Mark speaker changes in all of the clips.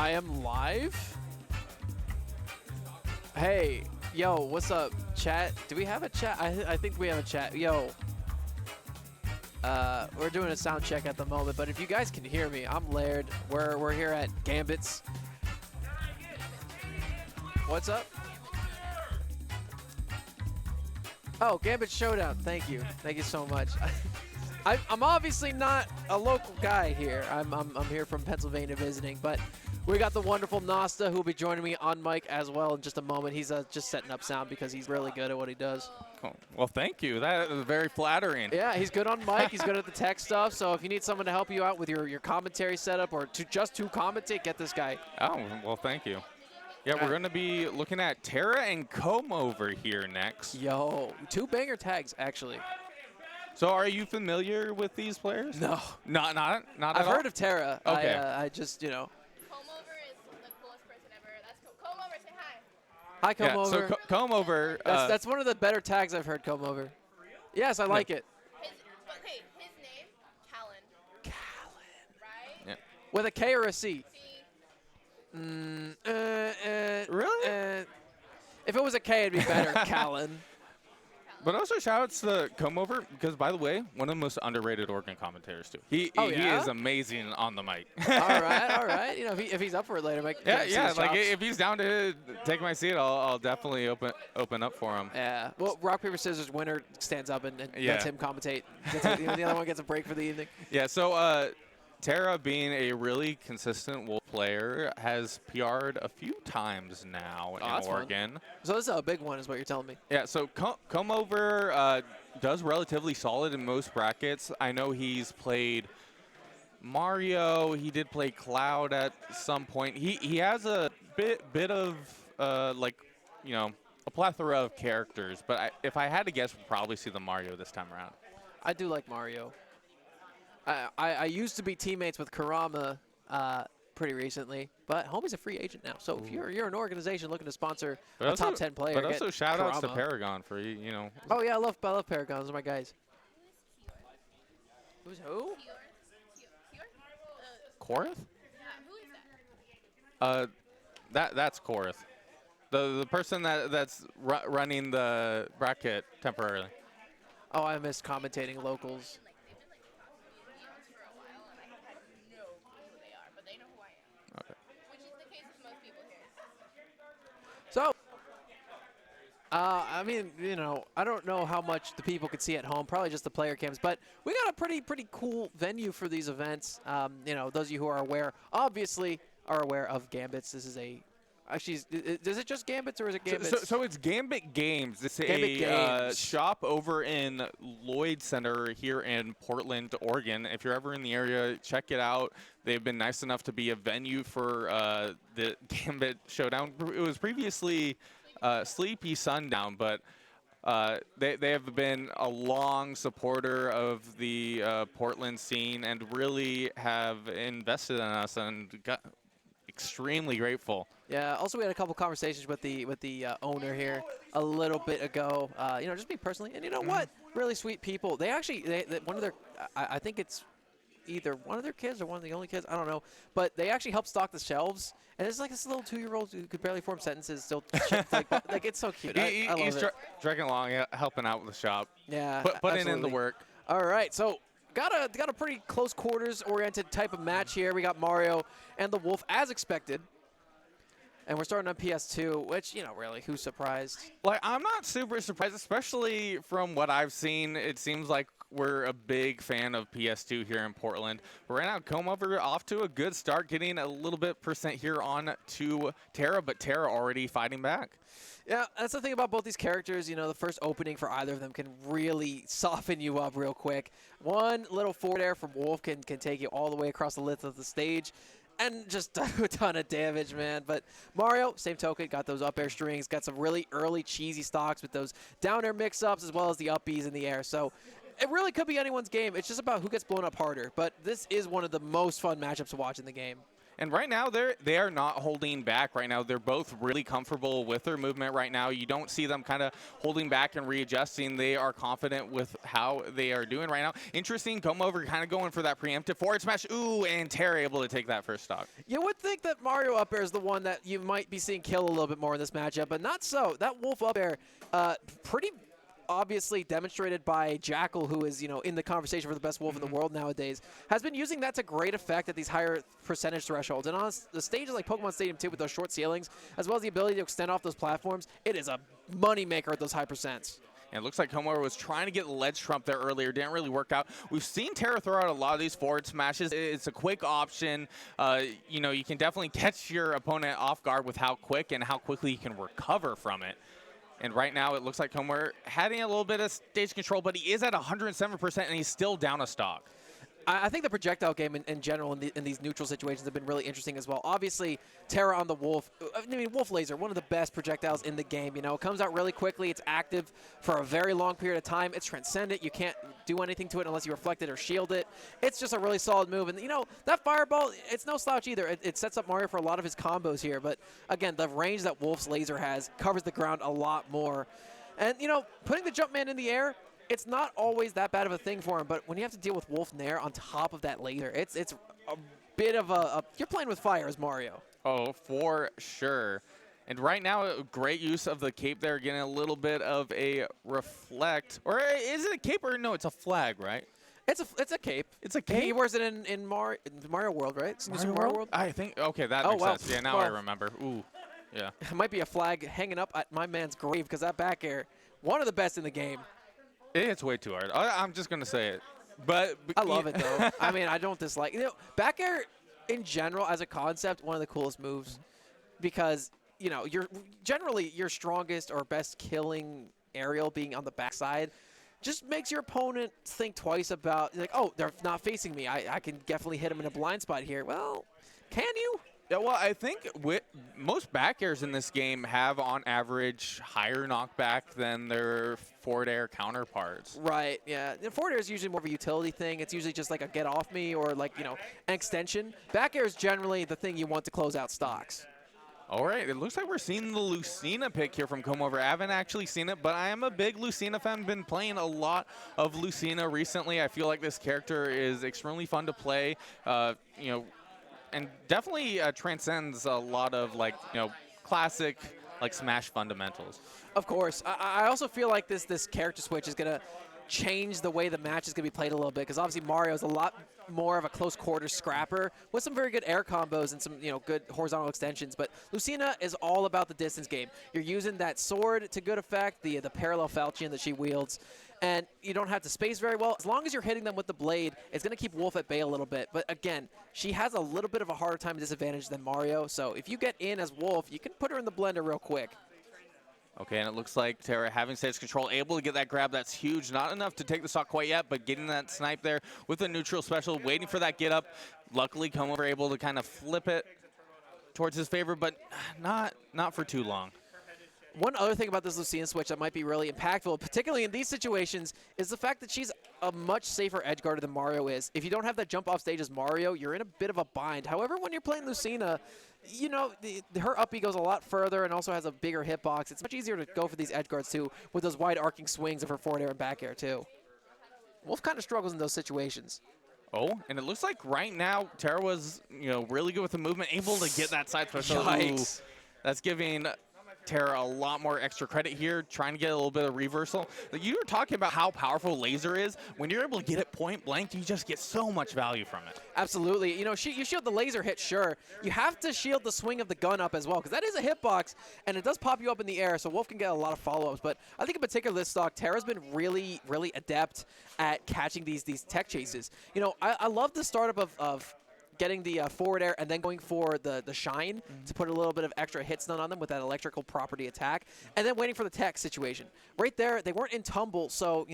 Speaker 1: I am live? Hey, yo, what's up, chat? Do we have a chat? I think we have a chat. Yo. We're doing a sound check at the moment, but if you guys can hear me, I'm Laird. We're here at Gambit's. What's up? Oh, Gambit Showdown. Thank you. Thank you so much. I'm obviously not a local guy here. I'm here from Pennsylvania visiting, but we got the wonderful Nasta who will be joining me on mic as well in just a moment. He's just setting up sound because he's really good at what he does.
Speaker 2: Oh, well, thank you. That is very flattering.
Speaker 1: Yeah, he's good on mic. He's good at the tech stuff. So if you need someone to help you out with your commentary setup or to commentate, get this guy.
Speaker 2: Oh, well, thank you. Yeah, we're going to be looking at Terra and Comb over here next.
Speaker 1: Yo, 2 banger tags, actually.
Speaker 2: So are you familiar with these players?
Speaker 1: No.
Speaker 2: Not at all?
Speaker 1: I've heard of Terra.
Speaker 2: Okay.
Speaker 1: I just, you know.
Speaker 3: Comb over is the coolest person ever. That's Comb over, say hi.
Speaker 1: Hi, Comb
Speaker 2: Yeah,
Speaker 1: over.
Speaker 2: so Comb over.
Speaker 1: That's one of the better tags I've heard, Comb over. Yes, I like it.
Speaker 3: His name, Callan.
Speaker 1: Callan.
Speaker 3: Right?
Speaker 2: Yeah.
Speaker 1: With a K or a C?
Speaker 3: See?
Speaker 2: Really?
Speaker 1: If it was a K, it'd be better, Callan.
Speaker 2: But also shout-outs to Comb over because, by the way, one of the most underrated Oregon commentators, too. He
Speaker 1: yeah?
Speaker 2: is amazing on the mic.
Speaker 1: All right. You know, if he's up for it later,
Speaker 2: Yeah. Like if he's down to take my seat, I'll definitely open up for him.
Speaker 1: Yeah. Well, rock paper scissors winner stands up and
Speaker 2: Yeah.
Speaker 1: lets him commentate. The other one gets a break for the evening.
Speaker 2: Yeah. So Terra, being a really consistent Wolf player, has PR'd a few times now in Oregon.
Speaker 1: Fun. So this is a big one, is what you're telling me.
Speaker 2: Yeah. So Come over does relatively solid in most brackets. I know he's played Mario. He did play Cloud at some point. He has a bit of like, you know, a plethora of characters. But if I had to guess, we'll probably see the Mario this time around.
Speaker 1: I do like Mario. I used to be teammates with Karama pretty recently, but homie's a free agent now. So if you're an organization looking to sponsor a top 10 player,
Speaker 2: but also shout outs to
Speaker 1: Karama.
Speaker 2: Paragon for you know.
Speaker 1: Oh yeah, I love Paragon. Those are my guys. Who's who?
Speaker 2: Korath?
Speaker 3: Who is that?
Speaker 2: That's Korath, the person that's running the bracket temporarily.
Speaker 1: Oh, I missed commentating locals.
Speaker 3: For a while, and I have no clue who they are, but they know who I am.
Speaker 2: Okay.
Speaker 3: Which is the case with most people here.
Speaker 1: So, I mean, you know, I don't know how much the people could see at home, probably just the player cams, but we got a pretty cool venue for these events. You know, those of you who are aware, obviously are aware of Gambits. This is actually, is it just Gambits or is it Gambits?
Speaker 2: So it's Gambit Games. It's
Speaker 1: Gambit
Speaker 2: a
Speaker 1: Games.
Speaker 2: shop over in Lloyd Center here in Portland, Oregon. If you're ever in the area, check it out. They've been nice enough to be a venue for the Gambit Showdown. It was previously Sleepy Sundown, but they have been a long supporter of the Portland scene and really have invested in us and got extremely grateful.
Speaker 1: Yeah. Also, we had a couple conversations with the owner here a little bit ago. You know, just me personally, and you know what? Really sweet people. They actually, one of their, I think it's either one of their kids or one of the only kids. I don't know, but they actually help stock the shelves. And it's like this little 2-year-old who could barely form sentences, still like it's so cute. I love
Speaker 2: He's
Speaker 1: it.
Speaker 2: dragging along, helping out with the shop.
Speaker 1: Yeah.
Speaker 2: Putting in the
Speaker 1: absolutely.
Speaker 2: work.
Speaker 1: All right, so got a pretty close quarters oriented type of match here. We got Mario and the Wolf as expected. And we're starting on PS2, which, you know, really, who's surprised?
Speaker 2: Like, I'm not super surprised, especially from what I've seen. It seems like we're a big fan of PS2 here in Portland. Right now, Comb over off to a good start, getting a little bit percent here on to Terra, but Terra already fighting back.
Speaker 1: Yeah, that's the thing about both these characters. You know, the first opening for either of them can really soften you up real quick. One little forward air from Wolf can take you all the way across the width of the stage. And just a ton of damage, man. But Mario, same token, got those up air strings, got some really early cheesy stocks with those down air mix-ups as well as the up Bs in the air. So it really could be anyone's game. It's just about who gets blown up harder. But this is one of the most fun matchups to watch in the game.
Speaker 2: And right now, they are not holding back right now. They're both really comfortable with their movement right now. You don't see them kind of holding back and readjusting. They are confident with how they are doing right now. Interesting, come over kind of going for that preemptive forward smash. Ooh, and Terra able to take that first stock.
Speaker 1: You would think that Mario up air is the one that you might be seeing kill a little bit more in this matchup, but not so. That Wolf up air, pretty obviously demonstrated by Jackal, who is, in the conversation for the best Wolf in the world nowadays, has been using that to great effect at these higher percentage thresholds. And on the stages like Pokemon Stadium 2 with those short ceilings, as well as the ability to extend off those platforms, it is a moneymaker at those high percents.
Speaker 2: And it looks like Homer was trying to get the ledge trump there earlier. Didn't really work out. We've seen Terra throw out a lot of these forward smashes. It's a quick option. You can definitely catch your opponent off guard with how quick and how quickly you can recover from it. And right now, it looks like Homer having a little bit of stage control, but he is at 107%, and he's still down a stock.
Speaker 1: I think the projectile game in general in these neutral situations have been really interesting as well. Obviously, Terra on the Wolf, Wolf Laser, one of the best projectiles in the game. It comes out really quickly. It's active for a very long period of time. It's transcendent. You can't do anything to it unless you reflect it or shield it. It's just a really solid move. And, that Fireball, it's no slouch either. It sets up Mario for a lot of his combos here. But, again, the range that Wolf's Laser has covers the ground a lot more. And, putting the Jumpman in the air, it's not always that bad of a thing for him, but when you have to deal with Wolf Nair on top of that laser, it's a bit of you're playing with fire as Mario.
Speaker 2: Oh, for sure. And right now, great use of the cape there, getting a little bit of a reflect. Or is it a cape or no, it's a flag, right?
Speaker 1: It's a cape.
Speaker 2: It's a cape?
Speaker 1: He wears it in Mario World, right? Mario World?
Speaker 2: I think, okay, that makes sense. Yeah, now I remember. Ooh, yeah.
Speaker 1: It might be a flag hanging up at my man's grave because that back air, one of the best in the game.
Speaker 2: It's way too hard. I'm just going to say it. But
Speaker 1: I love it, though. I mean, I don't dislike back air in general as a concept, one of the coolest moves because, you're generally your strongest or best killing aerial being on the backside just makes your opponent think twice about, oh, they're not facing me. I can definitely hit them in a blind spot here. Well, can you?
Speaker 2: Yeah, well, I think most back airs in this game have, on average, higher knockback than their forward air counterparts.
Speaker 1: Right, yeah. The forward air is usually more of a utility thing. It's usually just like a get off me or an extension. Back air is generally the thing you want to close out stocks.
Speaker 2: All right, it looks like we're seeing the Lucina pick here from Come Over. I haven't actually seen it, but I am a big Lucina fan. Been playing a lot of Lucina recently. I feel like this character is extremely fun to play. And definitely transcends a lot of classic Smash fundamentals.
Speaker 1: Of course. I also feel like this character switch is going to change the way the match is going to be played a little bit because obviously Mario is a lot more of a close quarters scrapper with some very good air combos and some good horizontal extensions. But Lucina is all about the distance game. You're using that sword to good effect, the parallel falchion that she wields. And you don't have to space very well. As long as you're hitting them with the blade, it's going to keep Wolf at bay a little bit. But again, she has a little bit of a harder time disadvantage than Mario. So if you get in as Wolf, you can put her in the blender real quick.
Speaker 2: Okay, and it looks like Terra having stage control, able to get that grab. That's huge. Not enough to take the stock quite yet, but getting that snipe there with a neutral special, waiting for that get up. Luckily, Come Over able to kind of flip it towards his favor, but not for too long.
Speaker 1: One other thing about this Lucina switch that might be really impactful, particularly in these situations, is the fact that she's a much safer edge guarder than Mario is. If you don't have that jump off stage as Mario, you're in a bit of a bind. However, when you're playing Lucina, her up B goes a lot further and also has a bigger hitbox. It's much easier to go for these edge guards, too, with those wide arcing swings of her forward air and back air, too. Wolf kind of struggles in those situations.
Speaker 2: Oh, and it looks like right now Terra was, really good with the movement, able to get that side special.
Speaker 1: Yikes.
Speaker 2: Ooh, that's giving Terra a lot more extra credit here, trying to get a little bit of reversal. You were talking about how powerful laser is. When you're able to get it point blank, you just get so much value from it.
Speaker 1: Absolutely. You shield the laser hit, sure. You have to shield the swing of the gun up as well, because that is a hitbox, and it does pop you up in the air, so Wolf can get a lot of follow-ups. But I think in particular this stock, Terra's been really, really adept at catching these tech chases. I love the startup of getting the forward air and then going for the shine to put a little bit of extra hit stun on them with that electrical property attack, and then waiting for the tech situation. Right there, they weren't in tumble, so,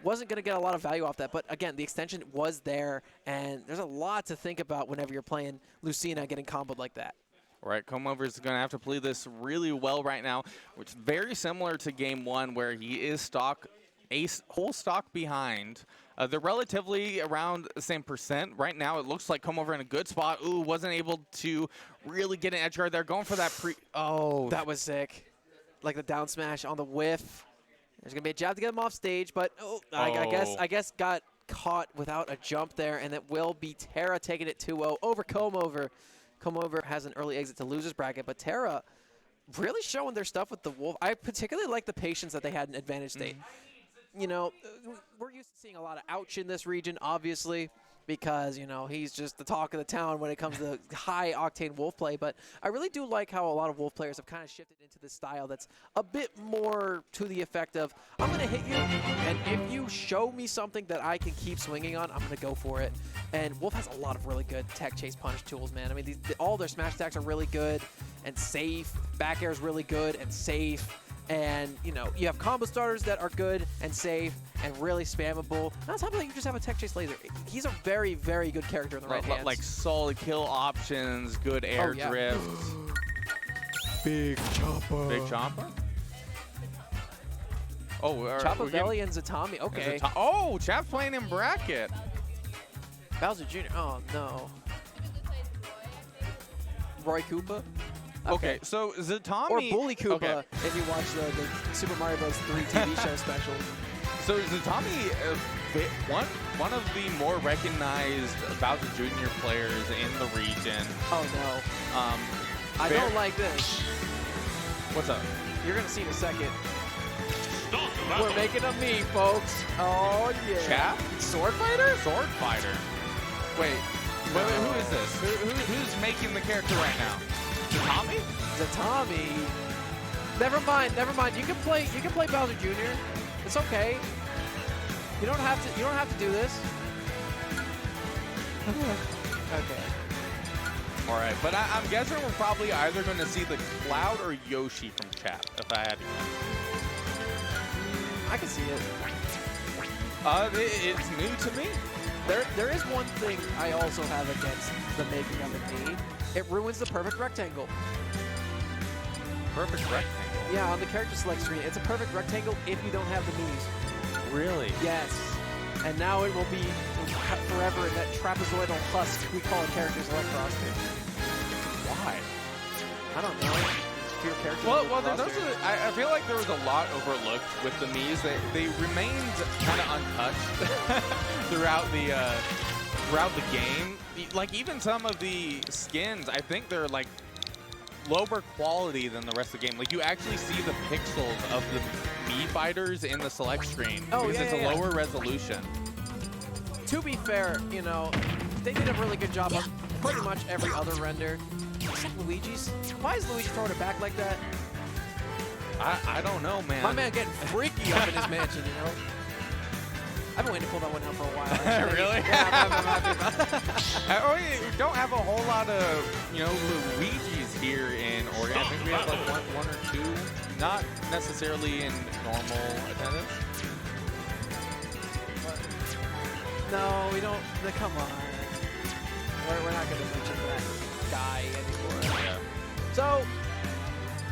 Speaker 1: wasn't going to get a lot of value off that. But again, the extension was there, and there's a lot to think about whenever you're playing Lucina getting comboed like that.
Speaker 2: All right, Come Over is going to have to play this really well right now, which is very similar to game one where he is stock a whole stock behind. They're relatively around the same percent. Right now, it looks like Come Over in a good spot. Ooh, wasn't able to really get an edge guard there. Going for that Oh.
Speaker 1: That was sick. Like the down smash on the whiff. There's going to be a jab to get him off stage, but I guess got caught without a jump there, and it will be Terra taking it 2-0 over Come Over. Come Over has an early exit to losers bracket, but Terra really showing their stuff with the Wolf. I particularly like the patience that they had in advantage state. You know, we're used to seeing a lot of ouch in this region, obviously, because, you know, he's just the talk of the town when it comes to high-octane Wolf play. But I really do like how a lot of Wolf players have kind of shifted into this style that's a bit more to the effect of, I'm going to hit you, and if you show me something that I can keep swinging on, I'm going to go for it. And Wolf has a lot of really good tech chase punish tools, man. I mean, all their smash attacks are really good and safe. Back air is really good and safe. And, you know, you have combo starters that are good and safe and really spammable. On top of that, you just have a tech chase laser. He's a very, very good character in the right hands.
Speaker 2: Like solid kill options, good air drift.
Speaker 1: Big chopper.
Speaker 2: Big chopper? Oh,
Speaker 1: Choppa Belly and Zatami. Okay.
Speaker 2: Oh, Chap's playing in bracket.
Speaker 1: Bowser Jr. Oh, no. Roy Koopa?
Speaker 2: Okay, so Zatami...
Speaker 1: Or Bully Koopa, if you watch the Super Mario Bros. 3 TV show special.
Speaker 2: So Zatami, one of the more recognized Bowser Jr. players in the region.
Speaker 1: Oh, no. I don't like this.
Speaker 2: What's up?
Speaker 1: You're going to see in a second. We're making a meme, folks. Oh, yeah.
Speaker 2: Chap?
Speaker 1: Sword Fighter?
Speaker 2: Sword Fighter. Wait, who is this? Who's making the character right now? Zatami?
Speaker 1: Zatami. Never mind. You can play Bowser Jr. It's okay. You don't have to do this. Okay.
Speaker 2: All right, but I'm guessing we're probably either going to see the Cloud or Yoshi from Chap, if I had to guess.
Speaker 1: I can see it.
Speaker 2: It's new to me.
Speaker 1: There is one thing I also have against the making of a knee. It ruins the perfect rectangle.
Speaker 2: Perfect rectangle?
Speaker 1: Yeah, on the character select screen, it's a perfect rectangle if you don't have the knees.
Speaker 2: Really?
Speaker 1: Yes. And now it will be forever in that trapezoidal husk we call a character select roster.
Speaker 2: Why?
Speaker 1: I don't know. For your character
Speaker 2: I feel like there was a lot overlooked with the Mii's. They remained kind of untouched throughout the game. Like, even some of the skins, I think they're like lower quality than the rest of the game. Like, you actually see the pixels of the Mii fighters in the select screen because it's a lower resolution.
Speaker 1: To be fair, you know, they did a really good job on pretty much every other render. Except Luigi's. Why is Luigi throwing it back like that?
Speaker 2: I don't know, man.
Speaker 1: My man getting freaky up in his mansion, you know? I've been waiting to pull that one out for a while.
Speaker 2: Really?
Speaker 1: Yeah, I'm happy about that.
Speaker 2: We don't have a whole lot of, you know, Luigi's here in Oregon. I think we have like one or two, not necessarily in normal attendance.
Speaker 1: No, we don't. Come on. We're not going to mention that guy anymore.
Speaker 2: Yeah.
Speaker 1: So,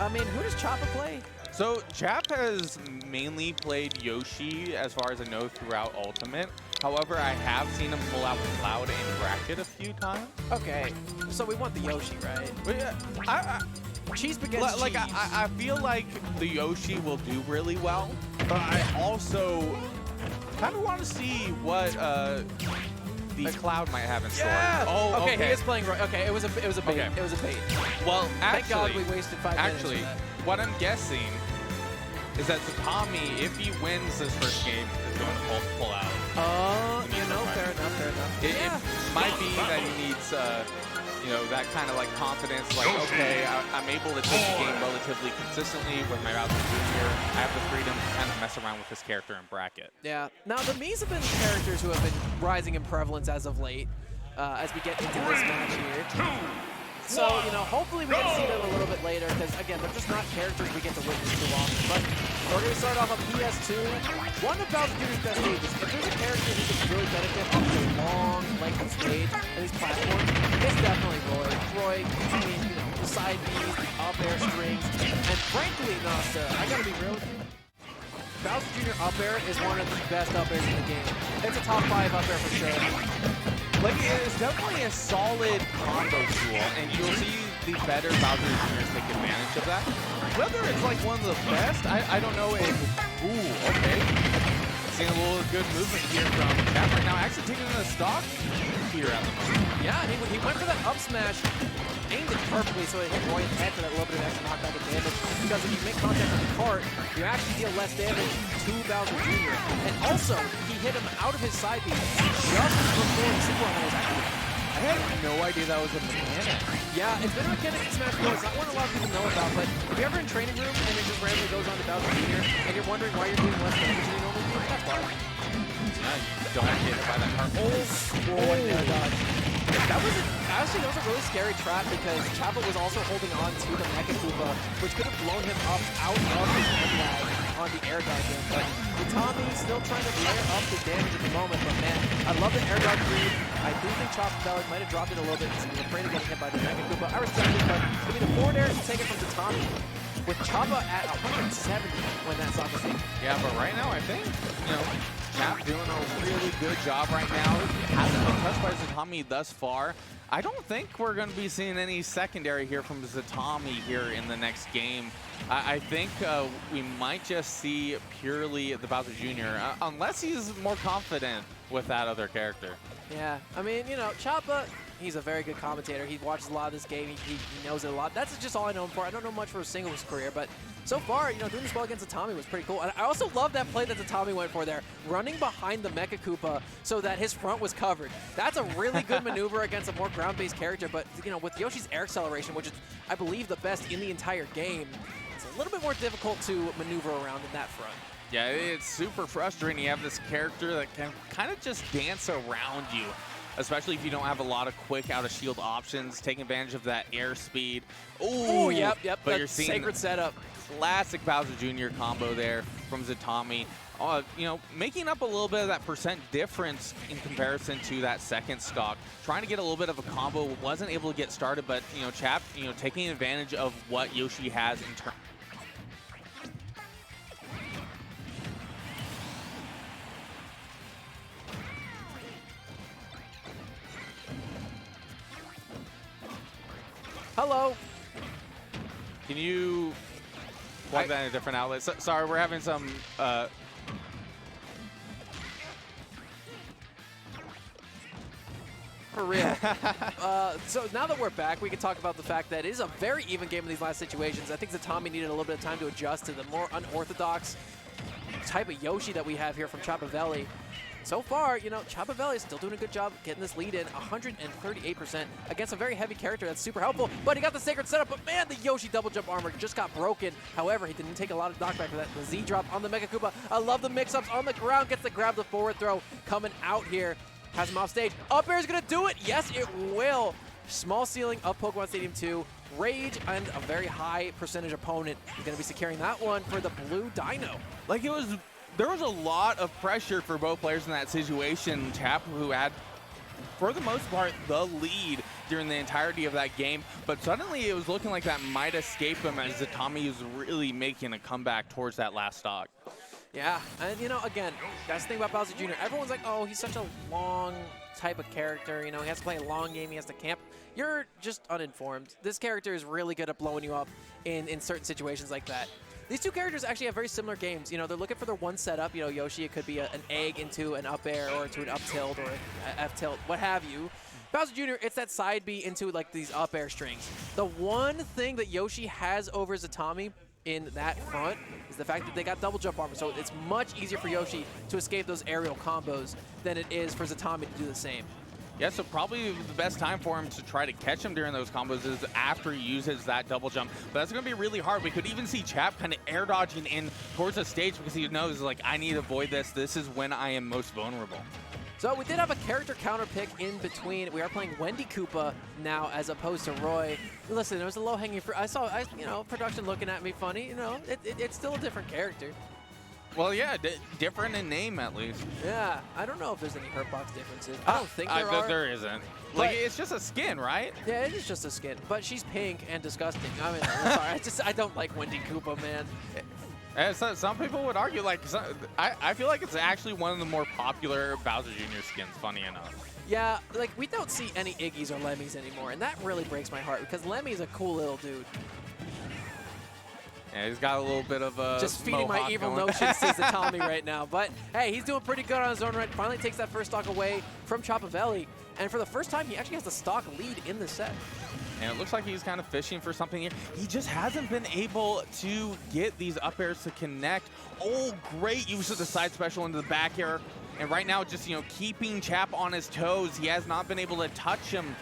Speaker 1: I mean, who does Choppa play?
Speaker 2: So Chap has mainly played Yoshi, as far as I know, throughout Ultimate. However, I have seen him pull out Cloud in bracket a few times.
Speaker 1: Okay, so we want the Yoshi, right?
Speaker 2: But yeah,
Speaker 1: cheese begets
Speaker 2: like
Speaker 1: cheese.
Speaker 2: I feel like the Yoshi will do really well, but I also kind of want to see what the Cloud might have in store.
Speaker 1: Yeah.
Speaker 2: Oh,
Speaker 1: okay. He is playing right. Okay, it was a bait.
Speaker 2: Okay.
Speaker 1: It was a bait.
Speaker 2: Well,
Speaker 1: Thank God we wasted 5 minutes.
Speaker 2: Actually,
Speaker 1: for that.
Speaker 2: what I'm guessing is that Zatami, if he wins this first game, is going to pull out.
Speaker 1: You know, fair enough.
Speaker 2: It might be that he needs, you know, that kind of like confidence, like, okay, I'm able to take the game relatively consistently with my Bowser Jr. I have the freedom to kind of mess around with this character in bracket.
Speaker 1: Yeah. Now, the Mii's have been characters who have been rising in prevalence as of late, as we get into this match here. So, you know, hopefully we get to see them a little bit later, because, again, they're just not characters we get to witness too often. But we're going to start off on PS2. One of Bowser Jr.'s best stages. If there's a character who can really benefit off the long length of stage and these platforms, it's definitely Roy. Roy, between, you know, the side Bs, the up air strings, and frankly, Nasta, I got to be real with you. Bowser Jr. up air is one of the best up airs in the game. It's a top 5 up air for sure.
Speaker 2: Like, it's definitely a solid combo tool, and you'll see the better Bowser Jr.'s take advantage of that. Whether it's like one of the best, I don't know if... Ooh, okay. Seeing a little good movement here from Chap right now, actually taking the stock here at the moment.
Speaker 1: Yeah, he went for that up smash, aimed it perfectly so it hit Roy in the head for that little bit of extra knockback of damage. Because if you make contact with the cart, you actually deal less damage to Bowser Jr. And also, he hit him out of his side beam just before the super run was activated.
Speaker 2: I had no idea that was a mechanic.
Speaker 1: Yeah, it's been a mechanic in Smash Bros. It's not one a lot of people know about, but if you're ever in training room and it just randomly goes on to Bowser Jr. and you're wondering why you're doing less damage than you normally do, that's why.
Speaker 2: Yeah, you don't have to get hit by that cart.
Speaker 1: Oh, air dodge. Actually, that was a really scary trap because Chapel was also holding on to the Mecha Koopa, which could have blown him up out of his head lag on the air dodge in. But Utami still trying to layer up the damage at the moment. But man, I love the air dodge read. I do think Chopper Bellic might have dropped it a little bit because he was afraid of getting hit by the Mecha Koopa. I respect it, but I mean, the forward air is taken from Utami with Choppa at 170 when that stock was taken.
Speaker 2: Yeah, but right now I think, you know, Chap doing a really good job right now. Hasn't been touched by Zatami thus far. I don't think we're going to be seeing any secondary here from Zatami here in the next game. I think we might just see purely the Bowser Jr. Unless he's more confident with that other character.
Speaker 1: Yeah, I mean, you know, Choppa, he's a very good commentator. He watches a lot of this game. He knows it a lot. That's just all I know him for. I don't know much for his singles career, but so far, you know, doing this well against Atami was pretty cool. And I also love that play that Atami went for there, running behind the Mecha Koopa so that his front was covered. That's a really good maneuver against a more ground-based character, but, you know, with Yoshi's air acceleration, which is, I believe, the best in the entire game, it's a little bit more difficult to maneuver around in that front.
Speaker 2: Yeah, it's super frustrating. You have this character that can kind of just dance around you, especially if you don't have a lot of quick out-of-shield options, taking advantage of that air speed.
Speaker 1: Oh, yep.
Speaker 2: But you're seeing
Speaker 1: sacred setup.
Speaker 2: Classic Bowser Jr. combo there from Zatami. You know, making up a little bit of that percent difference in comparison to that second stock. Trying to get a little bit of a combo, wasn't able to get started, but, you know, Chap, you know, taking advantage of what Yoshi has in terms.
Speaker 1: Hello.
Speaker 2: Can you plug that in a different outlet? Sorry, we're having some...
Speaker 1: For real. So now that we're back, we can talk about the fact that it is a very even game in these last situations. I think Zatami needed a little bit of time to adjust to the more unorthodox type of Yoshi that we have here from Chappavelli. So far, you know, Chappavelli is still doing a good job getting this lead in, 138% against a very heavy character. That's super helpful, but he got the sacred setup, but man, the Yoshi double jump armor just got broken. However, he didn't take a lot of knockback for that. The Z drop on the Mecha Koopa. I love the mix-ups on the ground, gets to grab the forward throw coming out here. Has him off stage. Up air is going to do it. Yes, it will. Small ceiling up Pokemon Stadium 2. Rage and a very high percentage opponent is going to be securing that one for the blue Dino.
Speaker 2: Like, there was a lot of pressure for both players in that situation. Chap, who had, for the most part, the lead during the entirety of that game, but suddenly it was looking like that might escape him as Zatami is really making a comeback towards that last stock.
Speaker 1: Yeah, and you know, again, that's the thing about Bowser Jr. Everyone's like, oh, he's such a long type of character, you know, he has to play a long game, he has to camp. You're just uninformed. This character is really good at blowing you up in certain situations like that. These two characters actually have very similar games. You know, they're looking for their one setup. You know, Yoshi, it could be an egg into an up air or into an up tilt or an F tilt, what have you. Bowser Jr., it's that side B into like these up air strings. The one thing that Yoshi has over Zatami in that front is the fact that they got double jump armor, so it's much easier for Yoshi to escape those aerial combos than it is for Zatami to do the same.
Speaker 2: Yeah, so probably the best time for him to try to catch him during those combos is after he uses that double jump. But that's going to be really hard. We could even see Chap kind of air dodging in towards the stage because he knows, like, I need to avoid this. This is when I am most vulnerable.
Speaker 1: So we did have a character counter pick in between. We are playing Wendy Koopa now as opposed to Roy. Listen, there was a low-hanging fruit. You know, production looking at me funny. You know, it's still a different character.
Speaker 2: Well, yeah, different in name at least.
Speaker 1: Yeah, I don't know if there's any hurt box differences. I don't think there are.
Speaker 2: There isn't.
Speaker 1: But
Speaker 2: like, it's just a skin, right?
Speaker 1: Yeah, it is just a skin, but she's pink and disgusting. I mean, I'm sorry, I don't like Wendy Koopa, man.
Speaker 2: And some people would argue, like, I feel like it's actually one of the more popular Bowser Jr. skins, funny enough.
Speaker 1: Yeah, like, we don't see any Iggy's or Lemmys anymore, and that really breaks my heart because Lemmy's a cool little dude.
Speaker 2: Yeah, he's got a little bit of a
Speaker 1: just feeding my evil notions to Zatami right now. But, hey, he's doing pretty good on his own right. Finally takes that first stock away from Chopavelli. And for the first time, he actually has the stock lead in the set.
Speaker 2: And it looks like he's kind of fishing for something here. He just hasn't been able to get these up airs to connect. Oh, great use of the side special into the back air. And right now, just, you know, keeping Chap on his toes. He has not been able to touch him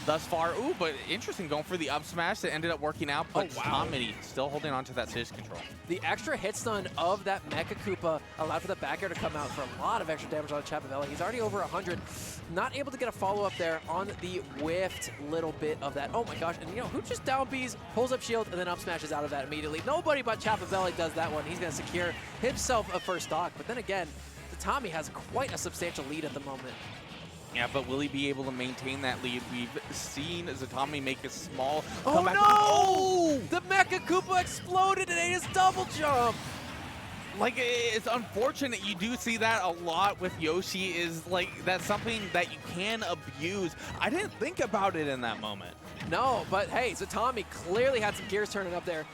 Speaker 2: thus far. Ooh, but interesting, going for the up smash that ended up working out. But Tommy still holding on to that stage control.
Speaker 1: The extra hit stun of that Mecha Koopa allowed for the back air to come out for a lot of extra damage on Chopavelli. He's already over 100. Not able to get a follow-up there on the whiffed little bit of that. Oh my gosh, and you know, who just down B's, pulls up shield, and then up smashes out of that immediately. Nobody but Chopavelli does that one. He's going to secure himself a first stock. But then again, Tommy has quite a substantial lead at the moment.
Speaker 2: Yeah, but will he be able to maintain that lead? We've seen Zatami make a small
Speaker 1: oh
Speaker 2: comeback.
Speaker 1: No!
Speaker 2: Oh!
Speaker 1: The Mecha Koopa exploded and ate his double jump!
Speaker 2: Like, it's unfortunate. You do see that a lot with Yoshi, is like, that's something that you can abuse. I didn't think about it in that moment.
Speaker 1: No, but hey, Zatami clearly had some gears turning up there.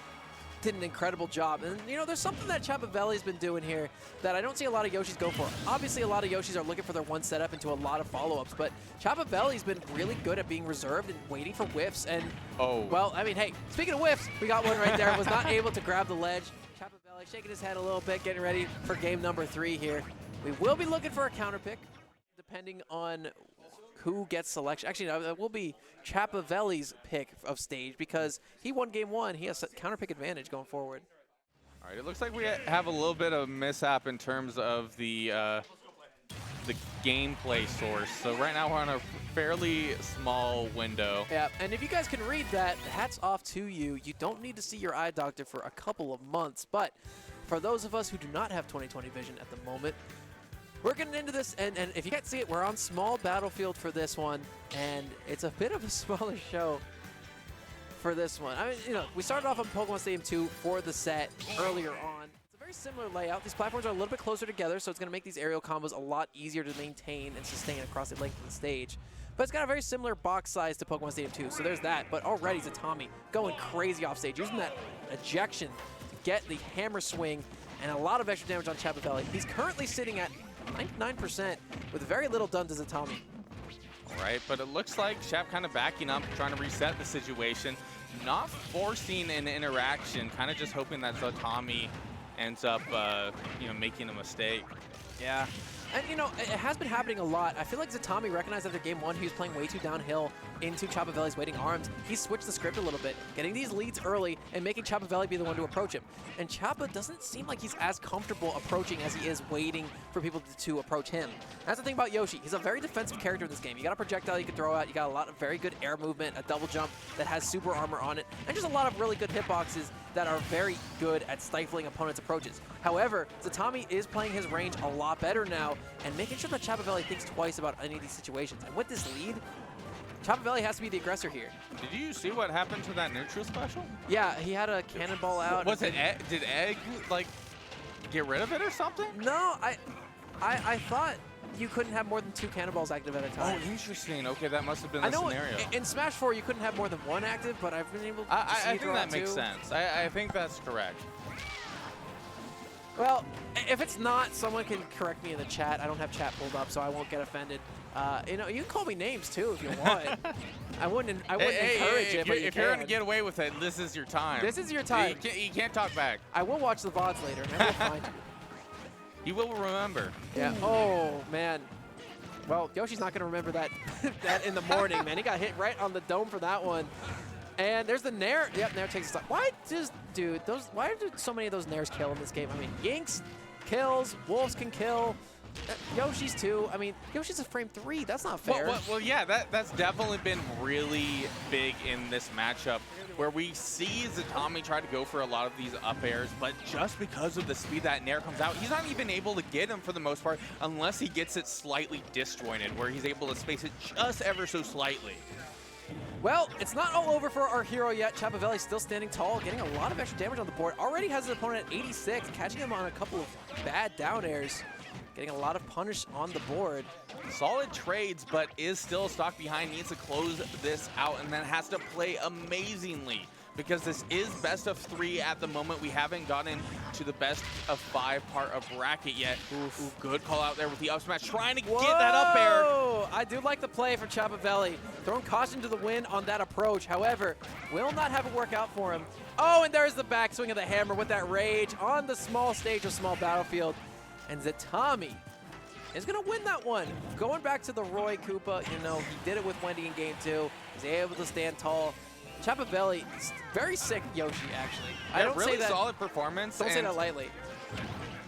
Speaker 1: Did an incredible job. And, you know, there's something that Chopavelli's been doing here that I don't see a lot of Yoshis go for. Obviously, a lot of Yoshis are looking for their one setup into a lot of follow-ups, but Chopavelli's been really good at being reserved and waiting for whiffs. And, well, I mean, hey, speaking of whiffs, we got one right there. Was not able to grab the ledge. Chopavelli shaking his head a little bit, getting ready for game number 3 here. We will be looking for a counter pick, depending on who gets selection. Actually, no, that will be Chopavelli's pick of stage because he won game 1. He has counter pick advantage going forward.
Speaker 2: All right, it looks like we have a little bit of mishap in terms of the gameplay source. So right now we're on a fairly small window.
Speaker 1: Yeah, and if you guys can read that, hats off to you. You don't need to see your eye doctor for a couple of months, but for those of us who do not have 20/20 vision at the moment, we're getting into this, and if you can't see it, we're on small battlefield for this one, and it's a bit of a smaller show for this one. I mean, you know, we started off on Pokemon Stadium 2 for the set earlier on. It's a very similar layout. These platforms are a little bit closer together, so it's going to make these aerial combos a lot easier to maintain and sustain across the length of the stage. But it's got a very similar box size to Pokemon Stadium 2, so there's that. But already Zatami going crazy off stage, using that ejection to get the hammer swing and a lot of extra damage on Chopavelli. He's currently sitting at 99% with very little done to Zatami.
Speaker 2: All right, but it looks like Chap kind of backing up, trying to reset the situation, not forcing an interaction, kind of just hoping that Zatami ends up, you know, making a mistake.
Speaker 1: Yeah. And, you know, it has been happening a lot. I feel like Zatami recognized after game 1 he was playing way too downhill into Chopavelli's waiting arms. He switched the script a little bit, getting these leads early and making Chopavelli be the one to approach him. And Chapa doesn't seem like he's as comfortable approaching as he is waiting for people to approach him. That's the thing about Yoshi. He's a very defensive character in this game. You got a projectile you can throw out. You got a lot of very good air movement, a double jump that has super armor on it, and just a lot of really good hitboxes that are very good at stifling opponents' approaches. However, Zatami is playing his range a lot better now and making sure that Chopavelli thinks twice about any of these situations. And with this lead, Chopavelli has to be the aggressor here.
Speaker 2: Did you see what happened to that neutral special?
Speaker 1: Yeah, he had a cannonball out.
Speaker 2: Was it did Egg like get rid of it or something?
Speaker 1: No, I thought you couldn't have more than 2 cannonballs active at a time.
Speaker 2: Oh, interesting. Okay, that must have been the scenario.
Speaker 1: In Smash 4 you couldn't have more than 1 active, but I've been able to
Speaker 2: I think that makes sense. I think that's correct.
Speaker 1: Well, if it's not, someone can correct me in the chat. I don't have chat pulled up, so I won't get offended. You know, you can call me names too if you want. I wouldn't encourage it, but
Speaker 2: if you're gonna get away with it, this is your time.
Speaker 1: This is your time.
Speaker 2: You can't talk back.
Speaker 1: I will watch the VODs later, and I will find you.
Speaker 2: You will remember.
Speaker 1: Yeah. Oh man. Well, Yoshi's not gonna remember that that in the morning, man. He got hit right on the dome for that one. And there's the Nair. Yep, Nair takes a stop. Why do so many of those Nairs kill in this game? I mean, Yinks kills, Wolves can kill, Yoshi's too. I mean, Yoshi's a frame 3. That's not fair.
Speaker 2: Well, yeah, that's definitely been really big in this matchup, where we see Zatami try to go for a lot of these up airs, but just because of the speed that Nair comes out, he's not even able to get him for the most part unless he gets it slightly disjointed, where he's able to space it just ever so slightly.
Speaker 1: Well, it's not all over for our hero yet. Chapavelli still standing tall, getting a lot of extra damage on the board. Already has his opponent at 86, catching him on a couple of bad down airs. Getting a lot of punish on the board.
Speaker 2: Solid trades, but is still stuck behind, needs to close this out, and then has to play amazingly because this is best of 3 at the moment. We haven't gotten to the best of 5 part of bracket yet. Ooh, good call out there with the up smash, trying to get that up air.
Speaker 1: I do like the play from Chapavelli. Throwing caution to the wind on that approach. However, will not have it work out for him. Oh, and there's the backswing of the hammer with that rage on the small stage of Small Battlefield. And Zatami is going to win that one. Going back to the Roy Koopa, you know, he did it with Wendy in game 2. He's able to stand tall. Chapavelli, very sick Yoshi, actually.
Speaker 2: Yeah,
Speaker 1: I don't
Speaker 2: really
Speaker 1: say that,
Speaker 2: solid performance.
Speaker 1: Don't say that lightly.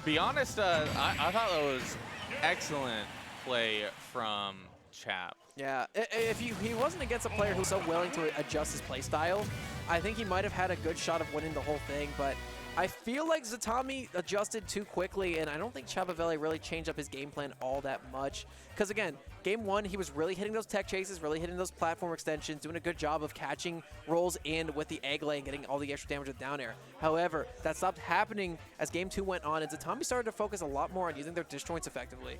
Speaker 2: Be honest, I thought that was excellent play from Chap.
Speaker 1: Yeah, if he wasn't against a player who's so willing to adjust his play style, I think he might have had a good shot of winning the whole thing, but I feel like Zatami adjusted too quickly, and I don't think Chapavelli really changed up his game plan all that much. Because again, game 1, he was really hitting those tech chases, really hitting those platform extensions, doing a good job of catching rolls in with the egg lay and getting all the extra damage with down air. However, that stopped happening as game 2 went on, and Zatami started to focus a lot more on using their disjoints effectively.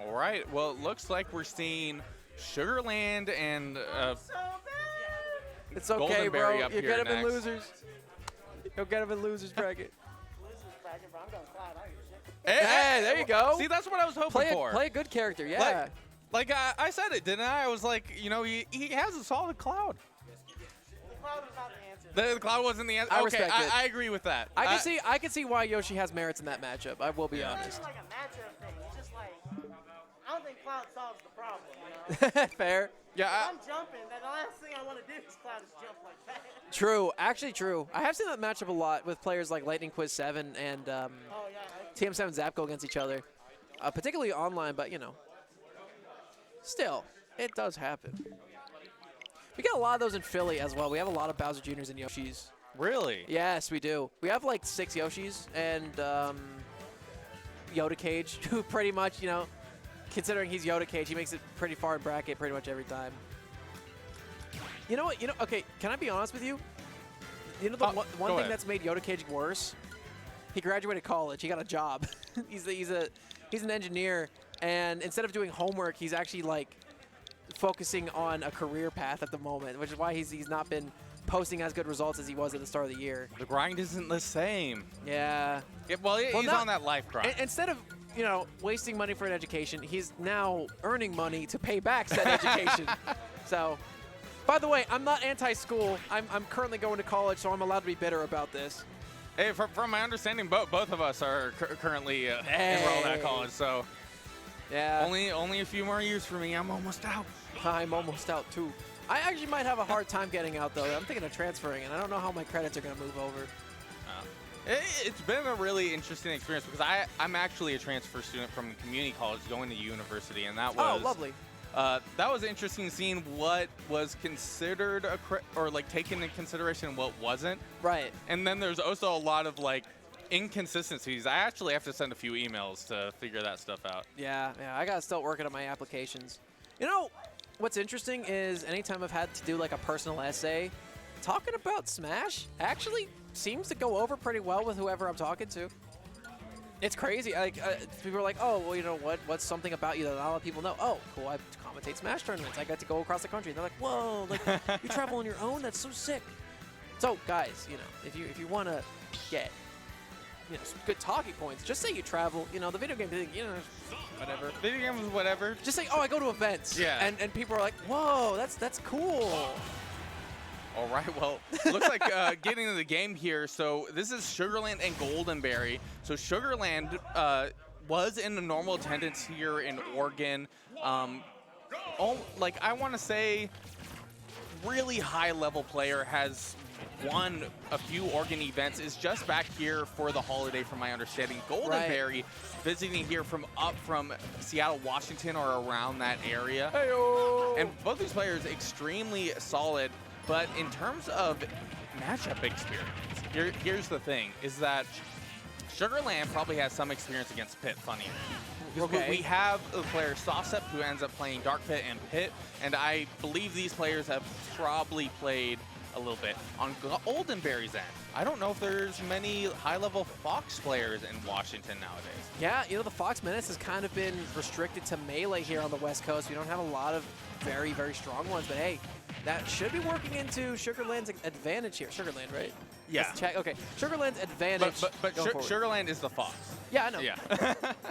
Speaker 2: All right, well, it looks like we're seeing Sugarland and
Speaker 1: It's okay,
Speaker 2: Golden
Speaker 1: bro.
Speaker 2: Berry up
Speaker 1: You
Speaker 2: here
Speaker 1: get him in
Speaker 2: next.
Speaker 1: losers. You'll get him in losers bracket.
Speaker 2: Hey,
Speaker 1: there you go.
Speaker 2: See, that's what I was hoping for.
Speaker 1: Play a good character, yeah.
Speaker 2: Like I said it, didn't I? I was like, you know, he has a solid Cloud.
Speaker 4: The Cloud was not the answer.
Speaker 2: The Cloud wasn't the answer.
Speaker 1: I
Speaker 2: Okay,
Speaker 1: respect it.
Speaker 2: I agree with that.
Speaker 1: I can see why Yoshi has merits in that matchup. I will be
Speaker 4: It's not
Speaker 1: honest.
Speaker 4: even like a matchup thing. It's just like, I don't think Cloud solves the problem, you know?
Speaker 1: Fair.
Speaker 2: Yeah,
Speaker 4: If I'm jumping, then the last thing I want to do is Cloud is jump like that.
Speaker 1: True. Actually true. I have seen that matchup a lot with players like Lightning Quiz 7 and
Speaker 4: Oh, yeah.
Speaker 1: TM7 Zap go against each other. Particularly online, but you know. Still, it does happen. We get a lot of those in Philly as well. We have a lot of Bowser Jr.'s and Yoshis.
Speaker 2: really?
Speaker 1: Yes, we do. We have like 6 Yoshis and Yoda Cage, who pretty much, you know, considering he's Yoda Cage, he makes it pretty far in bracket pretty much every time. You know what? Okay, can I be honest with you? You know the one
Speaker 2: go
Speaker 1: thing
Speaker 2: ahead.
Speaker 1: that's made Yoda Cage worse? He graduated college. He got a job. he's an engineer, and instead of doing homework, he's actually like focusing on a career path at the moment, which is why he's not been posting as good results as he was at the start of the year.
Speaker 2: The grind isn't the same.
Speaker 1: Yeah.
Speaker 2: Well, he's
Speaker 1: now-
Speaker 2: on that life grind.
Speaker 1: Instead of, you know, wasting money for an education, he's now earning money to pay back said education. So, by the way, I'm not anti-school. I'm currently going to college, so I'm allowed to be bitter about this.
Speaker 2: Hey, from my understanding, both of us are currently enrolled at college, so
Speaker 1: Yeah.
Speaker 2: only a few more years for me. I'm almost out.
Speaker 1: I'm almost out, too. I actually might have a hard time getting out, though. I'm thinking of transferring, and I don't know how my credits are going to move over.
Speaker 2: It's been a really interesting experience because I'm actually a transfer student from community college going to university, and that was
Speaker 1: Oh, lovely.
Speaker 2: that was interesting seeing what was considered or like taken into consideration and what wasn't.
Speaker 1: Right.
Speaker 2: And then there's also a lot of like inconsistencies. I actually have to send a few emails to figure that stuff out.
Speaker 1: Yeah, I got to start working on my applications. You know, what's interesting is anytime I've had to do like a personal essay, talking about Smash actually seems to go over pretty well with whoever I'm talking to. It's crazy. Like people are like, oh, well, you know what's something about you that not a lot of people know? Oh, cool. I commentate Smash tournaments. I got to go across the country. And they're like, whoa, like you travel on your own? That's so sick. So guys, you know, if you want to get, you know, some good talking points, just say you travel. You know, the video game thing, you know, whatever.
Speaker 2: Video games, whatever.
Speaker 1: Just say, oh, I go to events.
Speaker 2: Yeah.
Speaker 1: And people are like, whoa, that's cool.
Speaker 2: All right, well, looks like getting into the game here. So this is Sugarland and Goldenberry. So Sugarland was in a normal attendance here in Oregon. Like I want to say, really high-level player, has won a few Oregon events, is just back here for the holiday from my understanding. Goldenberry visiting here from Seattle, Washington, or around that area.
Speaker 1: Hey-o.
Speaker 2: And both these players extremely solid. But in terms of matchup experience, here's the thing, is that Sugarland probably has some experience against Pit, funny. Because
Speaker 1: Okay.
Speaker 2: we have a player Softstep who ends up playing Dark Pit and Pit, and I believe these players have probably played a little bit. On Goldenberry's end, I don't know if there's many high-level Fox players in Washington nowadays.
Speaker 1: Yeah, you know, the Fox Menace has kind of been restricted to melee here on the West Coast. We don't have a lot of very, very strong ones, but hey, that should be working into Sugarland's advantage here. Sugarland, right?
Speaker 2: Yeah.
Speaker 1: Let's check. Okay, Sugarland's advantage.
Speaker 2: But
Speaker 1: going forward.
Speaker 2: Sugarland is the Fox.
Speaker 1: Yeah, I know.
Speaker 2: Yeah.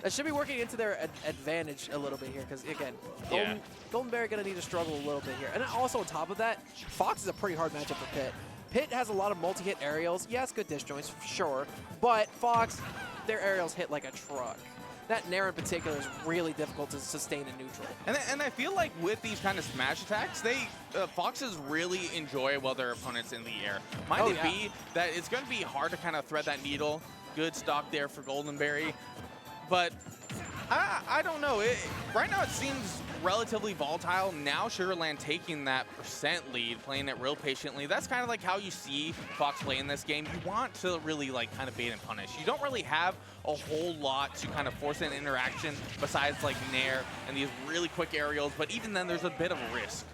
Speaker 1: That should be working into their advantage a little bit here because, again,
Speaker 2: Yeah.
Speaker 1: Goldenberry going to need to struggle a little bit here. And also on top of that, Fox is a pretty hard matchup for Pit. Pit has a lot of multi-hit aerials. Yes, good disjoints, sure. But Fox, their aerials hit like a truck. That Nair in particular is really difficult to sustain in neutral.
Speaker 2: And I feel like with these kind of smash attacks, Foxes really enjoy while their opponent's in the air. Might it be that it's going to be hard to kind of thread that needle. Good stock there for Goldenberry. But I don't know. Right now it seems relatively volatile. Now Sugarland taking that % lead, playing it real patiently. That's kind of like how you see Fox play in this game. You want to really like kind of bait and punish. You don't really have a whole lot to kind of force an interaction besides like Nair and these really quick aerials. But even then there's a bit of risk.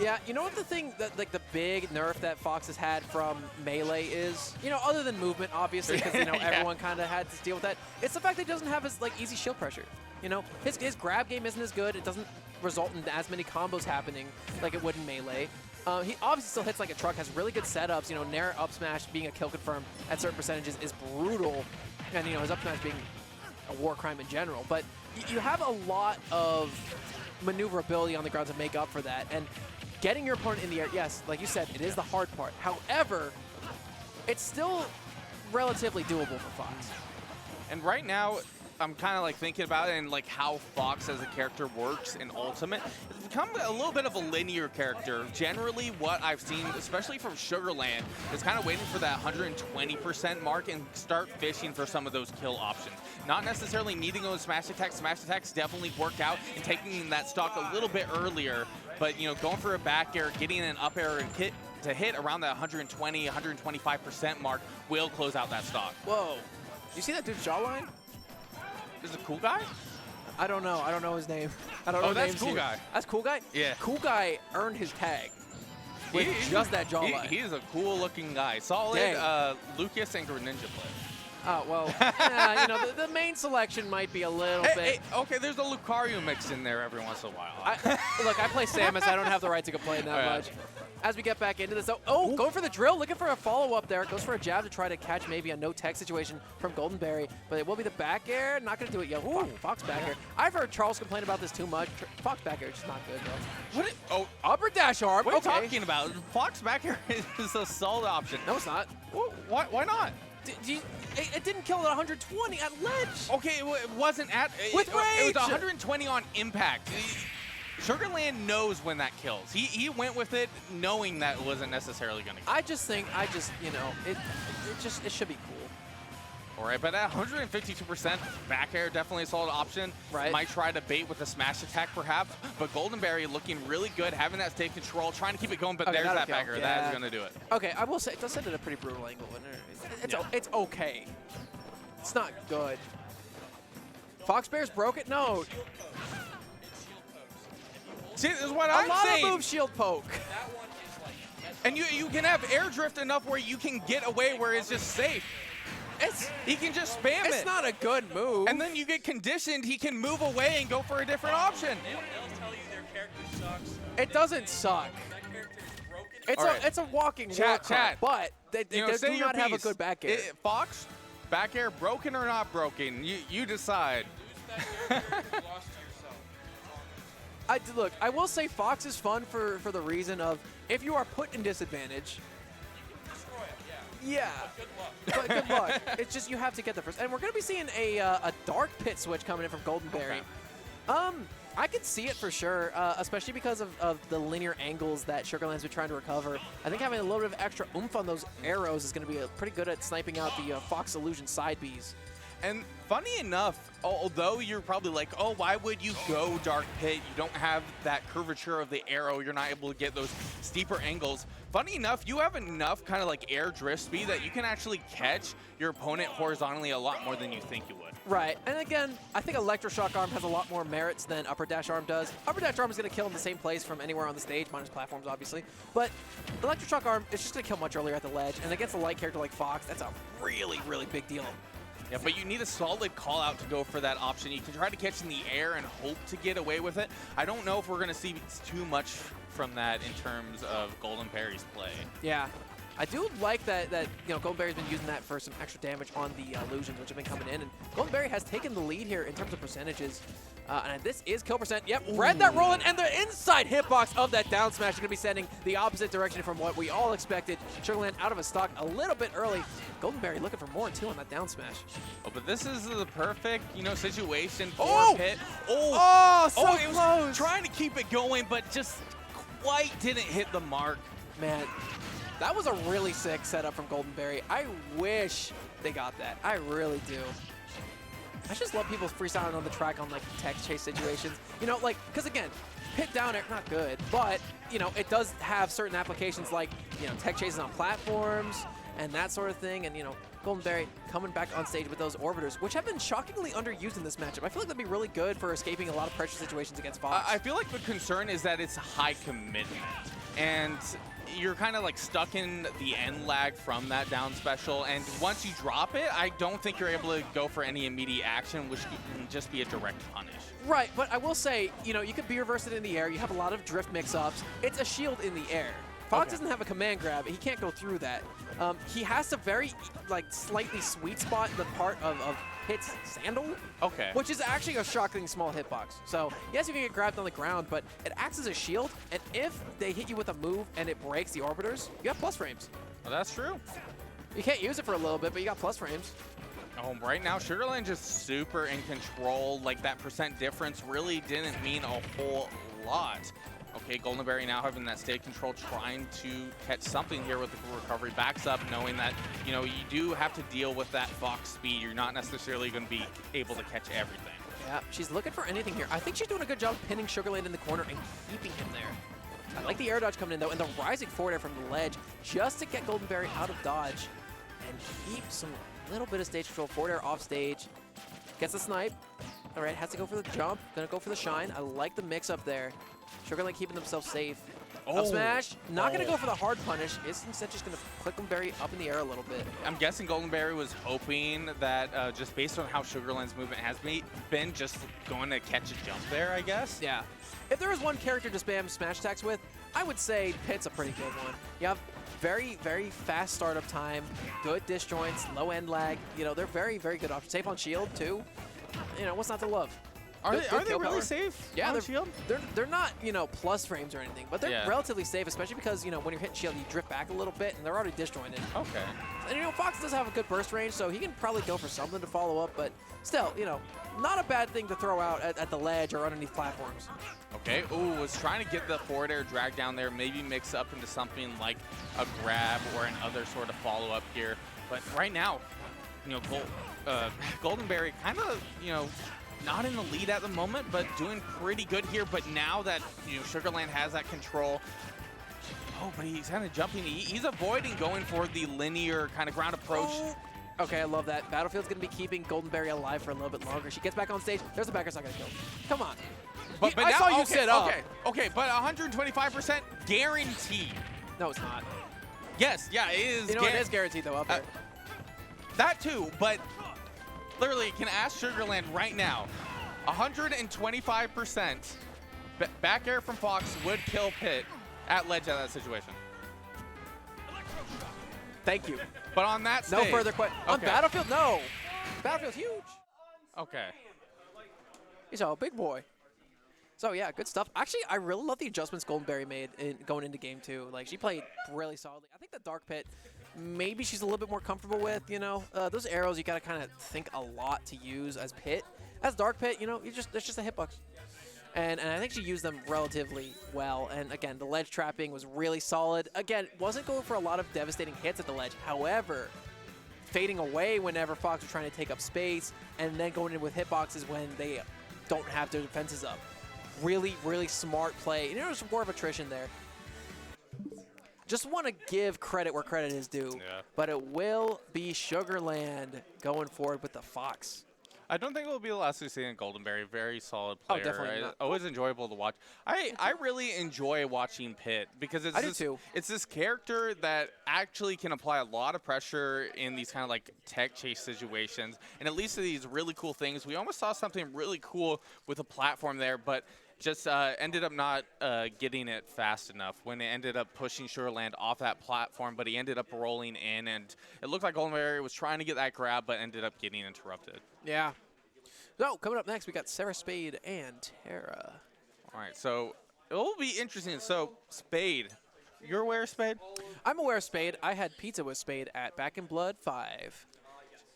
Speaker 1: Yeah, you know what the thing, that like the big nerf that Fox has had from Melee is, you know, other than movement, obviously, because, you know,
Speaker 2: Yeah.
Speaker 1: everyone kind of had to deal with that. It's the fact that he doesn't have his, like, easy shield pressure. You know, his grab game isn't as good. It doesn't result in as many combos happening like it would in Melee. He obviously still hits like a truck, has really good setups. You know, Nair up smash being a kill confirm at certain percentages is brutal. And, you know, his up smash being a war crime in general. But you have a lot of maneuverability on the ground to make up for that. And getting your opponent in the air, yes, like you said, it is the hard part. However, it's still relatively doable for Fox.
Speaker 2: And right now, I'm kind of like thinking about it and like how Fox as a character works in Ultimate. It's become a little bit of a linear character. Generally, what I've seen, especially from Sugarland, is kind of waiting for that 120% mark and start fishing for some of those kill options. Not necessarily needing those smash attacks. Smash attacks definitely work out and taking that stock a little bit earlier. But, you know, going for a back air, getting an up air and hit around that 120, 125% mark will close out that stock.
Speaker 1: Whoa. You see that dude's jawline?
Speaker 2: Is it Cool Guy?
Speaker 1: I don't know. I don't know his name. I don't know
Speaker 2: Oh, that's
Speaker 1: names
Speaker 2: Cool
Speaker 1: here.
Speaker 2: Guy.
Speaker 1: That's Cool Guy?
Speaker 2: Yeah.
Speaker 1: Cool Guy earned his tag with just that jawline.
Speaker 2: He's a cool-looking guy. Solid Lucas and Greninja play.
Speaker 1: Oh, well, yeah, you know, the main selection might be a little bit.
Speaker 2: Hey, okay, there's a Lucario mix in there every once in a while.
Speaker 1: Look, I play Samus. I don't have the right to complain that much. As we get back into this, going for the drill, looking for a follow-up there. Goes for a jab to try to catch maybe a no-tech situation from Goldenberry, but it will be the back air. Not going to do it, Fox back air. I've heard Charles complain about this too much. Fox back air is just not good, bro. Upper dash arm.
Speaker 2: What are you talking about? Fox back here is a solid option.
Speaker 1: No, it's not.
Speaker 2: Why not?
Speaker 1: It didn't kill at 120 at ledge.
Speaker 2: Okay, it wasn't at...
Speaker 1: With
Speaker 2: It
Speaker 1: rage.
Speaker 2: was 120 on impact. Sugarland knows when that kills. He went with it knowing that it wasn't necessarily going to kill.
Speaker 1: I just, you know, it should be cool.
Speaker 2: All right, but at 152%, back air definitely a solid option.
Speaker 1: Right.
Speaker 2: Might try to bait with a smash attack perhaps, but Goldenberry looking really good, having that state control, trying to keep it going, but
Speaker 1: Okay,
Speaker 2: there's
Speaker 1: that'll
Speaker 2: that
Speaker 1: kill.
Speaker 2: back air.
Speaker 1: Yeah.
Speaker 2: That is going to do it.
Speaker 1: Okay, I will say, it does set at a pretty brutal angle. It's okay. It's not good. Fox Bear's broke it? No.
Speaker 2: See, this is what I'm saying.
Speaker 1: A lot of move shield poke.
Speaker 2: And you can have air drift enough where you can get away where it's just safe. He can just spam it.
Speaker 1: It's not a good move.
Speaker 2: And then you get conditioned, he can move away and go for a different option.
Speaker 5: Anyone else tell you their character sucks?
Speaker 1: It doesn't suck.
Speaker 5: That character is broken.
Speaker 1: It's a walking
Speaker 2: Chat,
Speaker 1: war crime, but they
Speaker 2: You know, say
Speaker 1: do
Speaker 2: your
Speaker 1: not have a
Speaker 2: piece.
Speaker 1: good back air.
Speaker 2: Fox, back air broken or not broken? You decide.
Speaker 5: Lose that character, you lost to yourself.
Speaker 1: Look, I will say Fox is fun for the reason of if you are put in disadvantage.
Speaker 5: Destroy it,
Speaker 1: Yeah.
Speaker 5: Good luck.
Speaker 1: But good luck. It's just you have to get there first. And we're going to be seeing a dark pit switch coming in from Goldenberry.
Speaker 2: Okay.
Speaker 1: I could see it for sure, especially because of the linear angles that Sugarland's been trying to recover. I think having a little bit of extra oomph on those arrows is going to be pretty good at sniping out the Fox Illusion side Bs.
Speaker 2: And funny enough, although you're probably like, oh, why would you go Dark Pit? You don't have that curvature of the arrow. You're not able to get those steeper angles. Funny enough, you have enough kind of like air drift speed that you can actually catch your opponent horizontally a lot more than you think you would.
Speaker 1: Right, and again, I think Electroshock Arm has a lot more merits than Upper Dash Arm does. Upper Dash Arm is going to kill in the same place from anywhere on the stage, minus platforms, obviously. But Electroshock Arm is just going to kill much earlier at the ledge, and against a light character like Fox, that's a really, really big deal.
Speaker 2: Yeah, but you need a solid call out to go for that option. You can try to catch in the air and hope to get away with it. I don't know if we're going to see too much from that in terms of Golden Berry's play.
Speaker 1: Yeah. I do like that Golden Berry's been using that for some extra damage on the illusions, which have been coming in. And Golden Berry has taken the lead here in terms of percentages. And this is kill percent. Yep, read that rolling, and the inside hitbox of that down smash is going to be sending the opposite direction from what we all expected. Sugarland out of his stock a little bit early. Golden Berry looking for more, too, on that down smash.
Speaker 2: Oh, but this is the perfect, situation for
Speaker 1: Oh!
Speaker 2: Pit.
Speaker 1: So
Speaker 2: it was
Speaker 1: close!
Speaker 2: trying to keep it going, but just quite didn't hit the mark.
Speaker 1: Man, that was a really sick setup from Golden Berry. I wish they got that. I really do. I just love people freestyling on the track on, like, tech chase situations. Because, again, Pit down air, not good, but, it does have certain applications like, tech chases on platforms and that sort of thing. And, Golden Berry coming back on stage with those orbiters, which have been shockingly underused in this matchup. I feel like that'd be really good for escaping a lot of pressure situations against Fox.
Speaker 2: I feel like the concern is that it's high commitment. And you're kind of like stuck in the end lag from that down special, and once you drop it, I don't think you're able to go for any immediate action, which can just be a direct punish.
Speaker 1: Right, but I will say, you could B-reverse it in the air. You have a lot of drift mix-ups. It's a shield in the air. Fox doesn't have a command grab. He can't go through that. He has to very, slightly sweet spot the part of Pit's sandal, which is actually a shocking small hitbox. So, yes, you can get grabbed on the ground, but it acts as a shield, and if they hit you with a move and it breaks the orbiters, you have plus frames.
Speaker 2: Well, that's true.
Speaker 1: You can't use it for a little bit, but you got plus frames.
Speaker 2: Oh, right now, Sugarland just super in control. Like, that percent difference really didn't mean a whole lot. Okay, Golden Berry now having that state control, trying to catch something here with the recovery. Backs up, knowing that, you do have to deal with that Fox speed. You're not necessarily going to be able to catch everything.
Speaker 1: Yeah, she's looking for anything here. I think she's doing a good job pinning Sugarland in the corner and keeping him there. I like the air dodge coming in, though, and the rising forward air from the ledge just to get Golden Berry out of dodge and keep some little bit of stage control. Forward air off stage. Gets the snipe. All right, has to go for the jump. Gonna go for the shine. I like the mix up there. Sugarland keeping themselves safe. Up smash. Not going to go for the hard punish. Is instead just going to click Golden Berry up in the air a little bit.
Speaker 2: I'm guessing Golden Berry was hoping that just based on how Sugarland's movement has been, just going to catch a jump there, I guess.
Speaker 1: Yeah. If there was one character to spam smash attacks with, I would say Pit's a pretty good one. You have very, very fast startup time, good disjoints, low end lag. They're very, very good options. Safe on shield, too. What's not to love?
Speaker 2: Are they really safe?
Speaker 1: Yeah,
Speaker 2: on shield?
Speaker 1: They're not, plus frames or anything, but they're relatively safe, especially because, when you're hitting shield, you drift back a little bit, and they're already disjointed.
Speaker 2: Okay.
Speaker 1: And, Fox does have a good burst range, so he can probably go for something to follow up, but still, not a bad thing to throw out at the ledge or underneath platforms.
Speaker 2: Okay, was trying to get the forward air drag down there, maybe mix up into something like a grab or another sort of follow-up here. But right now, Golden Berry kind of, not in the lead at the moment, but doing pretty good here. But now that Sugarland has that control, but he's kind of jumping. He's avoiding going for the linear kind of ground approach.
Speaker 1: Okay, I love that. Battlefield's going to be keeping Golden Berry alive for a little bit longer. She gets back on stage. There's the backer's not going to kill. Come on.
Speaker 2: But
Speaker 1: I
Speaker 2: now,
Speaker 1: saw you sit up.
Speaker 2: Okay, but 125% guaranteed.
Speaker 1: No, it's not.
Speaker 2: Yes, yeah, it is.
Speaker 1: It is guaranteed, though, up there.
Speaker 2: That too, but literally, can ask Sugarland right now, 125% back air from Fox would kill Pit at ledge at that situation.
Speaker 1: Thank you.
Speaker 2: But on that stage.
Speaker 1: No further questions. On Battlefield, no. Battlefield's huge.
Speaker 2: Okay.
Speaker 1: He's a big boy. So, yeah, good stuff. Actually, I really love the adjustments Golden Berry made going into game 2. Like, she played really solidly. I think the Dark Pit, maybe she's a little bit more comfortable with, those arrows you got to kind of think a lot to use as Pit. As Dark Pit, it's just a hitbox. And I think she used them relatively well. And again, the ledge trapping was really solid. Again, wasn't going for a lot of devastating hits at the ledge. However, fading away whenever Fox are trying to take up space, and then going in with hitboxes when they don't have their defenses up. Really, really smart play. And there's more of attrition there. Just want to give credit where credit is due, but it will be Sugarland going forward with the Fox.
Speaker 2: I don't think it will be the last we see in Goldenberry. Very solid player.
Speaker 1: Oh, definitely not.
Speaker 2: Always enjoyable to watch. I really enjoy watching Pitt because it's this character that actually can apply a lot of pressure in these kind of like tech chase situations, and at least these really cool things. We almost saw something really cool with a platform there, but just ended up not getting it fast enough when it ended up pushing Sugarland off that platform, but he ended up rolling in, and it looked like Goldenberry was trying to get that grab, but ended up getting interrupted.
Speaker 1: Yeah. So, coming up next, we got Sarah Spade and Tara.
Speaker 2: All right, so it will be interesting. So, Spade, you're aware of Spade?
Speaker 1: I'm aware of Spade. I had pizza with Spade at Back in Blood 5.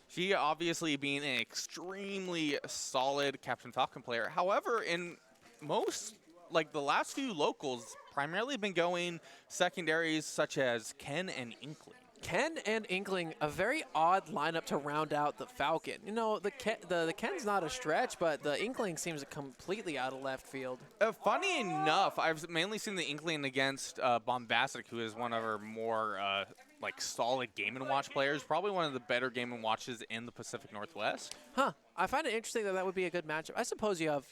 Speaker 2: She obviously being an extremely solid Captain Falcon player. However, in most, like the last few locals, primarily been going secondaries such as Ken and Inkling.
Speaker 1: Ken and Inkling, a very odd lineup to round out the Falcon. You know, the Ken's not a stretch, but the Inkling seems completely out of left field.
Speaker 2: Funny enough, I've mainly seen the Inkling against Bombastic, who is one of our more like solid Game & Watch players, probably one of the better Game & Watches in the Pacific Northwest.
Speaker 1: Huh. I find it interesting that would be a good matchup. I suppose you have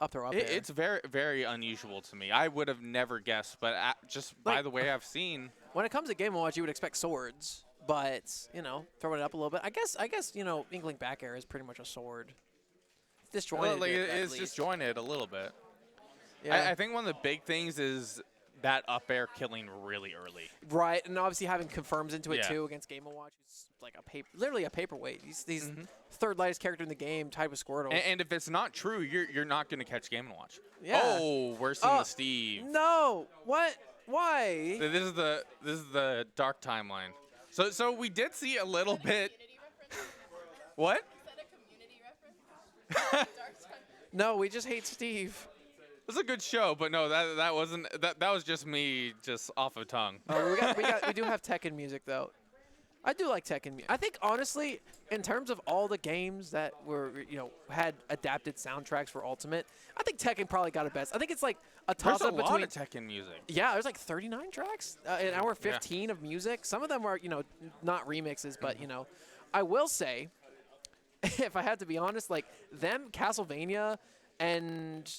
Speaker 1: up throw up there.
Speaker 2: It's very, very unusual to me. I would have never guessed, but just by the way I've seen.
Speaker 1: When it comes to Game & Watch, you would expect swords, but, you know, throwing it up a little bit. I guess you know, Inkling back air is pretty much a sword. Disjointed.
Speaker 2: Well, it's disjointed a little bit.
Speaker 1: Yeah.
Speaker 2: I think one of the big things is that up air killing really early.
Speaker 1: Right, and obviously having confirms into it too against Game & Watch. It's like literally a paperweight. He's third lightest character in the game, tied with Squirtle.
Speaker 2: And if it's not true, you're not going to catch Game & Watch.
Speaker 1: Yeah.
Speaker 2: Oh, we're seeing the Steve.
Speaker 1: No. What? Why?
Speaker 2: This is the dark timeline. So we did see a little bit. What?
Speaker 3: Is that a community reference? Dark Time.
Speaker 1: No, we just hate Steve.
Speaker 2: It was a good show, but no, that wasn't. That was just me, just off of tongue.
Speaker 1: Oh, we do have Tekken music though. I do like Tekken music. I think honestly, in terms of all the games that were had adapted soundtracks for Ultimate, I think Tekken probably got it best. I think it's like a
Speaker 2: There's
Speaker 1: toss-up
Speaker 2: a
Speaker 1: between.
Speaker 2: lot of Tekken music.
Speaker 1: Yeah, there's like 39 tracks, an hour 15 of music. Some of them are not remixes, but I will say, if I had to be honest, like them Castlevania and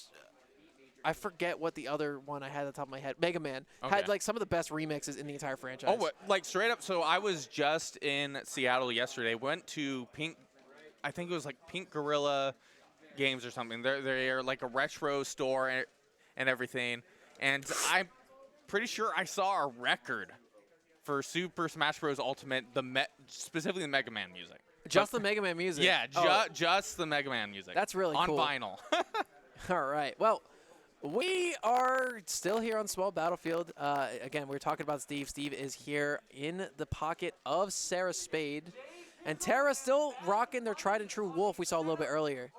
Speaker 1: I forget what the other one I had at the top of my head. Mega Man had like some of the best remixes in the entire franchise.
Speaker 2: Oh, like straight up. So I was just in Seattle yesterday. Went to Pink, I think it was like Pink Gorilla Games or something. They're like a retro store and everything. And I'm pretty sure I saw a record for Super Smash Bros. Ultimate, specifically the Mega Man music.
Speaker 1: Just the Mega Man music?
Speaker 2: Yeah, just the Mega Man music.
Speaker 1: That's really cool.
Speaker 2: On vinyl.
Speaker 1: All right. Well, we are still here on Small Battlefield. Again, we're talking about Steve. Steve is here in the pocket of Sarah Spade. And Tara still rocking their tried and true Wolf we saw a little bit earlier.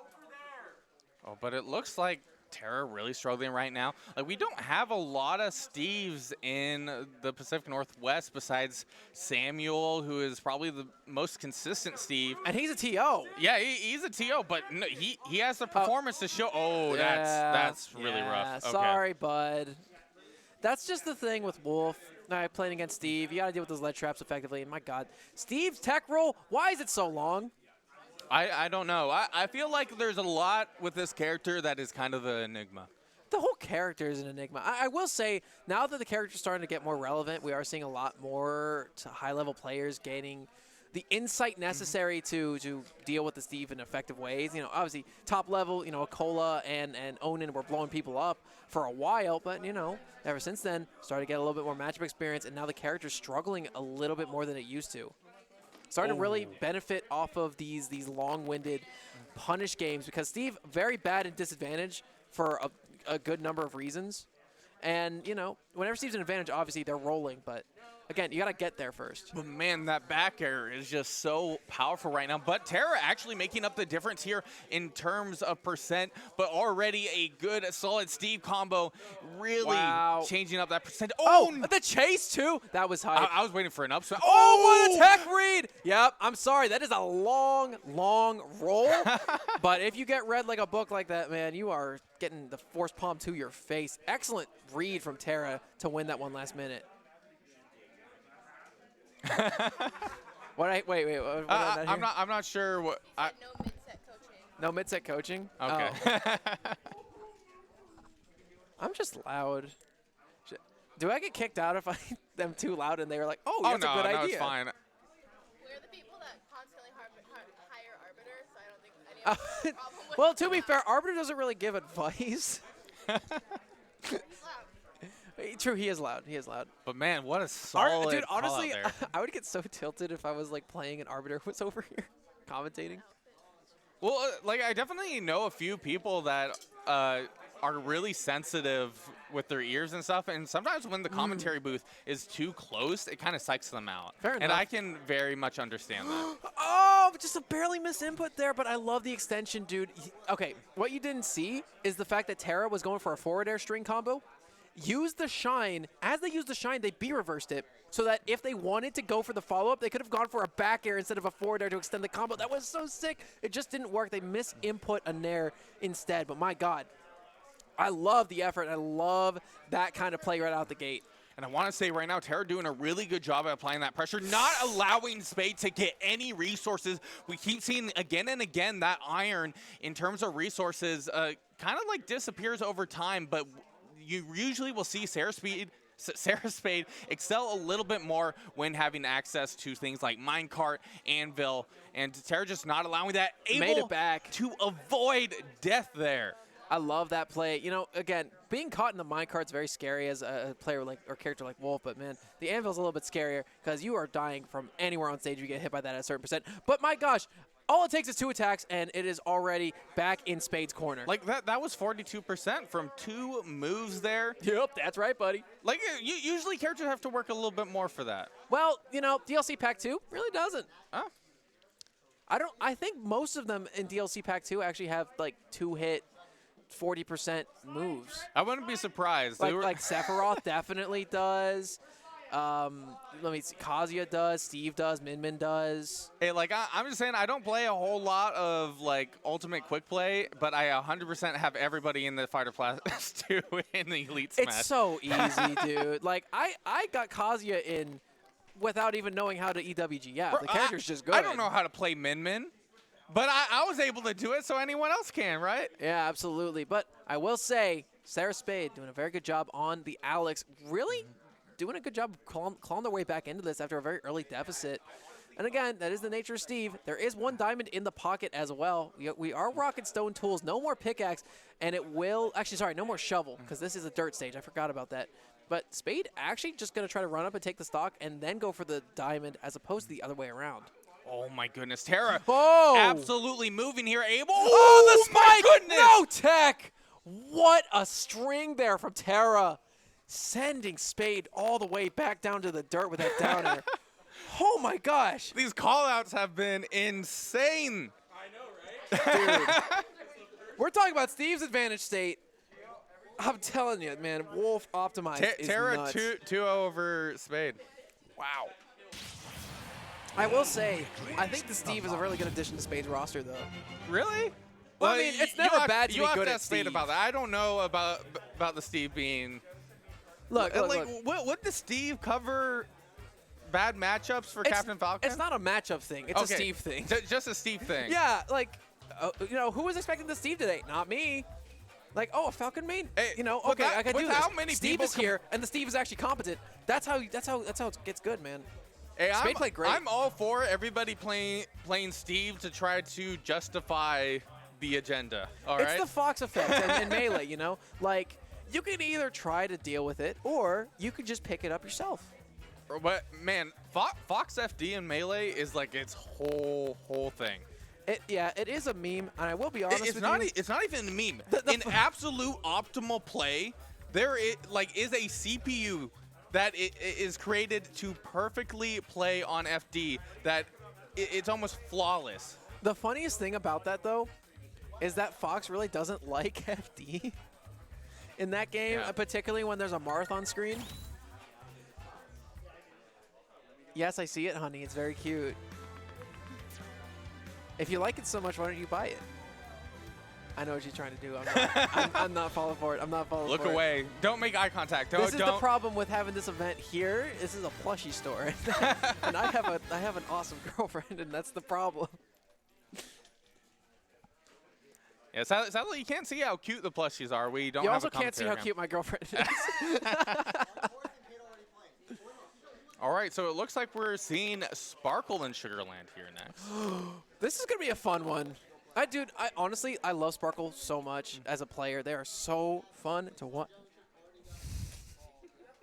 Speaker 2: Oh, but it looks like Tara really struggling right now. Like, we don't have a lot of Steves in the Pacific Northwest besides Samuel, who is probably the most consistent Steve.
Speaker 1: And he's a TO.
Speaker 2: Yeah, he's a TO, but no, he has the performance to show. Oh, that's really rough. Okay.
Speaker 1: Sorry, bud. That's just the thing with Wolf. Playing against Steve, you got to deal with those lead traps effectively. And my God, Steve's tech roll, why is it so long?
Speaker 2: I don't know. I feel like there's a lot with this character that is kind of an enigma.
Speaker 1: The whole character is an enigma. I will say, now that the character's starting to get more relevant, we are seeing a lot more high-level players gaining the insight necessary to deal with the Steve in effective ways. Obviously, top level, Akola and Onin were blowing people up for a while, but, ever since then, started to get a little bit more matchup experience, and now the character's struggling a little bit more than it used to. Starting to really benefit off of these long-winded punish games because Steve, very bad at disadvantage for a good number of reasons. And, whenever Steve's an advantage, obviously they're rolling, but again, you got to get there first.
Speaker 2: But man, that back air is just so powerful right now. But Terra actually making up the difference here in terms of percent, but already a good, solid Steve combo, really changing up that percent.
Speaker 1: Oh, the chase too. That was high.
Speaker 2: I was waiting for an upswing.
Speaker 1: Oh, what a tech read. Yep, I'm sorry. That is a long, long roll. But if you get read like a book like that, man, you are getting the force palm to your face. Excellent read from Terra to win that one last minute. Wait. What did I not hear?
Speaker 2: I'm not sure what.
Speaker 3: No mid-set coaching.
Speaker 1: No mid-set coaching?
Speaker 2: Okay.
Speaker 1: Oh. I'm just loud. Do I get kicked out if I'm too loud and they were like, oh, that's a good idea?
Speaker 2: No, it's fine.
Speaker 3: We're the people that constantly hire arbiters, so I don't think any of us have a problem with
Speaker 1: Well, to be fair, Arbiter doesn't really give advice.
Speaker 3: He's loud.
Speaker 1: True, he is loud. He is loud.
Speaker 2: But man, what a solid
Speaker 1: Dude,
Speaker 2: call out
Speaker 1: honestly,
Speaker 2: there.
Speaker 1: I would get so tilted if I was like playing and Arbiter was over here commentating.
Speaker 2: Well, like I definitely know a few people that are really sensitive with their ears and stuff, and sometimes when the commentary booth is too close, it kind of psychs them out.
Speaker 1: Fair
Speaker 2: and
Speaker 1: enough.
Speaker 2: I can very much understand that.
Speaker 1: Oh, just a barely missed input there, but I love the extension, dude. Okay, what you didn't see is the fact that Terra was going for a forward air string combo. Used the shine. As they used the shine, they B-reversed it so that if they wanted to go for the follow-up, they could have gone for a back air instead of a forward air to extend the combo. That was so sick. It just didn't work. They misinput a nair instead, but my God. I love the effort. I love that kind of play right out the gate.
Speaker 2: And I want to say right now, Terra doing a really good job at applying that pressure, not allowing Spade to get any resources. We keep seeing again and again that iron in terms of resources kind of like disappears over time, but you usually will see Sarah Spade excel a little bit more when having access to things like minecart, anvil, and Terra just not allowing that,
Speaker 1: Made it back
Speaker 2: to avoid death there.
Speaker 1: I love that play. You know, again, being caught in the minecart is very scary as a player like or character like Wolf, but man, the anvil's a little bit scarier because you are dying from anywhere on stage. You get hit by that at a certain percent. But my gosh, all it takes is 2 attacks, and it is already back in Spade's corner.
Speaker 2: Like that was 42% from 2 moves there.
Speaker 1: Yep, that's right, buddy.
Speaker 2: Like usually characters have to work a little bit more for that.
Speaker 1: Well, you know, DLC Pack 2 really doesn't.
Speaker 2: Oh.
Speaker 1: I think most of them in DLC Pack 2 actually have like 2-hit 40% moves.
Speaker 2: I wouldn't be surprised.
Speaker 1: Like Sephiroth definitely does. Let me see. Kazuya does. Steve does. Min does.
Speaker 2: Hey, like I'm just saying, I don't play a whole lot of like ultimate quick play, but I 100% have everybody in the fighter class 2 in the elite smash.
Speaker 1: It's so easy, dude. Like I got Kazuya in without even knowing how to EWG. Yeah,
Speaker 2: Bro,
Speaker 1: the character's just good.
Speaker 2: I don't know how to play Min, but I was able to do it, so anyone else can, right?
Speaker 1: Yeah, absolutely. But I will say, Sarah Spade doing a very good job on the Alex. Really doing a good job of clawing their way back into this after a very early deficit. And again, that is the nature of Steve. There is 1 diamond in the pocket as well. We are rocking stone tools. No more pickaxe, and it will – actually, sorry, no more shovel because this is a dirt stage. I forgot about that. But Spade actually just going to try to run up and take the stock and then go for the diamond as opposed to the other way around.
Speaker 2: Oh, my goodness. Terra
Speaker 1: Oh!
Speaker 2: absolutely moving here. Able.
Speaker 1: Oh, the spike!
Speaker 2: My goodness!
Speaker 1: No tech! What a string there from Terra. Sending Spade all the way back down to the dirt with that down air. Oh, my gosh.
Speaker 2: These callouts have been insane.
Speaker 5: I know, right?
Speaker 1: Dude. We're talking about Steve's advantage state. I'm telling you, man, Wolf optimized is
Speaker 2: Terra
Speaker 1: nuts.
Speaker 2: 2-0 over Spade.
Speaker 1: Wow. I will say, I think the Steve is a really good addition to Spade's roster, though.
Speaker 2: Really?
Speaker 1: Well, I mean, it's never bad to be good at
Speaker 2: Spade
Speaker 1: Steve.
Speaker 2: about that. I don't know about the Steve being.
Speaker 1: Look,
Speaker 2: like, would the Steve cover bad matchups for Captain Falcon?
Speaker 1: It's not a matchup thing. It's a Steve thing.
Speaker 2: Just a Steve thing.
Speaker 1: Yeah, like, you know, who was expecting the Steve today? Not me. Like, oh, a Falcon main?
Speaker 2: Hey,
Speaker 1: you know,
Speaker 2: with
Speaker 1: okay,
Speaker 2: that-
Speaker 1: I can do
Speaker 2: with
Speaker 1: this.
Speaker 2: how many
Speaker 1: Steve
Speaker 2: people
Speaker 1: is here, and the Steve is actually competent. That's how it gets good, man.
Speaker 2: Hey,
Speaker 1: Spade played great.
Speaker 2: I'm all for everybody playing Steve to try to justify the agenda. All right.
Speaker 1: It's the Fox effect in Melee, you know? Like, you can either try to deal with it, or you could just pick it up yourself.
Speaker 2: But man, Fox FD in Melee is like its whole thing.
Speaker 1: Yeah, it is a meme, and I will be honest
Speaker 2: It's
Speaker 1: with
Speaker 2: not.
Speaker 1: you.
Speaker 2: It's not even a meme.
Speaker 1: The
Speaker 2: In absolute optimal play, there is a CPU that it is created to perfectly play on FD, that it's almost flawless.
Speaker 1: The funniest thing about that, though, is that Fox really doesn't like FD in that game,
Speaker 2: Yeah.
Speaker 1: particularly when there's a Marth on screen. Yes, I see it, honey. It's very cute. If you like it so much, why don't you buy it? I know what she's trying to do. I'm not falling for it. I'm not falling
Speaker 2: Look
Speaker 1: for it.
Speaker 2: away. Don't make eye contact.
Speaker 1: This is the
Speaker 2: don't.
Speaker 1: problem with having this event here. This is a plushie store, and I have an awesome girlfriend, and that's the problem.
Speaker 2: Yeah, sadly, you can't see how cute the plushies are. We don't
Speaker 1: You
Speaker 2: have
Speaker 1: also
Speaker 2: a
Speaker 1: can't see how
Speaker 2: commentary
Speaker 1: cute my girlfriend is.
Speaker 2: All right, so it looks like we're seeing Sparkle in Sugarland here next.
Speaker 1: This is gonna be a fun one. Dude, honestly, I love Sparkle so much as a player. They are so fun to watch.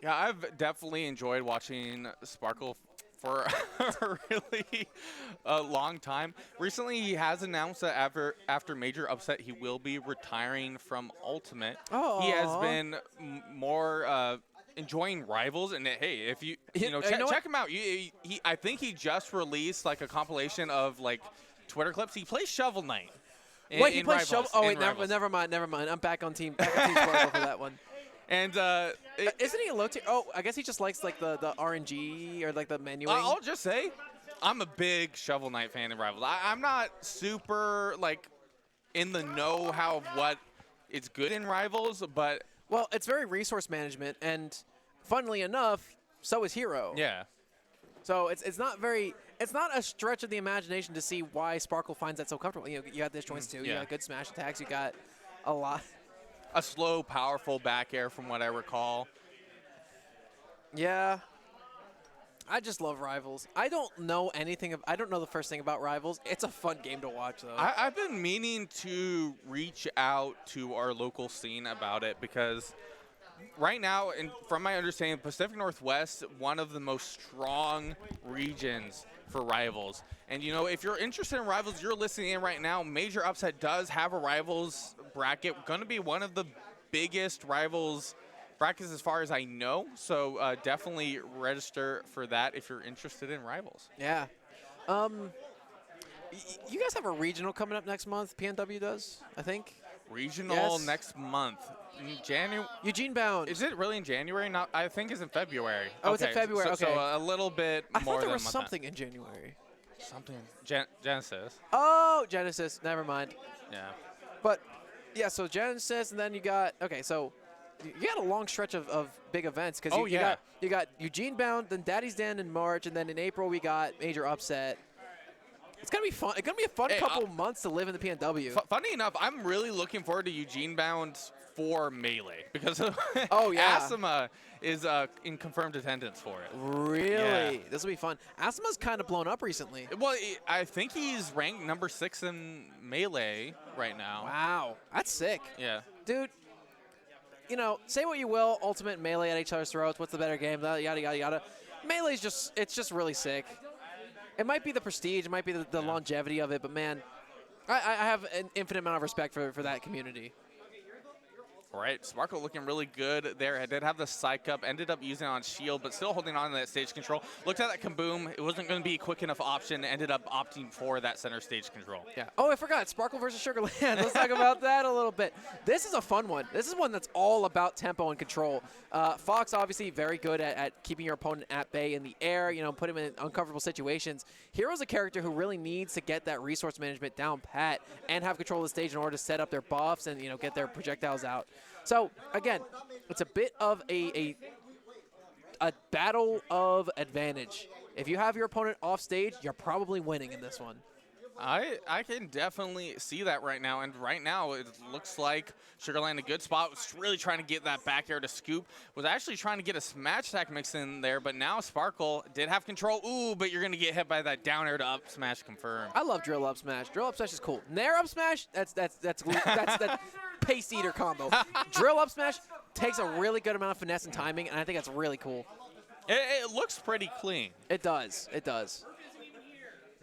Speaker 2: Yeah, I've definitely enjoyed watching Sparkle for a really long time. Recently, he has announced that after Major Upset, he will be retiring from Ultimate.
Speaker 1: Oh,
Speaker 2: He has been more enjoying Rivals, and hey, if you
Speaker 1: know
Speaker 2: check
Speaker 1: what?
Speaker 2: him out. I think he just released like a compilation of like Twitter clips. He plays Shovel Knight.
Speaker 1: Wait, he plays Shovel. Oh wait,
Speaker 2: Rivals.
Speaker 1: never mind. I'm back on team Sparkle for that one.
Speaker 2: And
Speaker 1: Isn't he a low tier? Oh, I guess he just likes like the RNG or like the menuing.
Speaker 2: I'll just say, I'm a big Shovel Knight fan in Rivals. I'm not super like in the know-how of what is good in Rivals, but
Speaker 1: Well, it's very resource management, and funnily enough, so is Hero.
Speaker 2: yeah.
Speaker 1: So it's not a stretch of the imagination to see why Sparkle finds that so comfortable. You got disjoints too. You
Speaker 2: yeah.
Speaker 1: got good smash attacks. You got a lot.
Speaker 2: A slow, powerful back air from what I recall.
Speaker 1: Yeah. I just love Rivals. I don't know the first thing about Rivals. It's a fun game to watch, though.
Speaker 2: I've been meaning to reach out to our local scene about it because right now, and from my understanding, Pacific Northwest, one of the most strong regions for Rivals. And, if you're interested in Rivals, you're listening in right now, Major Upset does have a Rivals bracket. Going to be one of the biggest Rivals brackets as far as I know. So definitely register for that if you're interested in Rivals.
Speaker 1: Yeah. You guys have a regional coming up next month. PNW does, I think.
Speaker 2: Regional
Speaker 1: Yes.
Speaker 2: next month. In January.
Speaker 1: Eugene Bound.
Speaker 2: Is it really in January? Not. I think it's in February.
Speaker 1: Oh, it's in February,
Speaker 2: So
Speaker 1: okay.
Speaker 2: a little bit
Speaker 1: I
Speaker 2: more
Speaker 1: thought there
Speaker 2: than
Speaker 1: was
Speaker 2: a month
Speaker 1: something in January.
Speaker 2: Something. Genesis.
Speaker 1: Oh, Genesis. Never mind.
Speaker 2: Yeah.
Speaker 1: But, yeah, so Genesis, and then you got, okay, so you got a long stretch of big events. Because
Speaker 2: Oh, yeah.
Speaker 1: you got Eugene Bound, then Daddy's Den in March, and then in April we got Major Upset. It's going to be fun. It's going to be a fun
Speaker 2: Hey,
Speaker 1: couple months to live in the PNW.
Speaker 2: Funny enough, I'm really looking forward to Eugene Bound for Melee because
Speaker 1: Oh, yeah.
Speaker 2: Asima is in confirmed attendance for it.
Speaker 1: Really?
Speaker 2: Yeah.
Speaker 1: This will be fun. Asima's kind of blown up recently.
Speaker 2: Well, I think he's ranked number 6 in Melee right now.
Speaker 1: Wow. That's sick.
Speaker 2: Yeah.
Speaker 1: Dude, say what you will, Ultimate and Melee at each other's throats. What's the better game? Yada, yada, yada. Melee's it's just really sick. It might be the prestige. It might be the longevity of it. But, man, I have an infinite amount of respect for that community.
Speaker 2: All right, Sparkle looking really good there. I did have the psych up, ended up using it on shield, but still holding on to that stage control. Looked at that kaboom. It wasn't going to be a quick enough option. Ended up opting for that center stage control.
Speaker 1: Yeah. Oh, I forgot. Sparkle versus Sugarland. Let's talk about that a little bit. This is a fun one. This is one that's all about tempo and control. Fox, obviously, very good at keeping your opponent at bay in the air, put him in uncomfortable situations. Hero's a character who really needs to get that resource management down pat and have control of the stage in order to set up their buffs and, get their projectiles out. So, again, it's a bit of a battle of advantage. If you have your opponent off stage, you're probably winning in this one.
Speaker 2: I can definitely see that right now, and right now it looks like Sugarland a good spot. Was really trying to get that back air to scoop. Was actually trying to get a smash attack mix in there, but now Sparkle did have control. Ooh, but you're going to get hit by that down air to up smash confirm.
Speaker 1: I love drill up smash. Drill up smash is cool. Nair up smash, that's that pace eater combo. Drill up smash takes a really good amount of finesse and timing, and I think that's really cool.
Speaker 2: It looks pretty clean.
Speaker 1: It does. It does.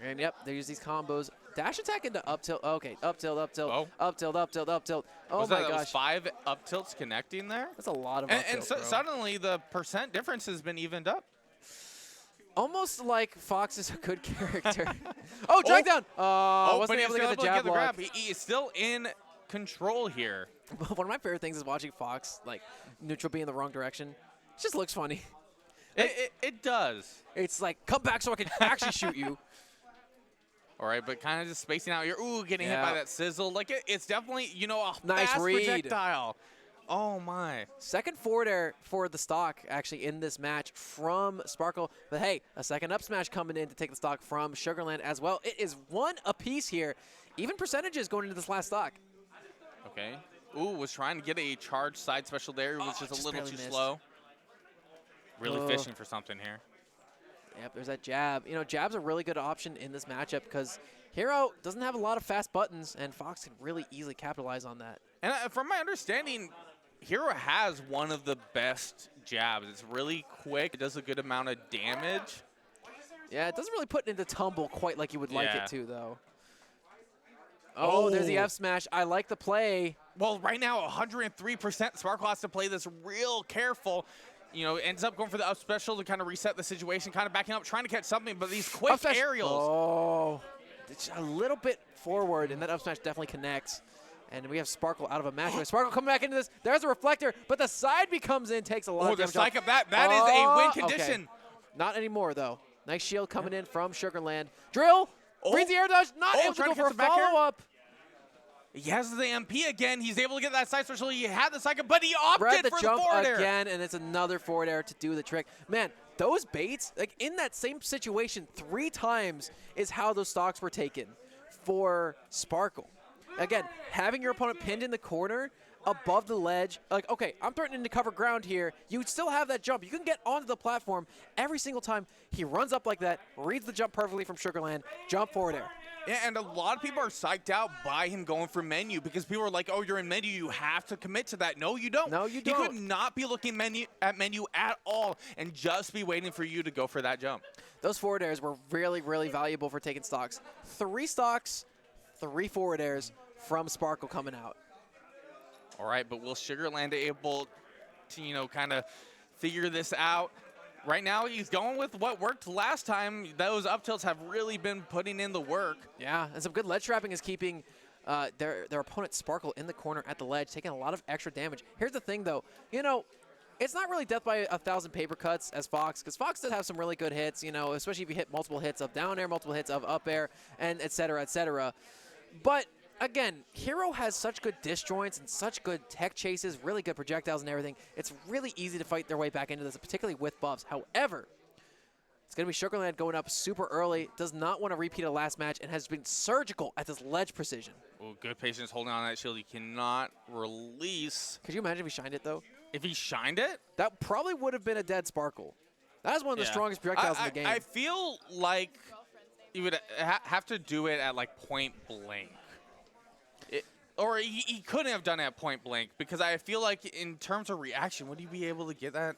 Speaker 1: And, yep, there's these combos Dash attack into up tilt. Okay, up tilt, up tilt,
Speaker 2: Oh.
Speaker 1: up tilt, up tilt, up tilt. Oh
Speaker 2: Was
Speaker 1: my
Speaker 2: that was
Speaker 1: gosh.
Speaker 2: 5 up tilts connecting there?
Speaker 1: That's a lot of up
Speaker 2: And
Speaker 1: tilts, bro.
Speaker 2: suddenly the percent difference has been evened up.
Speaker 1: Almost like Fox is a good character. Oh, drag down. Wasn't
Speaker 2: but
Speaker 1: able
Speaker 2: he's
Speaker 1: to get the jab block.
Speaker 2: He is still in control here.
Speaker 1: One of my favorite things is watching Fox, like, neutral be in the wrong direction. It just looks funny.
Speaker 2: It does.
Speaker 1: It's like, come back so I can actually shoot you.
Speaker 2: All right, but kind of just spacing out here. Ooh, getting hit
Speaker 1: Yeah.
Speaker 2: by that sizzle. Like, it's definitely, you know, a
Speaker 1: Nice
Speaker 2: fast
Speaker 1: read.
Speaker 2: projectile. Oh, my.
Speaker 1: Second forward air for the stock, actually, in this match from Sparkle. But, hey, a second up smash coming in to take the stock from Sugarland as well. It is 1 apiece here. Even percentages going into this last stock.
Speaker 2: Okay. Ooh, was trying to get a charge side special there. It was just a little
Speaker 1: barely
Speaker 2: too
Speaker 1: missed.
Speaker 2: slow. Really fishing for something here.
Speaker 1: Yep, there's that jab. You know, jab's a really good option in this matchup because Hero doesn't have a lot of fast buttons, and Fox can really easily capitalize on that.
Speaker 2: And from my understanding, Hero has one of the best jabs. It's really quick. It does a good amount of damage.
Speaker 1: Yeah, it doesn't really put it into tumble quite like you would like
Speaker 2: Yeah.
Speaker 1: it to, though. Oh, there's the
Speaker 2: Oh.
Speaker 1: F smash. I like the play.
Speaker 2: Well, right now, 103%. Sparkle has to play this real careful. You know, ends up going for the up special to kind of reset the situation, kind of backing up, trying to catch something, but these quick
Speaker 1: Up smash.
Speaker 2: aerials.
Speaker 1: Oh, it's a little bit forward, and that up smash definitely connects. And we have Sparkle out of a match. Sparkle coming back into this. There's a reflector, but the side B comes in, takes a lot
Speaker 2: Oh,
Speaker 1: of
Speaker 2: the
Speaker 1: damage.
Speaker 2: psych
Speaker 1: off.
Speaker 2: of that is a win
Speaker 1: Okay.
Speaker 2: condition.
Speaker 1: Not anymore, though. Nice shield coming in from Sugarland. Drill.
Speaker 2: Oh.
Speaker 1: Reads the air dodge. Not able to
Speaker 2: trying
Speaker 1: go
Speaker 2: to
Speaker 1: for
Speaker 2: catch
Speaker 1: a
Speaker 2: the back air.
Speaker 1: follow-up.
Speaker 2: He has the MP again. He's able to get that side special. He had the psych, but he opted
Speaker 1: Read the
Speaker 2: for
Speaker 1: jump
Speaker 2: the forward air.
Speaker 1: again, and it's another forward air to do the trick. Man, those baits, like in that same situation 3 times is how those stocks were taken for Sparkle. Again, having your opponent pinned in the corner above the ledge, like, okay, I'm threatening to cover ground here. You still have that jump. You can get onto the platform every single time. He runs up like that, reads the jump perfectly from Sugarland, jump forward air.
Speaker 2: Yeah, and a lot of people are psyched out by him going for menu because people are like, oh, you're in menu. You have to commit to that. No, you don't.
Speaker 1: No, you
Speaker 2: He
Speaker 1: don't.
Speaker 2: could not be looking at menu at all and just be waiting for you to go for that jump.
Speaker 1: Those forward airs were really, really valuable for taking stocks. 3 stocks, 3 forward airs from Sparkle coming out.
Speaker 2: All right, but will Sugarland able to, you know, kind of figure this out? Right now, he's going with what worked last time. Those up tilts have really been putting in the work.
Speaker 1: Yeah, and some good ledge trapping is keeping their opponent Sparkle in the corner at the ledge, taking a lot of extra damage. Here's the thing, though. You know, it's not really death by 1,000 paper cuts as Fox, because Fox does have some really good hits, you know, especially if you hit multiple hits of down air, multiple hits of up air, and et cetera, et cetera. But again, Hero has such good disjoints and such good tech chases, really good projectiles and everything. It's really easy to fight their way back into this, particularly with buffs. However, it's going to be Sugarland going up super early, does not want to repeat a last match, and has been surgical at this ledge precision.
Speaker 2: Oh, good patience holding on that shield. He cannot release.
Speaker 1: Could you imagine if he shined it, though?
Speaker 2: If he shined it?
Speaker 1: That probably would have been a dead Sparkle. That is one of the
Speaker 2: Yeah.
Speaker 1: strongest projectiles in the game.
Speaker 2: I feel like you would have to do it at, like, point blank. Or he couldn't have done it at point blank because I feel like in terms of reaction, would he be able to get that?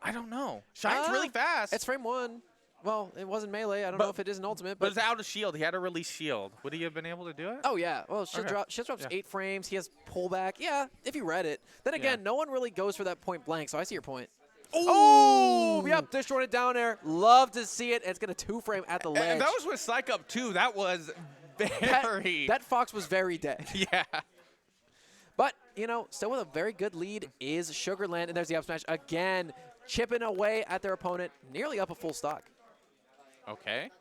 Speaker 2: I don't know. Shine's really fast.
Speaker 1: It's frame 1. Well, it wasn't melee. I don't know if it is an ultimate.
Speaker 2: But it's out of shield. He had to release shield. Would he have been able to do it?
Speaker 1: Oh, yeah. Well, shield drops
Speaker 2: Yeah.
Speaker 1: 8 frames. He has pullback. Yeah, if you read it. Then again,
Speaker 2: Yeah.
Speaker 1: no one really goes for that point blank, so I see your point.
Speaker 2: Ooh!
Speaker 1: Oh, yep, disjointed down there. Love to see it. And it's going to 2-frame at the ledge.
Speaker 2: And that was with Psych Up, too. That was very...
Speaker 1: That Fox was very dead.
Speaker 2: Yeah.
Speaker 1: But, you know, still with a very good lead is Sugarland. And there's the up smash again, chipping away at their opponent, nearly up a full stock.
Speaker 2: Okay.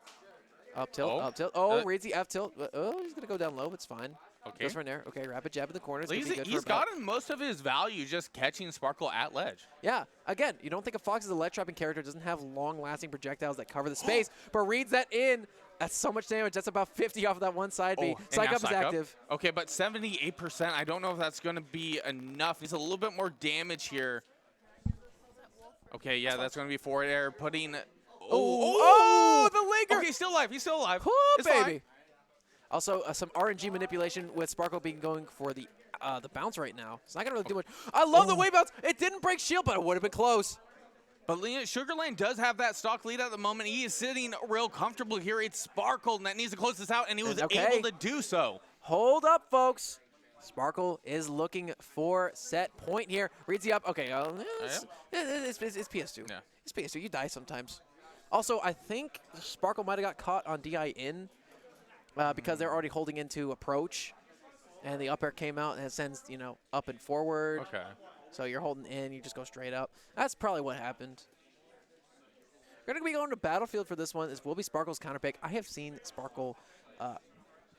Speaker 1: Up tilt,
Speaker 2: Oh.
Speaker 1: up tilt. Oh, reads the F tilt. Oh, he's going to go down low. It's fine.
Speaker 2: Okay.
Speaker 1: Goes right there. Okay, rapid jab in the corner. It's gonna be good for
Speaker 2: He's
Speaker 1: about-
Speaker 2: gotten most of his value just catching Sparkle at ledge.
Speaker 1: Yeah, again, you don't think of Fox as a ledge trapping character, doesn't have long-lasting projectiles that cover the space, but reads that in. That's so much damage. That's about 50 off of that one side B.
Speaker 2: and
Speaker 1: Psych
Speaker 2: now
Speaker 1: Up is
Speaker 2: Psych Up.
Speaker 1: active.
Speaker 2: Okay, but 78%. I don't know if that's going to be enough. He's a little bit more damage here. Okay, yeah, that's going to be forward air. Putting...
Speaker 1: Oh, the linker.
Speaker 2: Okay, he's still alive. He's still alive.
Speaker 1: Whoo,
Speaker 2: It's
Speaker 1: baby.
Speaker 2: fine.
Speaker 1: Also, some RNG manipulation with Sparkle being going for the bounce right now. It's not going to really do much. I love the way bounce. It didn't break shield, but it would have been close.
Speaker 2: But Sugarland does have that stock lead at the moment. He is sitting real comfortable here. It's Sparkle that needs to close this out, and he was able to do so.
Speaker 1: Hold up, folks. Sparkle is looking for set point here. Reads the up. Okay, it's PS2.
Speaker 2: Yeah.
Speaker 1: It's PS2. You die sometimes. Also, I think Sparkle might have got caught on DI in because they're already holding into approach, and the up air came out and it sends, up and forward.
Speaker 2: Okay.
Speaker 1: So you're holding in, you just go straight up. That's probably what happened. We're going to be going to Battlefield for this one. This will be Sparkle's counter pick. I have seen Sparkle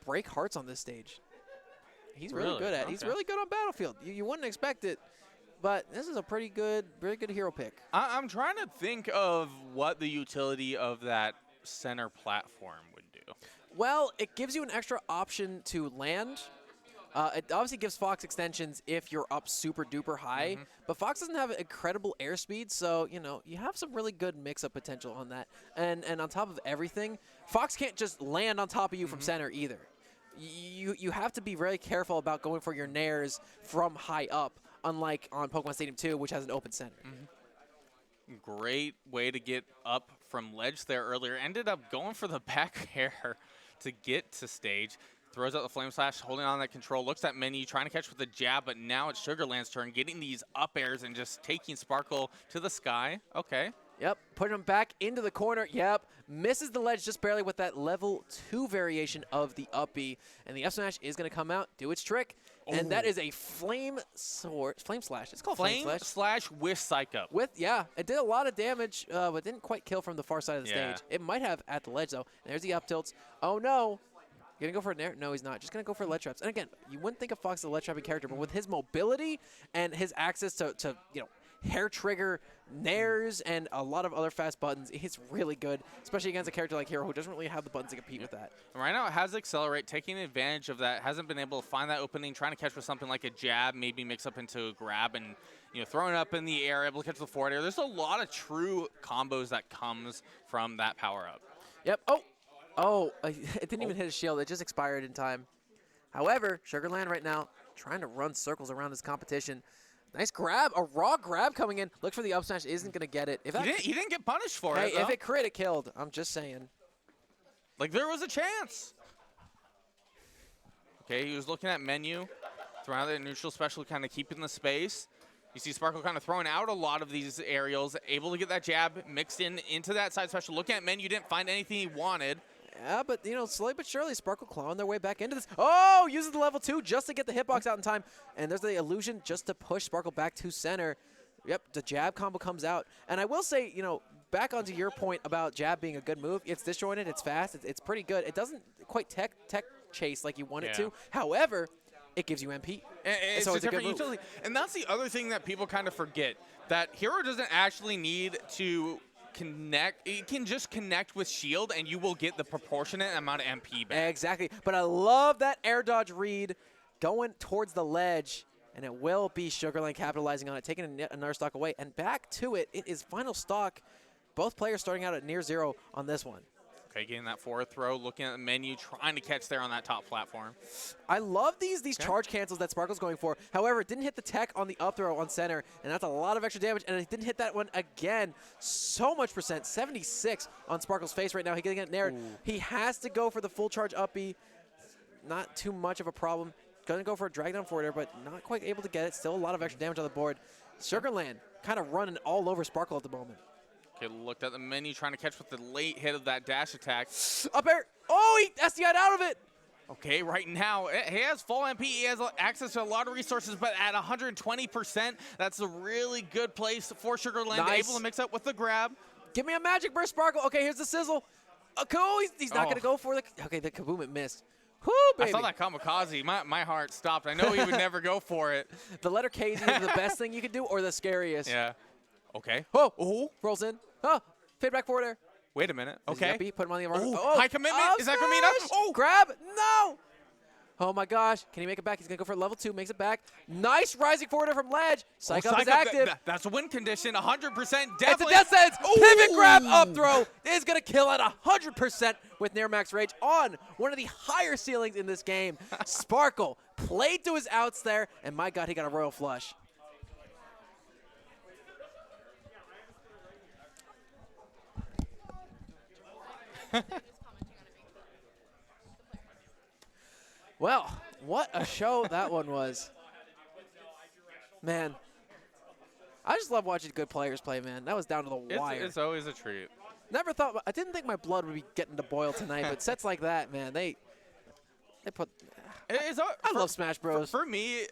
Speaker 1: break hearts on this stage. He's really good at it.
Speaker 2: Okay.
Speaker 1: He's really good on Battlefield. You wouldn't very good hero pick.
Speaker 2: I'm trying to think of what the utility of that center platform would do.
Speaker 1: Well, it gives you an extra option to land. It obviously gives Fox extensions if you're up super duper high, but Fox doesn't have incredible airspeed, so you have some really good mix-up potential on that. And on top of everything, Fox can't just land on top of you from center either. You have to be very careful about going for your nairs from high up, unlike on Pokemon Stadium 2, which has an open center.
Speaker 2: Great way to get up from ledge there earlier. Ended up going for the back air to get to stage. Throws out the Flame Slash, holding on that control, looks at menu, trying to catch with the jab, but now it's Sugarland's turn, getting these up airs and just taking Sparkle to the sky. Okay.
Speaker 1: Yep, putting him back into the corner. Yep, misses the ledge just barely with that level 2 variation of the up B. And the F Smash is going to come out, do its trick. And that is a Flame Slash. It's called Flame Slash.
Speaker 2: With Psych Up.
Speaker 1: It did a lot of damage, but didn't quite kill from the far side of the stage. It might have at the ledge, though. And there's the up tilts. Oh, no. Gonna go for a nair? No, he's not. Just gonna go for ledge traps. And again, you wouldn't think of Fox as a ledge trapping character, but with his mobility and his access to hair trigger nairs and a lot of other fast buttons, he's really good, especially against a character like Hero who doesn't really have the buttons to compete with that.
Speaker 2: Right now it has Accelerate, taking advantage of that. Hasn't been able to find that opening, trying to catch with something like a jab, maybe mix up into a grab and throwing it up in the air, able to catch the forward air. There's a lot of true combos that comes from that power up.
Speaker 1: Yep. It didn't even hit his shield. It just expired in time. However, Sugarland right now trying to run circles around his competition. Nice grab, a raw grab coming in. Look for the up smash, isn't going to get it.
Speaker 2: He didn't get punished for it,
Speaker 1: Hey, if it crit, it killed. I'm just saying.
Speaker 2: Like, there was a chance. Okay, he was looking at menu, throwing out the neutral special, kind of keeping the space. You see Sparkle kind of throwing out a lot of these aerials, able to get that jab mixed into that side special. Looking at menu, didn't find anything he wanted.
Speaker 1: Yeah, but, slowly but surely, Sparkle clawing their way back into this. Oh, uses the level 2 just to get the hitbox out in time. And there's the illusion just to push Sparkle back to center. Yep, the jab combo comes out. And I will say, back onto your point about jab being a good move, it's disjointed, it's fast, it's pretty good. It doesn't quite tech chase like you want it to. However, it gives you MP.
Speaker 2: So it's a different utility. And that's the other thing that people kind of forget, that Hero doesn't actually need to connect. It can just connect with shield and you will get the proportionate amount of MP back.
Speaker 1: Exactly. But I love that air dodge read going towards the ledge, and it will be Sugarland capitalizing on it, taking another stock away. And back to it. It is final stock. Both players starting out at near 0 on this one.
Speaker 2: Okay, getting that forward throw, looking at the menu, trying to catch there on that top platform.
Speaker 1: I love these charge cancels that Sparkle's going for. However, it didn't hit the tech on the up throw on center, and that's a lot of extra damage, and it didn't hit that one again. So much percent, 76 on Sparkle's face right now. He's getting it nared. He has to go for the full charge up B. Not too much of a problem. Going to go for a drag down forward air, but not quite able to get it. Still a lot of extra damage on the board. Sugarland kind of running all over Sparkle at the moment.
Speaker 2: Okay, looked at the menu, trying to catch with the late hit of that dash attack.
Speaker 1: Up air. Oh, he SDI'd out of it.
Speaker 2: Okay, right now, he has full MP. He has access to a lot of resources, but at 120%, that's a really good place for Sugarland.
Speaker 1: Nice.
Speaker 2: Able to mix up with the grab.
Speaker 1: Give me a magic burst, Sparkle. Okay, here's the sizzle. He's not going to go for the... Okay, the kaboom, it missed. Whoo, baby.
Speaker 2: I saw that kamikaze. My heart stopped. I know he would never go for it.
Speaker 1: The letter K is either the best thing you can do or the scariest.
Speaker 2: Yeah. Okay.
Speaker 1: Oh, rolls in. Oh, fade back forward air.
Speaker 2: Wait a minute. Okay.
Speaker 1: Put him on the arm.
Speaker 2: High commitment. Is that going to mean up?
Speaker 1: Oh, grab. No. Oh, my gosh. Can he make it back? He's going to go for level 2. Makes it back. Nice rising forward air from ledge. Psych Up is active.
Speaker 2: That's a win condition. 100%. Definitely.
Speaker 1: It's a death sentence. Pivot grab up throw is going to kill at 100% with near max rage on one of the higher ceilings in this game. Sparkle played to his outs there, and my God, he got a royal flush.
Speaker 3: just commenting on it being the player.
Speaker 1: Well, what a show that one was. Man, I just love watching good players play, man. That was down to the wire.
Speaker 2: It's always a treat.
Speaker 1: Never thought, I didn't think my blood would be getting to boil tonight, but sets like that, man, they put, I love Smash Bros.
Speaker 2: For me,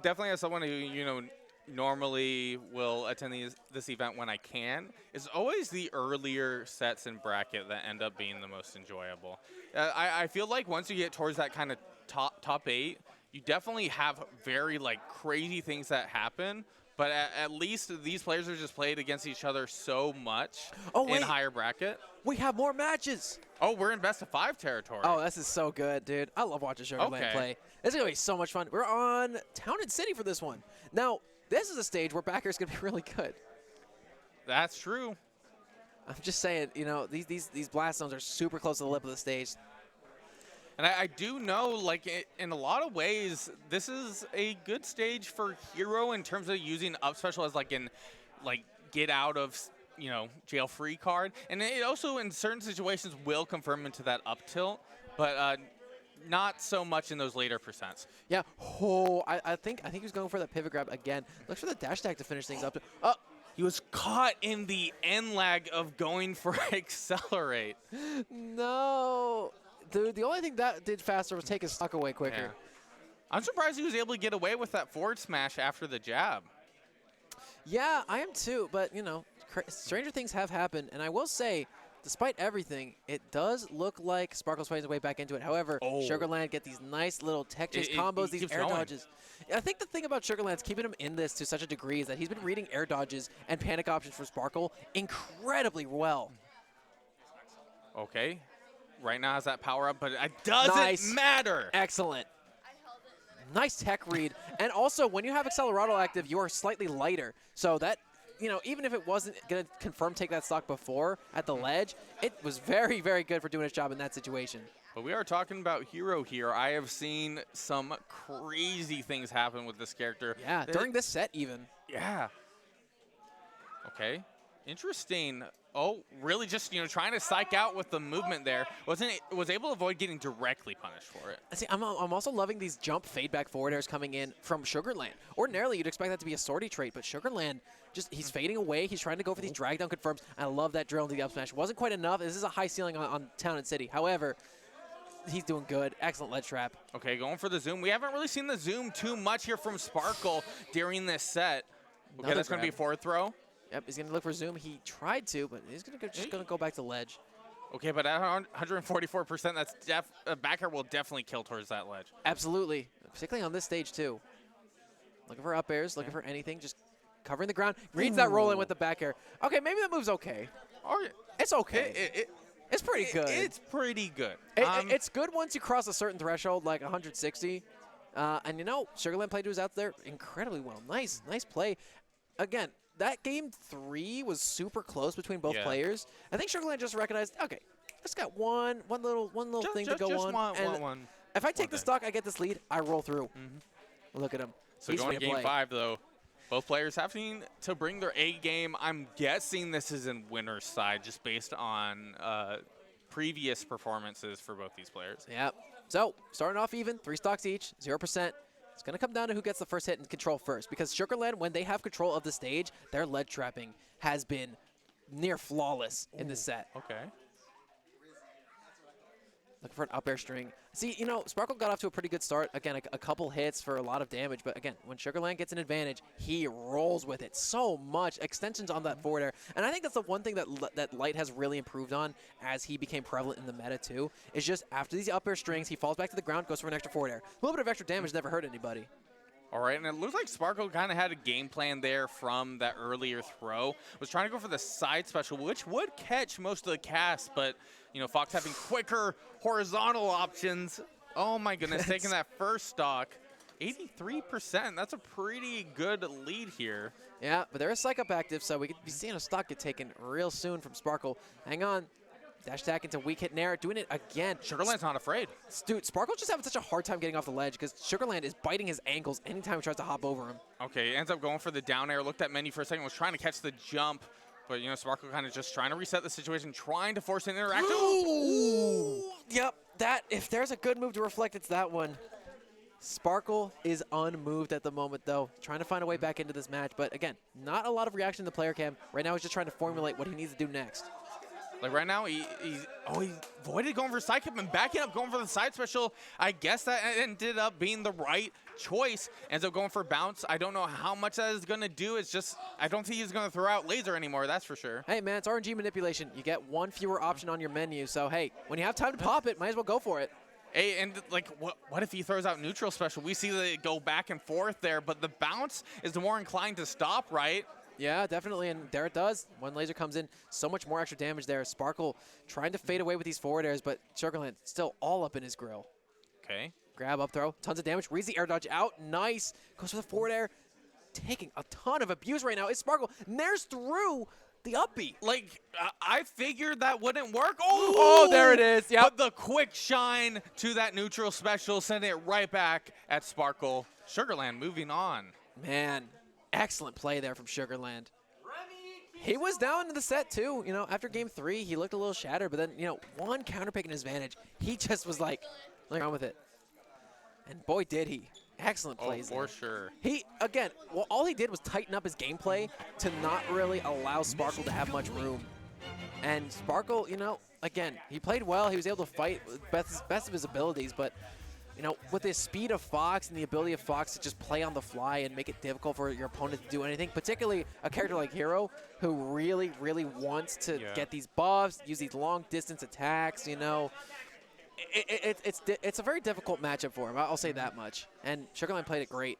Speaker 2: definitely as someone who, normally will attend this event when I can, it's always the earlier sets in bracket that end up being the most enjoyable. I feel like once you get towards that kind of top 8, you definitely have very crazy things that happen. But at least these players are just played against each other so much in higher bracket.
Speaker 1: We have more matches.
Speaker 2: Oh, we're in best of 5 territory.
Speaker 1: Oh, this is so good, dude. I love watching Showdown play. This is going to be so much fun. We're on Town and City for this one. Now, this is a stage where backers going to be really good.
Speaker 2: That's true.
Speaker 1: I'm just saying, these blast zones are super close to the lip of the stage.
Speaker 2: And I do know, in a lot of ways, this is a good stage for Hero in terms of using up special as get out of jail free card, and it also in certain situations will confirm into that up tilt, but not so much in those later percents.
Speaker 1: Yeah. Oh, I think he was going for that pivot grab again. Looks for the dash attack to finish things up. Oh.
Speaker 2: He was caught in the end lag of going for accelerate.
Speaker 1: No. Dude, the only thing that did faster was take his stock away quicker.
Speaker 2: Yeah. I'm surprised he was able to get away with that forward smash after the jab.
Speaker 1: Yeah, I am too, but, stranger things have happened. And I will say, despite everything, it does look like Sparkle's fighting his way back into it. However, Sugarland get these nice little tech chase combos, these air dodges. I think the thing about Sugarland's keeping him in this to such a degree is that he's been reading air dodges and panic options for Sparkle incredibly well.
Speaker 2: Okay. Right now has that power up, but it doesn't matter.
Speaker 1: Excellent. Nice tech read. And also, when you have Accelerato active, you are slightly lighter. So that, even if it wasn't going to confirm take that stock before at the ledge, it was very, very good for doing its job in that situation.
Speaker 2: But we are talking about Hero here. I have seen some crazy things happen with this character.
Speaker 1: Yeah, during this set even.
Speaker 2: Yeah. Okay. Interesting. Oh, really just, trying to psych out with the movement there. Was able to avoid getting directly punished for it.
Speaker 1: See, I'm also loving these jump fade back forward airs coming in from Sugarland. Ordinarily, you'd expect that to be a sortie trait, but Sugarland, he's fading away. He's trying to go for these drag down confirms. I love that drill into the up smash. Wasn't quite enough. This is a high ceiling on Town and City. However, he's doing good. Excellent ledge trap.
Speaker 2: Okay, going for the zoom. We haven't really seen the zoom too much here from Sparkle during this set. Okay, that's going to be a forward throw.
Speaker 1: Yep, he's going to look for zoom. He tried to, but he's just going to go back to ledge.
Speaker 2: Okay, but at 144%, that's back air will definitely kill towards that ledge.
Speaker 1: Absolutely, particularly on this stage too. Looking for up airs, looking for anything, just covering the ground. Reads that roll in with the back air. Okay, maybe that move's okay. It's okay. It's pretty good.
Speaker 2: It's pretty good.
Speaker 1: It's good once you cross a certain threshold, like 160. And Sugarland played was out there incredibly well. Nice play. Again, that game 3 was super close between both players. I think Sugarland just recognized, okay, just got one little thing to go on. If I take the stock, I get this lead, I roll through. Look at him.
Speaker 2: So going to game 5, though, both players having to bring their A game. I'm guessing this is in winner's side just based on previous performances for both these players.
Speaker 1: Yep. So starting off even, 3 stocks each, 0%. It's going to come down to who gets the first hit and control first, because Sugarland, when they have control of the stage, their ledge trapping has been near flawless in this set.
Speaker 2: Okay.
Speaker 1: Looking for an up air string. See, Sparkle got off to a pretty good start. Again, a couple hits for a lot of damage. But again, when Sugarland gets an advantage, he rolls with it so much. Extensions on that forward air. And I think that's the one thing that Light has really improved on as he became prevalent in the meta too, is just after these up air strings, he falls back to the ground, goes for an extra forward air. A little bit of extra damage never hurt anybody.
Speaker 2: All right, and it looks like Sparkle kind of had a game plan there from that earlier throw. Was trying to go for the side special, which would catch most of the cast, but, Fox having quicker horizontal options. Oh, my goodness, taking that first stock. 83%, that's a pretty good lead here.
Speaker 1: Yeah, but there is Psych Up active, so we could be seeing a stock get taken real soon from Sparkle. Hang on. Dash attack into weak hit Nair, doing it again.
Speaker 2: Sugarland's not afraid.
Speaker 1: Dude, Sparkle's just having such a hard time getting off the ledge because Sugarland is biting his ankles anytime he tries to hop over him.
Speaker 2: Okay, ends up going for the down air. Looked at Menu for a second, was trying to catch the jump. But, you know, Sparkle kind of just trying to reset the situation, trying to force an interaction.
Speaker 1: Ooh. Yep, if there's a good move to reflect, it's that one. Sparkle is unmoved at the moment, though, trying to find a way back into this match. But again, not a lot of reaction in the player cam. Right now, he's just trying to formulate what he needs to do next.
Speaker 2: Like right now, he avoided going for side kick and backing up, going for the side special. I guess that ended up being the right choice. Ends up going for bounce. I don't know how much that is going to do. It's just, I don't think he's going to throw out laser anymore, that's for sure.
Speaker 1: Hey, man, it's RNG manipulation. You get one fewer option on your menu. So, hey, when you have time to pop it, might as well go for it.
Speaker 2: Hey, and like, what if he throws out neutral special? We see that it go back and forth there, but the bounce is the more inclined to stop, right?
Speaker 1: Yeah, definitely, and there it does. When laser comes in, so much more extra damage there. Sparkle trying to fade away with these forward airs, but Sugarland still all up in his grill.
Speaker 2: Okay.
Speaker 1: Grab, up throw, tons of damage. Reads the air dodge out. Nice. Goes for the forward air. Taking a ton of abuse right now. It's Sparkle. Nares through the up B.
Speaker 2: Like, I figured that wouldn't work.
Speaker 1: Oh, there it is. Yep.
Speaker 2: But the quick shine to that neutral special, sending it right back at Sparkle. Sugarland moving on.
Speaker 1: Man, excellent play there from Sugarland. He was down in the set, too. You know, after game 3, he looked a little shattered, but then, you know, one counter pick in his advantage. He just was like, on with it. And boy, did he. Excellent plays.
Speaker 2: Oh, for
Speaker 1: there.
Speaker 2: sure.
Speaker 1: He, again, well, all he did was tighten up his gameplay to not really allow Sparkle to have much room. And Sparkle, you know, again, he played well. He was able to fight with best of his abilities, but, you know, with the speed of Fox and the ability of Fox to just play on the fly and make it difficult for your opponent to do anything, particularly a character like Hero, who really, really wants to get these buffs, use these long-distance attacks, you know. It's a very difficult matchup for him. I'll say that much. And Sugarland played it great.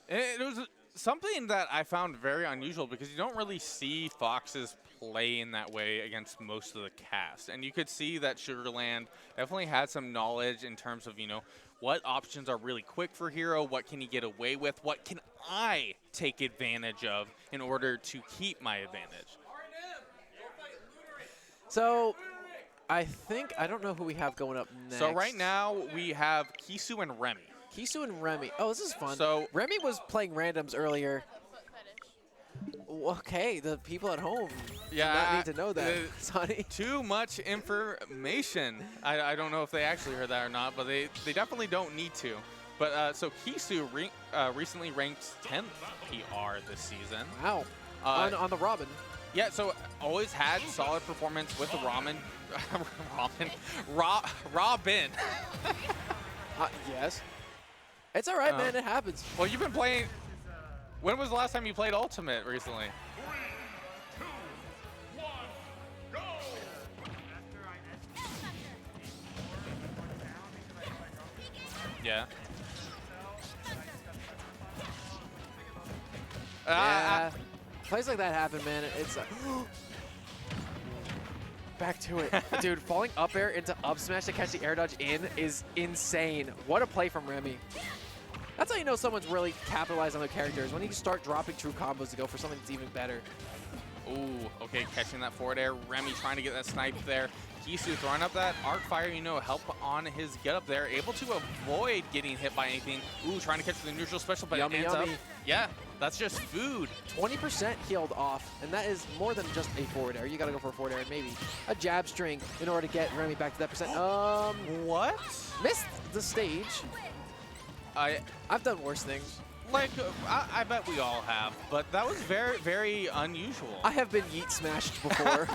Speaker 2: It was something that I found very unusual because you don't really see Foxes play in that way against most of the cast. And you could see that Sugarland definitely had some knowledge in terms of, you know, what options are really quick for Hero, what can he get away with, what can I take advantage of in order to keep my advantage.
Speaker 1: So I don't know who we have going up next.
Speaker 2: So right now we have Kisu and Remy.
Speaker 1: Kisu and Remy. Oh, this is fun.
Speaker 2: So
Speaker 1: Remy was playing randoms earlier. Okay, the people at home do not need to know that, Sonny.
Speaker 2: Too much information. I don't know if they actually heard that or not, but they definitely don't need to. But so Kisu recently ranked 10th PR this season.
Speaker 1: Wow. On the Robin.
Speaker 2: Yeah, so always had solid performance with the Robin.
Speaker 1: Yes. It's all right, man. It happens.
Speaker 2: Well, you've been playing. When was the last time you played Ultimate recently?
Speaker 5: 3, 2, 1, go!
Speaker 2: Yeah.
Speaker 1: Yeah. Plays like that happen, man. It's back to it. Dude, falling up air into up smash to catch the air dodge in is insane. What a play from Remy. That's how you know someone's really capitalized on their characters, when you start dropping true combos to go for something that's even better.
Speaker 2: Ooh, okay, catching that forward air. Remy trying to get that snipe there. Kisu throwing up that arc fire, you know, help on his get up there. Able to avoid getting hit by anything. Ooh, trying to catch the neutral special, but
Speaker 1: Yummy,
Speaker 2: it ends
Speaker 1: yummy.
Speaker 2: up. Yeah, that's just food.
Speaker 1: 20% healed off, and that is more than just a forward air. You gotta go for a forward air and maybe a jab string in order to get Remy back to that percent.
Speaker 2: What?
Speaker 1: Missed the stage. I've done worse things.
Speaker 2: Like, I bet we all have, but that was very, very unusual.
Speaker 1: I have been yeet smashed before.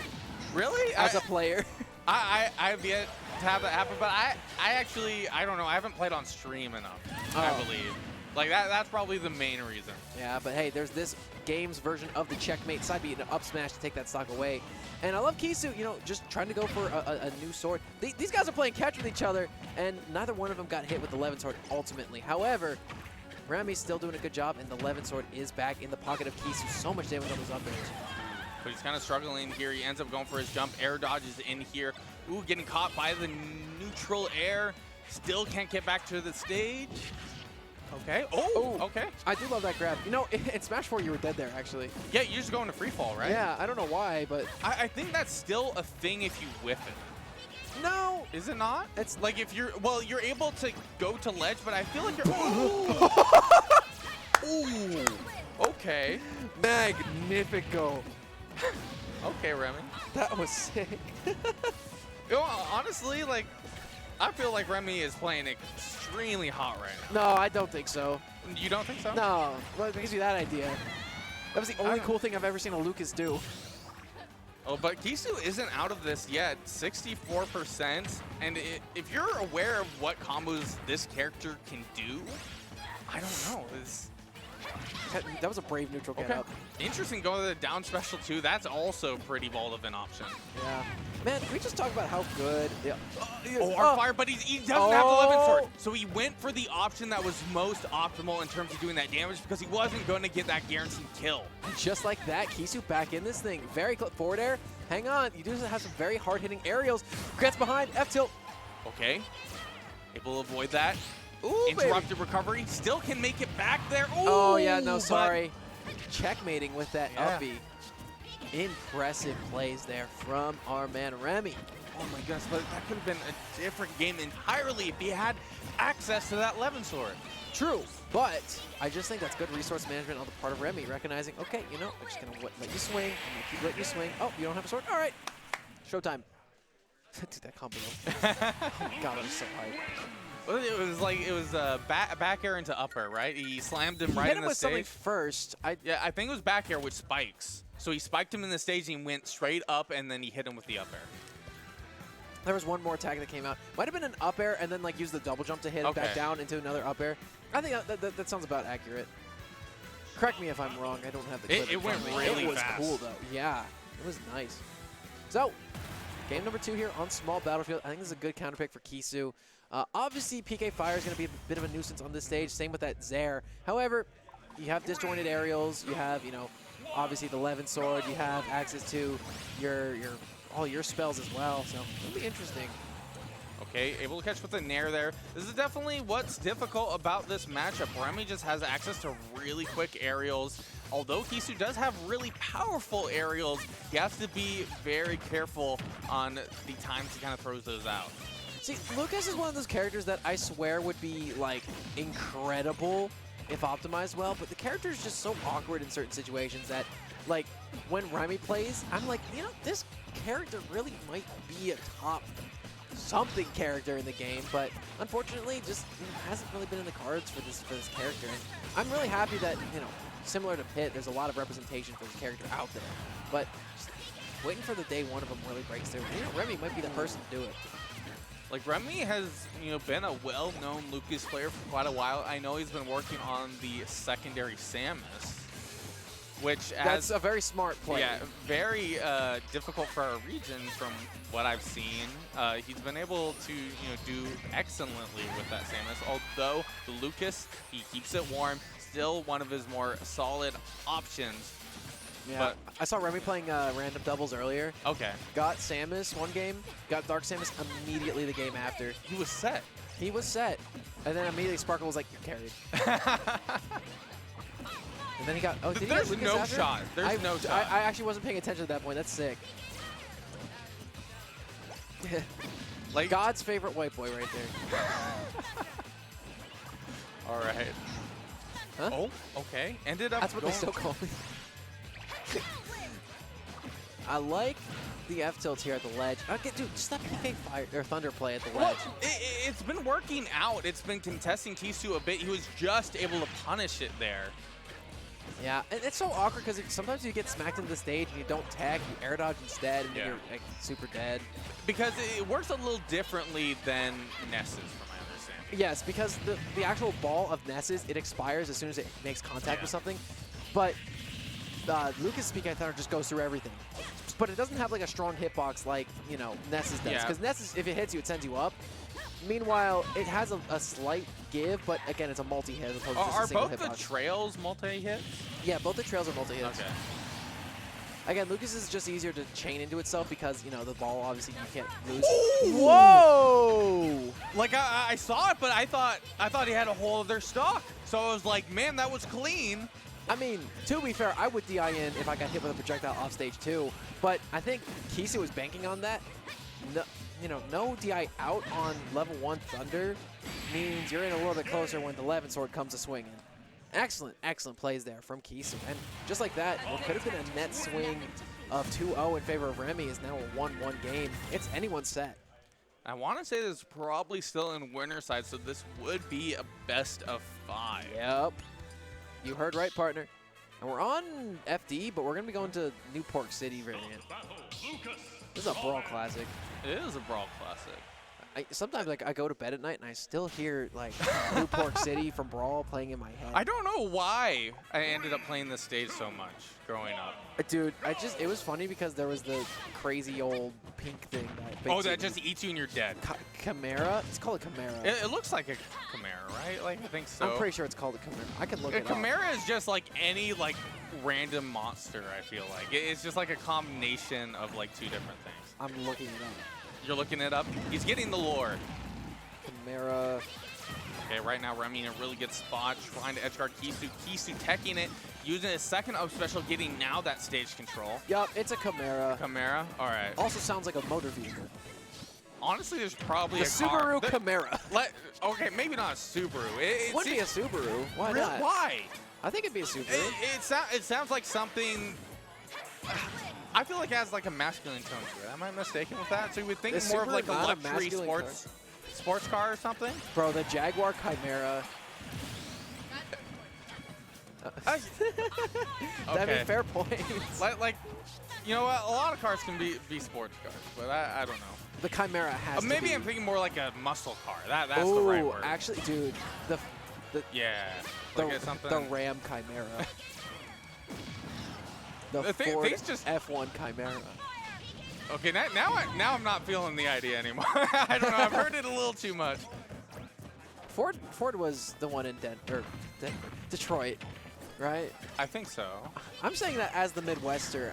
Speaker 2: Really?
Speaker 1: As a player.
Speaker 2: I've yet to have that happen, but I actually, I don't know, I haven't played on stream enough, I believe. Like, that's probably the main reason.
Speaker 1: Yeah, but hey, there's this game's version of the checkmate side beat an up smash to take that stock away. And I love Kisu, you know, just trying to go for a new sword. These guys are playing catch with each other, and neither one of them got hit with the 11 sword ultimately. However, Remy's still doing a good job, and the 11 sword is back in the pocket of Kisu. So much damage on those up airs.
Speaker 2: But he's kind of struggling here. He ends up going for his jump. Air dodges in here. Ooh, getting caught by the neutral air. Still can't get back to the stage. Okay. Oh, okay.
Speaker 1: I do love that grab. You know, in Smash 4, you were dead there, actually.
Speaker 2: Yeah, you just go into free fall, right?
Speaker 1: Yeah, I don't know why, but...
Speaker 2: I think that's still a thing if you whiff it.
Speaker 1: No!
Speaker 2: Is it not?
Speaker 1: It's
Speaker 2: like if you're... Well, you're able to go to ledge, but I feel like you're... Ooh! Ooh! Okay.
Speaker 1: Magnifico.
Speaker 2: Okay, Remy.
Speaker 1: That was sick.
Speaker 2: You know, honestly, like, I feel like Remy is playing extremely hot right now.
Speaker 1: No, I don't think so.
Speaker 2: You don't think so?
Speaker 1: No, what gives you that idea? That was the only
Speaker 2: don't-
Speaker 1: cool thing I've ever seen a Lucas do.
Speaker 2: Oh, but Kisu isn't out of this yet. 64%. And if you're aware of what combos this character can do, I don't know.
Speaker 1: That was a brave neutral get
Speaker 2: Okay.
Speaker 1: up.
Speaker 2: Interesting going to the down special too. That's also pretty bold of an option.
Speaker 1: Yeah. Man, can we just talk about how good? Yeah.
Speaker 2: Oh, our fire, but he doesn't have 11 sword.
Speaker 1: Oh.
Speaker 2: So he went for the option that was most optimal in terms of doing that damage because he wasn't going to get that guaranteed kill.
Speaker 1: Just like that, Kisu back in this thing. Very forward air. Hang on. You do have some very hard-hitting aerials. Gets behind. F-tilt.
Speaker 2: Okay. Able to avoid that.
Speaker 1: Ooh,
Speaker 2: Interrupted recovery. Still can make it back there. Ooh,
Speaker 1: Oh, yeah. No,
Speaker 2: but-
Speaker 1: sorry. Checkmating with that
Speaker 2: Yeah.
Speaker 1: up B. Impressive plays there from our man Remy.
Speaker 2: Oh my gosh, but that could have been a different game entirely if he had access to that 11 sword.
Speaker 1: True, but I just think that's good resource management on the part of Remy, recognizing, okay, you know, I'm just going to let you swing. I'm going to keep letting you swing. Oh, you don't have a sword? All right. Showtime. Dude, that combo. Oh my god, I'm so hyped.
Speaker 2: Well, it was back air into up air, right? He slammed him
Speaker 1: He
Speaker 2: right
Speaker 1: hit
Speaker 2: in
Speaker 1: him
Speaker 2: the
Speaker 1: with something
Speaker 2: stage.
Speaker 1: first.
Speaker 2: Yeah, I think it was back air with spikes. So he spiked him in the stage and he went straight up and then he hit him with the up air.
Speaker 1: There was one more attack that came out. Might have been an up air and then like use the double jump to hit him back
Speaker 2: Okay.
Speaker 1: down into another up air. I think that sounds about accurate. Correct me if I'm wrong. I don't have the clip
Speaker 2: It
Speaker 1: in front
Speaker 2: went
Speaker 1: of me.
Speaker 2: really
Speaker 1: It was
Speaker 2: fast.
Speaker 1: cool though. Yeah, it was nice. So, game number 2 here on small battlefield. I think this is a good counter pick for Kisu. Obviously, PK Fire is going to be a bit of a nuisance on this stage. Same with that Zaire. However, you have disjointed aerials. You have, you know, obviously the 11 sword. You have access to all your spells as well. So it'll be interesting.
Speaker 2: Okay, able to catch with the nair there. This is definitely what's difficult about this matchup. Remy just has access to really quick aerials. Although Kisu does have really powerful aerials, he has to be very careful on the times he kind of throws those out.
Speaker 1: See, Lucas is one of those characters that I swear would be, like, incredible if optimized well, but the character is just so awkward in certain situations that, like, when Remy plays, I'm like, you know, this character really might be a top something character in the game, but unfortunately just hasn't really been in the cards for this character. And I'm really happy that, you know, similar to Pitt, there's a lot of representation for this character out there, but just waiting for the day one of them really breaks through. And, you know, Remy might be the person to do it.
Speaker 2: Like, Remy has, you know, been a well-known Lucas player for quite a while. I know he's been working on the secondary Samus, which
Speaker 1: That's a very smart play.
Speaker 2: yeah, very difficult for our region from what I've seen. He's been able to, you know, do excellently with that Samus. Although the Lucas, he keeps it warm. Still one of his more solid options.
Speaker 1: Yeah,
Speaker 2: But
Speaker 1: I saw Remy playing random doubles earlier.
Speaker 2: okay,
Speaker 1: Got Samus one game, got Dark Samus immediately the game after.
Speaker 2: he was set.
Speaker 1: He was set. And then immediately Sparkle was like, you're carried. And then he got, oh, did he get
Speaker 2: There's
Speaker 1: Lucas
Speaker 2: no
Speaker 1: after?
Speaker 2: shot. There's no shot.
Speaker 1: I actually wasn't paying attention at that point. That's sick.
Speaker 2: Like,
Speaker 1: God's favorite white boy right there.
Speaker 2: all right.
Speaker 1: Huh?
Speaker 2: Oh, okay. Ended up
Speaker 1: That's what they
Speaker 2: going-
Speaker 1: still call me. I like the F tilts here at the ledge. Okay, dude, just that PK Fire or Thunder play at the
Speaker 2: Well,
Speaker 1: ledge.
Speaker 2: it's been working out. It's been contesting Kisu a bit. He was just able to punish it there.
Speaker 1: Yeah, and it's so awkward because sometimes you get smacked into the stage and you don't tag, you air dodge instead, and then
Speaker 2: Yeah.
Speaker 1: you're like, super dead.
Speaker 2: Because it works a little differently than Ness's, from my understanding.
Speaker 1: Yes, because the actual ball of Ness's, it expires as soon as it makes contact
Speaker 2: Yeah.
Speaker 1: with something. But Lucas' PK Thunder just goes through everything. But it doesn't have like a strong hitbox like, you know, Ness's does.
Speaker 2: Yeah.
Speaker 1: Because Ness's, if it hits you, it sends you up. Meanwhile, it has a slight give, but again, it's a multi-hit as opposed to just
Speaker 2: Are
Speaker 1: a single
Speaker 2: both the
Speaker 1: hitbox.
Speaker 2: trails multi-hit?
Speaker 1: Yeah, both the trails are multi-hits.
Speaker 2: Okay.
Speaker 1: Again, Lucas is just easier to chain into itself because, you know, the ball, obviously, you can't lose.
Speaker 2: Ooh!
Speaker 1: Whoa!
Speaker 2: Like, I saw it, but I thought he had a whole other stock. So I was like, man, that was clean.
Speaker 1: I mean, to be fair, I would DI in if I got hit with a projectile off stage too, but I think Kisu was banking on that. No, you know, no DI out on level 1 Thunder means you're in a little bit closer when the 11 sword comes to swinging. Excellent plays there from Kisu. And just like that, what could have been a net swing of 2-0 in favor of Remy is now a 1-1 game. It's anyone's set.
Speaker 2: I want to say this is probably still in winner side, so this would be a best of 5.
Speaker 1: Yep. You heard right, partner. And we're on FD, but we're going to be going to New Pork City variant. This is a Brawl Classic.
Speaker 2: It is a Brawl Classic.
Speaker 1: Sometimes like I go to bed at night and I still hear like New Pork City from Brawl playing in my head.
Speaker 2: I don't know why I ended up playing this stage so much growing up.
Speaker 1: Dude, it was funny because there was the crazy old pink thing that
Speaker 2: Just eats you and you're dead.
Speaker 1: Chimera? It's called a Chimera.
Speaker 2: It looks like a Chimera, right? Like, I think so.
Speaker 1: I'm pretty sure it's called a Chimera. I can look it up.
Speaker 2: A Chimera is just like any like random monster, I feel like. It's just like a combination of like 2 different things.
Speaker 1: I'm looking it up.
Speaker 2: You're looking it up? He's getting the lore.
Speaker 1: Chimera.
Speaker 2: Okay, right now Remy in a really good spot, trying to edgeguard Kisu. Kisu teching it, using his second up special, getting now that stage control.
Speaker 1: Yup, it's a Chimera.
Speaker 2: Chimera? All right.
Speaker 1: Also sounds like a motor vehicle.
Speaker 2: Honestly, there's probably
Speaker 1: The
Speaker 2: a car.
Speaker 1: Subaru Chimera.
Speaker 2: Okay, maybe not a Subaru.
Speaker 1: It would be a Subaru. Why
Speaker 2: Really?
Speaker 1: not?
Speaker 2: Why?
Speaker 1: I think it'd be a Subaru.
Speaker 2: It sounds like something. I feel like it has like a masculine tone to it. Am I mistaken with that? So you would think
Speaker 1: Is
Speaker 2: more of
Speaker 1: Subaru
Speaker 2: like a
Speaker 1: not a
Speaker 2: luxury
Speaker 1: masculine
Speaker 2: sports car or something?
Speaker 1: Bro, the Jaguar Chimera. I mean,
Speaker 2: Okay.
Speaker 1: fair point.
Speaker 2: Like, you know what? A lot of cars can be sports cars, but I don't know.
Speaker 1: The Chimera has to
Speaker 2: Maybe
Speaker 1: be.
Speaker 2: I'm thinking more like a muscle car. That's the
Speaker 1: Ooh,
Speaker 2: right word.
Speaker 1: actually, dude, the
Speaker 2: Yeah. Like it's something.
Speaker 1: the Ram Chimera. The Ford
Speaker 2: things just-
Speaker 1: F1 Chimera.
Speaker 2: Okay, now I'm not feeling the idea anymore. I don't know. I've heard it a little too much.
Speaker 1: Ford was the one in Detroit, right?
Speaker 2: I think so.
Speaker 1: I'm saying that as the Midwester.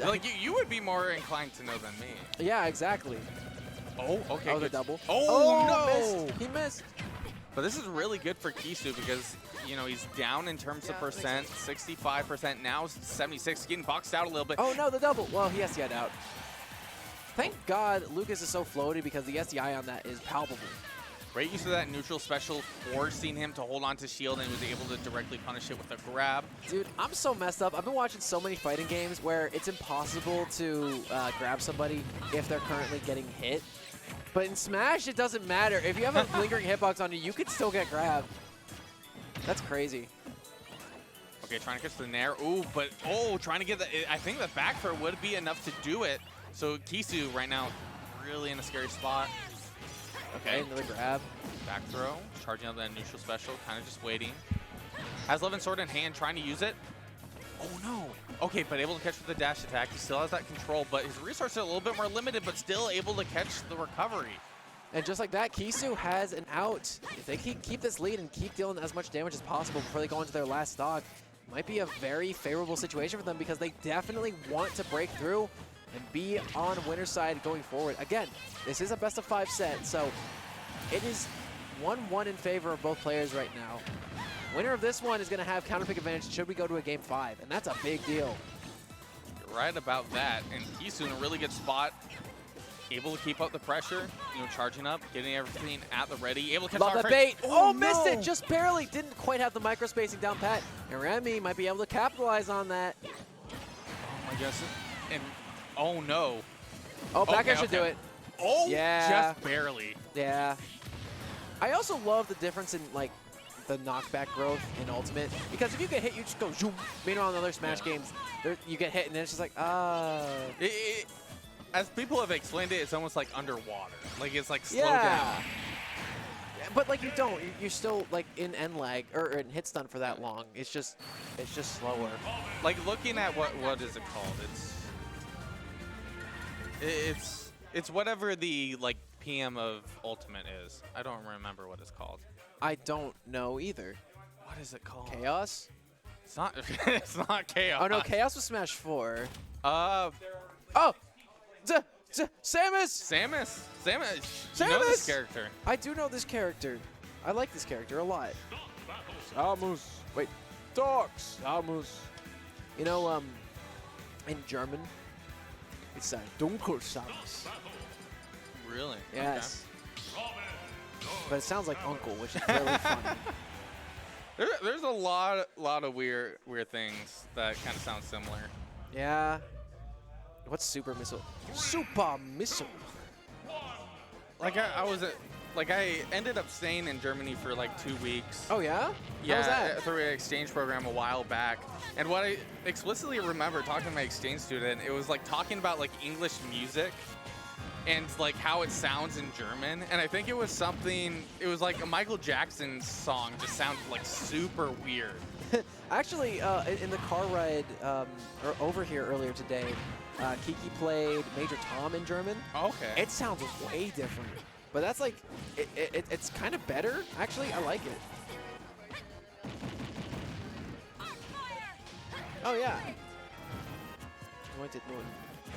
Speaker 2: Like you would be more inclined to know than me.
Speaker 1: Yeah, exactly.
Speaker 2: Oh, okay.
Speaker 1: Oh, the
Speaker 2: good.
Speaker 1: double.
Speaker 2: Oh, no!
Speaker 1: Missed. He missed.
Speaker 2: But this is really good for Kisu because, you know, he's down in terms of percent, 65%. Now 76, getting boxed out a little bit.
Speaker 1: Oh, no, the double. Well, he SDI'd out. Thank God Lucas is so floaty because the SDI on that is palpable.
Speaker 2: Great use of that neutral special, forcing him to hold on to shield, and he was able to directly punish it with a grab.
Speaker 1: Dude, I'm so messed up. I've been watching so many fighting games where it's impossible to grab somebody if they're currently getting hit. But in Smash, it doesn't matter. If you have a lingering hitbox on you, you can still get grabbed. That's crazy.
Speaker 2: Okay, trying to catch the Nair. Ooh, but, trying to get the, I think the back throw would be enough to do it. So Kisu right now really in a scary spot.
Speaker 1: Okay, another grab.
Speaker 2: Back throw, charging up that neutral special, kind of just waiting. Has Levin Sword in hand, trying to use it. Oh no. Okay, but able to catch with the dash attack. He still has that control, but his resources are a little bit more limited, but still able to catch the recovery.
Speaker 1: And just like that, Kisu has an out. If they keep this lead and keep dealing as much damage as possible before they go into their last stock, it might be a very favorable situation for them because they definitely want to break through and be on winner's side going forward. Again, this is a best of 5 set, so it is 1-1 in favor of both players right now. Winner of this one is going to have counter pick advantage should we go to a game 5, and that's a big deal.
Speaker 2: You're right about that, and Kisu in a really good spot. Able to keep up the pressure, you know, charging up, getting everything at the ready. Able to catch
Speaker 1: Love
Speaker 2: our
Speaker 1: the bait. Oh, missed
Speaker 2: no.
Speaker 1: it. Just barely. Didn't quite have the micro spacing down pat. And Remy might be able to capitalize on that.
Speaker 2: Oh my goodness. And oh no.
Speaker 1: Oh, back
Speaker 2: Okay,
Speaker 1: air should do
Speaker 2: okay.
Speaker 1: it.
Speaker 2: Oh,
Speaker 1: Yeah.
Speaker 2: just barely.
Speaker 1: Yeah. I also love the difference in, like, the knockback growth in Ultimate. Because if you get hit, you just go zoom. Meanwhile, in other Smash games, you get hit, and then it's just like,
Speaker 2: As people have explained it, it's almost like underwater. Like it's like slow
Speaker 1: yeah.
Speaker 2: down.
Speaker 1: But, like, you don't. You're still, like, in end lag, or in hit stun for that long. It's just slower.
Speaker 2: Like looking at what is it called? It's whatever the like PM of Ultimate is. I don't remember what it's called.
Speaker 1: I don't know either.
Speaker 2: What is it called?
Speaker 1: Chaos?
Speaker 2: It's not. It's not Chaos.
Speaker 1: Oh, no, Chaos was Smash 4.
Speaker 2: Uh,
Speaker 1: Oh! Samus!
Speaker 2: Samus. You know this
Speaker 1: Samus!
Speaker 2: character.
Speaker 1: I do know this character. I like this character a lot. Samus. Wait. Dogs. Samus. You know, in German, it's Dunkel Samus.
Speaker 2: Really?
Speaker 1: Yes. But it sounds like uncle, which is really funny.
Speaker 2: There's a lot of weird things that kind of sound similar.
Speaker 1: Yeah. What's super missile? Super missile.
Speaker 2: Like I ended up staying in Germany for like 2 weeks.
Speaker 1: Oh yeah?
Speaker 2: Yeah,
Speaker 1: How was that?
Speaker 2: through an exchange program a while back. And what I explicitly remember talking to my exchange student, it was like talking about like English music and like how it sounds in German. And I think it was like a Michael Jackson song just sounded like super weird.
Speaker 1: Actually, in the car ride over here earlier today, Kiki played Major Tom in German.
Speaker 2: Okay.
Speaker 1: It sounds way different. But that's like, it's kind of better. Actually, I like it. Oh, yeah.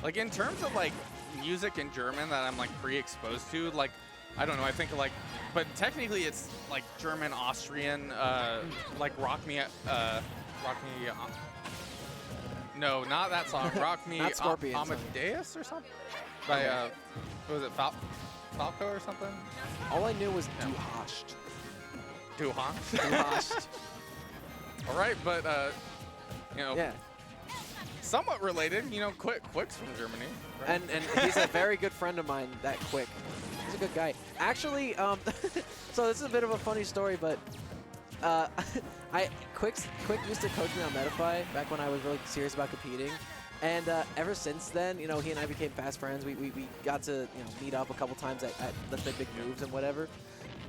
Speaker 2: Like in terms of like music in German that I'm like pre-exposed to, like, I don't know, I think like, but technically it's like German, Austrian, like Rock Me, no, not that song, Rock Me,
Speaker 1: Not Scorpions,
Speaker 2: Amadeus or something? By, what was it, Falco or something?
Speaker 1: All I knew was Du hast.
Speaker 2: Duhan?
Speaker 1: Du hast.
Speaker 2: All right, but, you know,
Speaker 1: Yeah.
Speaker 2: somewhat related, you know, Quick's from Germany. Right?
Speaker 1: And he's a very good friend of mine, that Quick. He's a good guy. Actually, so this is a bit of a funny story, but Quick used to coach me on Metafy back when I was really serious about competing. And ever since then, you know, he and I became fast friends. We got to, you know, meet up a couple times at Let's Play Big Moves and whatever.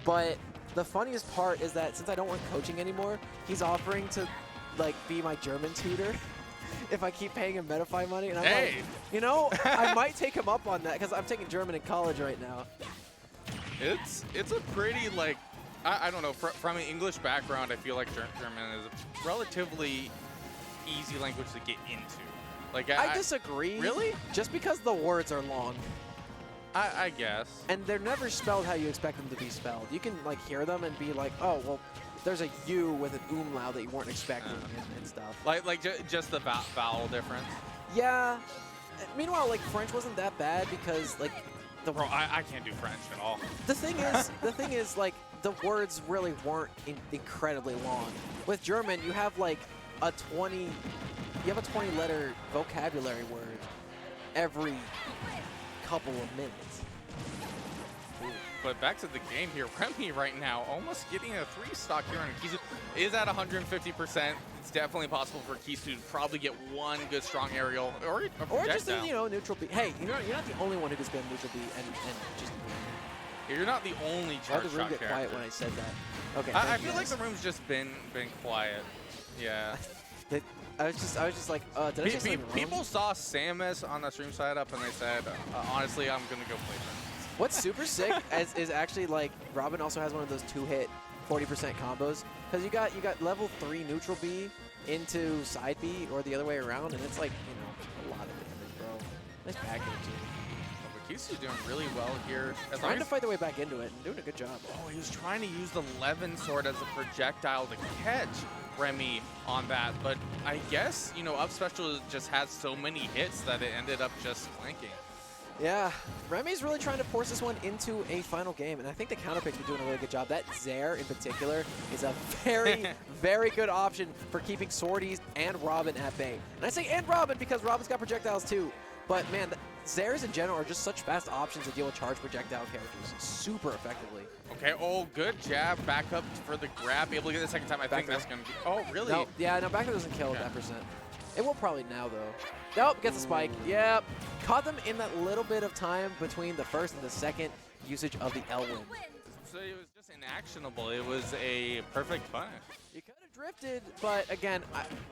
Speaker 1: But the funniest part is that since I don't work coaching anymore, he's offering to, like, be my German tutor if I keep paying him Metafy money. And I'm like, you know, I might take him up on that because I'm taking German in college right now.
Speaker 2: It's a pretty, like, I don't know, from an English background, I feel like German is a relatively easy language to get into. Like,
Speaker 1: I disagree.
Speaker 2: Really?
Speaker 1: Just because the words are long.
Speaker 2: I guess.
Speaker 1: And they're never spelled how you expect them to be spelled. You can, like, hear them and be like, oh, well, there's a U with an umlaut that you weren't expecting and stuff.
Speaker 2: Like just the vowel difference.
Speaker 1: Yeah. Meanwhile, like, French wasn't that bad because, like,
Speaker 2: Bro, I can't do French at all.
Speaker 1: the thing is, like, the words really weren't incredibly long. With German, you have like a 20-letter vocabulary word every couple of minutes.
Speaker 2: But back to the game here, Remy right now almost getting a 3-stock here on Kisu. Is at 150%. It's definitely possible for Kisu to probably get one good strong aerial or a
Speaker 1: Or just a,
Speaker 2: projectile.
Speaker 1: you know, neutral B. Hey, you're not the only one who can spam neutral B and just.
Speaker 2: You're not the only
Speaker 1: Why
Speaker 2: charge
Speaker 1: did the room
Speaker 2: shot
Speaker 1: get
Speaker 2: character.
Speaker 1: quiet when I said that? Okay.
Speaker 2: I
Speaker 1: thank you
Speaker 2: feel like
Speaker 1: guys.
Speaker 2: the room's just been quiet. Yeah.
Speaker 1: I was just like, did I say something wrong?
Speaker 2: People saw Samus on the stream side up and they said, honestly, I'm gonna go play them.
Speaker 1: What's super sick is actually like Robin also has one of those 2-hit 40% combos because you got level 3 neutral B into side B or the other way around, and it's like, you know, a lot of damage, bro. Nice package.
Speaker 2: But Kisu's doing really well here.
Speaker 1: Trying to fight their way back into it and doing a good job.
Speaker 2: Oh, he was trying to use the Levin sword as a projectile to catch Remy on that, but I guess, you know, up special just had so many hits that it ended up just flanking.
Speaker 1: Yeah, Remy's really trying to force this one into a final game, and I think the counterpick's been doing a really good job. That Zaire, in particular, is a very, very good option for keeping Swordies and Robin at bay. And I say and Robin because Robin's got projectiles too. But man, Zaires in general are just such fast options to deal with charged projectile characters super effectively.
Speaker 2: Okay, oh, good jab, back up for the grab, able to get the second time. I think that's going to be, oh, really?
Speaker 1: No, yeah, no, back doesn't kill that percent. It will probably now, though. Nope, gets a spike. Yep. Caught them in that little bit of time between the first and the second usage of the L-Win.
Speaker 2: So it was just inactionable. It was a perfect punish.
Speaker 1: You could have drifted, but again,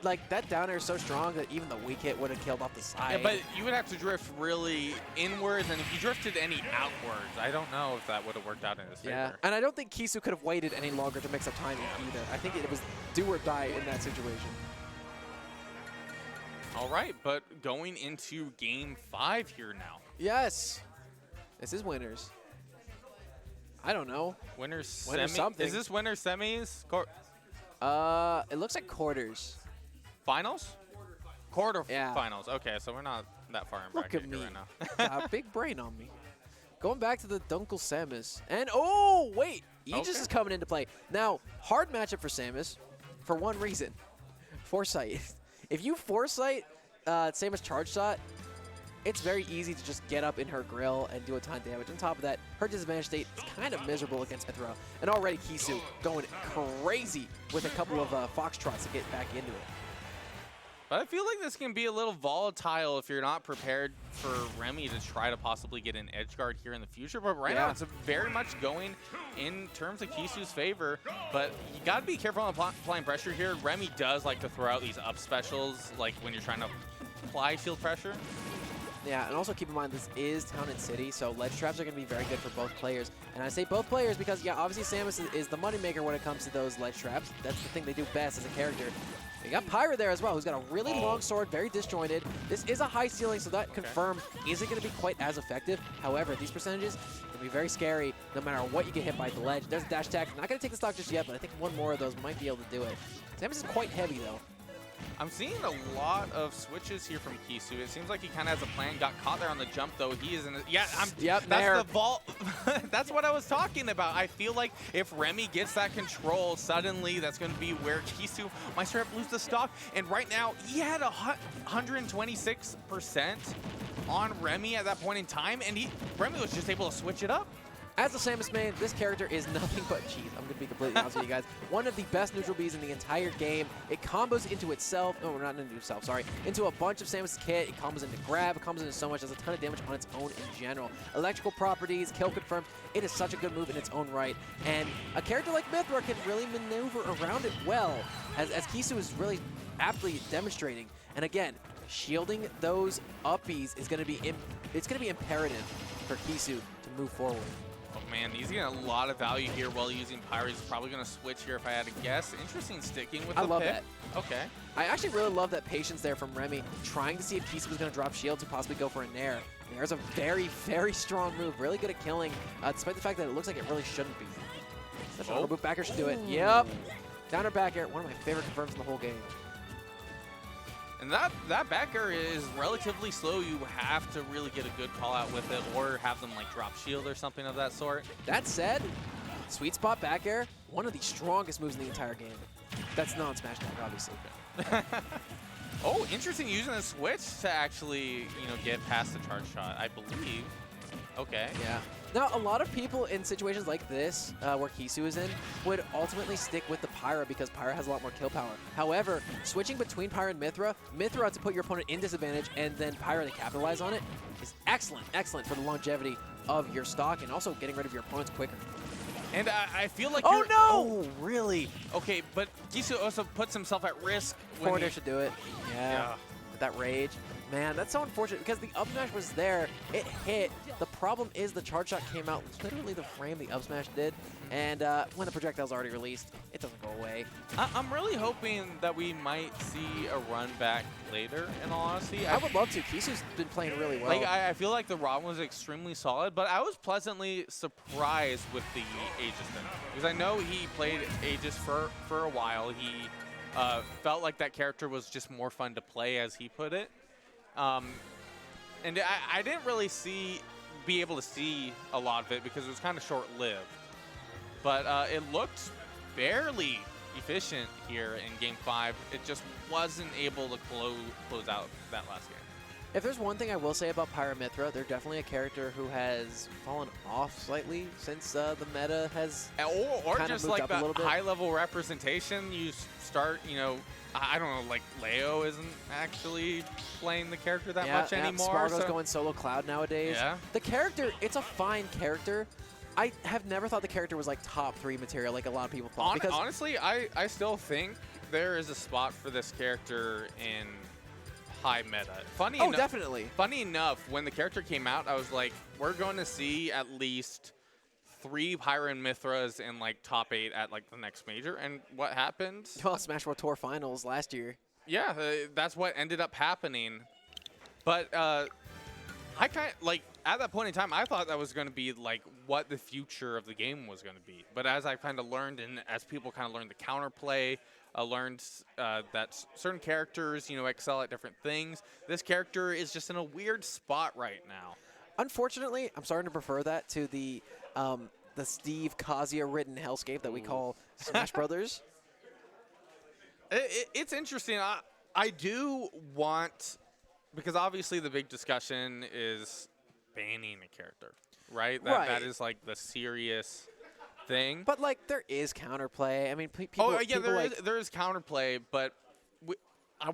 Speaker 1: like that down air is so strong that even the weak hit would have killed off the side.
Speaker 2: Yeah, but you would have to drift really inwards, and if you drifted any outwards, I don't know if that would have worked out in his favor.
Speaker 1: Yeah, and I don't think Kisu could have waited any longer to mix up timing either. I think it was do or die in that situation.
Speaker 2: All right, but going into game 5 here now.
Speaker 1: Yes. This is winners. I don't know.
Speaker 2: Winners
Speaker 1: Winner
Speaker 2: semi?
Speaker 1: something.
Speaker 2: Is this winners semis?
Speaker 1: It looks like quarters.
Speaker 2: Finals? Quarter
Speaker 1: Yeah.
Speaker 2: finals. Okay, so we're not that far in
Speaker 1: Look
Speaker 2: bracket
Speaker 1: at
Speaker 2: here
Speaker 1: me.
Speaker 2: right now.
Speaker 1: Got a big brain on me. Going back to the Dunkel Samus. And, oh, wait. Aegis
Speaker 2: Okay.
Speaker 1: is coming into play. Now, hard matchup for Samus. for one reason. Foresight. If you foresight same as charge shot, it's very easy to just get up in her grill and do a ton of damage. On top of that, her disadvantage state is kind of miserable against Mithra. And already Kisu going crazy with a couple of foxtrots to get back into it.
Speaker 2: But I feel like this can be a little volatile if you're not prepared for Remy to try to possibly get an edge guard here in the future. But right now, it's very much going in terms of Kisu's favor. But you got to be careful on applying pressure here. Remy does like to throw out these up specials, like when you're trying to apply shield pressure.
Speaker 1: Yeah, and also keep in mind this is Town and City, so ledge traps are going to be very good for both players. And I say both players because, yeah, obviously Samus is the moneymaker when it comes to those ledge traps. That's the thing they do best as a character. You got Pyra there as well, who's got a really long sword, very disjointed. This is a high ceiling, so that confirmed isn't going to be quite as effective. However, these percentages can be very scary no matter what you get hit by the ledge. There's a dash attack. Not going to take the stock just yet, but I think one more of those might be able to do it. Samus is quite heavy, though.
Speaker 2: I'm seeing a lot of switches here from Kisu. It seems like he kind of has a plan. Got caught there on the jump, though. He is in a,
Speaker 1: Yep,
Speaker 2: that's the vault. That's what I was talking about. I feel like if Remy gets that control, suddenly that's going to be where Kisu might start to lose the stock. And right now, he had 126% on Remy at that point in time, and Remy was just able to switch it up.
Speaker 1: As a Samus main, this character is nothing but cheese. I'm going to be completely honest with you guys. One of the best neutral Bs in the entire game. It combos into itself. No, not into itself, sorry. Into a bunch of Samus' kit. It combos into grab. It combos into so much. Does a ton of damage on its own in general. Electrical properties, kill confirmed. It is such a good move in its own right. And a character like Mithra can really maneuver around it well, as Kisu is really aptly demonstrating. And again, shielding those uppies is going to be imperative for Kisu to move forward.
Speaker 2: Oh man, he's getting a lot of value here while using Pyra. He's probably going to switch here if I had to guess. Interesting sticking with the pick.
Speaker 1: I love that.
Speaker 2: Okay.
Speaker 1: I actually really love that patience there from Remy, trying to see if Kisu was going to drop shield to possibly go for a Nair. Nair's a very, very strong move, really good at killing, despite the fact that it looks like it really shouldn't be. Such a boot backer should do it. Yep. Downer back air, one of my favorite confirms in the whole game.
Speaker 2: And that back air is relatively slow. You have to really get a good call out with it or have them like drop shield or something of that sort.
Speaker 1: That said, sweet spot back air, one of the strongest moves in the entire game. That's not Smash Attack, obviously.
Speaker 2: Oh, interesting using the switch to actually, get past the charge shot, I believe. Okay.
Speaker 1: Yeah. Now, a lot of people in situations like this, where Kisu is in, would ultimately stick with the Pyra because Pyra has a lot more kill power. However, switching between Pyra and Mithra to put your opponent in disadvantage and then Pyra to capitalize on it is excellent, excellent for the longevity of your stock and also getting rid of your opponents quicker.
Speaker 2: And I feel like
Speaker 1: Oh, no!
Speaker 2: Oh, really? Okay, but Kisu also puts himself at risk.
Speaker 1: Forwarder should do it. Yeah. With that rage. Man, that's so unfortunate because the up smash was there. It hit. The problem is the charge shot came out literally the frame the up smash did. And when the projectile's already released, it doesn't go away.
Speaker 2: I'm really hoping that we might see a run back later, in all honesty.
Speaker 1: I would love to. Kisu's been playing really well.
Speaker 2: Like, I feel like the ROM was extremely solid, but I was pleasantly surprised with the Aegis thing. Because I know he played Aegis for a while. He felt like that character was just more fun to play, as he put it. And I didn't really be able to see a lot of it because it was kind of short-lived. But it looked fairly efficient here in Game 5. It just wasn't able to close out that last game.
Speaker 1: If there's one thing I will say about Pyra Mithra, they're definitely a character who has fallen off slightly since the meta has
Speaker 2: or
Speaker 1: kind
Speaker 2: just
Speaker 1: of moved
Speaker 2: like
Speaker 1: up a little
Speaker 2: the
Speaker 1: bit.
Speaker 2: high-level representation. You start, I don't know, like Leo isn't actually playing the character that much anymore.
Speaker 1: Spargo's going solo Cloud nowadays.
Speaker 2: Yeah.
Speaker 1: The character, it's a fine character. I have never thought the character was like top 3 material like a lot of people thought. Because
Speaker 2: honestly, I still think there is a spot for this character in high meta.
Speaker 1: Definitely.
Speaker 2: Funny enough, when the character came out, I was like, we're going to see at least 3 Pyra and Mithras in like top 8 at like the next major. And what happened?
Speaker 1: Well, Smash World Tour Finals last year.
Speaker 2: Yeah, that's what ended up happening. But I kind of like at that point in time, I thought that was going to be like what the future of the game was going to be. But as I kind of learned, and as people kind of learned the counterplay, learned that certain characters, excel at different things. This character is just in a weird spot right now.
Speaker 1: Unfortunately, I'm starting to prefer that to the Steve Kazuya written hellscape that we call Smash Brothers.
Speaker 2: It's interesting. I do want, because obviously the big discussion is banning a character, right? That is like the serious thing.
Speaker 1: But like there is counterplay. I mean, people.
Speaker 2: Oh yeah,
Speaker 1: people
Speaker 2: there is counterplay, but I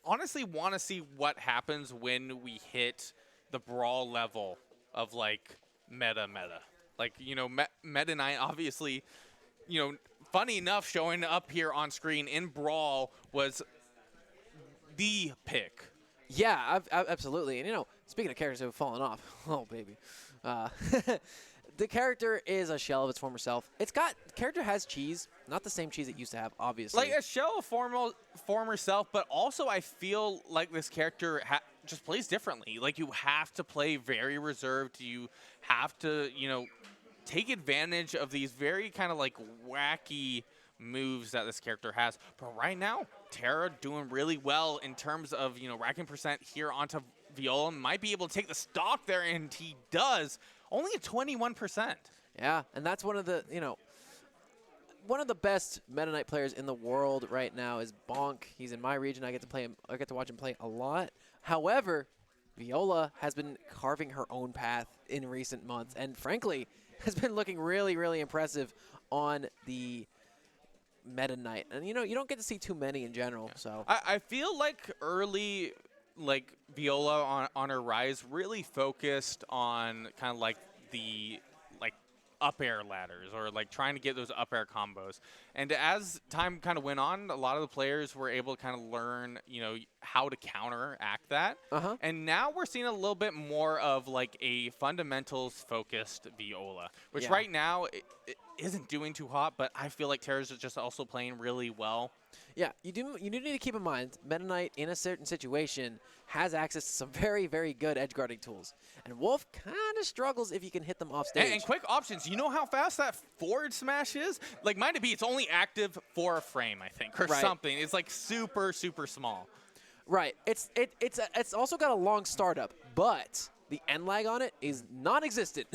Speaker 2: honestly want to see what happens when we hit the brawl level of like meta. Like Meta Knight obviously, funny enough, showing up here on screen in brawl was the pick.
Speaker 1: Yeah, absolutely. And speaking of characters who have fallen off, oh baby, the character is a shell of its former self. Character has cheese, not the same cheese it used to have, obviously.
Speaker 2: Like a shell of former self, but also I feel like this character just plays differently. Like you have to play very reserved. You have to, take advantage of these very kind of like wacky moves that this character has. But right now, Terra doing really well in terms of, racking percent here onto Viola. Might be able to take the stock there, and he does. Only at 21%.
Speaker 1: Yeah, and that's one of the, one of the best Meta Knight players in the world right now is Bonk. He's in my region. I get to watch him play a lot. However, Viola has been carving her own path in recent months, and frankly, has been looking really, really impressive on the Meta Knight. And you don't get to see too many in general.
Speaker 2: Yeah.
Speaker 1: So
Speaker 2: I feel like early, like Viola on her rise really focused on kind of like the up air ladders, or like trying to get those up air combos. And as time kind of went on, a lot of the players were able to kind of learn, how to counteract that. And now we're seeing a little bit more of like a fundamentals focused Viola, which right now it isn't doing too hot, but I feel like Terra's just also playing really well.
Speaker 1: yeah, you do need to keep in mind, Meta Knight in a certain situation has access to some very, very good edge guarding tools. And Wolf kind of struggles if you can hit them off stage.
Speaker 2: And quick options. You know how fast that forward smash is? Like, mind it be, it's only active for a frame, I think, or something. It's like super, super small.
Speaker 1: Right. It's also got a long startup, but the end lag on it is non-existent.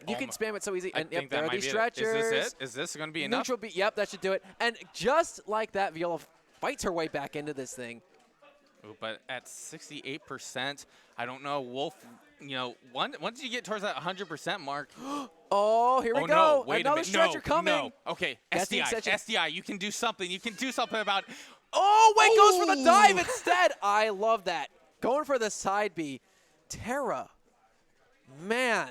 Speaker 1: You can spam it so easy. And yep, there are these stretchers.
Speaker 2: Is this it? Is this going to be enough?
Speaker 1: Neutral beat. Yep, that should do it. And just like that, Viola fights her way back into this thing.
Speaker 2: Ooh, but at 68%, I don't know. Wolf, once you get towards that 100% mark.
Speaker 1: Oh, here we go.
Speaker 2: No, wait
Speaker 1: Another
Speaker 2: a minute.
Speaker 1: stretcher coming.
Speaker 2: No. Okay, SDI, you can do something. You can do something about it.
Speaker 1: Oh, wait, goes for the dive instead. I love that. Going for the side B. Terra. Man.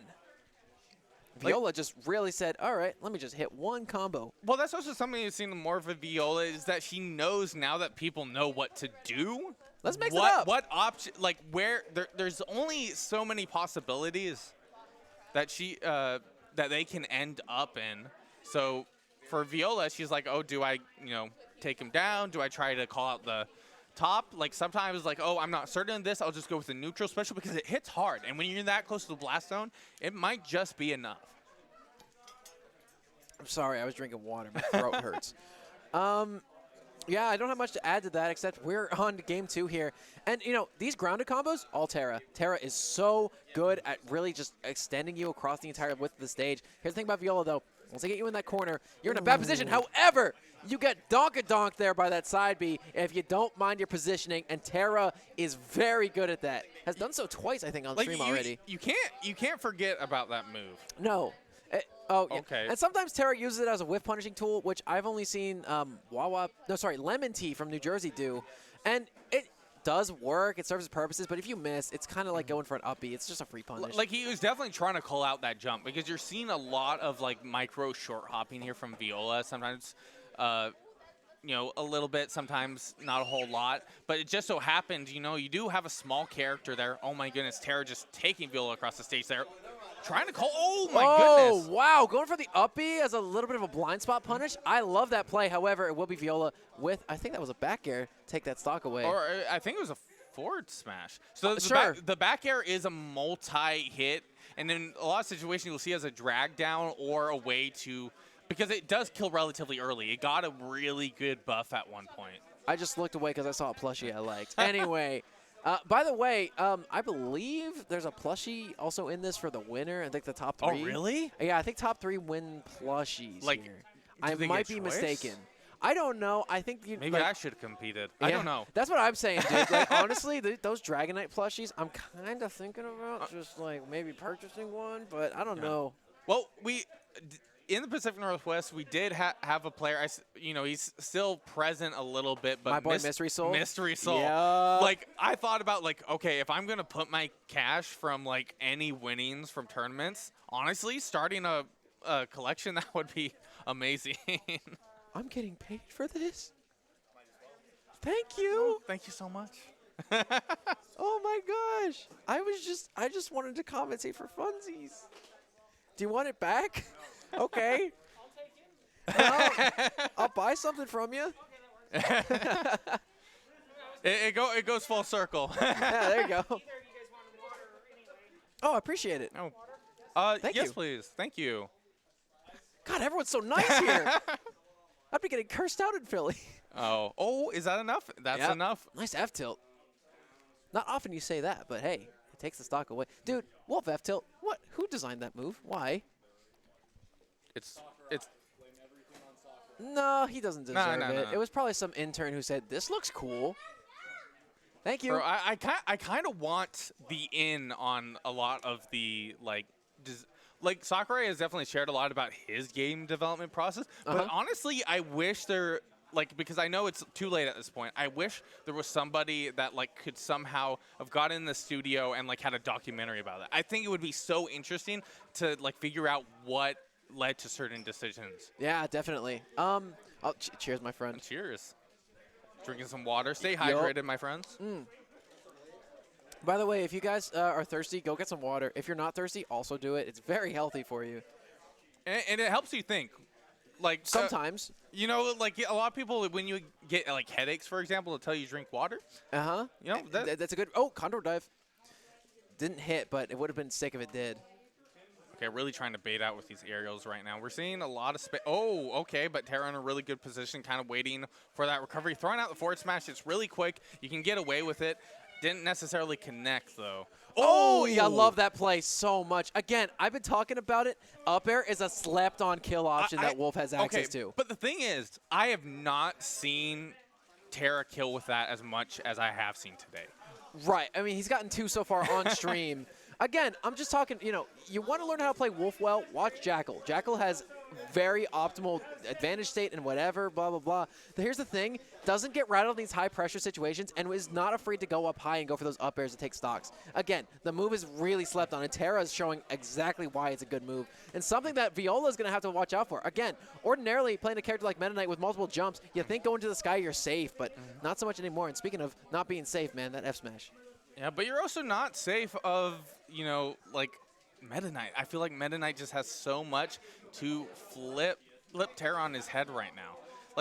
Speaker 1: Viola just really said, all right, let me just hit one combo.
Speaker 2: Well, that's also something you've seen more of a Viola, is that she knows now that people know what to do.
Speaker 1: Let's mix it up.
Speaker 2: What option, like where, there's only so many possibilities that that they can end up in. So for Viola, she's like, oh, do I, take him down? Do I try to call out the top? Like sometimes like, oh, I'm not certain of this. I'll just go with the neutral special because it hits hard. And when you're that close to the blast zone, it might just be enough.
Speaker 1: I'm sorry, I was drinking water. My throat hurts. Yeah, I don't have much to add to that except we're on to game 2 here. And, these grounded combos, all Terra. Terra is so good at really just extending you across the entire width of the stage. Here's the thing about Viola, though. Once they get you in that corner, you're in a bad position. However, you get donked there by that side B if you don't mind your positioning, and Terra is very good at that. Has done so twice, I think, on stream already.
Speaker 2: You can't forget about that move.
Speaker 1: No. Yeah.
Speaker 2: Okay.
Speaker 1: And sometimes Terra uses it as a whiff punishing tool, which I've only seen Lemon Tea from New Jersey do. And it does work. It serves its purposes. But if you miss, it's kind of like going for an up B. It's just a free punish.
Speaker 2: Like, he was definitely trying to call out that jump because you're seeing a lot of, like, micro short hopping here from Viola. Sometimes, a little bit, sometimes not a whole lot. But it just so happened, you do have a small character there. Oh, my goodness. Terra just taking Viola across the stage there. Trying to call. Oh, my goodness.
Speaker 1: Oh, wow. Going for the up B as a little bit of a blind spot punish. I love that play. However, it will be Viola with, I think that was a back air, take that stock away.
Speaker 2: Or I think it was a forward smash. So the back air is a multi-hit. And in a lot of situations, you'll see as a drag down or a way to, because it does kill relatively early. It got a really good buff at one point.
Speaker 1: I just looked away because I saw a plushie I liked. Anyway. By the way, I believe there's a plushie also in this for the winner. I think the top 3.
Speaker 2: Oh, really?
Speaker 1: Yeah, I think top 3 win plushies here. I might be mistaken. I don't know. I think you
Speaker 2: Maybe
Speaker 1: like,
Speaker 2: I should have competed. I
Speaker 1: yeah,
Speaker 2: don't know.
Speaker 1: That's what I'm saying, dude. Like, honestly, those Dragonite plushies, I'm kind of thinking about just like maybe purchasing one, but I don't know.
Speaker 2: Well, in the Pacific Northwest, we did have a player. He's still present a little bit, but
Speaker 1: My boy Mystery Soul.
Speaker 2: Mystery Soul.
Speaker 1: Yeah.
Speaker 2: Like I thought about like, okay, if I'm gonna put my cash from like any winnings from tournaments, honestly, starting a collection that would be amazing.
Speaker 1: I'm getting paid for this. Thank you.
Speaker 2: Thank you so much.
Speaker 1: Oh my gosh. I just wanted to compensate for funsies. Do you want it back? Okay. Well, I'll buy something from you.
Speaker 2: It goes full circle.
Speaker 1: Yeah, there you go. Oh, I appreciate it. Thank
Speaker 2: yes,
Speaker 1: you.
Speaker 2: please. Thank you.
Speaker 1: God, everyone's so nice here. I'd be getting cursed out in Philly.
Speaker 2: Oh, is that enough? That's
Speaker 1: Yep.
Speaker 2: enough.
Speaker 1: Nice F-tilt. Not often you say that, but hey, it takes the stock away. Dude, Wolf F-tilt, what? Who designed that move? Why?
Speaker 2: It's
Speaker 1: No, he doesn't deserve
Speaker 2: no,
Speaker 1: it.
Speaker 2: no.
Speaker 1: It was probably some intern who said, this looks cool. Thank you.
Speaker 2: Bro, I kind of want the in on a lot of the like Sakurai has definitely shared a lot about his game development process, but honestly, I wish there because I know it's too late at this point. I wish there was somebody that could somehow have got in the studio and had a documentary about it. I think it would be so interesting to figure out what led to certain decisions.
Speaker 1: Yeah, definitely. Cheers, my friend.
Speaker 2: Cheers. Drinking some water. Stay hydrated, my friends.
Speaker 1: By the way, if you guys are thirsty, go get some water. If you're not thirsty, also do it. It's very healthy for you.
Speaker 2: And it helps you think.
Speaker 1: Sometimes.
Speaker 2: A lot of people, when you get headaches, for example, they'll tell you drink water.
Speaker 1: That's a good. Oh, Condor Dive. Didn't hit, but it would have been sick if it did.
Speaker 2: Okay, really trying to bait out with these aerials right now. We're seeing a lot of space. Oh, okay, but Terra in a really good position, kind of waiting for that recovery. Throwing out the forward smash. It's really quick. You can get away with it. Didn't necessarily connect, though.
Speaker 1: Oh, yeah, I love that play so much. Again, I've been talking about it. Up air is a slept-on kill option that Wolf has access to.
Speaker 2: But the thing is, I have not seen Terra kill with that as much as I have seen today.
Speaker 1: Right. I mean, he's gotten 2 so far on stream. Again, I'm just talking, you want to learn how to play Wolf well, watch Jackal. Jackal has very optimal advantage state and whatever, blah, blah, blah. But here's the thing. Doesn't get rattled in these high-pressure situations and is not afraid to go up high and go for those up airs to take stocks. Again, the move is really slept on, and Terra is showing exactly why it's a good move. And something that Viola is going to have to watch out for. Again, ordinarily, playing a character like Meta Knight with multiple jumps, you think going to the sky you're safe, but not so much anymore. And speaking of not being safe, man, that F-smash.
Speaker 2: Yeah, but you're also not safe of, Meta Knight. I feel like Meta Knight just has so much to flip Terra on his head right now.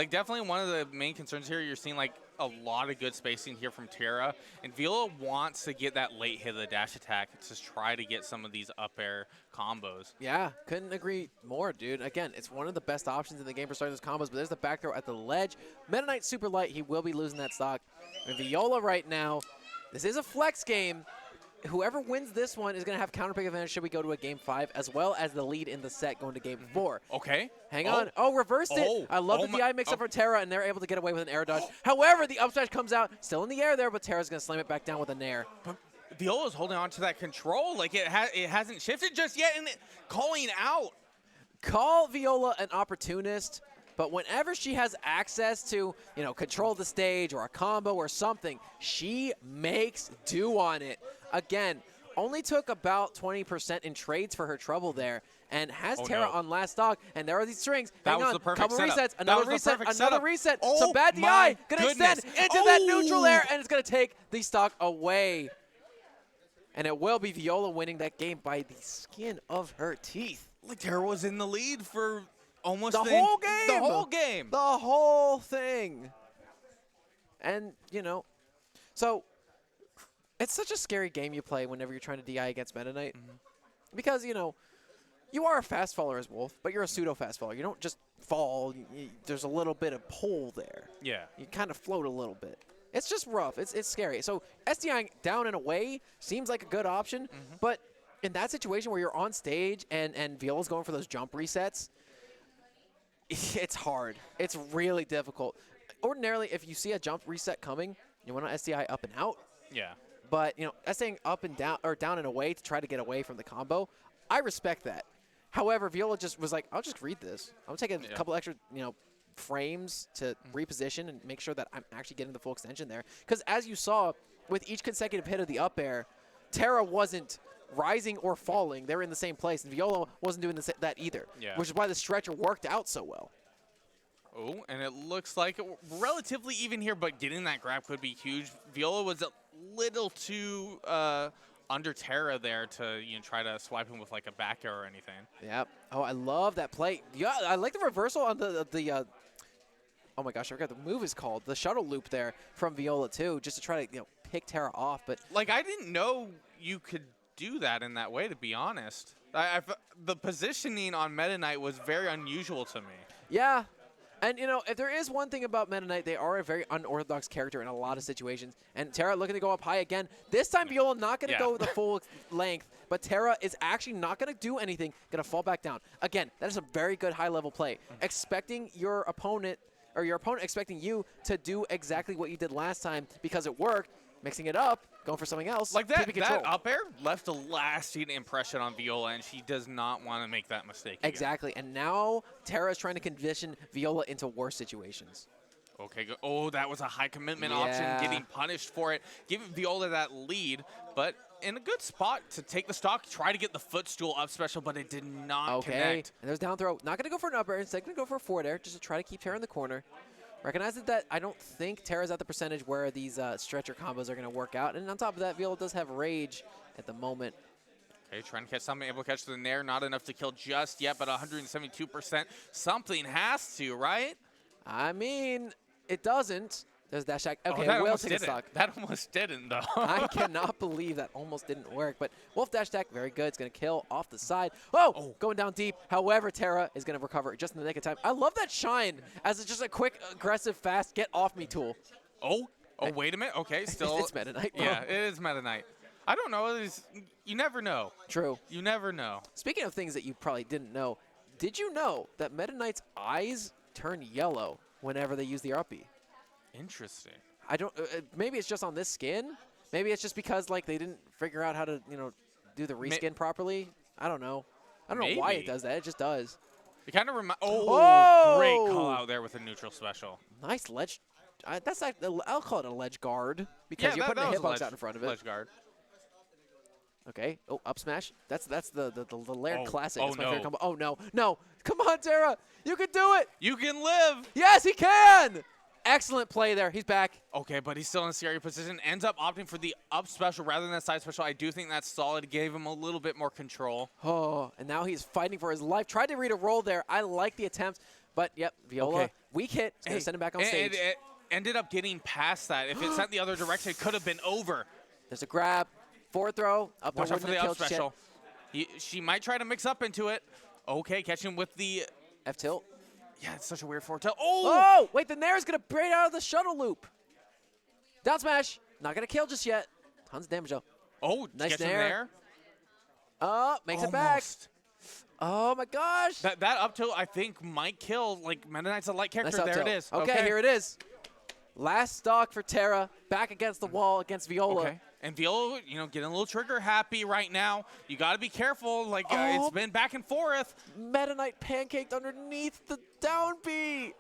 Speaker 2: Definitely one of the main concerns here, you're seeing, a lot of good spacing here from Terra. And Viola wants to get that late hit of the dash attack to try to get some of these up air combos.
Speaker 1: Yeah, couldn't agree more, dude. Again, it's one of the best options in the game for starting those combos, but there's the back throw at the ledge. Meta Knight's super light. He will be losing that stock. And Viola right now, this is a flex game. Whoever wins this one is going to have counter pick advantage should we go to a game 5, as well as the lead in the set going to game 4.
Speaker 2: Okay.
Speaker 1: Hang on. Oh, reversed it. I love the DI mix-up for Terra, and they're able to get away with an air dodge. However, the up smash comes out, still in the air there, but Terra's going to slam it back down with a nair.
Speaker 2: But Viola's holding on to that control. It hasn't shifted just yet, and calling out.
Speaker 1: Call Viola an opportunist, but whenever she has access to, control the stage or a combo or something, she makes do on it. Again, only took about 20% in trades for her trouble there, and has Terra on last stock, and there are these strings. Hang on, couple resets, another reset, some bad DI, gonna extend into that neutral air, and it's gonna take the stock away. And it will be Viola winning that game by the skin of her teeth.
Speaker 2: Terra was in the lead for almost
Speaker 1: the whole game.
Speaker 2: The whole game.
Speaker 1: The whole thing. And, so it's such a scary game you play whenever you're trying to DI against Meta Knight. Because, you are a fast faller as Wolf, but you're a pseudo-fast faller. You don't just fall. There's a little bit of pull there.
Speaker 2: Yeah.
Speaker 1: You kind of float a little bit. It's just rough. It's scary. So SDIing down and away seems like a good option, but in that situation where you're on stage and Viola's going for those jump resets, It's hard. It's really difficult. Ordinarily, if you see a jump reset coming, you want to SDI up and out.
Speaker 2: Yeah.
Speaker 1: But, you know, SDIing up and down, or down and away to try to get away from the combo, I respect that. However, Viola just was like, I'll just read this. I'm taking a couple extra, you know, frames to reposition and make sure that I'm actually getting the full extension there. Because as you saw, with each consecutive hit of the up air, Terra wasn't rising or falling. They were in the same place, and Viola wasn't doing that either, which is why the stretcher worked out so well.
Speaker 2: Oh, and it looks like relatively even here, but getting that grab could be huge. Viola was a little too under Terra there to try to swipe him with like a back air or anything.
Speaker 1: Yeah. Oh, I love that play. Yeah, I like the reversal on the oh my gosh, I forgot the move is called. The shuttle loop there from Viola too, just to try to pick Terra off. But
Speaker 2: like I didn't know you could do that in that way, to be honest. The positioning on Meta Knight was very unusual to me.
Speaker 1: Yeah. And, if there is one thing about Meta Knight, they are a very unorthodox character in a lot of situations. And Terra looking to go up high again. This time, Viola not going to go the full length, but Terra is actually not going to do anything, going to fall back down. Again, that is a very good high-level play. Expecting your opponent, or your opponent expecting you to do exactly what you did last time because it worked, mixing it up, going for something else.
Speaker 2: Like that up air left a lasting impression on Viola, and she does not want to make that mistake again.
Speaker 1: Exactly, and now Terra is trying to condition Viola into worse situations.
Speaker 2: Okay, oh, that was a high commitment option, getting punished for it, giving Viola that lead, but in a good spot to take the stock, try to get the footstool up special, but it did not connect.
Speaker 1: And there's down throw. Not going to go for an up air, instead going to go for a forward air, just to try to keep Terra in the corner. Recognizing that I don't think Terra's at the percentage where these stretcher combos are going to work out. And on top of that, Viola does have rage at the moment.
Speaker 2: Okay, trying to catch something, able to catch the Nair. Not enough to kill just yet, but 172%. Something has to, right?
Speaker 1: I mean, it doesn't. There's dash attack. Okay,
Speaker 2: that
Speaker 1: Will
Speaker 2: almost
Speaker 1: take a stock.
Speaker 2: That almost didn't, though.
Speaker 1: I cannot believe that almost didn't work. But Wolf dash attack, very good. It's going to kill off the side. Oh, going down deep. However, Terra is going to recover just in the nick of time. I love that shine as it's just a quick, aggressive, fast, get off me tool.
Speaker 2: Oh, wait a minute. Okay, still.
Speaker 1: It's Meta Knight, bro.
Speaker 2: Yeah, it is Meta Knight. I don't know. You never know.
Speaker 1: True.
Speaker 2: You never know.
Speaker 1: Speaking of things that you probably didn't know, did you know that Meta Knight's eyes turn yellow whenever they use the uppy?
Speaker 2: Interesting.
Speaker 1: I don't. Maybe it's just on this skin. Maybe it's just because like they didn't figure out how to do the reskin properly. I don't know. I don't know why it does that. It just does.
Speaker 2: It kind of reminds. Oh, great call out there with a neutral special.
Speaker 1: Nice ledge. That's like I'll call it a ledge guard because you're putting a hitbox out in front of it.
Speaker 2: Ledge guard.
Speaker 1: Okay. Oh, up smash. That's the layered classic.
Speaker 2: Oh,
Speaker 1: That's my favorite combo. Oh no! Come on, Terra. You can do it.
Speaker 2: You can live.
Speaker 1: Yes, he can. Excellent play there. He's back.
Speaker 2: Okay, but he's still in a scary position. Ends up opting for the up special rather than that side special. I do think that's solid. Gave him a little bit more control.
Speaker 1: Oh, and now he's fighting for his life. Tried to read a roll there. I like the attempt, but yep, Viola, weak hit. It's going to send him back on stage.
Speaker 2: It ended up getting past that. If it sent the other direction, it could have been over.
Speaker 1: There's a grab. Forward throw. Up
Speaker 2: Watch out for the up special. She might try to mix up into it. Okay, catching with the
Speaker 1: F tilt.
Speaker 2: Yeah, it's such a weird forward tilt.
Speaker 1: Oh, wait, the Nair is going to braid out of the shuttle loop. Down smash. Not going to kill just yet. Tons of damage, though.
Speaker 2: Oh,
Speaker 1: nice
Speaker 2: Nair.
Speaker 1: Makes it back. Oh, my gosh.
Speaker 2: That up tilt, I think, might kill. Like, Meta Knight's a light character.
Speaker 1: Nice
Speaker 2: there it is.
Speaker 1: Okay, here it is. Last stock for Terra. Back against the wall against Viola.
Speaker 2: Okay. And Viola, getting a little trigger happy right now. You got to be careful. Like, it's been back and forth.
Speaker 1: Meta Knight pancaked underneath the down B.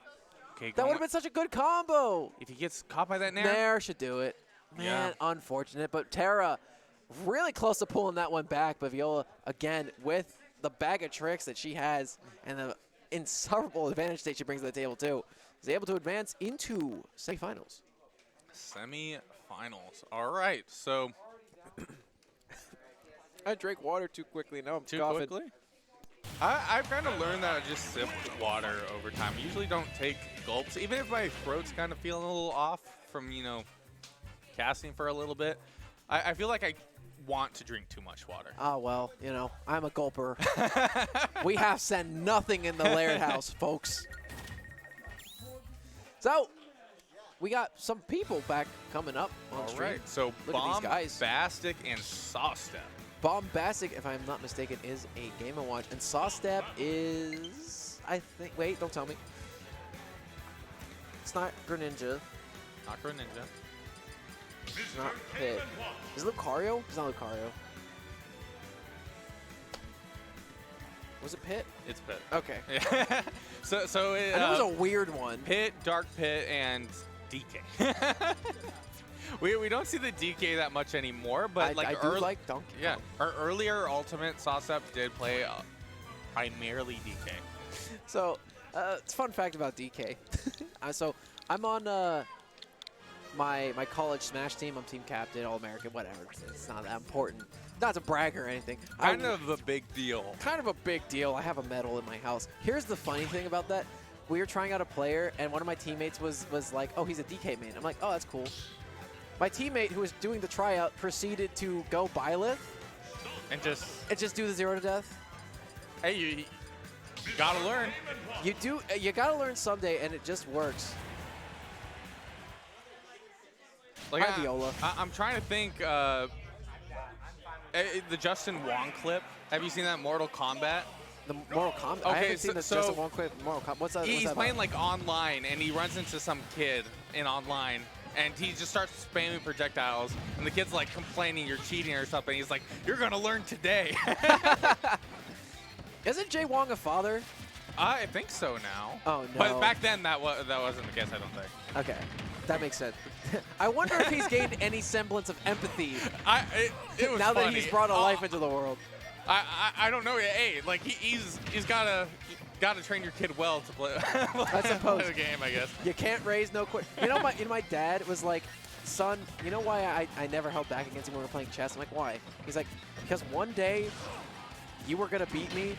Speaker 2: Okay,
Speaker 1: that would have been such a good combo.
Speaker 2: If he gets caught by that Nair.
Speaker 1: Nair should do it. Man, unfortunate. But Terra really close to pulling that one back. But Viola, again, with the bag of tricks that she has and the insufferable advantage state she brings to the table, too, is able to advance into semifinals.
Speaker 2: Semi-finals. All right, so
Speaker 6: I drank water too quickly. Now I'm
Speaker 2: too
Speaker 6: coughing.
Speaker 2: quickly. I've kind of learned that I just sip water over time. I usually don't take gulps, even if my throat's kind of feeling a little off from casting for a little bit. I feel like I want to drink too much water.
Speaker 1: Oh well, I'm a gulper. We have said nothing in the Laird house, folks. So. We got some people back coming up on stream.
Speaker 2: All right, so
Speaker 1: Look at these guys.
Speaker 2: Bombastic and Sawstep.
Speaker 1: Bombastic, if I'm not mistaken, is a Game & Watch, and Sawstep is I think. Wait, don't tell me. It's not Greninja.
Speaker 2: Not Greninja.
Speaker 1: It's not Pit. Is it Lucario? It's not Lucario. Was it Pit?
Speaker 2: It's Pit.
Speaker 1: Okay.
Speaker 2: Yeah. so it,
Speaker 1: I know it was a weird one.
Speaker 2: Pit, Dark Pit, and DK. we don't see the DK that much anymore, but
Speaker 1: I do like Donkey Kong.
Speaker 2: Yeah, our earlier Ultimate Sawstep did play primarily DK.
Speaker 1: So, it's a fun fact about DK. So, I'm on my college Smash team. I'm team captain, All-American, whatever. It's not that important. Not to brag or anything.
Speaker 2: Kind of a big deal.
Speaker 1: Kind of a big deal. I have a medal in my house. Here's the funny thing about that. We were trying out a player, and one of my teammates was like, oh, he's a DK main. I'm like, oh, that's cool. My teammate who was doing the tryout proceeded to go Byleth
Speaker 2: And
Speaker 1: just do the 0 to death.
Speaker 2: hey, you gotta learn.
Speaker 1: You gotta learn someday, and it just works.
Speaker 2: Like
Speaker 1: Hi, Viola.
Speaker 2: I'm trying to think. The Justin Wong clip. Have you seen that Mortal Kombat?
Speaker 1: The Mortal Kombat. I
Speaker 2: Okay,
Speaker 1: haven't seen this just one quick Mortal Kombat. What's that?
Speaker 2: He's
Speaker 1: what's that
Speaker 2: playing
Speaker 1: about?
Speaker 2: like online, and he runs into some kid in online, and he just starts spamming projectiles, and the kid's like complaining you're cheating or something. He's like, "You're gonna learn today."
Speaker 1: Isn't Jay Wong a father?
Speaker 2: I think so now.
Speaker 1: Oh no.
Speaker 2: But back then that wasn't the case. I don't think.
Speaker 1: Okay, that makes sense. I wonder if he's gained any semblance of empathy
Speaker 2: It was
Speaker 1: now that
Speaker 2: funny.
Speaker 1: he's brought a life into the world.
Speaker 2: I don't know. Hey, like he's gotta train your kid well to play,
Speaker 1: I suppose.
Speaker 2: play the game, I guess.
Speaker 1: You can't raise no quit. You know, my dad was like, son, you know why I never held back against you when we were playing chess? I'm like, why? He's like, because one day you were going to beat me,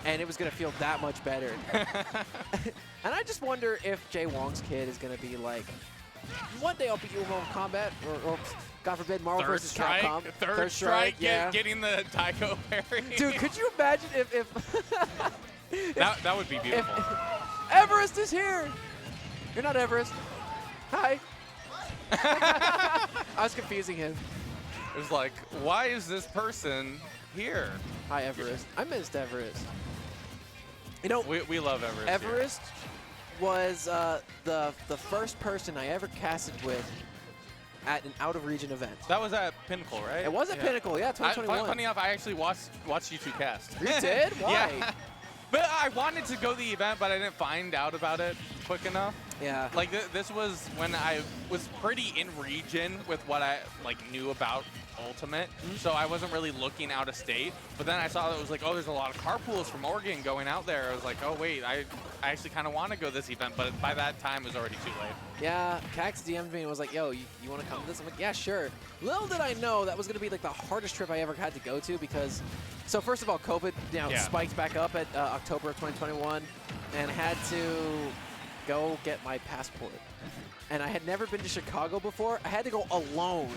Speaker 1: and it was going to feel that much better. And I just wonder if Jay Wong's kid is going to be like, one day I'll beat you in Mortal Kombat, or God forbid, Marvel
Speaker 2: Third
Speaker 1: vs.
Speaker 2: strike,
Speaker 1: Capcom.
Speaker 2: third strike,
Speaker 1: yeah.
Speaker 2: getting the Taiko parry.
Speaker 1: Dude, could you imagine if
Speaker 2: that would be beautiful.
Speaker 1: Everest is here? You're not Everest. Hi. I was confusing him.
Speaker 2: It was like, why is this person here?
Speaker 1: Hi, Everest. I missed Everest. You know,
Speaker 2: We love Everest.
Speaker 1: Everest was the first person I ever casted with at an out-of-region event.
Speaker 2: That was at Pinnacle, right?
Speaker 1: It was at Pinnacle, yeah, 2021.
Speaker 2: Funny enough, I actually watched you two cast.
Speaker 1: You did? Why?
Speaker 2: Yeah. But I wanted to go to the event, but I didn't find out about it quick enough.
Speaker 1: Yeah.
Speaker 2: Like this was when I was pretty in region with what I knew about Ultimate, so I wasn't really looking out of state. But then I saw that it was like, oh, there's a lot of carpools from Oregon going out there. I was like, oh wait, I actually kind of want to go to this event, but by that time it was already too late.
Speaker 1: Yeah, Cax DM'd me and was like, yo, you want to come to this? I'm like, yeah, sure. Little did I know that was going to be like the hardest trip I ever had to go to because, so first of all, COVID spiked back up at October of 2021 and had to go get my passport. And I had never been to Chicago before. I had to go alone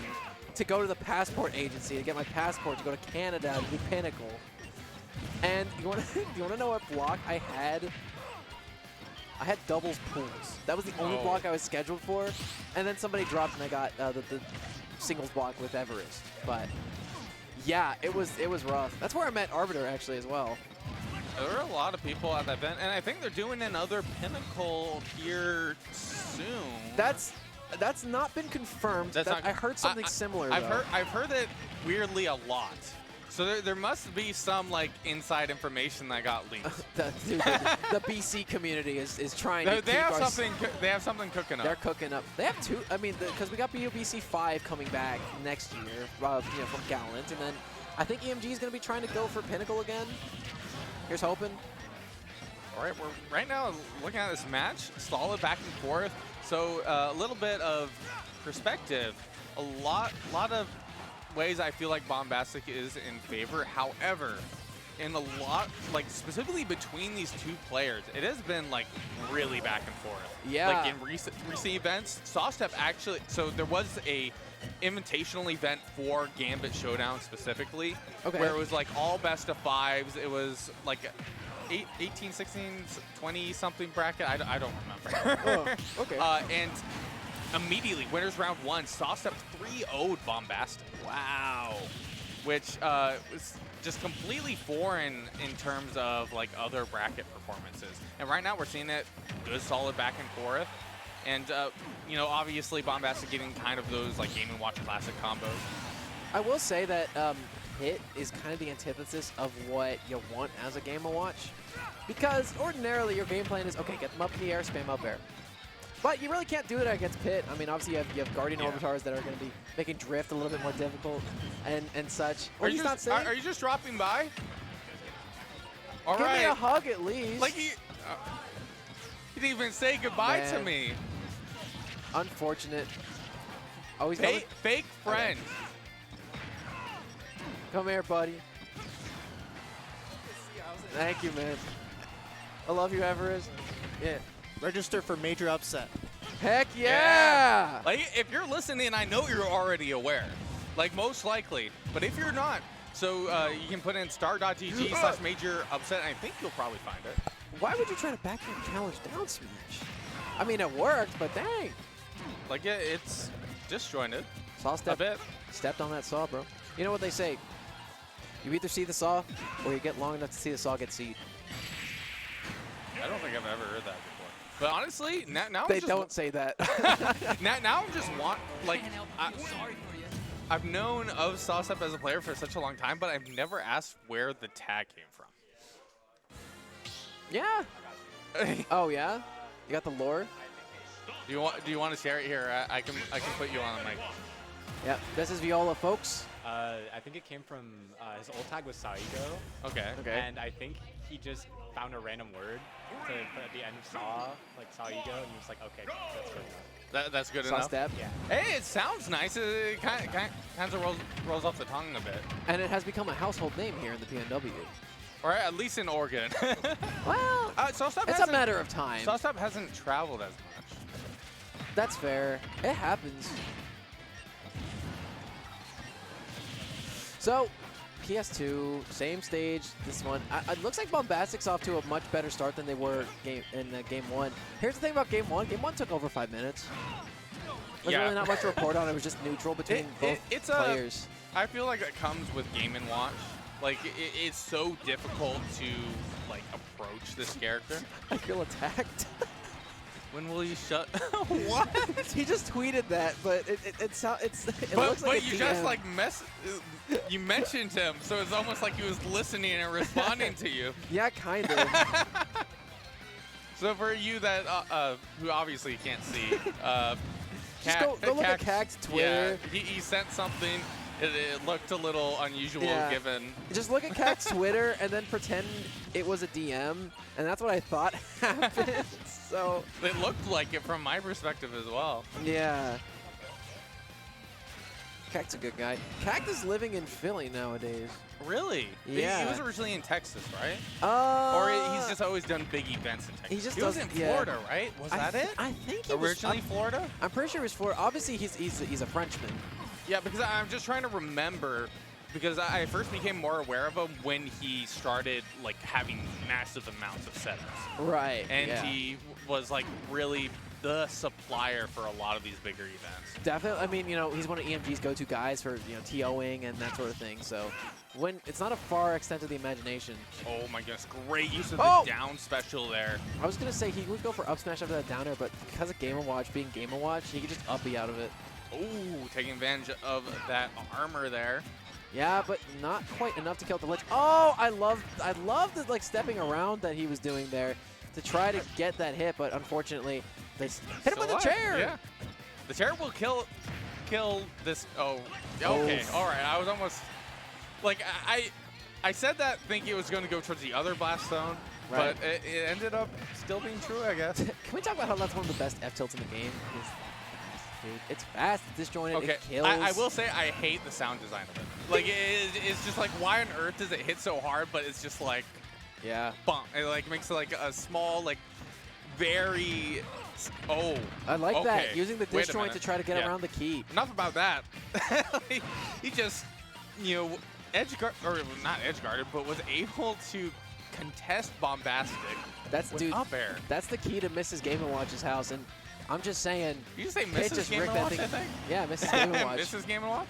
Speaker 1: to go to the passport agency to get my passport to go to Canada to do Pinnacle. And you want to know what block I had? I had doubles pools. That was the only block I was scheduled for. And then somebody dropped and I got the singles block with Everest. But yeah, it was rough. That's where I met Arbiter actually as well.
Speaker 2: There were a lot of people at that event, and I think they're doing another Pinnacle here soon.
Speaker 1: That's not been confirmed. I heard something similar.
Speaker 2: I've heard it weirdly a lot. So there must be some inside information that got leaked.
Speaker 1: the BC community is trying to.
Speaker 2: They have something cooking up.
Speaker 1: They're cooking up. They have two. I mean, because we got BC 5 coming back next year, from Gallant, and then I think EMG is going to be trying to go for Pinnacle again. Here's hoping.
Speaker 2: All right, we're right now looking at this match, solid back and forth. So a little bit of perspective, a lot of ways I feel like Bombastic is in favor. However, in a lot, specifically between these two players, it has been really back and forth.
Speaker 1: Yeah.
Speaker 2: In recent events, Sawstep actually, so there was a invitational event for Gambit Showdown specifically, where it was all best of fives. It was 18, 16, 20 something bracket. I don't remember.
Speaker 1: Okay.
Speaker 2: And immediately, winners round one, Sawstep 3-0'd Bombastic.
Speaker 1: Wow.
Speaker 2: which was just completely foreign in terms of like other bracket performances. And right now we're seeing it good, solid back and forth. And, you know, obviously Bombastic getting kind of those like Game & Watch Classic combos.
Speaker 1: I will say that hit is kind of the antithesis of what you want as a Game & Watch. Because ordinarily your game plan is, okay, get them up in the air, spam up air. But you really can't do it against Pit. I mean, obviously you have Guardian Orbitars that are going to be making Drift a little bit more difficult and such.
Speaker 2: Are you just dropping by? All
Speaker 1: Give
Speaker 2: right.
Speaker 1: me a hug at least.
Speaker 2: Like he didn't even say goodbye to
Speaker 1: Man.
Speaker 2: me.
Speaker 1: Unfortunate. Always
Speaker 2: Fake friend.
Speaker 1: Come here, buddy. Thank you, man. I love you, Everest. Yeah.
Speaker 4: Register for major upset.
Speaker 1: Heck yeah!
Speaker 2: Like, if you're listening, I know you're already aware. Like, most likely. But if you're not, so you can put in star.gg/major upset, and I think you'll probably find it.
Speaker 1: Why would you try to backhand challenge down smash? I mean, it worked, but dang.
Speaker 2: Like, it's disjointed
Speaker 1: Saw
Speaker 2: a
Speaker 1: step,
Speaker 2: bit.
Speaker 1: stepped on that saw, bro. You know what they say? You either see the saw, or you get long enough to see the saw get seed.
Speaker 2: I don't think I've ever heard that before. But honestly, now
Speaker 1: They
Speaker 2: I'm just
Speaker 1: don't say that.
Speaker 2: now I'm just like I've known of Saucep as a player for such a long time, but I've never asked where the tag came from.
Speaker 1: Yeah. Oh yeah. You got the lore.
Speaker 2: Do you want to share it here? I can put you on the mic.
Speaker 1: Yep. This is Viola, folks.
Speaker 7: I think it came from his old tag was Saigo,
Speaker 2: Okay.
Speaker 1: Okay.
Speaker 7: and I think he just found a random word to put at the end of Saw, like Saigo, and he was like, okay, that's good enough.
Speaker 2: That's good
Speaker 1: Saw
Speaker 2: enough.
Speaker 1: step.
Speaker 7: Yeah.
Speaker 2: Hey, it sounds nice. It kind of rolls off the tongue a bit,
Speaker 1: And it has become a household name here in the PNW.
Speaker 2: or at least in Oregon.
Speaker 1: Well,
Speaker 2: Saucep
Speaker 1: it's a matter of time.
Speaker 2: Saucep hasn't traveled as much.
Speaker 1: That's fair. It happens. So, PS2, same stage. This one, it looks like Bombastic's off to a much better start than they were in Game 1. Here's the thing about Game 1. Game 1 took over 5 minutes. There's
Speaker 2: Yeah.
Speaker 1: really not much to report on. It was just neutral between both
Speaker 2: it's
Speaker 1: players.
Speaker 2: I feel like it comes with Game & Watch. Like, it's so difficult to, like, approach this character.
Speaker 1: I feel attacked.
Speaker 2: When will you shut? What?
Speaker 1: He just tweeted that, but it
Speaker 2: But
Speaker 1: looks like a
Speaker 2: you
Speaker 1: DM.
Speaker 2: just, like, you mentioned him, so it's almost like he was listening and responding to you.
Speaker 1: Yeah, kind of.
Speaker 2: So for you that, who obviously can't see,
Speaker 1: Just go look at Cac's Twitter.
Speaker 2: Yeah, he sent something. It looked a little unusual given.
Speaker 1: Just look at Cac's Twitter and then pretend it was a DM, and that's what I thought happened. So
Speaker 2: It looked like it from my perspective as well.
Speaker 1: yeah. Cac's a good guy. Cac is living in Philly nowadays.
Speaker 2: Really?
Speaker 1: Yeah.
Speaker 2: He was originally in Texas, right?
Speaker 1: Or
Speaker 2: He's just always done big events in Texas.
Speaker 1: He just
Speaker 2: was
Speaker 1: does-
Speaker 2: in
Speaker 1: yeah.
Speaker 2: Florida, right? Was that it?
Speaker 1: I think he
Speaker 2: Originally
Speaker 1: was.
Speaker 2: Florida?
Speaker 1: I'm pretty sure he was Florida. Obviously, he's a Frenchman.
Speaker 2: Yeah, because I'm just trying to remember, because I first became more aware of him when he started like having massive amounts of setups.
Speaker 1: Right.
Speaker 2: And
Speaker 1: yeah.
Speaker 2: he was like really the supplier for a lot of these bigger events.
Speaker 1: Definitely. I mean, you know, he's one of EMG's go-to guys for, you know, TOing and that sort of thing. So when it's not a far extent of the imagination.
Speaker 2: Oh my goodness, great use of
Speaker 1: Oh!
Speaker 2: the down special there.
Speaker 1: I was going to say he would go for up smash after that downer, but because of Game & Watch being Game & Watch, he could just uppy out of it.
Speaker 2: Ooh, taking advantage of that armor there.
Speaker 1: Yeah, but not quite enough to kill the Lich. Oh, I love the like stepping around that he was doing there to try to get that hit, but unfortunately, they hit him with a
Speaker 2: Still alive,
Speaker 1: chair.
Speaker 2: Yeah. The chair will kill this. Oh, okay.
Speaker 1: Oof.
Speaker 2: All right. I was almost like I said that thinking it was going to go towards the other blast zone,
Speaker 1: Right.
Speaker 2: but it ended up still being true, I guess.
Speaker 1: Can we talk about how that's one of the best F tilts in the game? Dude, it's fast, it's disjointed,
Speaker 2: Okay,
Speaker 1: it kills.
Speaker 2: I will say I hate the sound design of it. Like, it's just like, why on earth does it hit so hard, but it's just like,
Speaker 1: Yeah.
Speaker 2: bump. It like makes like a small, like, very, oh.
Speaker 1: I like
Speaker 2: okay.
Speaker 1: that, using the
Speaker 2: Wait a
Speaker 1: disjoint to
Speaker 2: minute.
Speaker 1: try to get
Speaker 2: Yeah.
Speaker 1: around the key.
Speaker 2: Enough about that. He just, you know, or not edge guarded, but was able to contest Bombastic
Speaker 1: That's
Speaker 2: with
Speaker 1: dude.
Speaker 2: up air.
Speaker 1: That's the key to Mrs. Game & Watch's house, and I'm just saying.
Speaker 2: You say
Speaker 1: Pit
Speaker 2: Mrs.
Speaker 1: just
Speaker 2: Game
Speaker 1: ripped
Speaker 2: &
Speaker 1: that
Speaker 2: Watch,
Speaker 1: thing.
Speaker 2: I think?
Speaker 1: Yeah, Mrs. Game & Watch.
Speaker 2: Mrs. Game & Watch?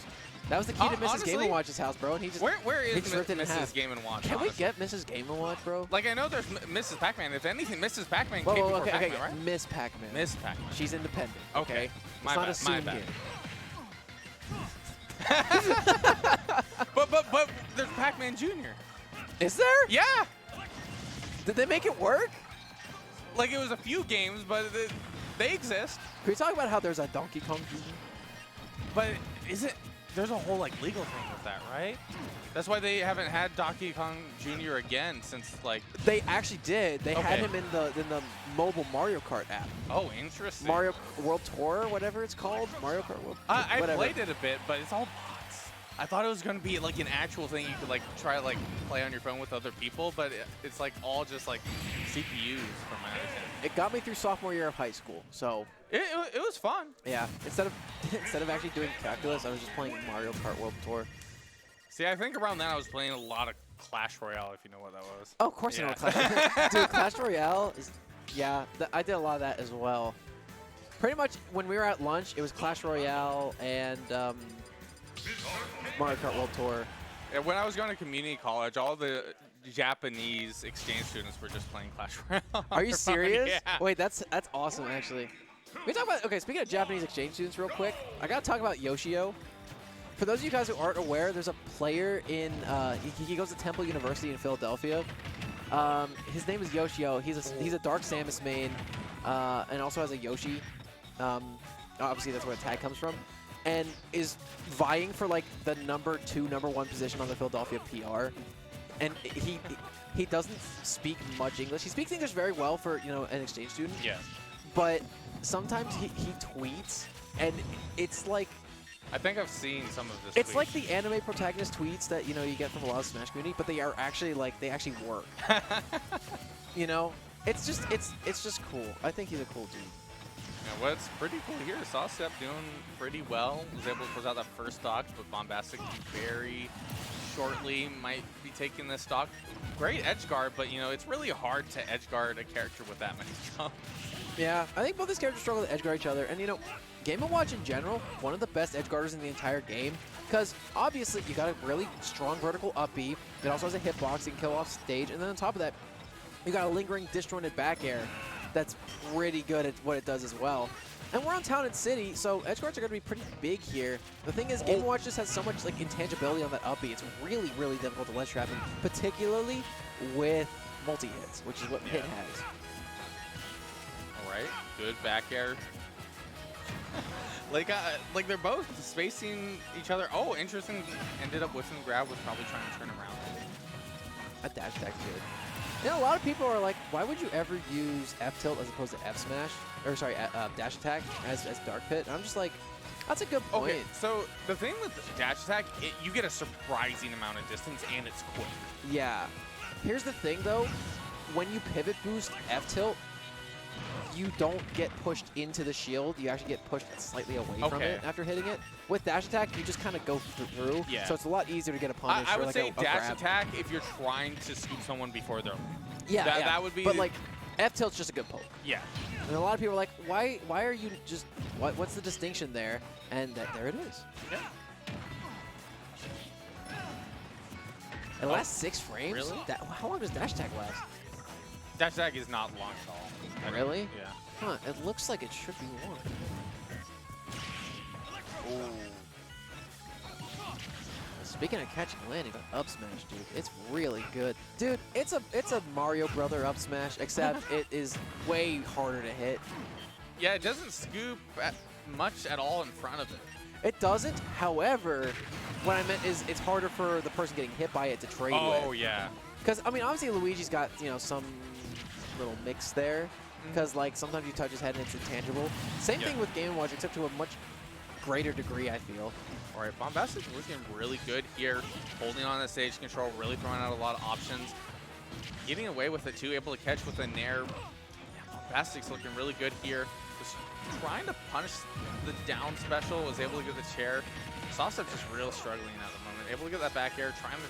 Speaker 1: That was the key to Mrs. Game
Speaker 2: Honestly,
Speaker 1: & Watch's house, bro. And he just
Speaker 2: Where
Speaker 1: he
Speaker 2: is
Speaker 1: just ripped it in half.
Speaker 2: Mrs. Game & Watch?
Speaker 1: Can we
Speaker 2: honestly?
Speaker 1: get Mrs. Game & Watch, bro?
Speaker 2: Like, I know there's Mrs. Pac-Man. If anything, Mrs. Pac-Man
Speaker 1: Whoa,
Speaker 2: came
Speaker 1: whoa,
Speaker 2: before
Speaker 1: okay,
Speaker 2: Pac-Man,
Speaker 1: okay.
Speaker 2: right?
Speaker 1: Miss Pac-Man.
Speaker 2: Miss Pac-Man.
Speaker 1: She's independent.
Speaker 2: Okay.
Speaker 1: Let's not assume
Speaker 2: my bad.
Speaker 1: here.
Speaker 2: But there's Pac-Man Jr.
Speaker 1: Is there?
Speaker 2: Yeah.
Speaker 1: Did they make it work?
Speaker 2: Like, it was a few games, but they exist.
Speaker 1: Can we talk about how there's a Donkey Kong Jr.?
Speaker 2: But there's a whole, like, legal thing with that, right? That's why they haven't had Donkey Kong Jr. again since, like...
Speaker 1: They actually did. They had
Speaker 2: Okay.
Speaker 1: him in the mobile Mario Kart app.
Speaker 2: Oh, interesting.
Speaker 1: Mario World Tour, whatever it's called. Mario Kart World
Speaker 2: I
Speaker 1: whatever.
Speaker 2: played it a bit, but it's all bots. I thought it was going to be, like, an actual thing you could, like, try to, like, play on your phone with other people, but it's, like, all just, like, CPUs from my understanding.
Speaker 1: It got me through sophomore year of high school, so
Speaker 2: It was fun.
Speaker 1: yeah. Instead of actually doing calculus, I was just playing Mario Kart World Tour.
Speaker 2: See, I think around then I was playing a lot of Clash Royale, if you know what that was.
Speaker 1: Oh, of course I know what Clash. Dude, Clash Royale is yeah. I did a lot of that as well. Pretty much when we were at lunch, it was Clash Royale and Mario Kart World Tour.
Speaker 2: And when I was going to community college, all the Japanese exchange students were just playing Clash Royale.
Speaker 1: Are you serious?
Speaker 2: Yeah.
Speaker 1: Wait, that's awesome actually. We talk about okay. Speaking of Japanese exchange students, real quick, I gotta talk about Yoshio. For those of you guys who aren't aware, there's a player in he goes to Temple University in Philadelphia. His name is Yoshio. He's a Dark Samus main, and also has a Yoshi. Obviously, that's where the tag comes from, and is vying for like the number 1 position on the Philadelphia PR. And he doesn't speak much English. He speaks English very well for an exchange student.
Speaker 2: Yeah.
Speaker 1: But sometimes he tweets, and it's like.
Speaker 2: I think I've seen some of this.
Speaker 1: It's
Speaker 2: tweet.
Speaker 1: like the anime protagonist tweets that you get from a lot of Smash community, but they are actually they actually work. It's just cool. I think he's a cool dude.
Speaker 2: Yeah, what's pretty cool here is Saucep doing pretty well. Was able to close out that first stock, but Bombastic very shortly might be taking this stock. Great edge guard, but it's really hard to edge guard a character with that many jumps.
Speaker 1: Yeah, I think both these characters struggle to edge guard each other, and Game & Watch in general, one of the best edge guarders in the entire game, because obviously you got a really strong vertical up B that also has a hitbox and kill off stage, and then on top of that, you got a lingering disjointed back air that's pretty good at what it does as well. And we're on Town and City, so edge guards are going to be pretty big here. The thing is, Game & Watch just has so much intangibility on that up B. It's really, really difficult to ledge trap him, particularly with multi-hits, which is what Pit has.
Speaker 2: All right, good back air. Like they're both spacing each other. Oh, interesting. Ended up whiffing grab, was probably trying to turn around.
Speaker 1: That dash attack's good. A lot of people are like, why would you ever use F tilt as opposed to F smash? Or sorry, dash attack as Dark Pit? And I'm just like, that's a good point.
Speaker 2: Okay, so the thing with dash attack, you get a surprising amount of distance and it's quick.
Speaker 1: Yeah. Here's the thing though, when you pivot boost F tilt, you don't get pushed into the shield. You actually get pushed slightly away from it after hitting it. With dash attack, you just kind of go through.
Speaker 2: Yeah.
Speaker 1: So it's a lot easier to get a punish.
Speaker 2: I
Speaker 1: or
Speaker 2: would say
Speaker 1: a
Speaker 2: dash
Speaker 1: grab.
Speaker 2: attack if you're trying to scoop someone before they're.
Speaker 1: Yeah,
Speaker 2: that would be.
Speaker 1: But F tilt's just a good poke.
Speaker 2: Yeah.
Speaker 1: And a lot of people are like, why are you just, what's the distinction there? And there it is.
Speaker 2: Yeah.
Speaker 1: It lasts 6 frames?
Speaker 2: Really?
Speaker 1: How long does dash attack last?
Speaker 2: Dash attack is not long at all.
Speaker 1: Really?
Speaker 2: Yeah.
Speaker 1: Huh, it looks like it should be long. Speaking of catching and landing, up smash, dude, it's really good. Dude, it's a Mario Brother up smash, except it is way harder to hit.
Speaker 2: Yeah, it doesn't scoop much at all in front of it.
Speaker 1: It doesn't, however, what I meant is it's harder for the person getting hit by it to trade with.
Speaker 2: Oh, yeah.
Speaker 1: Because, I mean, obviously Luigi's got, some little mix there. Because, sometimes you touch his head and it's intangible. Same thing with Game & Watch, except to a much greater degree, I feel.
Speaker 2: All right, Bombastic's looking really good here. Holding on the stage control, really throwing out a lot of options. Getting away with it, too. Able to catch with a nair. Yeah, Bombastic's looking really good here. Was trying to punish the down special. Was able to get the chair. Saucep just real struggling at the moment. Able to get that back air. Trying to,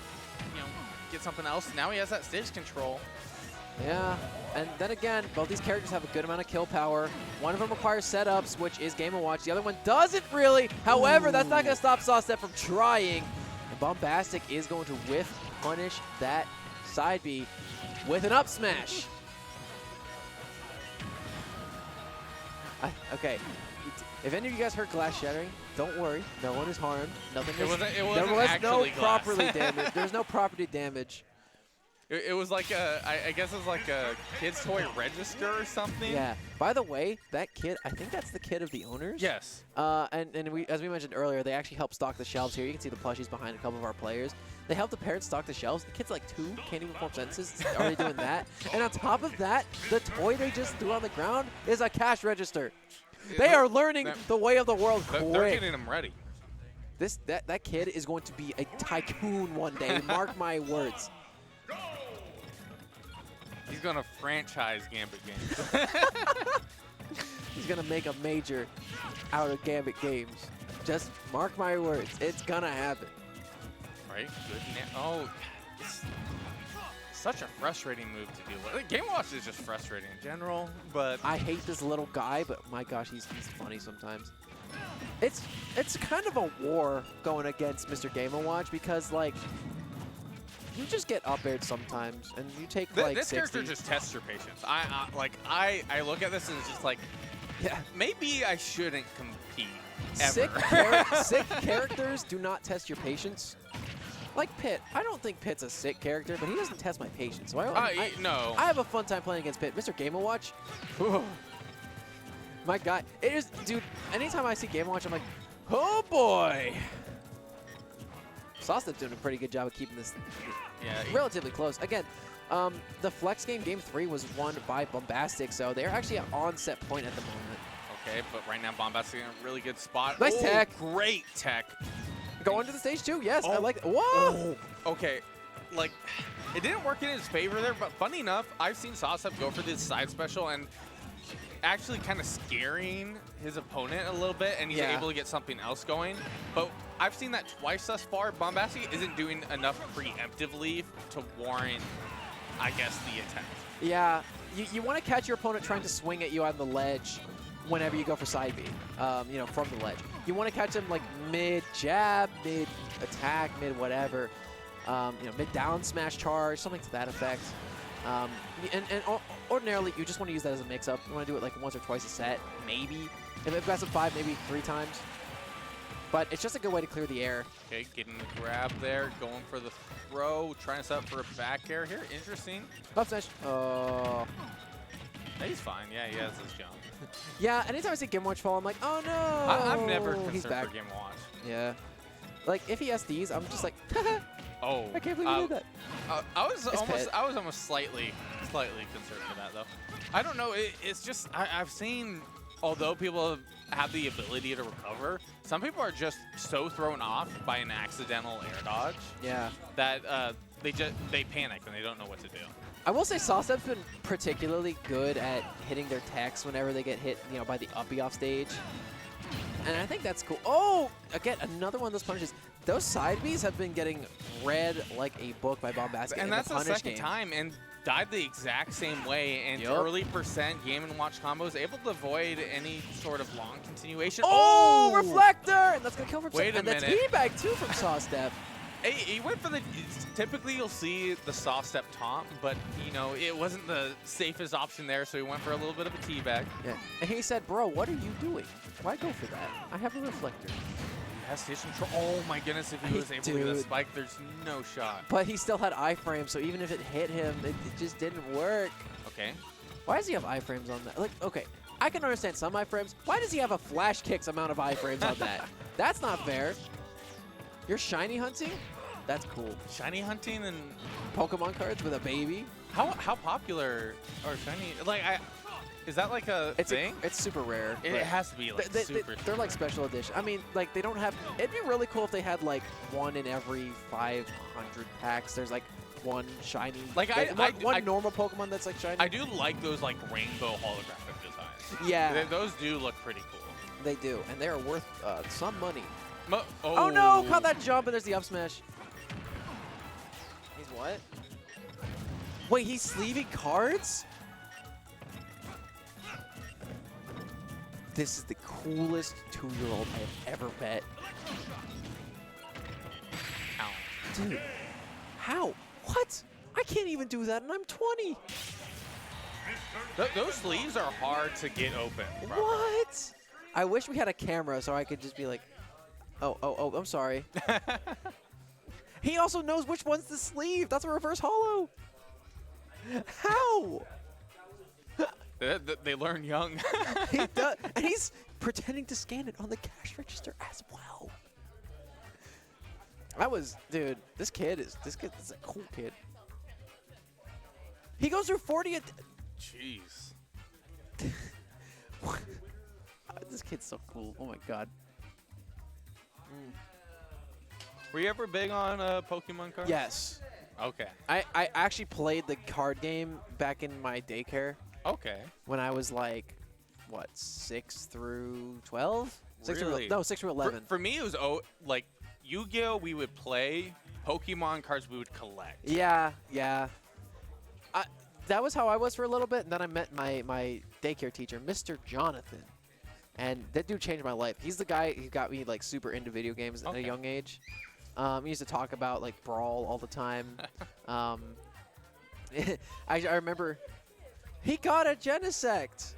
Speaker 2: get something else. Now he has that stage control.
Speaker 1: Yeah, and then again, both these characters have a good amount of kill power. One of them requires setups, which is Game & Watch. The other one doesn't really. However, that's not going to stop Sawstep from trying. And Bombastic is going to whiff punish that side B with an up smash. Okay, if any of you guys heard glass shattering, don't worry. No one is harmed. Nothing.
Speaker 2: It wasn't
Speaker 1: there was no
Speaker 2: actually glass.
Speaker 1: property damage. There's no property damage.
Speaker 2: It was like I guess it was like a kid's toy register or something.
Speaker 1: Yeah. By the way, that kid, I think that's the kid of the owners.
Speaker 2: Yes.
Speaker 1: And we, as we mentioned earlier, they actually help stock the shelves here. You can see the plushies behind a couple of our players. They help the parents stock the shelves. The kid's like 2, can't even form sentences. Already doing that. And on top of that, the toy they just threw on the ground is a cash register. They are learning the way of the world quick.
Speaker 2: They're getting them ready.
Speaker 1: That kid is going to be a tycoon one day. Mark my words.
Speaker 2: He's gonna franchise Gambit games.
Speaker 1: He's gonna make a major out of Gambit games. Just mark my words. It's gonna happen.
Speaker 2: Right? Good. Oh, it's such a frustrating move to deal with. Game Watch is just frustrating in general, but
Speaker 1: I hate this little guy, but my gosh, he's funny sometimes. It's kind of a war going against Mr. Game & Watch because like you just get up aired sometimes and you take like
Speaker 2: this
Speaker 1: 60.
Speaker 2: character just tests your patience. I look at this and it's just like,
Speaker 1: Yeah.
Speaker 2: maybe I shouldn't compete
Speaker 1: Sick,
Speaker 2: ever.
Speaker 1: sick characters do not test your patience. Like Pit. I don't think Pit's a sick character, but he doesn't test my patience. So
Speaker 2: No.
Speaker 1: I have a fun time playing against Pit. Mr. Game & Watch. My God. It is, dude, anytime I see Game & Watch, I'm like, oh boy. Sawstep's doing a pretty good job of keeping this relatively close. Again, the Flex game, Game 3, was won by Bombastic, so they're actually on set point at the moment.
Speaker 2: Okay, but right now Bombastic in a really good spot.
Speaker 1: Nice tech.
Speaker 2: Great tech.
Speaker 1: Go into the stage too. Yes, I
Speaker 2: Oh.
Speaker 1: like. Whoa!
Speaker 2: Okay, like, it didn't work in his favor there, but funny enough, I've seen Sawstep go for this side special and actually kind of scaring his opponent a little bit, and he's able to get something else going. But I've seen that twice thus far. Bombastic isn't doing enough preemptively to warrant, I guess, the attempt.
Speaker 1: Yeah, you want to catch your opponent trying to swing at you on the ledge whenever you go for side B, you know, from the ledge. You want to catch him like mid-jab, mid-attack, mid-whatever, you know, mid-down smash charge, something to that effect. And ordinarily, you just want to use that as a mix-up. You want to do it like once or twice a set, maybe. If it best of 5, maybe 3 times. But it's just a good way to clear the air.
Speaker 2: Okay, getting the grab there, going for the throw, trying to set up for a back air here. Interesting.
Speaker 1: Up smash. Oh.
Speaker 2: He's fine. Yeah, he has his jump.
Speaker 1: Yeah, anytime I see Game Watch fall, I'm like, oh no.
Speaker 2: I'm never
Speaker 1: He's
Speaker 2: concerned
Speaker 1: back.
Speaker 2: for Game Watch.
Speaker 1: Yeah. Like, if he SDs, I'm just like,
Speaker 2: Oh,
Speaker 1: I can't believe you did that.
Speaker 2: I was
Speaker 1: Pit.
Speaker 2: almost slightly concerned for that though. I don't know. It's just I've seen, although people have the ability to recover, some people are just so thrown off by an accidental air dodge
Speaker 1: Yeah.
Speaker 2: that they panic and they don't know what to do.
Speaker 1: I will say Sawstep's been particularly good at hitting their techs whenever they get hit, you know, by the uppy off stage. And I think that's cool. Oh, again, another one of those punishes. Those side Bs have been getting read like a book by Bombastic.
Speaker 2: And
Speaker 1: in
Speaker 2: that's
Speaker 1: the
Speaker 2: the
Speaker 1: punish
Speaker 2: second
Speaker 1: game.
Speaker 2: time and died the exact same way. And
Speaker 1: Yup.
Speaker 2: early percent Game & Watch combos able to avoid any sort of long continuation.
Speaker 1: Oh, Reflector! And that's going to kill for
Speaker 2: Wait a
Speaker 1: And that's
Speaker 2: minute.
Speaker 1: teabag too from Sawstep.
Speaker 2: He went for the. Typically, you'll see the soft step taunt, but you know it wasn't the safest option there, so he went for a little bit of a teabag.
Speaker 1: Yeah. And he said, bro, what are you doing? Why go for that? I have a reflector.
Speaker 2: Has his control. Oh my goodness! If he was able to get a
Speaker 1: Dude.
Speaker 2: spike, there's no shot.
Speaker 1: But he still had iframe, so even if it hit him, it just didn't work.
Speaker 2: Okay.
Speaker 1: Why does he have iframes on that? Like, okay, I can understand some iframes. Why does he have a flash kicks amount of iframes on that? That's not fair. You're shiny hunting? That's cool.
Speaker 2: Shiny hunting and
Speaker 1: Pokemon cards with a baby?
Speaker 2: how popular are shiny? Like is that like a thing?
Speaker 1: It's super rare.
Speaker 2: It
Speaker 1: but
Speaker 2: has to be like super.
Speaker 1: they're like special edition. I mean, like they don't have. It'd be really cool if they had like one in every 500 packs. There's like one shiny.
Speaker 2: Like,
Speaker 1: one normal Pokemon that's like shiny.
Speaker 2: I do like those like rainbow holographic designs.
Speaker 1: Yeah,
Speaker 2: Those do look pretty cool.
Speaker 1: they do, and they are worth some money.
Speaker 2: Oh.
Speaker 1: Oh no! Caught that jump, and there's the up smash. He's what? Wait, he's sleeving cards? This is the coolest 2-year-old I have ever met.
Speaker 2: Ow.
Speaker 1: Dude, how? What? I can't even do that, and I'm 20.
Speaker 2: Those sleeves are hard to get open. properly.
Speaker 1: What? I wish we had a camera so I could just be like, oh, I'm sorry. He also knows which one's the sleeve. That's a reverse hollow. How?
Speaker 2: They learn young.
Speaker 1: He does, and he's pretending to scan it on the cash register as well. Dude, this kid is a cool kid. He goes through 40
Speaker 2: Jeez.
Speaker 1: This kid's so cool. Oh my god.
Speaker 2: Were you ever big on Pokemon cards?
Speaker 1: Yes.
Speaker 2: Okay.
Speaker 1: I actually played the card game back in my daycare
Speaker 2: Okay.
Speaker 1: when I was like, what, 6 through 12?
Speaker 2: Really?
Speaker 1: 6 through 11.
Speaker 2: For me, it was like Yu-Gi-Oh! We would play. Pokemon cards we would collect.
Speaker 1: Yeah. That was how I was for a little bit, and then I met my daycare teacher, Mr. Jonathan. And that dude changed my life. He's the guy who got me like super into video games at a young age. He used to talk about like Brawl all the time. I remember he got a Genesect.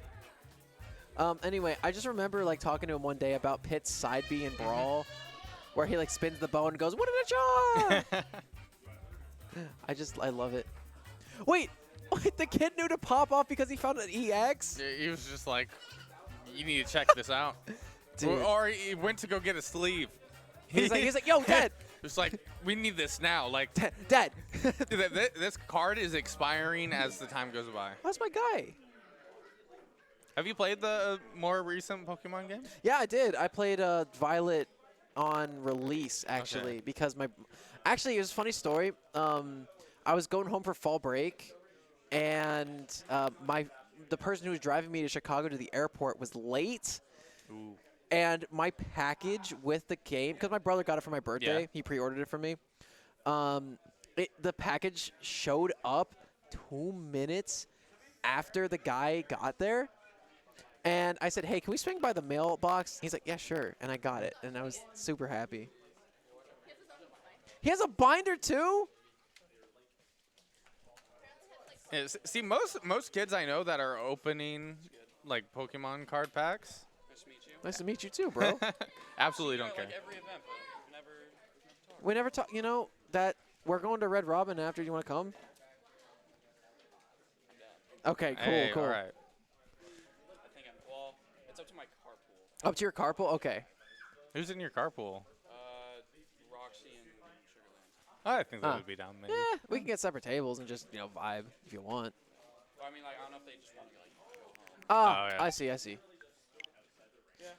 Speaker 1: Anyway, I just remember like talking to him one day about Pit's side B in Brawl, where he like spins the bow and goes, "What a job!" I love it. Wait, the kid knew to pop off because he found an EX?
Speaker 2: He was just like, you need to check this out.
Speaker 1: Dude.
Speaker 2: Or he went to go get a sleeve.
Speaker 1: He's like, yo, Dad.
Speaker 2: It's like, we need this now. Like,
Speaker 1: Dad.
Speaker 2: this card is expiring as the time goes by.
Speaker 1: That's my guy.
Speaker 2: Have you played the more recent Pokemon games?
Speaker 1: Yeah, I did. I played Violet on release, actually, because actually, it was a funny story. I was going home for fall break, and the person who was driving me to Chicago to the airport was late.
Speaker 2: Ooh.
Speaker 1: And my package with the game, because my brother got it for my birthday, he pre-ordered it for me. The package showed up 2 minutes after the guy got there. And I said, hey, can we swing by the mailbox? He's like, yeah, sure. And I got it. And I was super happy. He has a binder, too?
Speaker 2: Yeah, see, most kids I know that are opening like Pokemon card packs.
Speaker 5: Nice to meet you.
Speaker 1: Nice to meet you, too, bro.
Speaker 2: Absolutely don't care.
Speaker 5: Like every event, but never talked.
Speaker 1: We never talk. You know, that we're going to Red Robin after. You want to come? Okay, cool,
Speaker 2: Hey,
Speaker 1: cool.
Speaker 2: all right.
Speaker 5: I think well, it's up to my carpool.
Speaker 1: Up to your carpool? Okay.
Speaker 2: Who's in your carpool?
Speaker 5: Roxy and Sugarland.
Speaker 2: Oh, I think that would be down maybe.
Speaker 1: Yeah, we can get separate tables and just, vibe if you want.
Speaker 5: Well, I mean, like, I don't know if they just want to, like, go home.
Speaker 1: Oh,
Speaker 2: yeah.
Speaker 1: I see.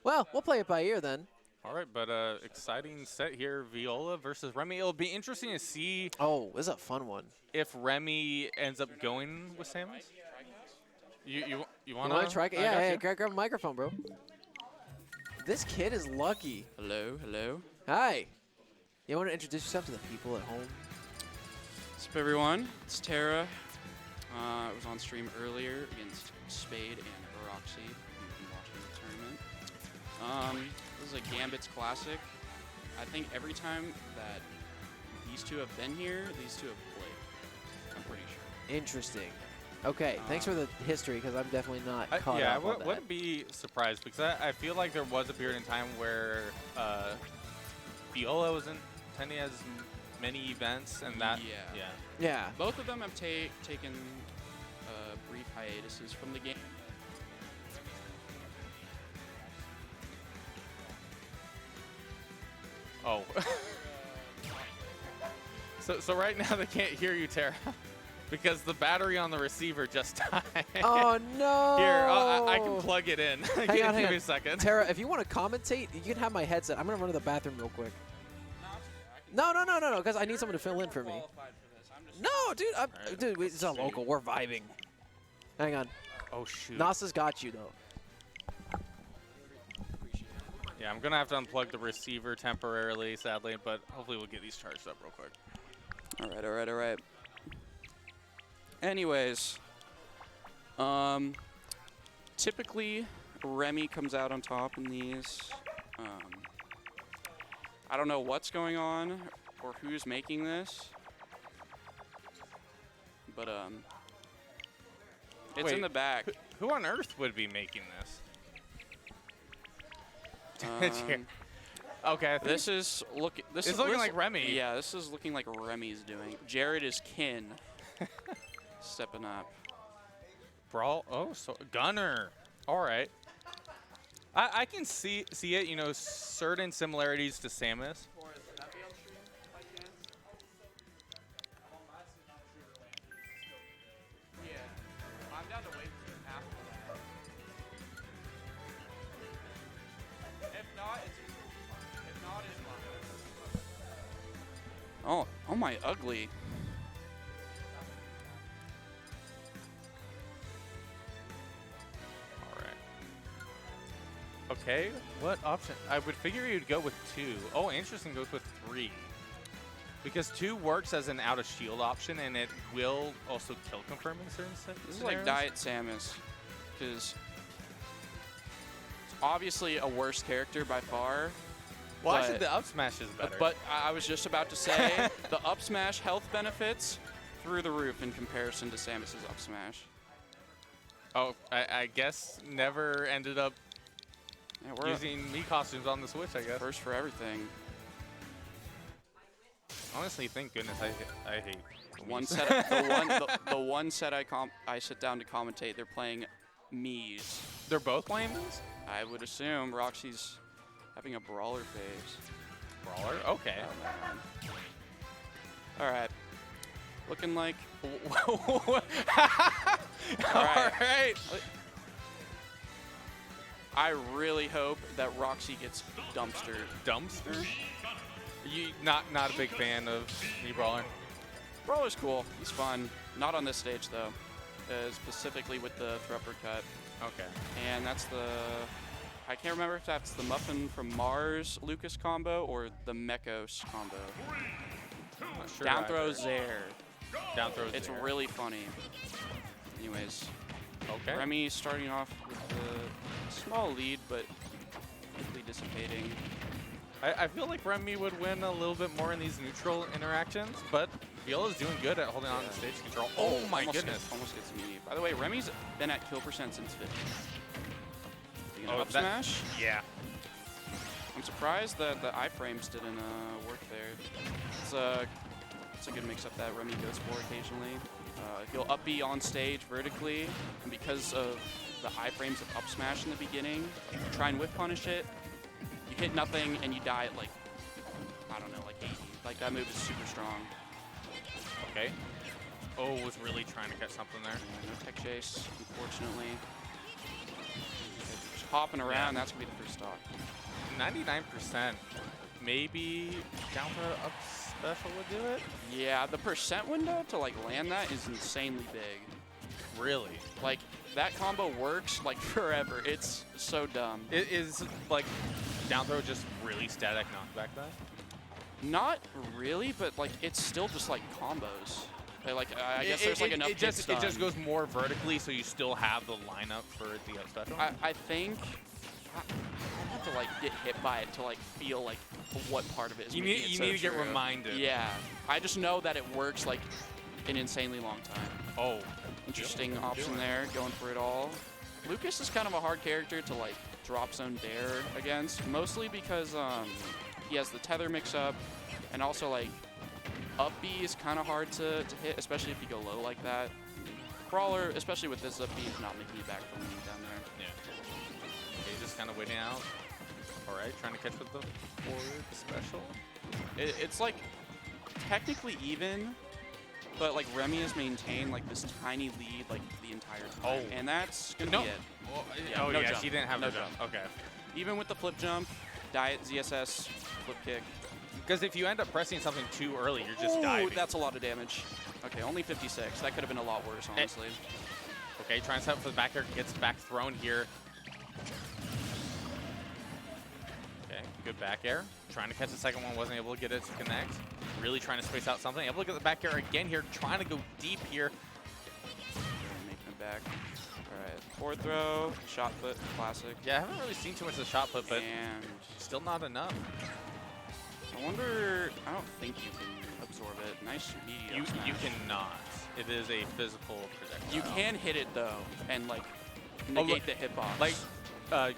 Speaker 1: Well, we'll play it by ear then.
Speaker 2: All right, but exciting set here, Viola versus Remy. It'll be interesting to see
Speaker 1: Oh, this is a fun one.
Speaker 2: if Remy ends up going with Samus. You
Speaker 1: You
Speaker 2: want
Speaker 1: want to try? Yeah, hey, grab a microphone, bro. This kid is lucky.
Speaker 5: Hello.
Speaker 1: Hi. You want to introduce yourself to the people at home?
Speaker 5: What's up, everyone? It's Tara. I was on stream earlier against Spade and Roxy. You've been watching the tournament. This is a Gambit's classic. I think every time that these two have been here, these two have played. I'm pretty sure.
Speaker 1: Interesting. Okay, thanks for the history, because I'm definitely not caught
Speaker 2: yeah, I
Speaker 1: up on that.
Speaker 2: wouldn't be surprised because I feel like there was a period in time where Viola wasn't attending as many events, and that
Speaker 1: Yeah.
Speaker 5: Both of them have taken brief hiatuses from the game.
Speaker 2: Oh. so right now they can't hear you, Tara, because the battery on the receiver just died.
Speaker 1: Oh, no.
Speaker 2: Here, I can plug it in.
Speaker 1: Hang on.
Speaker 2: Give me a second.
Speaker 1: Tara, if you want to commentate, you can have my headset. I'm going to run to the bathroom real quick. No, because I need someone to fill in for me. No, dude, dude, it's a local. We're vibing. Hang on.
Speaker 2: Oh, shoot.
Speaker 1: NASA's got you, though.
Speaker 2: Yeah, I'm going to have to unplug the receiver temporarily, sadly, but hopefully we'll get these charged up real quick.
Speaker 5: All right. Anyways, typically Remy comes out on top in these. I don't know what's going on or who's making this, but it's in
Speaker 2: Wait,
Speaker 5: the back.
Speaker 2: Who on earth would be making this? Okay, I think
Speaker 5: This is looking
Speaker 2: like Remy.
Speaker 5: Yeah, this is looking like Remy's doing. Jared is kin. Stepping up.
Speaker 2: Brawl. Oh, so Gunner. All right. I can see it. You know, certain similarities to Samus.
Speaker 5: Yeah, I'm down to wait for half of that. If not, it's fine. Oh my ugly.
Speaker 2: All right. Okay, what option? I would figure you'd go with 2. Oh, interesting, goes with 3. Because 2 works as an out of shield option, and it will also kill confirm in certain
Speaker 5: This is
Speaker 2: scenarios.
Speaker 5: like Diet Samus, because it's obviously a worse character by far.
Speaker 2: Well,
Speaker 5: but-
Speaker 2: actually, the up smash is better.
Speaker 5: But I was just about to say, the up smash health benefits through the roof in comparison to Samus's up smash.
Speaker 2: oh, I guess never ended up
Speaker 5: Yeah, we're
Speaker 2: using Mii costumes on the Switch, I guess.
Speaker 5: first for everything.
Speaker 2: Honestly, thank goodness I hate
Speaker 5: One
Speaker 2: Miis.
Speaker 5: set, the one set I sit down to commentate, they're playing Mii's.
Speaker 2: They're both playing Miis?
Speaker 5: I would assume Roxy's having a brawler phase.
Speaker 2: Brawler? Okay.
Speaker 5: All right, looking like.
Speaker 2: All right.
Speaker 5: I really hope that Roxy gets dumpstered.
Speaker 2: Dumpster? You not a big fan of Mii Brawler?
Speaker 5: Brawler's cool. He's fun. Not on this stage though. Specifically with the thrup cut.
Speaker 2: Okay.
Speaker 5: And that's the. I can't remember if that's the Muffin from Mars Lucas combo or the Mechos combo.
Speaker 2: I'm not sure
Speaker 5: Down
Speaker 2: either.
Speaker 5: throw's there.
Speaker 2: Down throws.
Speaker 5: It's
Speaker 2: there.
Speaker 5: really funny. Anyways,
Speaker 2: okay.
Speaker 5: Remy starting off with a small lead, but quickly dissipating.
Speaker 2: I feel like Remy would win a little bit more in these neutral interactions, but Viola's doing good at holding on to stage control. Oh my
Speaker 5: Almost
Speaker 2: goodness.
Speaker 5: almost gets me. By the way, Remy's been at kill percent since 50.
Speaker 2: Oh,
Speaker 5: Up
Speaker 2: that-
Speaker 5: smash?
Speaker 2: Yeah.
Speaker 5: I'm surprised that the iframes didn't work there. It's a good mix-up that Remy goes for occasionally. He'll up B on stage vertically, and because of the iframes of up smash in the beginning, you try and whiff punish it, you hit nothing, and you die at like, I don't know, like 80. Like that move is super strong.
Speaker 2: Okay. Oh, was really trying to catch something there.
Speaker 5: Yeah, no tech chase, unfortunately. Just hopping around,
Speaker 2: Yeah.
Speaker 5: that's gonna be the first stock.
Speaker 2: 99%. Maybe down throw up special would do it?
Speaker 5: Yeah, the percent window to like land that is insanely big.
Speaker 2: Really?
Speaker 5: Like that combo works like forever. It's so dumb.
Speaker 2: It is like down throw just really static knockback that?
Speaker 5: Not really, but like it's still just like combos. Like I guess there's like enough
Speaker 2: it just
Speaker 5: hit stun.
Speaker 2: goes more vertically, so you still have the lineup for the up special.
Speaker 5: I think I have to like get hit by it to like feel like what part of it is.
Speaker 2: You
Speaker 5: making
Speaker 2: need
Speaker 5: it
Speaker 2: you
Speaker 5: so
Speaker 2: need to get
Speaker 5: true.
Speaker 2: reminded.
Speaker 5: Yeah, I just know that it works like an insanely long time.
Speaker 2: Oh,
Speaker 5: Interesting
Speaker 2: Doing-
Speaker 5: option
Speaker 2: doing.
Speaker 5: there, going for it all. Lucas is kind of a hard character to like drop zone dare against, mostly because he has the tether mix up, and also like up B is kind of hard to hit, especially if you go low like that. Brawler, especially with this up B, is not making it back from me down there.
Speaker 2: yeah. Okay, just kind of waiting out. All right, trying to catch with the forward special.
Speaker 5: It's like technically even, but like Remy has maintained like this tiny lead like the entire time,
Speaker 2: Oh.
Speaker 5: and that's gonna
Speaker 2: No.
Speaker 5: be it.
Speaker 2: Oh,
Speaker 5: Yeah,
Speaker 2: oh
Speaker 5: no
Speaker 2: yeah,
Speaker 5: jump.
Speaker 2: she didn't have
Speaker 5: No
Speaker 2: the jump. Okay.
Speaker 5: Even with the flip jump, diet ZSS, flip kick.
Speaker 2: Because if you end up pressing something too early, you're just
Speaker 5: Ooh,
Speaker 2: diving.
Speaker 5: that's a lot of damage. Okay, only 56. That could have been a lot worse, honestly.
Speaker 2: Okay, trying to set up for the back air, gets back thrown here. Okay, good back air. Trying to catch the second one, wasn't able to get it to connect. Really trying to space out something. Able to get the back air again here, trying to go deep here.
Speaker 5: back. All right, forward throw, shot put, classic.
Speaker 2: Yeah, I haven't really seen too much of the shot put, but
Speaker 5: And
Speaker 2: still not enough.
Speaker 5: I wonder, I don't think you can absorb it. Nice medium
Speaker 2: You
Speaker 5: smash.
Speaker 2: cannot. It is a physical projectile.
Speaker 5: You can hit it though, and like negate the hitbox.
Speaker 2: Like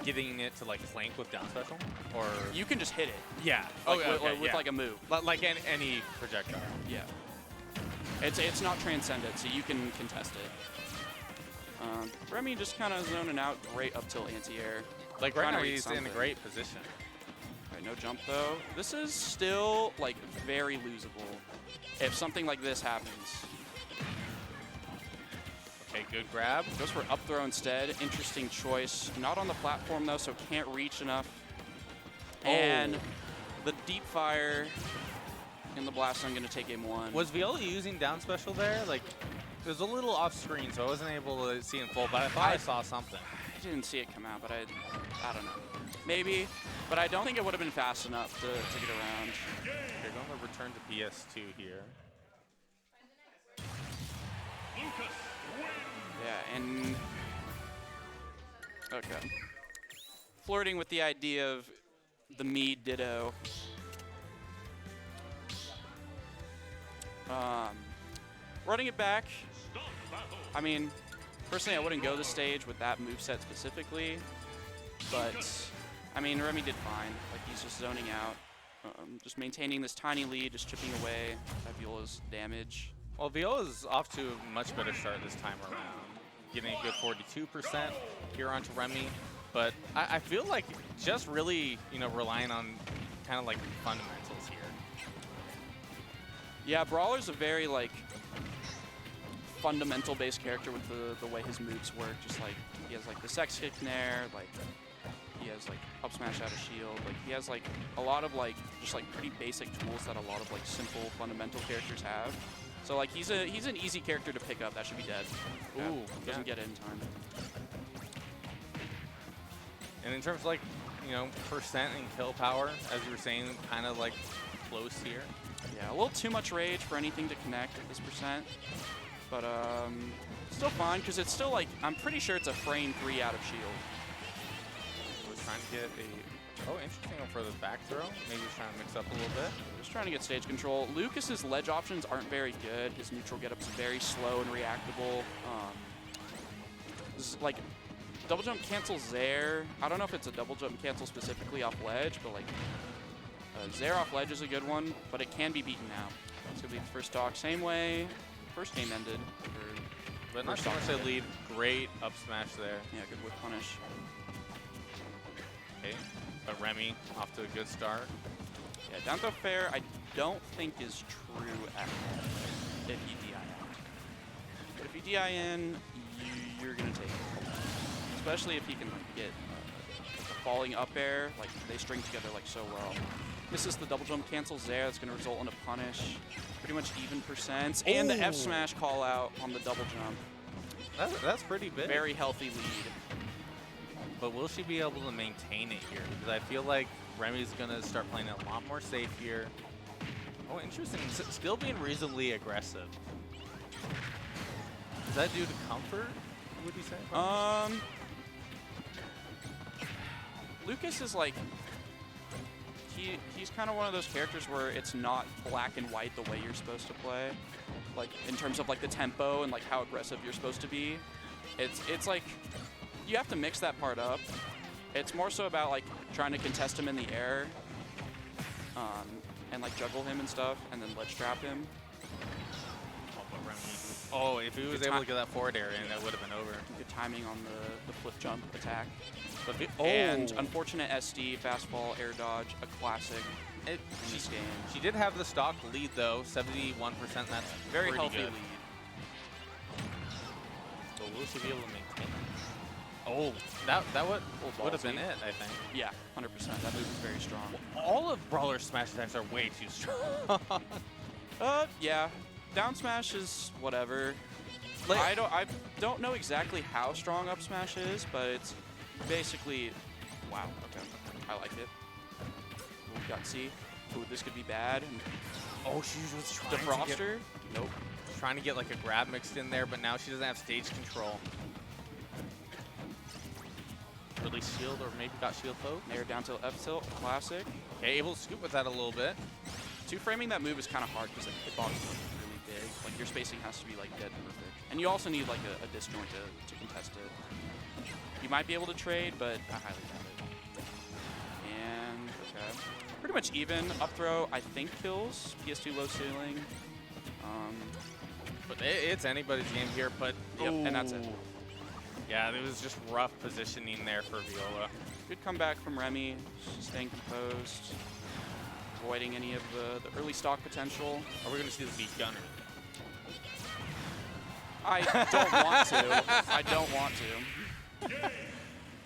Speaker 2: getting it to like flank with down special, or
Speaker 5: you can just hit it.
Speaker 2: yeah,
Speaker 5: Like,
Speaker 2: okay,
Speaker 5: with like a move.
Speaker 2: like any projectile.
Speaker 5: Yeah. It's not transcendent, so you can contest it. Remy just kind of zoning out, great up tilt anti-air.
Speaker 2: Like
Speaker 5: Trying
Speaker 2: right
Speaker 5: to
Speaker 2: now
Speaker 5: read
Speaker 2: he's in a
Speaker 5: something.
Speaker 2: great position.
Speaker 5: All right, no jump though. This is still like very losable if something like this happens.
Speaker 2: Okay, good grab.
Speaker 5: Goes for up throw instead. Interesting choice. Not on the platform though, so can't reach enough. And the deep fire in the blast zone going to take game 1.
Speaker 2: Was Viola using down special there? Like, it was a little off screen, so I wasn't able to see in full, but I thought I saw something.
Speaker 5: I didn't see it come out, but I don't know. Maybe, but I don't think it would have been fast enough to get around.
Speaker 2: They're going to return to PS2 here.
Speaker 5: Yeah, and okay. Flirting with the idea of the Mead Ditto. Running it back. I mean, personally, I wouldn't go this stage with that moveset specifically, but I mean, Remy did fine. Like, he's just zoning out, just maintaining this tiny lead, just chipping away at Viola's damage.
Speaker 2: Well, Viola's off to a much better start this time around. Getting a good 42% here onto Remy. But I feel like just really, relying on kind of like fundamentals here.
Speaker 5: Yeah, Brawler's a very, like, fundamental-based character with the way his moves work. Just, like, he has, like, the sex kick nair, like, he has, like, up smash out of shield. Like, he has, like, a lot of, like, just, like, pretty basic tools that a lot of, like, simple, fundamental characters have. So, like, he's an easy character to pick up. That should be dead. Yeah,
Speaker 2: Ooh,
Speaker 5: doesn't get it in time.
Speaker 2: And in terms of, like, percent and kill power, as you were saying, kind of, like, close here.
Speaker 5: Yeah, a little too much rage for anything to connect at this percent. But, still fine, because it's still, like, I'm pretty sure it's a frame 3 out of shield.
Speaker 2: Was trying to get interesting one for the back throw. Maybe he's trying to mix up a little bit.
Speaker 5: Just trying to get stage control. Lucas's ledge options aren't very good. His neutral getup's very slow and reactable. Like, double jump cancels there. I don't know if it's a double jump cancel specifically off ledge, but like, Zair off ledge is a good one, but it can be beaten now. It's gonna be the first stock. Same way first game ended.
Speaker 2: But not so much a lead. Great up smash there.
Speaker 5: Yeah, good whip punish.
Speaker 2: Okay, but Remy off to a good start.
Speaker 5: Yeah, down throw fair I don't think is true at all if you DI out. But if you DI in, you're gonna take it. Especially if he can like, get a falling up air, like they string together like so well. Misses the double jump cancels there, that's gonna result in a punish. Pretty much even percents. And the F smash call out on the double jump.
Speaker 2: That's pretty big.
Speaker 5: Very healthy lead.
Speaker 2: But will she be able to maintain it here? Because I feel like Remy's going to start playing a lot more safe here. Oh, interesting. Still being reasonably aggressive. Is that due to comfort, would you say?
Speaker 5: Lucas is like, he's kind of one of those characters where it's not black and white the way you're supposed to play. Like, in terms of like the tempo and like how aggressive you're supposed to be. It's like, you have to mix that part up. It's more so about like trying to contest him in the air and like juggle him and stuff and then ledge trap him.
Speaker 2: Oh, if he was able to get that forward air in, that would have been over.
Speaker 5: Good timing on the flip jump attack.
Speaker 2: But
Speaker 5: And unfortunate SD, fastball, air dodge, a classic in this game.
Speaker 2: She did have the stock lead though, 71%. That's
Speaker 5: Very
Speaker 2: pretty
Speaker 5: healthy
Speaker 2: good.
Speaker 5: lead.
Speaker 2: So will she be able to maintain it? Oh, that would have been it, I think.
Speaker 5: Yeah, 100%. That move is very strong.
Speaker 2: All of Brawler's smash attacks are way too strong.
Speaker 5: Yeah. Down smash is whatever.
Speaker 2: Like-
Speaker 5: I don't know exactly how strong up smash is, but it's basically, wow, okay. I like it. Ooh, gutsy. Ooh, this could be bad.
Speaker 2: Oh, she was trying to
Speaker 5: Defroster? Nope.
Speaker 2: trying to get like a grab mixed in there, but now she doesn't have stage control. Release shield, or maybe got shield poke.
Speaker 5: Nair down tilt F tilt, classic.
Speaker 2: Okay, able to scoop with that a little bit.
Speaker 5: Two framing that move is kind of hard because the hitbox is really big. Like your spacing has to be like dead perfect, and you also need like a disjoint to contest it. You might be able to trade, but I highly doubt it. And okay, pretty much even up throw. I think kills. PS2 low ceiling.
Speaker 2: But it's anybody's game here. But
Speaker 5: Yep, and that's it.
Speaker 2: Yeah, it was just rough positioning there for Viola.
Speaker 5: Good comeback from Remy, staying composed, avoiding any of the early stock potential.
Speaker 2: Are we going to see the beat gunner?
Speaker 5: I don't want to. I don't want to.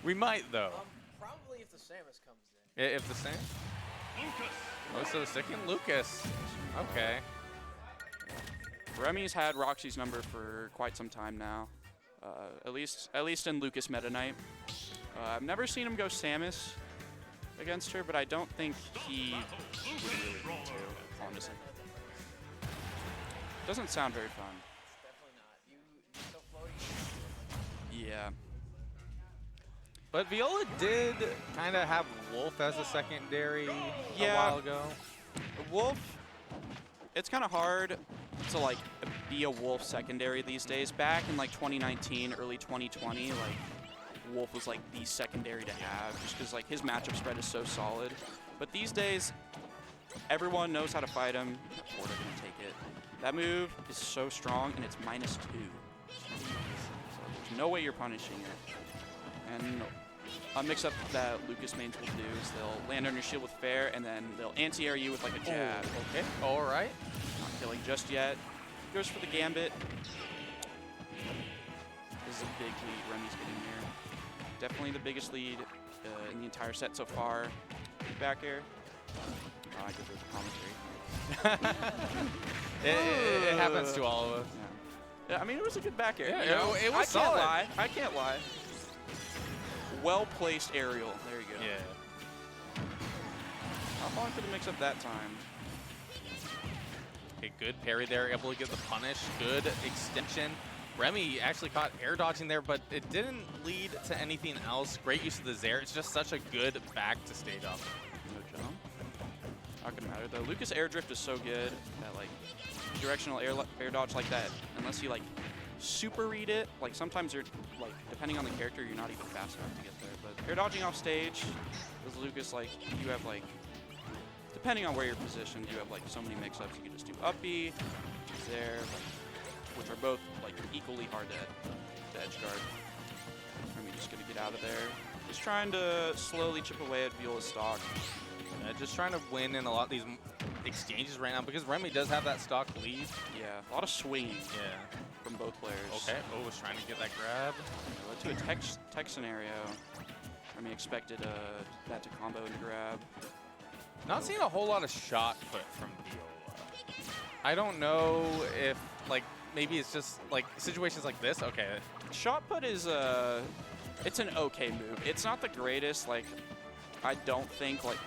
Speaker 2: We might, though.
Speaker 1: Probably if the Samus comes in.
Speaker 2: If the same? Oh, so the second Lucas. Okay.
Speaker 5: Remy's had Roxy's number for quite some time now. At least in Lucas Meta Knight. I've never seen him go Samus against her, but I don't think he would really need to, honestly. Doesn't sound very fun.
Speaker 1: Definitely not. You so floaty.
Speaker 5: Yeah.
Speaker 2: But Viola did kind of have Wolf as a secondary a while ago.
Speaker 5: Wolf, it's kind of hard to like be a Wolf secondary these days. Back in like 2019, early 2020, like Wolf was like the secondary to have just because like his matchup spread is so solid. But these days, everyone knows how to fight him. Florida gonna take it. That move is so strong and it's -2. So there's no way you're punishing it. And a mix-up that Lucas mains will do is they'll land on your shield with fair and then they'll anti-air you with like a jab.
Speaker 2: Okay, all right.
Speaker 5: Not killing just yet. Goes for the Gambit. This is a big lead Remy's getting here. Definitely the biggest lead in the entire set so far. Back air. Oh, I did the commentary.
Speaker 2: It happens to all of us.
Speaker 5: Yeah, I mean, it was a good back air.
Speaker 2: Yeah,
Speaker 5: you know?
Speaker 2: it was
Speaker 5: I can't
Speaker 2: solid.
Speaker 5: lie. I can't lie. Well-placed aerial. There you go.
Speaker 2: Yeah.
Speaker 5: Not falling for the mix-up that time.
Speaker 2: Okay, good parry there, able to get the punish. Good extension. Remy actually caught air dodging there, but it didn't lead to anything else. Great use of the Zair. It's just such a good back to stage up.
Speaker 5: No jump. Not gonna matter though. Lucas air drift is so good that like directional air dodge like that, unless you like super read it, like sometimes you're like depending on the character, you're not even fast enough to get there. But air dodging off stage with Lucas, like you have like depending on where you're positioned, you have like so many mix-ups. You can just do up B, there, which are both like equally hard to edge guard. Remy just gonna get out of there. Just trying to slowly chip away at Viola's stock.
Speaker 2: Just trying to win in a lot of these exchanges right now because Remy does have that stock lead.
Speaker 5: Yeah, a lot of swinging
Speaker 2: Yeah.
Speaker 5: from both players.
Speaker 2: Okay. Oh, was trying to get that grab.
Speaker 5: Led to a tech scenario. Remy expected that to combo and grab.
Speaker 2: Not seeing a whole lot of shot put from Viola. I don't know if like maybe it's just like situations like this. Okay.
Speaker 5: Shot put is it's an okay move. It's not the greatest. Like I don't think like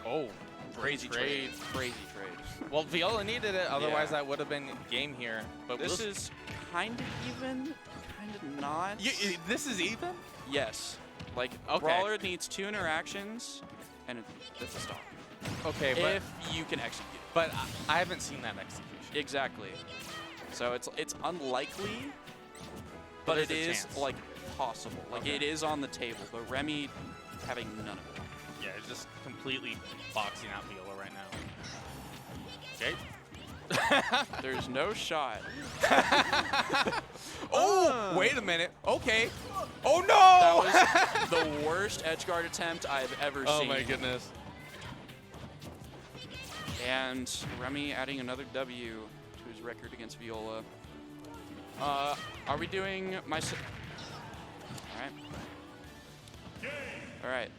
Speaker 2: Oh,
Speaker 5: crazy trade. Crazy trade.
Speaker 2: Well, Viola needed it. Otherwise, that would have been game here. But
Speaker 5: This is kind of even, kind of not.
Speaker 2: This is even?
Speaker 5: Yes. Like
Speaker 2: Okay.
Speaker 5: Brawler needs 2 interactions, and it's a stop.
Speaker 2: Okay, but
Speaker 5: If you can execute.
Speaker 2: but I haven't seen that execution.
Speaker 5: Exactly. So it's unlikely, but
Speaker 2: there's
Speaker 5: it
Speaker 2: a
Speaker 5: is
Speaker 2: chance.
Speaker 5: like possible. Like
Speaker 2: Okay.
Speaker 5: it is on the table, but Remy having none of it.
Speaker 2: Yeah, it's just completely boxing out Viola right now. Okay.
Speaker 5: There's no shot.
Speaker 2: Oh, wait a minute. Okay. Oh no!
Speaker 5: That was the worst edgeguard attempt I've ever
Speaker 2: Oh
Speaker 5: seen.
Speaker 2: my goodness.
Speaker 5: And Remy adding another W to his record against Viola. Are we doing my... All right.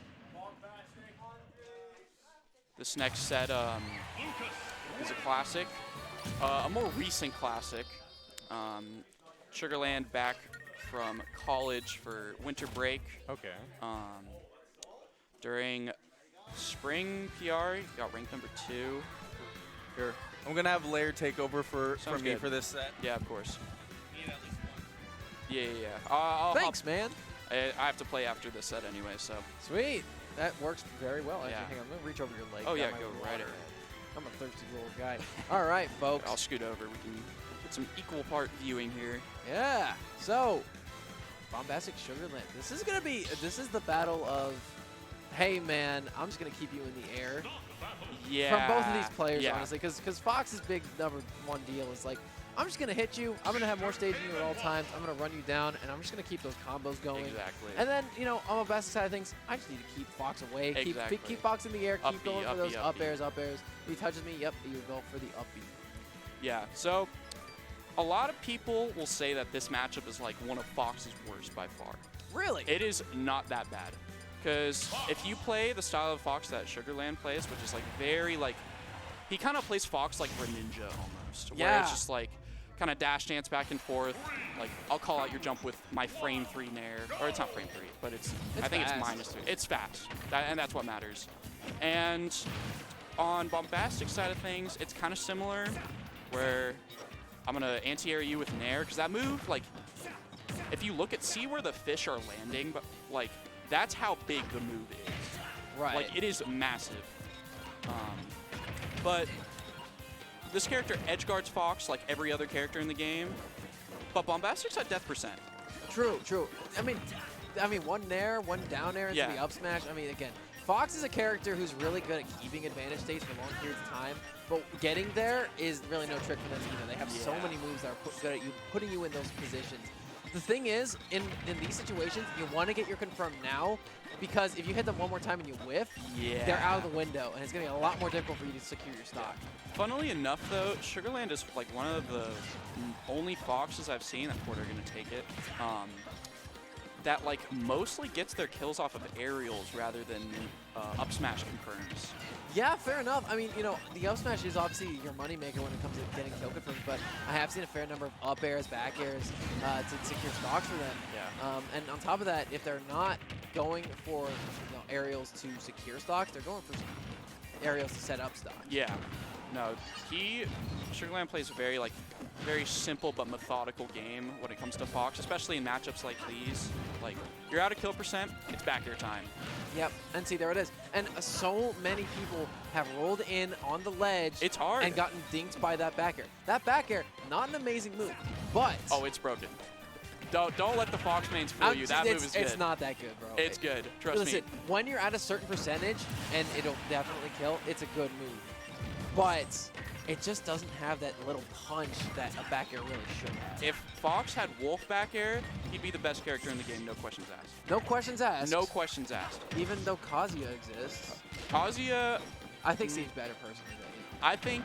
Speaker 5: This next set is a classic. A more recent classic. Sugarland back from college for winter break.
Speaker 2: Okay.
Speaker 5: During spring PR, got ranked number 2.
Speaker 2: Here, I'm gonna have Lair take over for
Speaker 5: Sounds
Speaker 2: me
Speaker 5: good.
Speaker 2: for this set.
Speaker 5: Yeah, of course. Yeah.
Speaker 1: Thanks, man.
Speaker 5: I have to play after this set anyway, so.
Speaker 1: Sweet. That works very well. Actually,
Speaker 5: Yeah.
Speaker 1: hang on, I'm gonna reach over your leg.
Speaker 5: Oh, yeah,
Speaker 1: grab my
Speaker 5: go right
Speaker 1: water.
Speaker 5: ahead.
Speaker 1: I'm a thirsty-year-old guy. All right, folks.
Speaker 5: I'll scoot over. We can get some equal part viewing here.
Speaker 1: Yeah. So, Bombastic Sugarland. This is the battle of, hey man, I'm just gonna keep you in the air.
Speaker 5: Yeah.
Speaker 1: From both of these players,
Speaker 5: yeah.
Speaker 1: honestly, because Fox's big #1 deal is like, I'm just gonna hit you. I'm gonna have more stage than you at all times. I'm gonna run you down, and I'm just gonna keep those combos going.
Speaker 5: Exactly.
Speaker 1: And then, you know, on the best side of things, I just need to keep Fox away.
Speaker 5: Exactly.
Speaker 1: Keep Fox in the air. Keep
Speaker 5: Up B,
Speaker 1: going for
Speaker 5: up
Speaker 1: those
Speaker 5: B,
Speaker 1: up
Speaker 5: up B.
Speaker 1: airs, up airs. If he touches me, yep, you go for the up B.
Speaker 5: Yeah, so a lot of people will say that this matchup is like one of Fox's worst by far.
Speaker 1: Really?
Speaker 5: It is not that bad. Because if you play the style of Fox that Sugarland plays, which is like very like, he kind of plays Fox like Greninja almost. Where
Speaker 1: Yeah.
Speaker 5: it's just like, kind of dash dance back and forth. Like, I'll call out your jump with my frame 3 nair. Or it's not frame 3, but I think
Speaker 1: fast.
Speaker 5: it's -3. It's fast, and that's what matters. And on Bombastic side of things, it's kind of similar, where I'm going to anti-air you with nair, because that move, like, if you look at, see where the fish are landing, but like, that's how big the move is.
Speaker 1: Right.
Speaker 5: Like, it is massive. But this character edge guards Fox like every other character in the game, but Bombastic's at death percent.
Speaker 1: True. I mean, one nair, one down air into
Speaker 5: Yeah.
Speaker 1: the up smash. I mean, again, Fox is a character who's really good at keeping advantage states for long periods of time, but getting there is really no trick for them either. They have so
Speaker 5: Yeah.
Speaker 1: many moves that are good at you, putting you in those positions. The thing is, in these situations, you want to get your confirm now, because if you hit them one more time and you whiff,
Speaker 5: Yeah.
Speaker 1: they're out of the window, and it's going to be a lot more difficult for you to secure your stock.
Speaker 5: Funnily enough, though, Sugarland is like one of the only Foxes I've seen, that Porter gonna take it, that like mostly gets their kills off of aerials rather than up smash confirms.
Speaker 1: Yeah, fair enough. I mean, you know, the up smash is obviously your moneymaker when it comes to getting kill confirms, but I have seen a fair number of up airs, back airs to secure stocks for them.
Speaker 5: Yeah.
Speaker 1: And on top of that, if they're not going for aerials to secure stocks, they're going for aerials to set up stocks.
Speaker 5: Yeah. No, Sugarland plays a very simple but methodical game when it comes to Fox, especially in matchups like these. Like, you're out of kill percent, it's back air time.
Speaker 1: Yep, and see, there it is. And so many people have rolled in on the ledge.
Speaker 5: It's hard.
Speaker 1: And gotten dinked by that back air. That back air, not an amazing move, but...
Speaker 5: Oh, it's broken. Don't let the Fox mains fool you. That move is good.
Speaker 1: It's not that good, bro.
Speaker 5: It's good. Trust
Speaker 1: Listen,
Speaker 5: me.
Speaker 1: when you're at a certain percentage, and it'll definitely kill, it's a good move. But it just doesn't have that little punch that a back air really should have.
Speaker 5: If Fox had Wolf back air, he'd be the best character in the game, no questions asked.
Speaker 1: No questions asked.
Speaker 5: No questions asked.
Speaker 1: Even though Kazuya exists.
Speaker 5: Kazuya,
Speaker 1: I think Steve's better personally.
Speaker 5: I think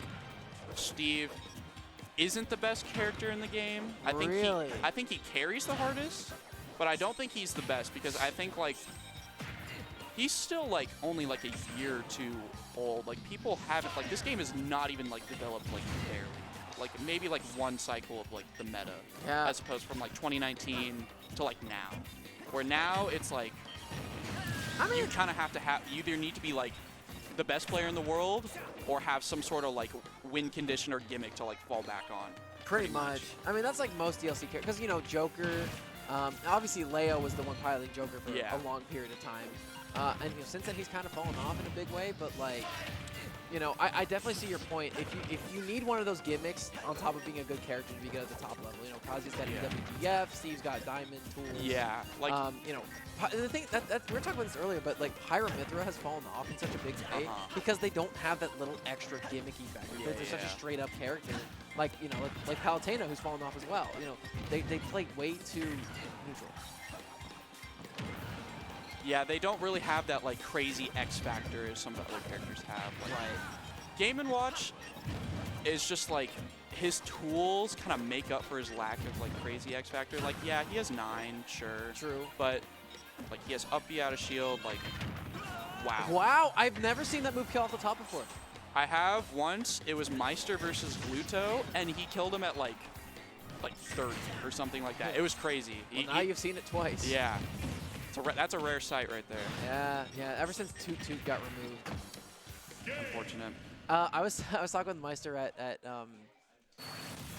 Speaker 5: Steve isn't the best character in the game.
Speaker 1: Really?
Speaker 5: I think he carries the hardest, but I don't think he's the best, because I think like he's still like only like a year or two old. Like, people haven't, like, this game is not even like developed like barely. Like, maybe like one cycle of like the meta,
Speaker 1: Yeah.
Speaker 5: as opposed from like 2019 to like now, where now it's like,
Speaker 1: I mean,
Speaker 5: you kind of have to have, you either need to be like the best player in the world or have some sort of like win condition or gimmick to like fall back on.
Speaker 1: pretty much. I mean, that's like most DLC characters. Because, you know, Joker, obviously Leo was the one piloting Joker for
Speaker 5: Yeah.
Speaker 1: a long period of time. And you know, since then, he's kind of fallen off in a big way. But, like, you know, I definitely see your point. If you need one of those gimmicks on top of being a good character to be good at the top level, you know, Kazuya's got EWGF, Steve's got Diamond tools.
Speaker 5: Yeah, like
Speaker 1: you know, the thing that we were talking about this earlier, but like Pyra Mithra has fallen off in such a big way because they don't have that little extra gimmicky factor.
Speaker 5: Yeah,
Speaker 1: They're such a
Speaker 5: yeah.
Speaker 1: straight up character, like, you know, like Palutena, who's fallen off as well. You know, they play way too neutral.
Speaker 5: yeah, they don't really have that like crazy X factor as some of the other characters have. Like, Game & Watch is just like his tools kind of make up for his lack of like crazy X factor. Like, yeah, he has 9, sure.
Speaker 1: True.
Speaker 5: But like, he has up B out of shield. Like, wow.
Speaker 1: Wow, I've never seen that move kill off the top before.
Speaker 5: I have once. It was Meister versus Gluto, and he killed him at like 30 or something like that. It was crazy.
Speaker 1: Well, now you've seen it twice.
Speaker 5: Yeah. That's a rare sight right there.
Speaker 1: Yeah, yeah. Ever since Toot Toot got removed.
Speaker 5: Unfortunate.
Speaker 1: I was I was talking with Meister at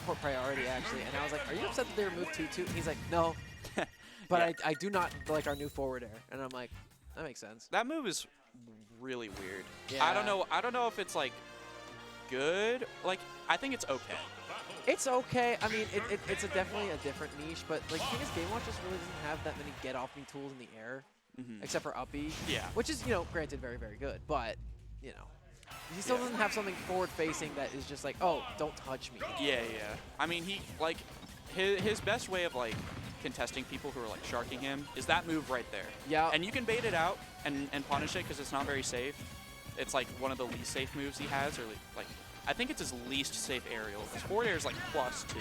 Speaker 1: Port Priority actually, and I was like, "Are you upset that they removed 2-2?" And he's like, "No, but
Speaker 5: Yeah.
Speaker 1: I do not like our new forward air." And I'm like, "That makes sense."
Speaker 5: That move is really weird.
Speaker 1: Yeah.
Speaker 5: I don't know if it's like good. Like I think it's okay.
Speaker 1: It's okay. I mean, it's definitely a different niche, but like the thing is, Game Watch just really doesn't have that many get off me tools in the air, except for uppy.
Speaker 5: Yeah.
Speaker 1: Which is, you know, granted very, very good, but you know, he still doesn't have something forward facing that is just like, oh, don't touch me.
Speaker 5: Yeah. I mean, he like his best way of like contesting people who are like sharking him is that move right there.
Speaker 1: Yeah.
Speaker 5: And you can bait it out and punish it because it's not very safe. It's like one of the least safe moves he has, or like I think it's his least safe aerial. His forward air is like +2.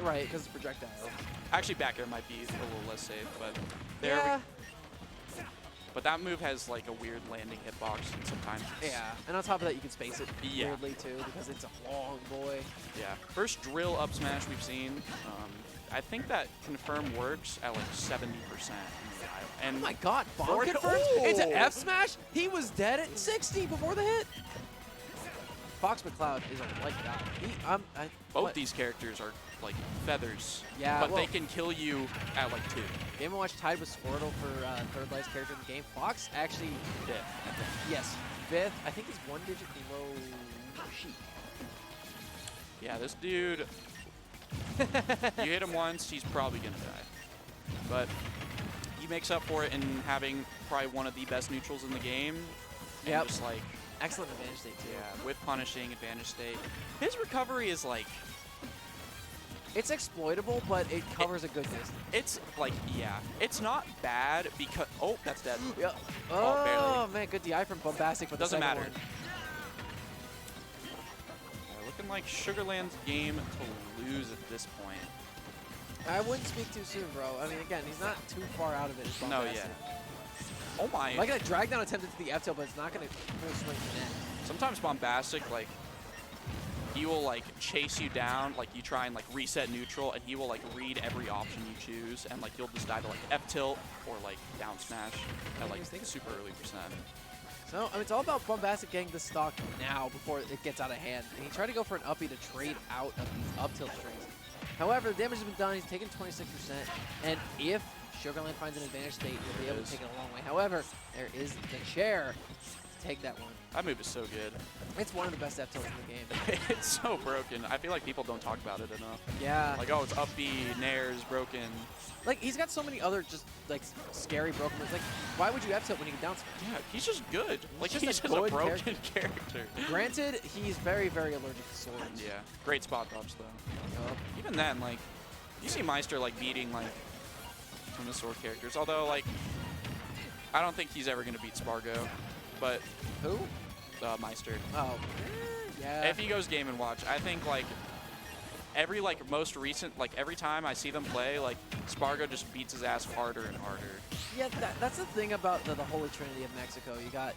Speaker 1: Right, because it's projectile.
Speaker 5: Actually, back air might be a little less safe, but there.
Speaker 1: Yeah.
Speaker 5: But that move has like a weird landing hitbox, and sometimes. It's,
Speaker 1: Yeah, and on top of that, you can space it
Speaker 5: Yeah.
Speaker 1: weirdly too because it's a long boy.
Speaker 5: Yeah. First drill up smash we've seen. I think that confirm works at like 70%. And
Speaker 1: Oh my God, Bomb
Speaker 5: Forward-
Speaker 1: confirmed into
Speaker 5: Ooh.
Speaker 1: F smash. He was dead at 60 before the hit. Fox McCloud is a light guy.
Speaker 5: both
Speaker 1: what?
Speaker 5: these characters are like feathers.
Speaker 1: Yeah,
Speaker 5: But
Speaker 1: well-
Speaker 5: they can kill you at like 2.
Speaker 1: Game & Watch tied with Squirtle for third place character in the game. Fox actually,
Speaker 5: Yeah.
Speaker 1: yes, fifth. I think he's 1 digit below Sheik.
Speaker 5: Yeah, this dude, you hit him once, he's probably going to die. But he makes up for it in having probably one of the best neutrals in the game. And
Speaker 1: Yep.
Speaker 5: just like,
Speaker 1: Excellent advantage state too.
Speaker 5: yeah, with punishing, advantage state. His recovery is like,
Speaker 1: It's exploitable, but it covers a good distance.
Speaker 5: it's like, yeah, it's not bad because, oh, that's dead.
Speaker 1: Yep.
Speaker 5: Oh, barely.
Speaker 1: Oh man, good DI from Bombastic for the
Speaker 5: Doesn't
Speaker 1: second
Speaker 5: matter.
Speaker 1: one.
Speaker 5: Looking like Sugarland's game to lose at this point.
Speaker 1: I wouldn't speak too soon, bro. I mean, again, he's not too far out of it. As
Speaker 5: No,
Speaker 1: Bombastic.
Speaker 5: yeah. Oh my.
Speaker 1: Like that drag down attempt into the F tilt, but it's not going to full swing the net.
Speaker 5: Sometimes Bombastic, like, he will, like, chase you down, like, you try and, like, reset neutral, and he will, like, read every option you choose, and, like, you'll just die to, like, F-tilt or, like, down smash at, like, super early percent.
Speaker 1: So, I mean, it's all about Bombastic getting the stock now before it gets out of hand. And he tried to go for an uppie to trade out of these up tilt strings. However, the damage has been done. He's taken 26%. And if Sugarland finds an advantage state, he'll be able to take it a long way. However, there is the chair to take that one.
Speaker 5: That move is so good.
Speaker 1: It's one of the best F tilts in the game.
Speaker 5: It's so broken. I feel like people don't talk about it enough.
Speaker 1: Yeah.
Speaker 5: Like, oh, it's up B, Nair's broken.
Speaker 1: Like, he's got so many other just, like, scary broken moves. Like, why would you F tilt when you can down smash?
Speaker 5: Yeah, he's just good. Like,
Speaker 1: just
Speaker 5: he's
Speaker 1: a
Speaker 5: just a
Speaker 1: good
Speaker 5: broken character.
Speaker 1: Granted, he's very, very allergic to swords.
Speaker 5: Yeah, great spot dodge, though.
Speaker 1: Yup.
Speaker 5: Even then, like, you see Meister, like, beating, like, some of the sword characters. Although, like, I don't think he's ever going to beat Spargo. But,
Speaker 1: Who?
Speaker 5: Meister.
Speaker 1: Oh, yeah.
Speaker 5: If he goes Game & Watch, I think, like, every, like, most recent, like, every time I see them play, like, Spargo just beats his ass harder and harder.
Speaker 1: Yeah, that's the thing about the Holy Trinity of Mexico. You got,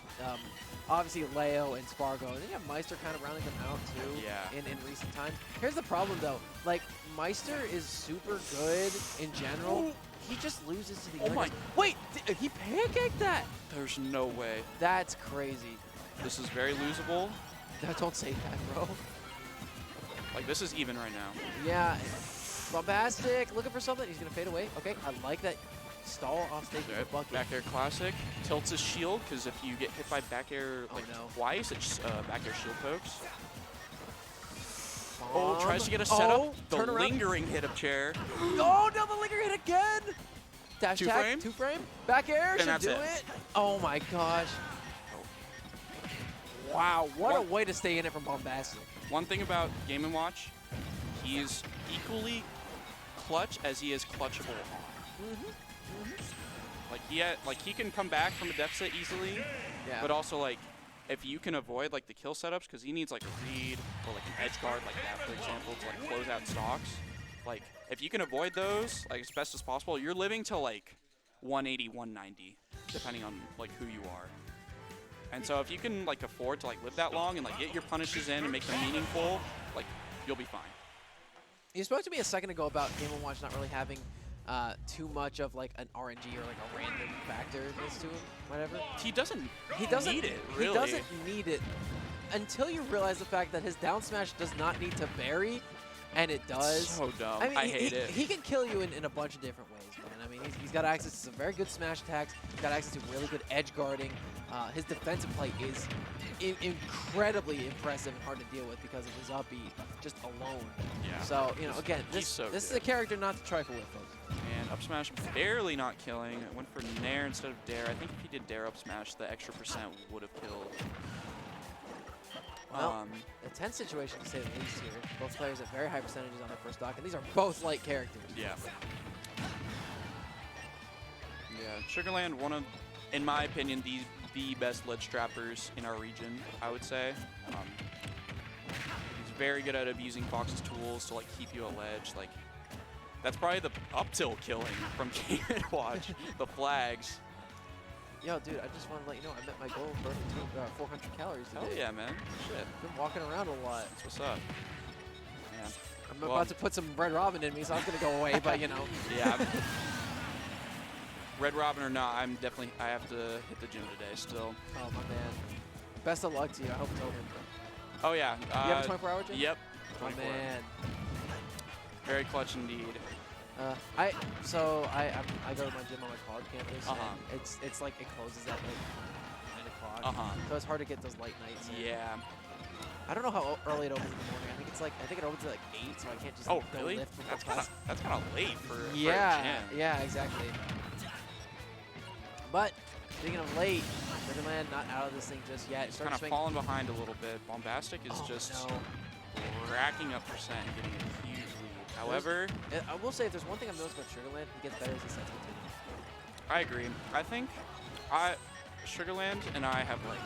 Speaker 1: obviously, Leo and Spargo, and then you have Meister kind of rounding them out, too,
Speaker 5: Yeah.
Speaker 1: in recent times. Here's the problem, though. Like, Meister is super good in general. He just loses to the
Speaker 5: Oh
Speaker 1: other
Speaker 5: my-
Speaker 1: guys. Wait, he pancaked that?
Speaker 5: There's no way.
Speaker 1: That's crazy.
Speaker 5: This is very losable.
Speaker 1: Don't say that, bro.
Speaker 5: Like, this is even right now.
Speaker 1: Yeah, Bombastic, looking for something. He's going to fade away. Okay, I like that stall off stage with the bucket.
Speaker 5: Back air classic. Tilts his shield, because if you get hit by back air, like,
Speaker 1: no.
Speaker 5: twice, it's back air shield pokes.
Speaker 1: Bomb.
Speaker 5: Oh, tries to get a setup.
Speaker 1: Oh,
Speaker 5: The
Speaker 1: turn around.
Speaker 5: lingering hit up chair.
Speaker 1: Oh, no, the linger hit again. Dash
Speaker 5: Two
Speaker 1: tag,
Speaker 5: frame?
Speaker 1: 2 frame. Back air should
Speaker 5: that's
Speaker 1: do
Speaker 5: it.
Speaker 1: it. Oh my gosh. Wow, what a way to stay in it from Bombastic.
Speaker 5: One thing about Game & Watch, he's equally clutch as he is clutchable on. Like he can come back from a deficit easily,
Speaker 1: Yeah.
Speaker 5: but also like if you can avoid like the kill setups, because he needs like a read or like an edge guard like that, for example, to like close out stocks. Like if you can avoid those like as best as possible, you're living to like 180, 190, depending on like who you are. And so if you can like afford to like live that long and like get your punishes in and make them meaningful, like you'll be fine.
Speaker 1: You spoke to me a second ago about Game & Watch not really having too much of like an RNG or like a random factor to him, whatever.
Speaker 5: He doesn't
Speaker 1: He doesn't
Speaker 5: need it, really.
Speaker 1: He doesn't need it. until you realize the fact that his down smash does not need to bury, and it does.
Speaker 5: So dumb.
Speaker 1: I mean,
Speaker 5: I hate it.
Speaker 1: He can kill you in a bunch of different ways, man. I mean, he's got access to some very good smash attacks. He's got access to really good edge guarding. His defensive play is incredibly impressive and hard to deal with because of his up B just alone.
Speaker 5: Yeah.
Speaker 1: So, you know, again,
Speaker 5: He's
Speaker 1: this
Speaker 5: so
Speaker 1: is
Speaker 5: good.
Speaker 1: a character not to trifle with, folks.
Speaker 5: And up smash barely not killing. It went for Nair instead of Dare. I think if he did Dare up smash, the extra percent would have killed.
Speaker 1: Well, a tense situation to say the least here. Both players at very high percentages on their first stock, and these are both light characters.
Speaker 5: Yeah. Yeah, Sugarland, one of, in my opinion, the best ledge trappers in our region, I would say. He's very good at abusing Fox's tools to like keep you at ledge. Like, that's probably the up tilt killing from Gambit Watch, the flags.
Speaker 1: Yo, dude, I just want to let you know I met my goal of burning 400 calories today.
Speaker 5: Hell yeah, man. Shit.
Speaker 1: Been walking around a lot.
Speaker 5: That's what's up. Yeah.
Speaker 1: I'm
Speaker 5: Well-
Speaker 1: about to put some Red Robin in me, so I was going to go away, but you know.
Speaker 5: Yeah. Red Robin or not, I have to hit the gym today still.
Speaker 1: Oh, my man. Best of luck to you. I hope it's over.
Speaker 5: Oh yeah.
Speaker 1: You have a 24-hour gym?
Speaker 5: Yep.
Speaker 1: Oh,
Speaker 5: 24.
Speaker 1: man.
Speaker 5: Very clutch indeed.
Speaker 1: I go to my gym on my college campus,
Speaker 5: Uh-huh.
Speaker 1: and it's like it closes at like 9 o'clock. So it's hard to get those late nights. in.
Speaker 5: Yeah.
Speaker 1: I don't know how early it opens in the morning. I think it opens at like 8, so I can't just
Speaker 5: Oh
Speaker 1: go
Speaker 5: really?
Speaker 1: lift before
Speaker 5: That's
Speaker 1: class.
Speaker 5: kind of late for
Speaker 1: Yeah,
Speaker 5: a gym.
Speaker 1: yeah, exactly. But speaking of late, Sugarland not out of this thing just yet.
Speaker 5: He's
Speaker 1: Starting
Speaker 5: kind
Speaker 1: to
Speaker 5: of
Speaker 1: swing-
Speaker 5: falling behind a little bit. Bombastic is
Speaker 1: Oh,
Speaker 5: just
Speaker 1: no.
Speaker 5: racking up percent and getting a huge lead. However,
Speaker 1: I will say if there's one thing I've noticed about Sugarland, he gets better as the sets continue.
Speaker 5: I agree. I think Sugarland and I have like,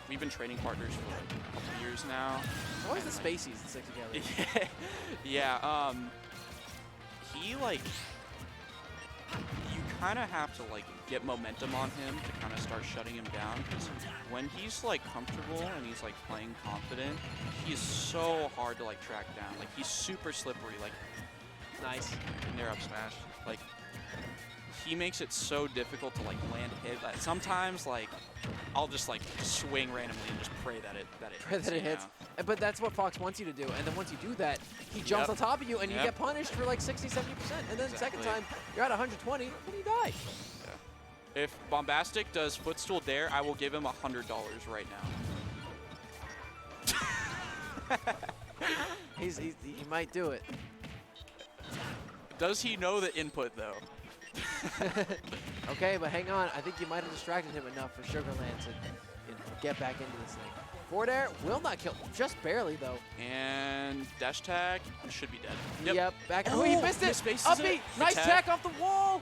Speaker 5: we've been training partners for like a couple years now.
Speaker 1: It's always the
Speaker 5: And, like,
Speaker 1: Spaceys that stick together.
Speaker 5: yeah, he like, you kind of have to like get momentum on him to kind of start shutting him down, because when he's like comfortable and he's like playing confident, he is so hard to like track down. Like he's super slippery, like
Speaker 1: Nice.
Speaker 5: in their up smash. Like he makes it so difficult to like land a hit that sometimes like I'll just like swing randomly and just pray that it
Speaker 1: Pray that it
Speaker 5: you
Speaker 1: hits.
Speaker 5: know?
Speaker 1: But that's what Fox wants you to do. And then once you do that, he jumps
Speaker 5: Yep.
Speaker 1: on top of you and you
Speaker 5: Yep.
Speaker 1: get punished for like 60, 70%. And then the second
Speaker 5: Exactly.
Speaker 1: time, you're at 120 and you die.
Speaker 5: If Bombastic does Footstool Dare, I will give him $100 right now.
Speaker 1: He might do it.
Speaker 5: Does he know the input though?
Speaker 1: Okay, but hang on. I think you might have distracted him enough for Sugarland to get back into this thing. Forward air will not kill. Just barely, though.
Speaker 5: And dash tag should be dead.
Speaker 1: Yep. Back. Oh, he missed it.
Speaker 5: misfaces
Speaker 1: Up
Speaker 5: it.
Speaker 1: B. Nice
Speaker 5: Attack.
Speaker 1: tech off the wall.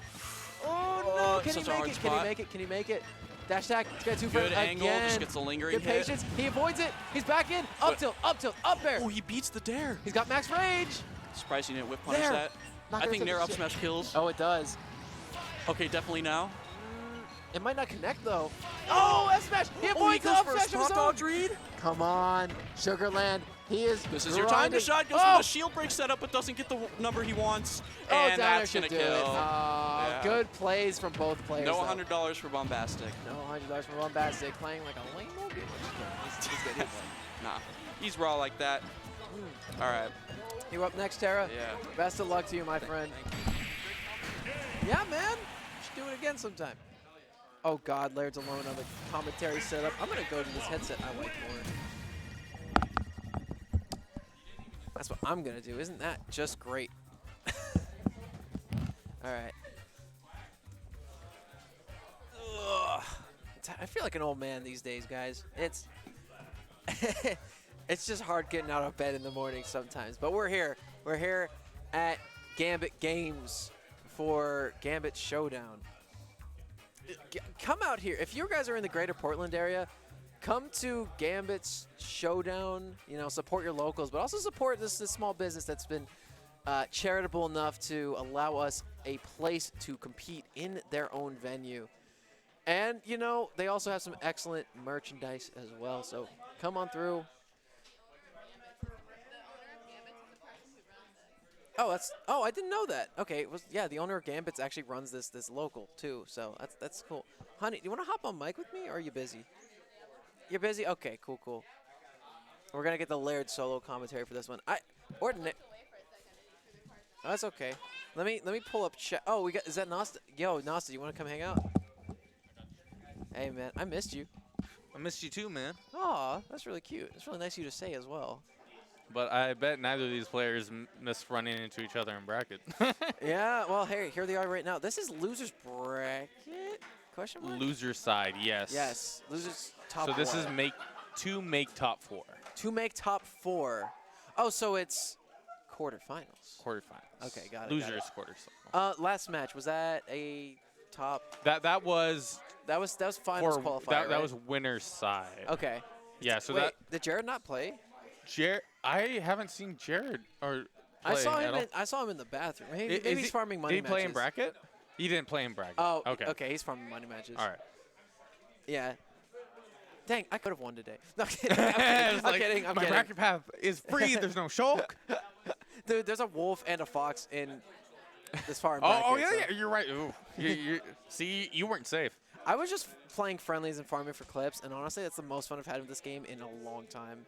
Speaker 1: Oh, no. Can he
Speaker 5: such a
Speaker 1: make
Speaker 5: hard
Speaker 1: it? Can he
Speaker 5: spot.
Speaker 1: make it? Can he make it? Dash tag. He's got 2
Speaker 5: Good
Speaker 1: frames
Speaker 5: angle,
Speaker 1: again.
Speaker 5: just gets a lingering
Speaker 1: Good
Speaker 5: hit.
Speaker 1: patience. He avoids it. He's back in. Up
Speaker 5: Good.
Speaker 1: tilt. Up tilt. Up air.
Speaker 5: Oh, he beats the Dare.
Speaker 1: He's got max rage.
Speaker 5: Surprised he didn't whip punish
Speaker 1: There.
Speaker 5: that.
Speaker 1: Not
Speaker 5: I
Speaker 1: gonna
Speaker 5: think
Speaker 1: take
Speaker 5: Nair
Speaker 1: the
Speaker 5: up
Speaker 1: shit.
Speaker 5: smash kills.
Speaker 1: Oh, it does.
Speaker 5: Okay, definitely now.
Speaker 1: It might not connect, though. Oh, F smash. He avoids the up smash of his own.
Speaker 5: read.
Speaker 1: Come on, Sugarland. He is
Speaker 5: This is your time to
Speaker 1: grinding.
Speaker 5: shine. Goes
Speaker 1: Oh!
Speaker 5: for the shield break setup, but doesn't get the number he wants.
Speaker 1: Oh,
Speaker 5: And
Speaker 1: down air
Speaker 5: that's
Speaker 1: should
Speaker 5: gonna
Speaker 1: do
Speaker 5: kill.
Speaker 1: it.
Speaker 5: Yeah.
Speaker 1: Good plays from both players.
Speaker 5: No
Speaker 1: though.
Speaker 5: $100 for Bombastic.
Speaker 1: No $100 from Bombastic, playing like a lame old game. He's good. He's good.
Speaker 5: Nah, he's raw like that. All right.
Speaker 1: You up next, Tara?
Speaker 5: Yeah.
Speaker 1: Best of luck to you, my friend. Yeah, man. Should do it again sometime. Oh, God. Laird's alone on the commentary setup. I'm going to go to this headset I like more. That's what I'm going to do. Isn't that just great? All right. Ugh. I feel like an old man these days, guys. It's it's just hard getting out of bed in the morning sometimes. But we're here. We're here at Gambit Games for Gambit Showdown. Come out here. If you guys are in the greater Portland area, come to Gambit's Showdown. You know, support your locals, but also support this small business that's been charitable enough to allow us a place to compete in their own venue. And, you know, they also have some excellent merchandise as well. So come on through. Oh, I didn't know that. Okay, the owner of Gambit's actually runs this local too. So that's cool. Honey, do you want to hop on mic with me or are you busy? You're busy? Okay, cool. We're gonna get the layered solo commentary for this one. Oh, that's okay. Let me pull up chat. Oh, we got. Is that Nasta? Yo, Nasta, you want to come hang out? Hey, man, I missed you.
Speaker 2: I missed you too, man.
Speaker 1: Aw, that's really cute. It's really nice of you to say as well.
Speaker 2: But I bet neither of these players miss running into each other in bracket.
Speaker 1: Yeah. Well, hey, here they are right now. This is losers bracket? Question mark.
Speaker 2: Loser side, yes.
Speaker 1: Yes. Losers top.
Speaker 2: So this
Speaker 1: four.
Speaker 2: is make top 4.
Speaker 1: To make top 4. Oh, so it's quarterfinals.
Speaker 2: Quarterfinals.
Speaker 1: Okay, got it.
Speaker 2: Losers
Speaker 1: got it.
Speaker 2: quarterfinals.
Speaker 1: Last match, was that a top?
Speaker 2: That was
Speaker 1: That was finals qualifier.
Speaker 2: that
Speaker 1: right?
Speaker 2: was winner's side.
Speaker 1: Okay.
Speaker 2: Yeah. So
Speaker 1: Wait, did Jared not play?
Speaker 2: I haven't seen Jared or
Speaker 1: I
Speaker 2: play
Speaker 1: saw
Speaker 2: at
Speaker 1: him.
Speaker 2: all.
Speaker 1: I saw him in the bathroom. Maybe,
Speaker 2: Is
Speaker 1: maybe he's
Speaker 2: he-
Speaker 1: farming money
Speaker 2: Did he play in
Speaker 1: matches.
Speaker 2: bracket? He didn't play in bracket.
Speaker 1: Oh,
Speaker 2: okay.
Speaker 1: Okay, he's farming money matches.
Speaker 2: All right.
Speaker 1: Yeah. Dang, I could have won today. No, I'm kidding. I'm
Speaker 2: It's like,
Speaker 1: kidding. I'm
Speaker 2: my
Speaker 1: kidding.
Speaker 2: bracket path is free. There's no shulk.
Speaker 1: Dude, there's a wolf and a fox in this farm.
Speaker 2: Oh,
Speaker 1: bracket, so
Speaker 2: yeah, you're right. Ooh. See, you weren't safe.
Speaker 1: I was just playing friendlies and farming for clips, and honestly, that's the most fun I've had with this game in a long time.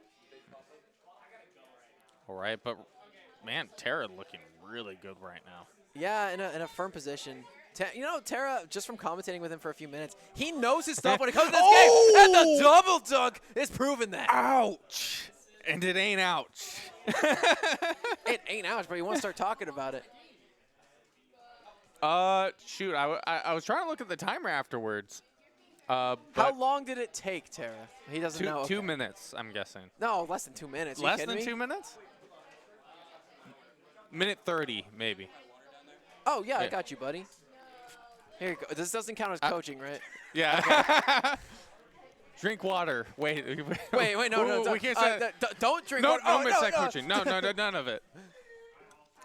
Speaker 2: All right, but man, Tara looking really good right now.
Speaker 1: Yeah, in a firm position. You know, Tara, just from commentating with him for a few minutes, he knows his stuff when it comes to this game. And the double dunk is proving that.
Speaker 2: Ouch! And it ain't ouch.
Speaker 1: It ain't ouch, but you want to start talking about it.
Speaker 2: Shoot, I was trying to look at the timer afterwards.
Speaker 1: How
Speaker 2: But
Speaker 1: long did it take, Tara? He doesn't know.
Speaker 2: 2
Speaker 1: Okay.
Speaker 2: minutes, I'm guessing.
Speaker 1: No, less than 2 minutes.
Speaker 2: Less
Speaker 1: you
Speaker 2: than
Speaker 1: kidding
Speaker 2: 2
Speaker 1: me?
Speaker 2: minutes? Minute 30, maybe.
Speaker 1: Oh, yeah, I
Speaker 2: Yeah.
Speaker 1: got you, buddy. Here you go. This doesn't count as coaching, right?
Speaker 2: Yeah. Drink water. Wait.
Speaker 1: Wait, no,
Speaker 2: We can't say.
Speaker 1: don't drink
Speaker 2: No,
Speaker 1: water.
Speaker 2: no,
Speaker 1: Oh,
Speaker 2: mid-side coaching. No, none of it.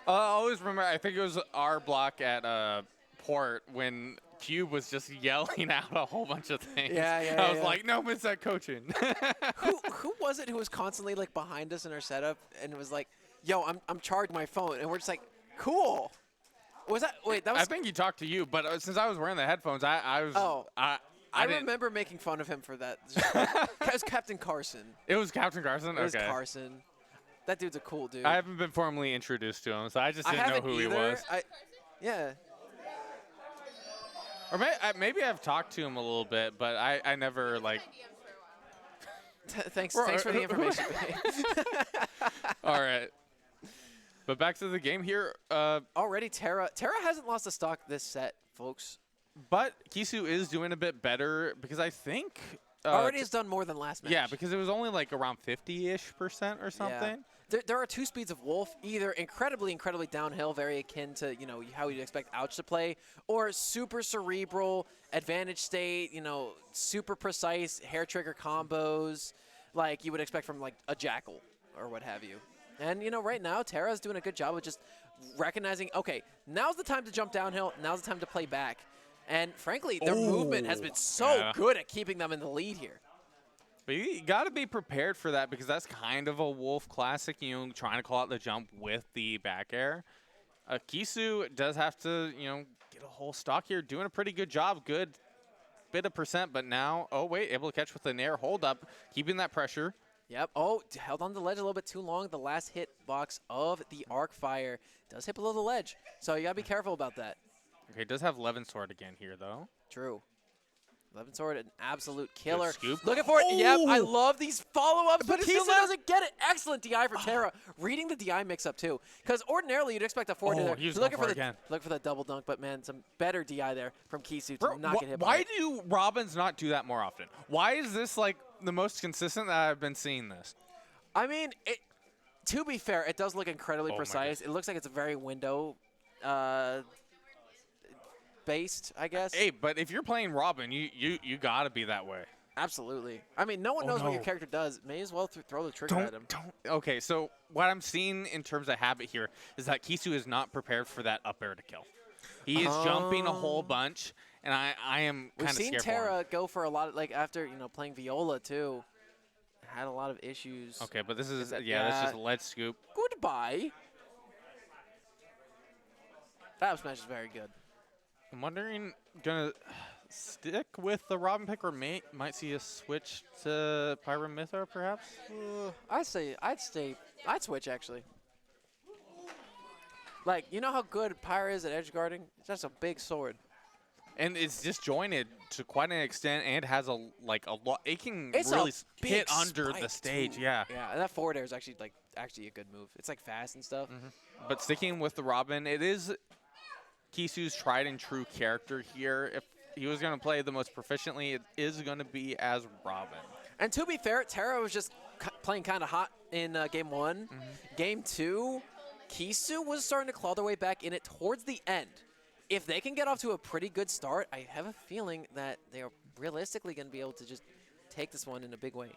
Speaker 2: I always remember, I think it was our block at Port when Cube was just yelling out a whole bunch of things.
Speaker 1: Yeah,
Speaker 2: I was
Speaker 1: yeah.
Speaker 2: like, no mid-side coaching.
Speaker 1: Who was it who was constantly like behind us in our setup and was like, "Yo, I'm charging my phone," and we're just like, "Cool." Was that? Wait, that was.
Speaker 2: I think he talked to you, but since I was wearing the headphones, I was.
Speaker 1: Oh. I
Speaker 2: didn't-
Speaker 1: remember making fun of him for that. It was Captain Carson.
Speaker 2: It was Captain Carson?
Speaker 1: It was
Speaker 2: Okay.
Speaker 1: Carson. That dude's a cool dude.
Speaker 2: I haven't been formally introduced to him, so I just
Speaker 1: I
Speaker 2: didn't know
Speaker 1: haven't
Speaker 2: who
Speaker 1: either.
Speaker 2: he was.
Speaker 1: Yeah.
Speaker 2: Or maybe I've talked to him a little bit, but I never, like.
Speaker 1: Thanks for the information.
Speaker 2: All right. But back to the game here.
Speaker 1: Already, Tara hasn't lost a stock this set, folks.
Speaker 2: But Kisu is doing a bit better because I think.
Speaker 1: Already has done more than last match.
Speaker 2: Yeah, because it was only like around 50-ish% or something.
Speaker 1: There are two speeds of Wolf, either incredibly downhill, very akin to, you know, how you'd expect Ouch to play, or super cerebral, advantage state, you know, super precise hair trigger combos like you would expect from like a Jackal or what have you. And, you know, right now, Tara's doing a good job of just recognizing, okay, now's the time to jump downhill, now's the time to play back. And frankly, their movement has been so good at keeping them in the lead here.
Speaker 2: But you got to be prepared for that because that's kind of a Wolf classic, you know, trying to call out the jump with the back air. Kisu does have to, you know, get a whole stock here, doing a pretty good job, good bit of percent, but now, oh wait, able to catch with an air hold up, keeping that pressure.
Speaker 1: Yep. Oh, held on the ledge a little bit too long. The last hit box of the arc fire does hit below the ledge, so you got to be careful about that.
Speaker 2: Okay, does have Levin Sword again here, though.
Speaker 1: True. Levin Sword, an absolute killer.
Speaker 2: scoop.
Speaker 1: Looking for it. Yep, I love these follow-ups, but
Speaker 2: But
Speaker 1: Kisa
Speaker 2: still not-
Speaker 1: doesn't get it. Excellent DI for Tara. Reading the DI mix-up, too. Because ordinarily, you'd expect a forward
Speaker 2: Oh,
Speaker 1: there.
Speaker 2: he was
Speaker 1: Looking
Speaker 2: going
Speaker 1: for
Speaker 2: for it again.
Speaker 1: Look for the double dunk, but, man, some better DI there from Kisu to
Speaker 2: Bro,
Speaker 1: not get hit by
Speaker 2: why
Speaker 1: it.
Speaker 2: do Robins not do that more often? Why is this, like, the most consistent that I've been seeing this?
Speaker 1: I mean, to be fair, it does look incredibly
Speaker 2: Oh my
Speaker 1: precise. It looks like it's a very window based, I guess.
Speaker 2: Hey, but if you're playing Robin, you got to be that way.
Speaker 1: Absolutely. I mean, no one knows what your character does. May as well throw the trigger at him.
Speaker 2: Okay, so what I'm seeing in terms of habit here is that Kisu is not prepared for that up air to kill. He is jumping a whole bunch, and I am
Speaker 1: We've
Speaker 2: kind of
Speaker 1: seen
Speaker 2: scared for him.
Speaker 1: Tara go for a lot of, like, after, you know, playing Viola, too. Had a lot of issues.
Speaker 2: Okay, but this is,
Speaker 1: that-
Speaker 2: that's just a lead scoop.
Speaker 1: Goodbye. That smash is very good.
Speaker 2: I'm wondering, gonna stick with the Robin pick or might see a switch to Pyramithra perhaps?
Speaker 1: I'd switch actually. Like, you know how good Pyra is at edge guarding? It's just a big sword.
Speaker 2: And it's disjointed to quite an extent and has a lot. It can
Speaker 1: It's
Speaker 2: really
Speaker 1: a
Speaker 2: hit
Speaker 1: big
Speaker 2: under the
Speaker 1: spike,
Speaker 2: stage,
Speaker 1: too.
Speaker 2: yeah.
Speaker 1: Yeah, and that forward air is actually a good move. It's like fast and stuff.
Speaker 2: But sticking with the Robin, it is Kisu's tried and true character here. If he was going to play the most proficiently, it is going to be as Robin.
Speaker 1: And to be fair, Terra was just playing kind of hot in game 1. Game 2, Kisu was starting to claw their way back in it towards the end. If they can get off to a pretty good start, I have a feeling that they are realistically going to be able to just take this one in a big way.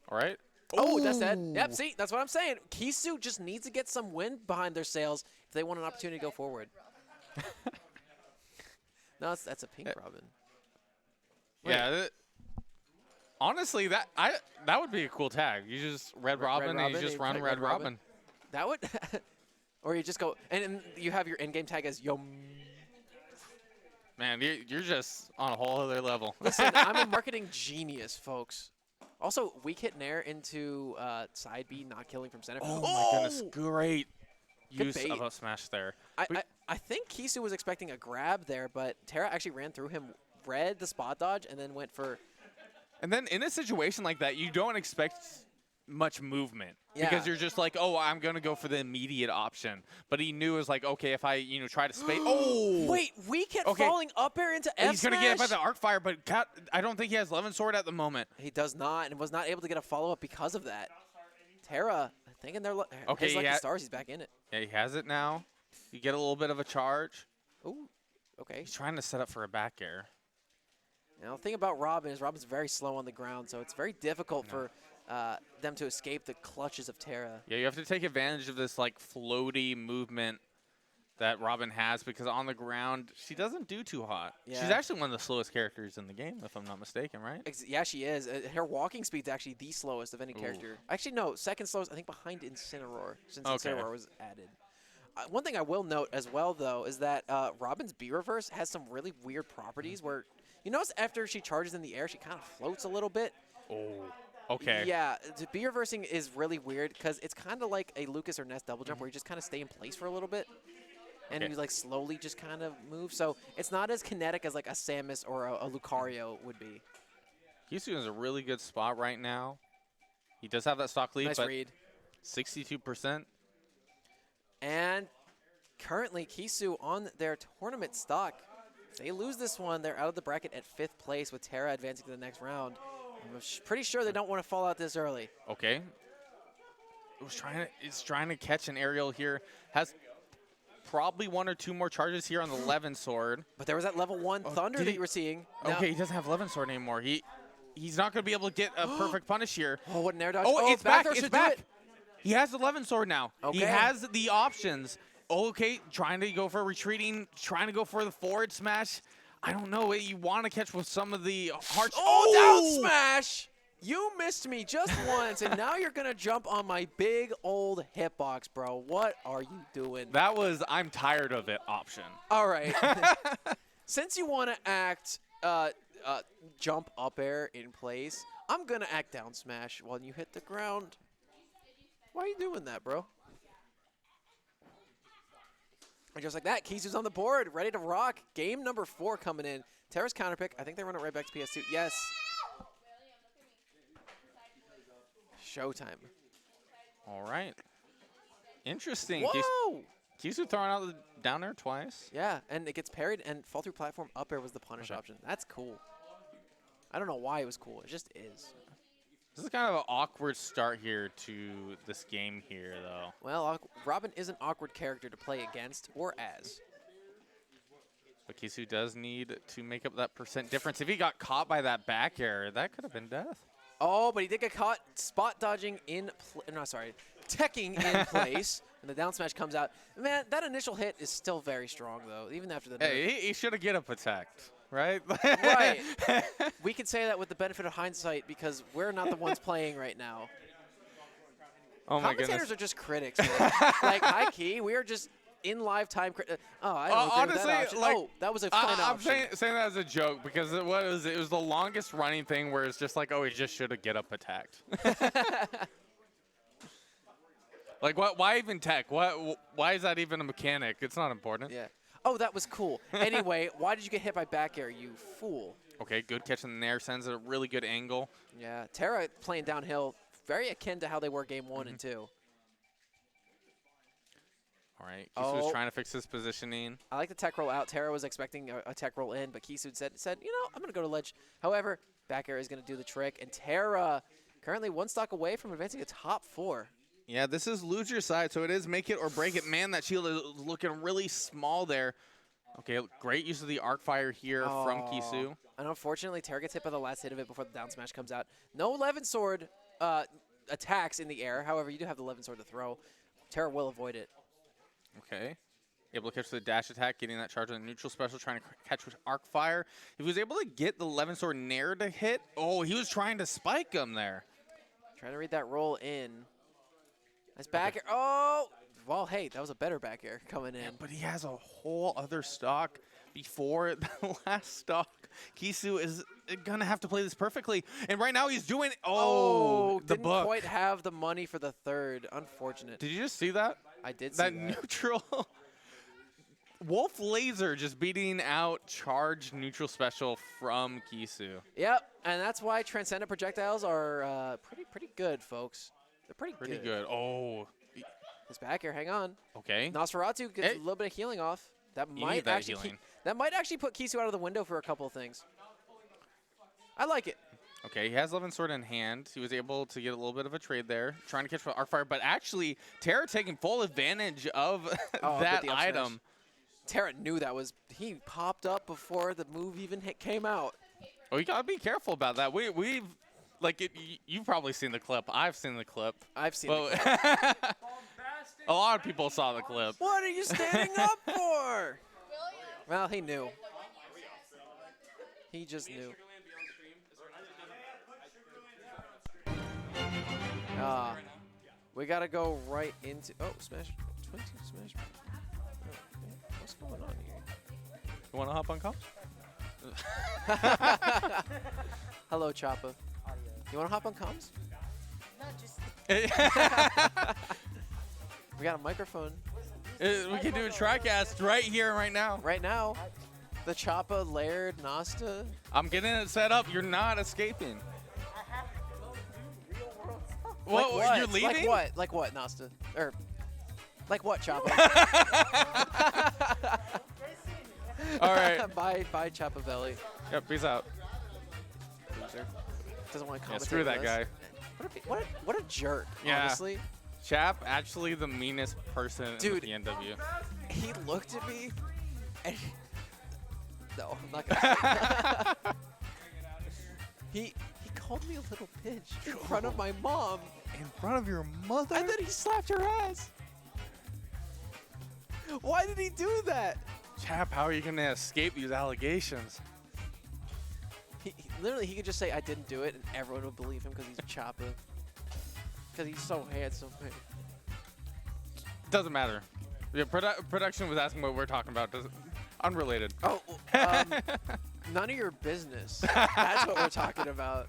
Speaker 2: All right.
Speaker 1: Oh, that's that. Yep, see, that's what I'm saying. Kisu just needs to get some wind behind their sails if they want an opportunity to go forward. No, that's a pink Robin.
Speaker 2: Yeah. Honestly, that would be a cool tag. You just Red Robin and you just
Speaker 1: you
Speaker 2: run
Speaker 1: play
Speaker 2: Red Robin.
Speaker 1: That would, or you just go, and you have your in-game tag as Yom.
Speaker 2: Man, you're just on a whole other level.
Speaker 1: Listen, I'm a marketing genius, folks. Also, weak hit Nair into side B, not killing from center.
Speaker 2: Oh my goodness, great
Speaker 1: Good
Speaker 2: use
Speaker 1: bait.
Speaker 2: of a smash there.
Speaker 1: I think Kisu was expecting a grab there, but Terra actually ran through him, read the spot dodge, and then went for.
Speaker 2: And then in a situation like that, you don't expect much movement
Speaker 1: Yeah.
Speaker 2: because you're just like, oh, I'm gonna go for the immediate option. But he knew it was like, okay, if I try to space. Oh,
Speaker 1: Wait, weak hit
Speaker 2: Okay.
Speaker 1: falling up air into F
Speaker 2: he's gonna get hit by the arc fire, but I don't think he has Levin Sword at the moment.
Speaker 1: He does not, and was not able to get a follow-up because of that. Terra, thinking they're
Speaker 2: Okay,
Speaker 1: his lucky stars, he's back in it.
Speaker 2: Yeah, he has it now. You get a little bit of a charge.
Speaker 1: Ooh, okay.
Speaker 2: He's trying to set up for a back air.
Speaker 1: Now, the thing about Robin is Robin's very slow on the ground, so it's very difficult for them to escape the clutches of Terra.
Speaker 2: Yeah, you have to take advantage of this like floaty movement that Robin has because on the ground she doesn't do too hot.
Speaker 1: Yeah.
Speaker 2: She's actually one of the slowest characters in the game, if I'm not mistaken, right?
Speaker 1: Yeah, she is. Her walking speed's actually the slowest of any character. Actually, no, second slowest, I think, behind Incineroar, since
Speaker 2: Okay.
Speaker 1: Incineroar was added. One thing I will note as well, though, is that Robin's B-Reverse has some really weird properties where, you notice after she charges in the air, she kind of floats a little bit.
Speaker 2: Oh, okay.
Speaker 1: Yeah, B-reversing is really weird because it's kind of like a Lucas or Ness double jump where you just kind of stay in place for a little bit. And
Speaker 2: Okay.
Speaker 1: you like slowly just kind of move. So it's not as kinetic as like a Samus or a Lucario would be.
Speaker 2: Kisu is a really good spot right now. He does have that stock lead,
Speaker 1: Nice
Speaker 2: but
Speaker 1: read.
Speaker 2: 62%.
Speaker 1: And currently Kisu on their tournament stock. If they lose this one, they're out of the bracket at 5th place with Terra advancing to the next round. I'm pretty sure they don't want to fall out this early.
Speaker 2: Okay. It's trying to catch an aerial here. Has probably 1 or 2 more charges here on the Levin Sword.
Speaker 1: But there was that level 1 Thunder
Speaker 2: did
Speaker 1: that
Speaker 2: he-
Speaker 1: you were seeing. Now-
Speaker 2: Okay, he doesn't have Levin Sword anymore. He's not going to be able to get a perfect punish here.
Speaker 1: Oh, what an air dodge.
Speaker 2: Oh, it's back.
Speaker 1: throw
Speaker 2: It's
Speaker 1: should do
Speaker 2: back.
Speaker 1: it.
Speaker 2: He has the Levin Sword now.
Speaker 1: Okay.
Speaker 2: He has the options. Okay, trying to go for retreating, trying to go for the forward smash. I don't know. You want to catch with some of the hard.
Speaker 1: Oh, down smash! You missed me just once, and now you're going to jump on my big old hitbox, bro. What are you doing?
Speaker 2: That was I'm tired of it option.
Speaker 1: All right. Since you want to act jump up air in place, I'm going to act down smash while you hit the ground. Why are you doing that, bro? And just like that, Kisu's on the board, ready to rock. Game number 4 coming in. Terra's counter pick. I think they run it right back to PS2. Yes. Showtime.
Speaker 2: All right. Interesting.
Speaker 1: Whoa!
Speaker 2: Kisu throwing out the down air twice.
Speaker 1: Yeah, and it gets parried, and fall through platform up air was the punish option. That's cool. I don't know why it was cool. It just is.
Speaker 2: This is kind of an awkward start here to this game here, though.
Speaker 1: Well, Robin is an awkward character to play against or as.
Speaker 2: But Kisu does need to make up that % difference. If he got caught by that back air, that could have been death.
Speaker 1: Oh, but he did get caught spot dodging teching in place, and the down smash comes out. Man, that initial hit is still very strong, though, even after the nerf.
Speaker 2: Hey, he should have get a protect, right?
Speaker 1: Right. We could say that with the benefit of hindsight because we're not the ones playing right now.
Speaker 2: Oh my
Speaker 1: Commentators
Speaker 2: goodness.
Speaker 1: are just critics, man. Like, high key, we are just in live time. Oh, I don't agree with
Speaker 2: honestly,
Speaker 1: that option.
Speaker 2: like,
Speaker 1: Oh, that was a fine
Speaker 2: I'm
Speaker 1: option.
Speaker 2: saying that as a joke because it was the longest running thing where it's just like, oh, he just should have get up attacked. Like, what? Why even tech? Why is that even a mechanic? It's not important.
Speaker 1: Yeah. Oh, that was cool. Anyway, why did you get hit by back air, you fool?
Speaker 2: Okay, good catch in the air. Sends it a really good angle.
Speaker 1: Yeah, Terra playing downhill, very akin to how they were game 1 and 2.
Speaker 2: All right, Kisu was
Speaker 1: Oh.
Speaker 2: trying to fix his positioning.
Speaker 1: I like the tech roll out. Terra was expecting a tech roll in, but Kisu said, you know, I'm going to go to ledge. However, back air is going to do the trick, and Terra currently 1 stock away from advancing to top 4.
Speaker 2: Yeah, this is lose your side, so it is make it or break it. Man, that shield is looking really small there. Okay, great use of the arc fire here from Kisu.
Speaker 1: And unfortunately, Terra gets hit by the last hit of it before the down smash comes out. No 11 sword attacks in the air. However, you do have the 11 sword to throw. Terra will avoid it.
Speaker 2: Okay. Able to catch the dash attack, getting that charge on the neutral special, trying to catch with arc fire. If he was able to get the 11 sword nair to hit, oh, he was trying to spike him there.
Speaker 1: Trying to read that roll in. Nice back air. Oh! Well, hey, that was a better back air coming in.
Speaker 2: Yeah, but he has a whole other stock before the last stock. Kisu is going to have to play this perfectly. And right now he's doing, the
Speaker 1: didn't
Speaker 2: book.
Speaker 1: quite have the money for the third. Unfortunate.
Speaker 2: Did you just see that?
Speaker 1: I did see
Speaker 2: That
Speaker 1: that.
Speaker 2: neutral. Wolf Laser just beating out charged neutral special from Kisu.
Speaker 1: Yep, and that's why transcendent projectiles are pretty good, folks. They're pretty
Speaker 2: good. Oh,
Speaker 1: His back air, hang on.
Speaker 2: okay.
Speaker 1: Nosferatu gets
Speaker 2: Hey.
Speaker 1: a little bit of healing off. That
Speaker 2: You
Speaker 1: might
Speaker 2: need that
Speaker 1: actually
Speaker 2: healing.
Speaker 1: that might actually put Kisu out of the window for a couple of things. I like it.
Speaker 2: Okay, he has 11 sword in hand. He was able to get a little bit of a trade there, trying to catch with arc fire, but actually Terra taking full advantage of that
Speaker 1: the up smash.
Speaker 2: item.
Speaker 1: Terra knew that was he popped up before the move even came out.
Speaker 2: Oh, you gotta be careful about that. We've like you've probably seen the clip. I've seen the clip.
Speaker 1: I've seen
Speaker 2: Well,
Speaker 1: it.
Speaker 2: a lot of people saw the clip.
Speaker 1: What are you standing up for? Well, he knew. He just knew. We gotta go right into smash 22 smash. Oh, what's going on here?
Speaker 2: You wanna hop on comms?
Speaker 1: Hello, Choppa. You wanna hop on comms? We got a microphone
Speaker 2: We can do a TriCast right here, right now.
Speaker 1: right now. The Choppa, Laird, Nasta.
Speaker 2: I'm getting it set up. You're not escaping. What?
Speaker 1: Like
Speaker 2: You're leaving?
Speaker 1: Like what? Like what, Nasta? Or like what, Choppa?
Speaker 2: All right.
Speaker 1: Bye, Choppa Belly.
Speaker 2: Yep, peace out.
Speaker 1: Loser. Doesn't want to
Speaker 2: Yeah,
Speaker 1: commentate.
Speaker 2: screw
Speaker 1: with
Speaker 2: that
Speaker 1: us.
Speaker 2: guy.
Speaker 1: What a jerk.
Speaker 2: Yeah.
Speaker 1: Honestly,
Speaker 2: Chap, actually the meanest person
Speaker 1: Dude.
Speaker 2: in the NW.
Speaker 1: he looked at me, and no, I'm not gonna. Say he called me a little bitch in front of my mom,
Speaker 2: In front of your mother?
Speaker 1: and then he slapped her ass. Why did he do that?
Speaker 2: Chap, how are you gonna escape these allegations?
Speaker 1: Literally, he could just say I didn't do it, and everyone would believe him because he's Choppa. Because he's so handsome.
Speaker 2: Doesn't matter. Yeah, production was asking what we're talking about. Unrelated.
Speaker 1: Oh, none of your business. That's what we're talking about.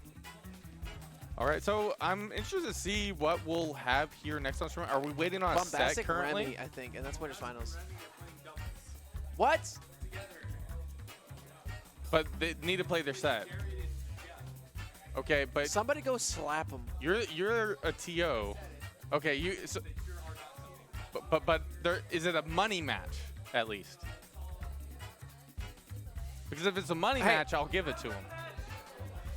Speaker 2: All right, so I'm interested to see what we'll have here next on stream. Are we waiting on a set
Speaker 1: Bombastic
Speaker 2: currently?
Speaker 1: Remy, I think, and that's Winners Finals. What?
Speaker 2: But they need to play their set. Okay, but
Speaker 1: Somebody go slap him.
Speaker 2: you're a TO. Okay, but there is it a money match at least? Because if it's a money
Speaker 1: Hey.
Speaker 2: match, I'll give it to him.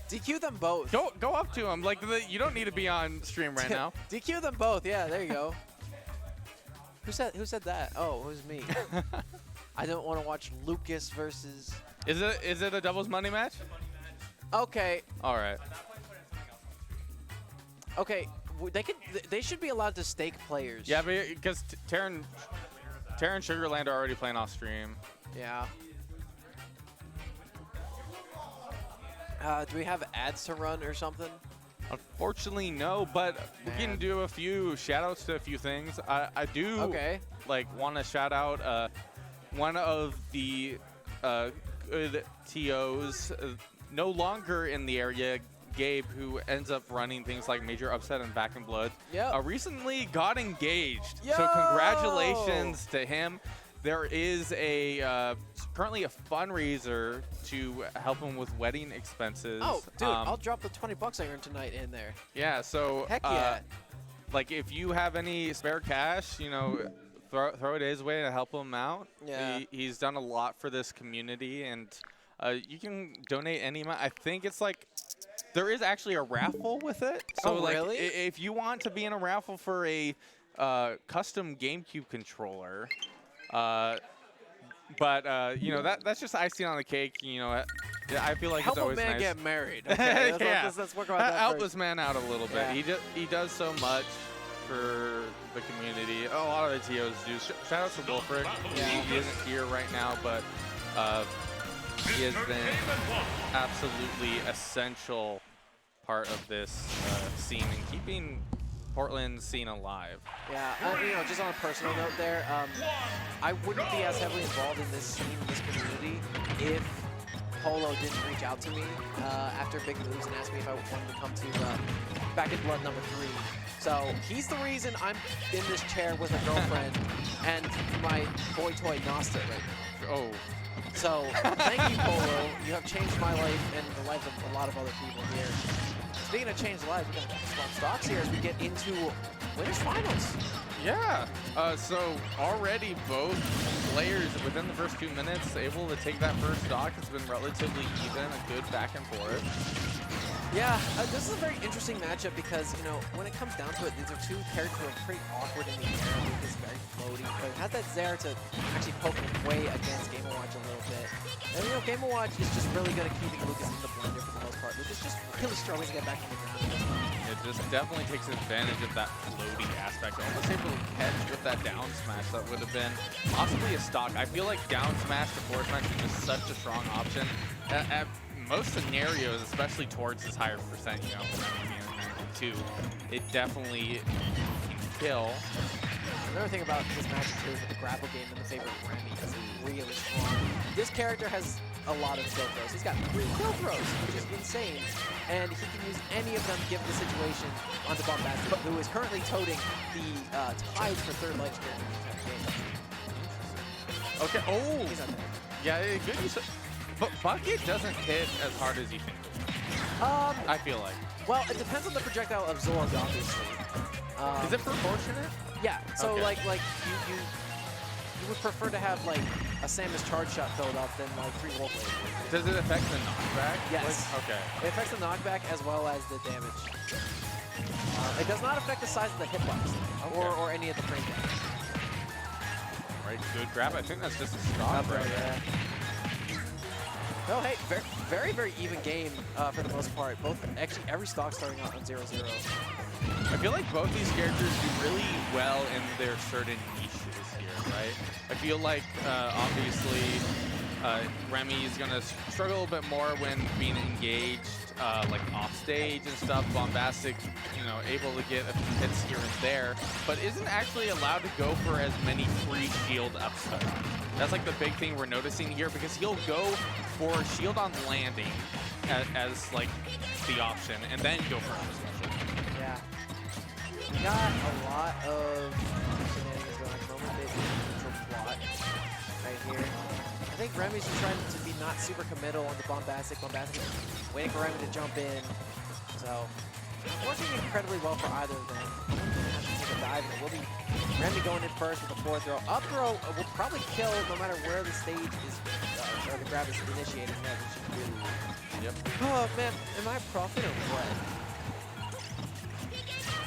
Speaker 1: DQ them both.
Speaker 2: Go up to him. Like you don't need to be on stream right now.
Speaker 1: DQ them both. Yeah, there you go. Who said that? Oh, it was me. I don't want to watch Lucas versus.
Speaker 2: Is it a doubles money match?
Speaker 1: Okay,
Speaker 2: All right.
Speaker 1: okay. They should be allowed to stake players.
Speaker 2: Yeah, but because Terran and Sugarland are already playing off stream.
Speaker 1: Yeah. Do we have ads to run or something?
Speaker 2: Unfortunately, no, but we can
Speaker 1: Man.
Speaker 2: do a few shout-outs to a few things. I do
Speaker 1: Okay.
Speaker 2: want to shout out one of the good TOs, no longer in the area, Gabe, who ends up running things like Major Upset and Back in Blood,
Speaker 1: Yep.
Speaker 2: recently got engaged.
Speaker 1: Yo!
Speaker 2: So congratulations to him. There is currently a fundraiser to help him with wedding expenses.
Speaker 1: Oh, dude, I'll drop the 20 bucks I earned tonight in there.
Speaker 2: Yeah, so
Speaker 1: Heck yeah.
Speaker 2: like if you have any spare cash, you know, throw it his way to help him out.
Speaker 1: Yeah.
Speaker 2: He's done a lot for this community, and you can donate any amount. I think it's like there is actually a raffle with it. So
Speaker 1: Oh,
Speaker 2: like
Speaker 1: really?
Speaker 2: if you want to be in a raffle for a custom GameCube controller, you know, that's just icing on the cake. You know, I feel like
Speaker 1: Help
Speaker 2: it's
Speaker 1: a
Speaker 2: always
Speaker 1: man
Speaker 2: nice.
Speaker 1: get married. Okay,
Speaker 2: Yeah.
Speaker 1: let's work about that
Speaker 2: Help
Speaker 1: first.
Speaker 2: this man out a little bit.
Speaker 1: Yeah.
Speaker 2: He does so much for the community. A lot of the TOs do. Shout out to Wilfred.
Speaker 1: Yeah.
Speaker 2: He isn't here right now, but he has been absolutely essential part of this scene and keeping Portland's scene alive.
Speaker 1: Yeah, you know, just on a personal note there, I wouldn't be as heavily involved in this scene, this community, if Polo didn't reach out to me after Big Moves and ask me if I wanted to come to Back in Blood #3. So he's the reason I'm in this chair with a girlfriend and my boy toy Nosta right now.
Speaker 2: Oh,
Speaker 1: So thank you, Polo. You have changed my life and the life of a lot of other people here. Speaking of changed lives, we got swap stocks here as we get into winners finals.
Speaker 2: yeah. So already both players within the first 2 minutes able to take that first stock. It's been relatively even, a good back and forth.
Speaker 1: Yeah, this is a very interesting matchup because, you know, when it comes down to it, these are two characters who are pretty awkward in the air. Luke is very floaty, but it has that Zare to actually poke him way against Game & Watch a little bit. And, you know, Game & Watch is just really good at keeping Lucas in the blender for the most part. Lucas just really struggling to get back on the ground.
Speaker 2: It just definitely takes advantage of that floaty aspect. Almost able to catch with that down smash that would have been possibly a stock. I feel like down smash to forward smash is just such a strong option. At most scenarios, especially towards this higher percent, you know, 92, it definitely can kill.
Speaker 1: Another thing about this matchup too is that the grapple game in the favor of Remy is really strong. This character has a lot of kill throws. He's got 3 kill throws, which is insane. And he can use any of them given the situation onto Bombastic, who is currently toting the tides for third legendary in the game.
Speaker 2: Okay, oh!
Speaker 1: He's not there.
Speaker 2: Yeah, good use of, but Bucket doesn't hit as hard as you think. I feel like.
Speaker 1: Well, it depends on the projectile of Zorg, obviously.
Speaker 2: Is it proportionate?
Speaker 1: Yeah, so
Speaker 2: Okay.
Speaker 1: like you would prefer to have like a Samus charge shot filled up than like 3 Wolf Blades.
Speaker 2: Does it affect the knockback?
Speaker 1: Yes.
Speaker 2: Like, okay.
Speaker 1: It affects the knockback as well as the damage. It does not affect the size of the hitbox or any of the frame damage.
Speaker 2: Right, good grab. I think that's just a stop
Speaker 1: Up
Speaker 2: right
Speaker 1: there,
Speaker 2: there.
Speaker 1: Oh, hey, very, very even game for the most part. Actually, every stock starting out on 0-0.
Speaker 2: I feel like both these characters do really well in their certain niches here, right? I feel like, obviously, Remy is going to struggle a little bit more when being engaged, like off stage and stuff. Bombastic, you know, able to get a few hits here and there, but isn't actually allowed to go for as many free shield upstarts. That's like the big thing we're noticing here, because he'll go for shield on landing as like the option, and then go for a special.
Speaker 1: Yeah. We got a lot of shenanigans going on at the moment. They neutral plot right here. I think Remy's just trying to be not super committal on the Bombastic. Bombastic is waiting for Remy to jump in. So, working incredibly well for either of them. Has to take a dive, and it will be Remy going in first with a forward throw. Up throw will probably kill no matter where the stage is, or the grab is initiated. Yeah, which is really
Speaker 2: Yep.
Speaker 1: Oh man, am I a prophet or what?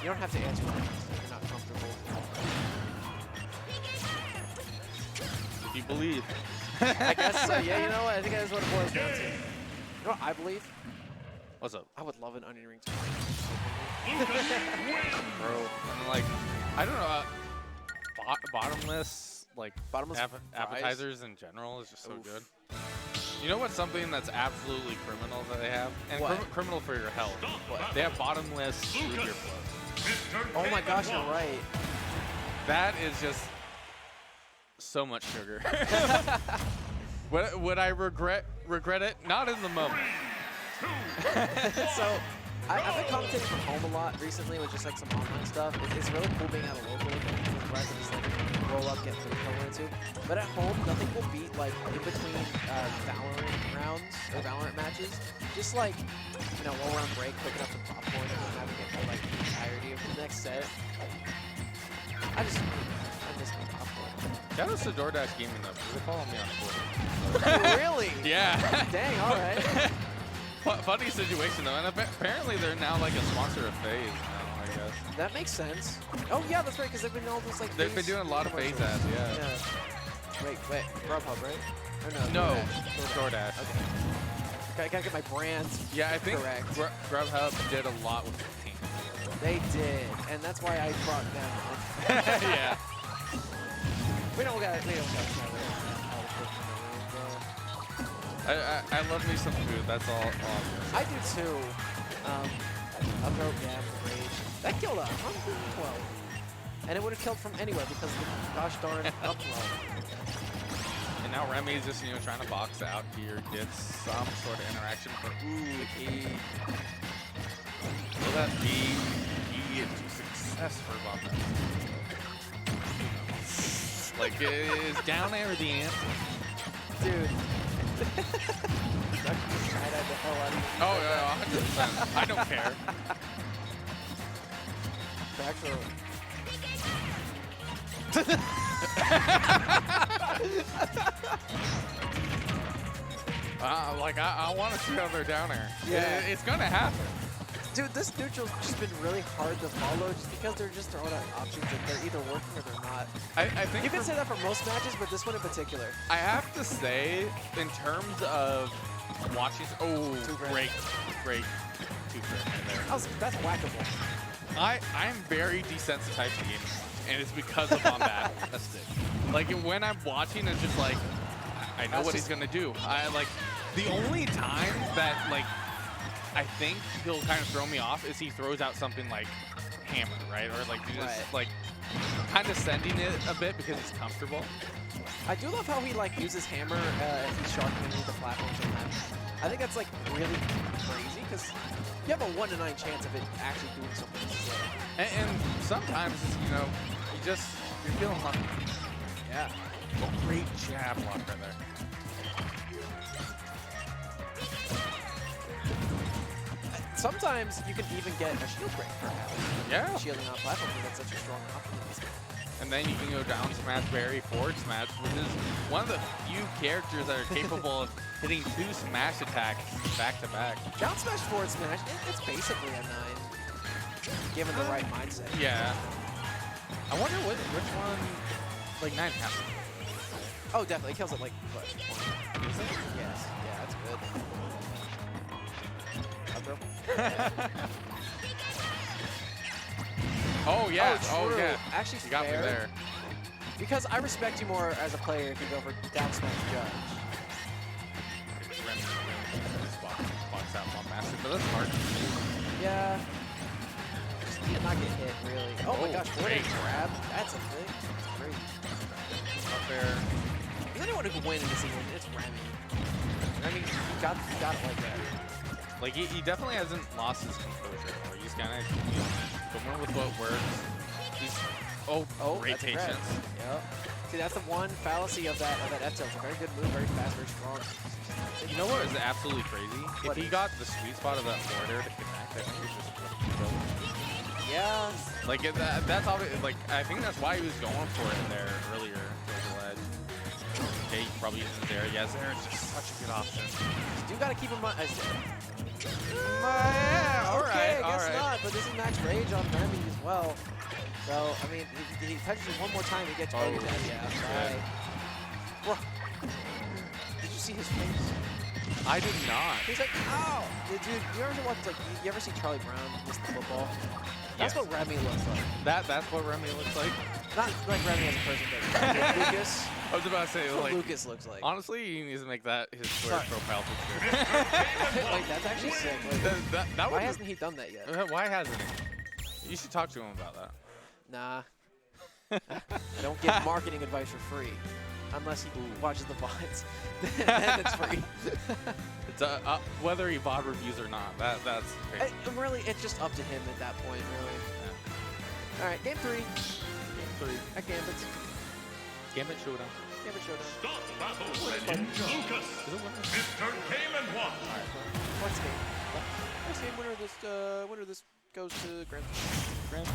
Speaker 1: You don't have to answer that if you're not comfortable.
Speaker 2: If you believe.
Speaker 1: I guess so. Yeah, you know what? I think that's what it boils down to. You know what I believe?
Speaker 2: What's up,
Speaker 1: I would love an onion ring too.
Speaker 2: bro? And like, I don't know, bottomless, like,
Speaker 1: Bottomless fries?
Speaker 2: appetizers in general is just so
Speaker 1: Oof.
Speaker 2: good. You know what's something that's absolutely criminal that they have? And
Speaker 1: What?
Speaker 2: criminal for your health.
Speaker 1: What?
Speaker 2: They have bottomless root beer floats.
Speaker 1: Oh my gosh, you're right.
Speaker 2: That is just so much sugar. Would I regret it? Not in the moment.
Speaker 1: So, I've been commentating from home a lot recently with just like some online stuff. It's really cool being at a local event where I can just like roll up, get food if I wanted to. But at home, nothing will beat like in between Valorant rounds or Valorant matches. Just like, you know, while we're on break, cooking up some popcorn and then having it for like the entirety of the next set. I miss my popcorn.
Speaker 2: Shout out to DoorDash Gaming though. They're following me on Twitter.
Speaker 1: Really?
Speaker 2: Yeah.
Speaker 1: Dang, all right.
Speaker 2: Funny situation though, and apparently they're now like a sponsor of FaZe now, I guess.
Speaker 1: That makes sense. Oh yeah, that's right, because they've been all those like
Speaker 2: They've been
Speaker 1: FaZe
Speaker 2: doing a lot of FaZe
Speaker 1: commercials.
Speaker 2: ads, yeah.
Speaker 1: Wait, Grubhub, right? Or
Speaker 2: No,
Speaker 1: DoorDash.
Speaker 2: DoorDash.
Speaker 1: Okay. I gotta get my brands
Speaker 2: Yeah, I think
Speaker 1: correct.
Speaker 2: Grubhub did a lot with the team.
Speaker 1: They did, and that's why I brought them.
Speaker 2: Yeah.
Speaker 1: We don't got
Speaker 2: I love me some food. That's all.
Speaker 1: I do too. I'll go rage. That killed 112. And it would have killed from anywhere because of the gosh darn up throw.
Speaker 2: And now Remy's just trying to box out here, get some sort of interaction. But will that be to success for Bob? Like, is down air the answer?
Speaker 1: Dude. Side-eyed the hell out of you.
Speaker 2: Oh, yeah, 100%. I don't care.
Speaker 1: Back throw.
Speaker 2: I want to see how they're down air.
Speaker 1: Yeah.
Speaker 2: It's going to happen.
Speaker 1: Dude, this neutral's just been really hard to follow just because they're just throwing out options that they're either working or they're not.
Speaker 2: I think
Speaker 1: You can say that for most matches, but this one in particular.
Speaker 2: I have to say, in terms of watching, great two-frame right there.
Speaker 1: That's whackable.
Speaker 2: I am very desensitized to gaming, and it's because of on that. That's it. Like when I'm watching, it's just like I know
Speaker 1: That's
Speaker 2: what he's
Speaker 1: just-
Speaker 2: gonna do. I like the only time that like I think he'll kind of throw me off is he throws out something like hammer, right, or like just
Speaker 1: Right.
Speaker 2: like kind of sending it a bit because he's comfortable.
Speaker 1: I do love how he like uses hammer if he's sharking underneath the platform sometimes. I think that's like really crazy because you have a 1 in 9 chance of it actually doing something.
Speaker 2: And sometimes it's, you're feeling lucky.
Speaker 1: Yeah.
Speaker 2: Oh, great jab block right there.
Speaker 1: Sometimes you can even get a shield break perhaps.
Speaker 2: Yeah.
Speaker 1: Shielding on platform because that's such a strong option.
Speaker 2: And then you can go down smash, parry, forward smash, which is one of the few characters that are capable of hitting 2 smash attacks back to back.
Speaker 1: Down smash forward smash, it's basically a 9, given the right mindset.
Speaker 2: Yeah. I wonder which one, like 9 has to be.
Speaker 1: Oh, definitely. It kills it like, what, 20?
Speaker 2: Is it?
Speaker 1: Yes. Yeah, that's good. Up throw.
Speaker 2: Oh, yeah.
Speaker 1: Oh, true.
Speaker 2: yeah.
Speaker 1: Actually,
Speaker 2: You got me
Speaker 1: fair.
Speaker 2: there.
Speaker 1: Because I respect you more as a player if you go for down smash judge.
Speaker 2: Remy just box out one master, but that's hard.
Speaker 1: Yeah. Just need to not get hit, really. Oh, my gosh, what a
Speaker 2: great.
Speaker 1: grab. That's a thing. That's great.
Speaker 2: Up there.
Speaker 1: There's anyone who can win in this game, it's Remy. I mean, you got it like that.
Speaker 2: Like, he definitely hasn't lost his composure. Or he's kind of going with what works. He's, great
Speaker 1: that's a grab.
Speaker 2: patience.
Speaker 1: Yep. See, that's the one fallacy of that F tilt. It's a very good move, very fast, very strong.
Speaker 2: You know what is absolutely crazy?
Speaker 1: What
Speaker 2: If he
Speaker 1: is?
Speaker 2: got the sweet spot of that forward air to connect, I think it's just
Speaker 1: Yeah.
Speaker 2: like that's all. Like I think that's why he was going for it there earlier towards the ledge. Okay, he probably isn't there. Yeah, there is just such a good option.
Speaker 1: You do got to keep in mind.
Speaker 2: Yeah, all
Speaker 1: Okay,
Speaker 2: right,
Speaker 1: I
Speaker 2: all
Speaker 1: guess
Speaker 2: right.
Speaker 1: not, but this is max rage on Remy as well. So, I mean, if he touches it one more time, he gets
Speaker 2: Oh,
Speaker 1: you're dead. Yeah, right. Bro, did you see his face?
Speaker 2: I did not.
Speaker 1: He's like, ow! Dude, you ever watch, like, you ever see Charlie Brown miss the football? That's
Speaker 2: Yes.
Speaker 1: what Remy looks like.
Speaker 2: That's what Remy looks like.
Speaker 1: Not like Remy as a person, but Lucas.
Speaker 2: I was about to say,
Speaker 1: That's what
Speaker 2: like,
Speaker 1: Lucas looks like.
Speaker 2: honestly, he needs to make that his Twitter
Speaker 1: Sorry.
Speaker 2: profile picture.
Speaker 1: Like, that's actually sick. Like,
Speaker 2: that
Speaker 1: why
Speaker 2: would-
Speaker 1: hasn't he done that yet?
Speaker 2: Why hasn't he? You should talk to him about that.
Speaker 1: Nah. I don't give marketing advice for free. Unless he watches the VODs. Then it's free.
Speaker 2: It's whether he bought reviews or not. That's crazy.
Speaker 1: Really, it's just up to him at that point, really.
Speaker 2: Yeah.
Speaker 1: All right, game 3
Speaker 2: Game 3.
Speaker 1: at Gambit.
Speaker 2: Gambit Showdown.
Speaker 1: Gambit Showdown.
Speaker 8: Start battle ready. Lucas.
Speaker 2: Is it winner?
Speaker 8: Mr. Game and Watch.
Speaker 1: What's game? First game winner of this goes to Grand.
Speaker 2: Grand.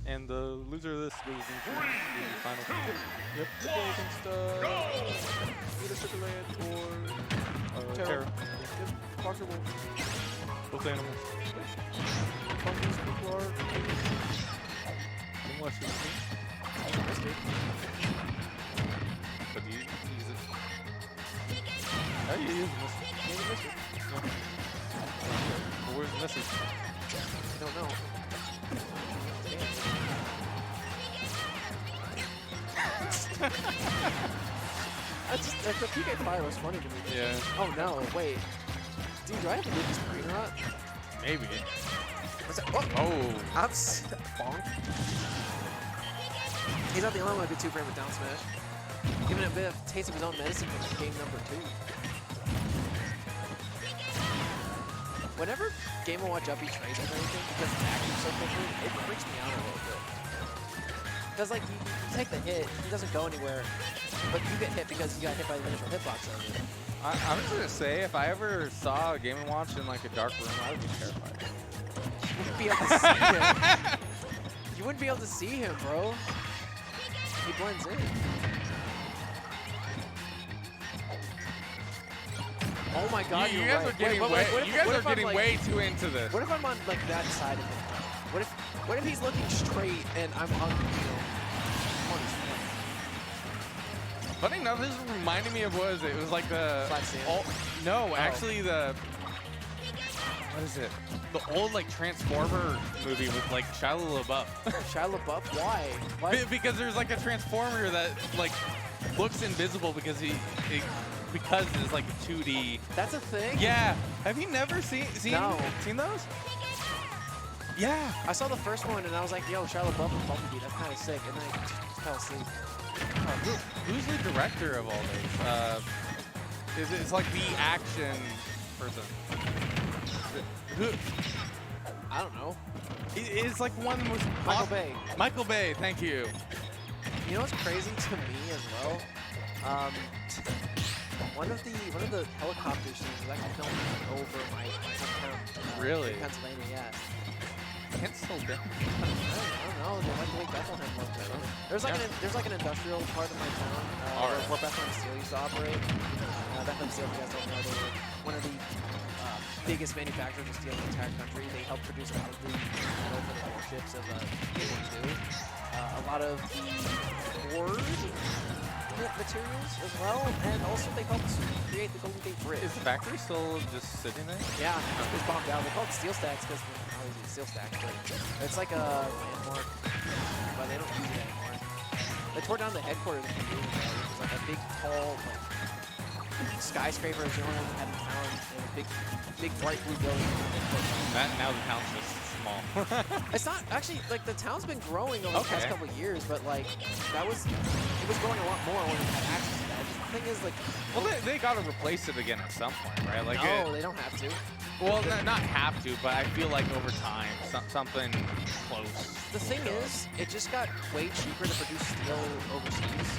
Speaker 2: And the loser of this goes into the final. Yep.
Speaker 8: Go!
Speaker 1: Either Sugarland or
Speaker 2: Terra.
Speaker 1: Yep. Parker will.
Speaker 2: Both animals.
Speaker 1: Parker's people are.
Speaker 2: Unless you But you use it. How do you use this? Where's the message?
Speaker 1: I don't know. The PK fire was funny to me.
Speaker 2: Yeah.
Speaker 1: Oh no, wait. Dude, do I have to move this green rot?
Speaker 2: Maybe.
Speaker 1: What's that? Oh!
Speaker 2: Oh.
Speaker 1: I'm bonk. He's not the only one who could two-frame with down smash. Giving it a bit of taste of his own medicine from game number 2. Whenever Game & Watch up he trades with anything, because it's acting so quickly, it freaks me out a little bit. Because, like, you take the hit, he doesn't go anywhere, but you get hit because you got hit by the initial hitbox of it.
Speaker 2: I'm just gonna say, if I ever saw a Game & Watch in like a dark room, I would be terrified.
Speaker 1: You wouldn't be able to see him. You wouldn't be able to see him, bro. He blends in. Oh my god,
Speaker 2: you
Speaker 1: you're
Speaker 2: guys
Speaker 1: right.
Speaker 2: are getting
Speaker 1: Wait,
Speaker 2: way,
Speaker 1: what if-
Speaker 2: you guys
Speaker 1: what
Speaker 2: are
Speaker 1: if I'm,
Speaker 2: getting
Speaker 1: like-
Speaker 2: way too into this.
Speaker 1: What if I'm on like that side of him? What if he's looking straight and I'm on, you know, on his front?
Speaker 2: Funny enough, this is reminding me of what is it? It was like the
Speaker 1: Flat Stand.
Speaker 2: no, actually the what is it? The old like Transformer movie with like Shia LaBeouf.
Speaker 1: Shia LaBeouf? Why? What?
Speaker 2: Because there's like a Transformer that like looks invisible because because it's like 2D.
Speaker 1: That's a thing?
Speaker 2: Yeah. Have you never seen
Speaker 1: No.
Speaker 2: those? Yeah.
Speaker 1: I saw the first one and I was like, yo, Shia LaBeouf and Bumblebee, that's kind of sick. And then I just fell asleep.
Speaker 2: Who's the director of all those? It's like the action person. Who?
Speaker 1: I don't know.
Speaker 2: It's like one of the most
Speaker 1: Michael Bay.
Speaker 2: Michael Bay, thank you.
Speaker 1: You know what's crazy to me as well? One of the helicopter scenes was actually filmed over my hometown.
Speaker 2: Really?
Speaker 1: In Pennsylvania, yeah.
Speaker 2: Can't slow down.
Speaker 1: I don't know. They like the way Bethlehem looked. There's like an industrial part of my town where Bethlehem Steel used to operate. Bethlehem Steel, if you guys don't know, they were one of the biggest manufacturers of steel in the entire country. They helped produce a lot of the metal for the warships of World War II. A lot of the board materials as well, and also they helped create the Golden Gate Bridge.
Speaker 2: Is the factory still just sitting there?
Speaker 1: Yeah, it's bombed out. They call it steel stacks because obviously it's steel stacks, but it's like a landmark, but they don't use it anymore. They tore down the headquarters of the building, which was like a big, tall, like skyscraper. Is the only one we had in town, and a big bright blue building.
Speaker 2: Now the town's just small.
Speaker 1: It's not actually like the town's been growing over the past couple of years, but like it was growing a lot more when we had access to that. The thing is, like,
Speaker 2: Well, they gotta replace it again at some point, right? Like,
Speaker 1: no, they don't have to.
Speaker 2: well, not have to, but I feel like over time, something close.
Speaker 1: The thing is, it just got way cheaper to produce steel overseas,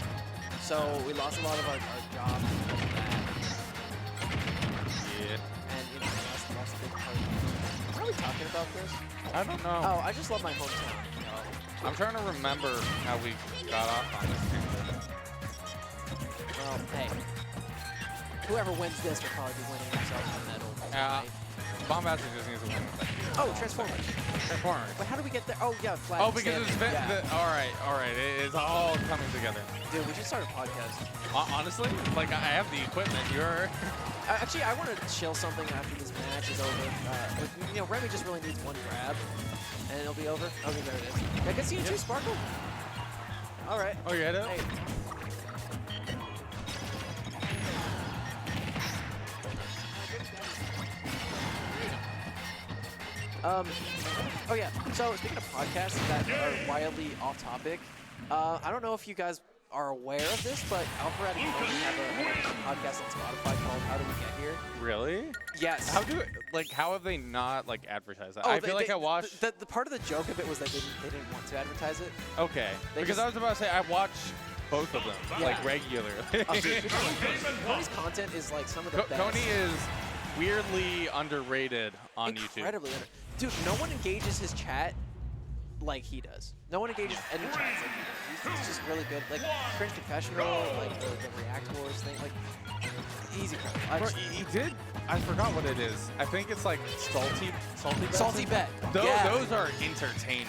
Speaker 1: so we lost a lot of our jobs because of that.
Speaker 2: Yeah.
Speaker 1: And you know, that's a big part. Why are we talking about this?
Speaker 2: I don't know.
Speaker 1: Oh, I just love my hometown.
Speaker 2: I'm trying to remember how we got off on this tangent.
Speaker 1: Well, hey, whoever wins this will probably be winning themselves a medal. Right?
Speaker 2: Bombastic just needs to win.
Speaker 1: Oh, Transformers.
Speaker 2: Transformers.
Speaker 1: But how do we get there? Oh, yeah, flat.
Speaker 2: Oh, because it's
Speaker 1: yeah.
Speaker 2: all right. It's all coming together.
Speaker 1: Dude, we should start a podcast.
Speaker 2: Honestly, like I have the equipment. You're
Speaker 1: Actually, I want to chill something after this match is over. You know, Remy just really needs one grab, and it'll be over. Okay, there it is. I can see you too, Sparkle. All right.
Speaker 2: Oh, you had it?
Speaker 1: Hey, Oh yeah. So speaking of podcasts that are wildly off topic, I don't know if you guys are aware of this, but Alpharad and Tony have a podcast on Spotify called "How Did We Get Here?"
Speaker 2: Really?
Speaker 1: Yes.
Speaker 2: How have they not like advertised that?
Speaker 1: Oh,
Speaker 2: I feel like I watched.
Speaker 1: The part of the joke of it was that they didn't want to advertise it.
Speaker 2: Okay.
Speaker 1: They
Speaker 2: Because
Speaker 1: just-
Speaker 2: I was about to say I watch both of them
Speaker 1: Yeah.
Speaker 2: like regularly.
Speaker 1: Oh, dude, Tony's content is like some of the best.
Speaker 2: Tony is weirdly underrated on YouTube.
Speaker 1: Incredibly dude, no one engages his chat like he does. No one engages any chats like he does. He's just really good. Like Cringe Confessional, like the React Wars thing, like he's incredible.
Speaker 2: He did. I forgot what it is. I think it's like salty bet.
Speaker 1: Salty Bet.
Speaker 2: Those,
Speaker 1: Yeah.
Speaker 2: those are entertaining.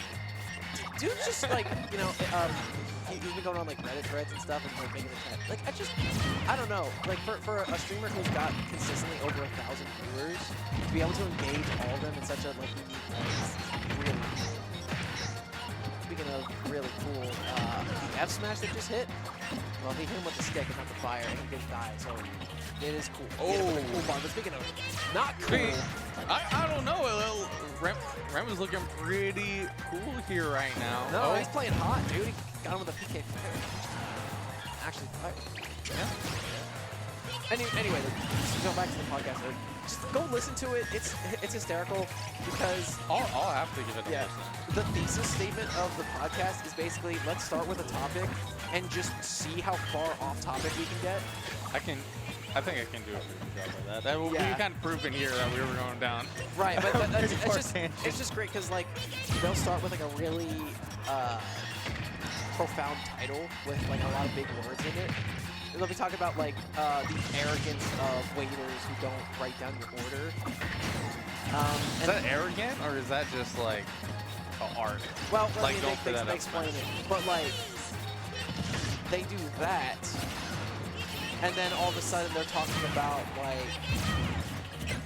Speaker 1: Dude's just like, you know, he's been going on like Reddit threads and stuff and like making the chat. Like I don't know. Like for a streamer who's got consistently over 1,000 viewers, to be able to engage all of them in such a like unique way is really cool. Speaking of really cool, the F smash that just hit, well, he hit him with the stick and not the fire, and he didn't die, so it is cool.
Speaker 2: Oh.
Speaker 1: Cool bar. But speaking of not cool,
Speaker 2: I don't know. Rem is looking pretty cool here right now.
Speaker 1: no, he's playing hot, dude. He got him with a PK fire. Actually, fire. Yeah. Anyway, just go back to the podcast. Just go listen to it. It's hysterical because
Speaker 2: I'll have to give it a
Speaker 1: yeah,
Speaker 2: listen.
Speaker 1: the thesis statement of the podcast is basically let's start with a topic and just see how far off topic we can get.
Speaker 2: I think I can do a pretty good job of that. That will be
Speaker 1: Yeah.
Speaker 2: kind of proven here that we were going down.
Speaker 1: Right, but
Speaker 2: Pretty far
Speaker 1: it's
Speaker 2: tangent.
Speaker 1: just great because like they'll start with like a really profound title with like a lot of big words in it. And they'll be talking about like the arrogance of waiters who don't write down your order.
Speaker 2: Is that arrogant or is that just like art?
Speaker 1: Well, I
Speaker 2: like,
Speaker 1: mean,
Speaker 2: don't put that
Speaker 1: they
Speaker 2: up
Speaker 1: explain
Speaker 2: smash.
Speaker 1: it, but like they do that, and then all of a sudden they're talking about like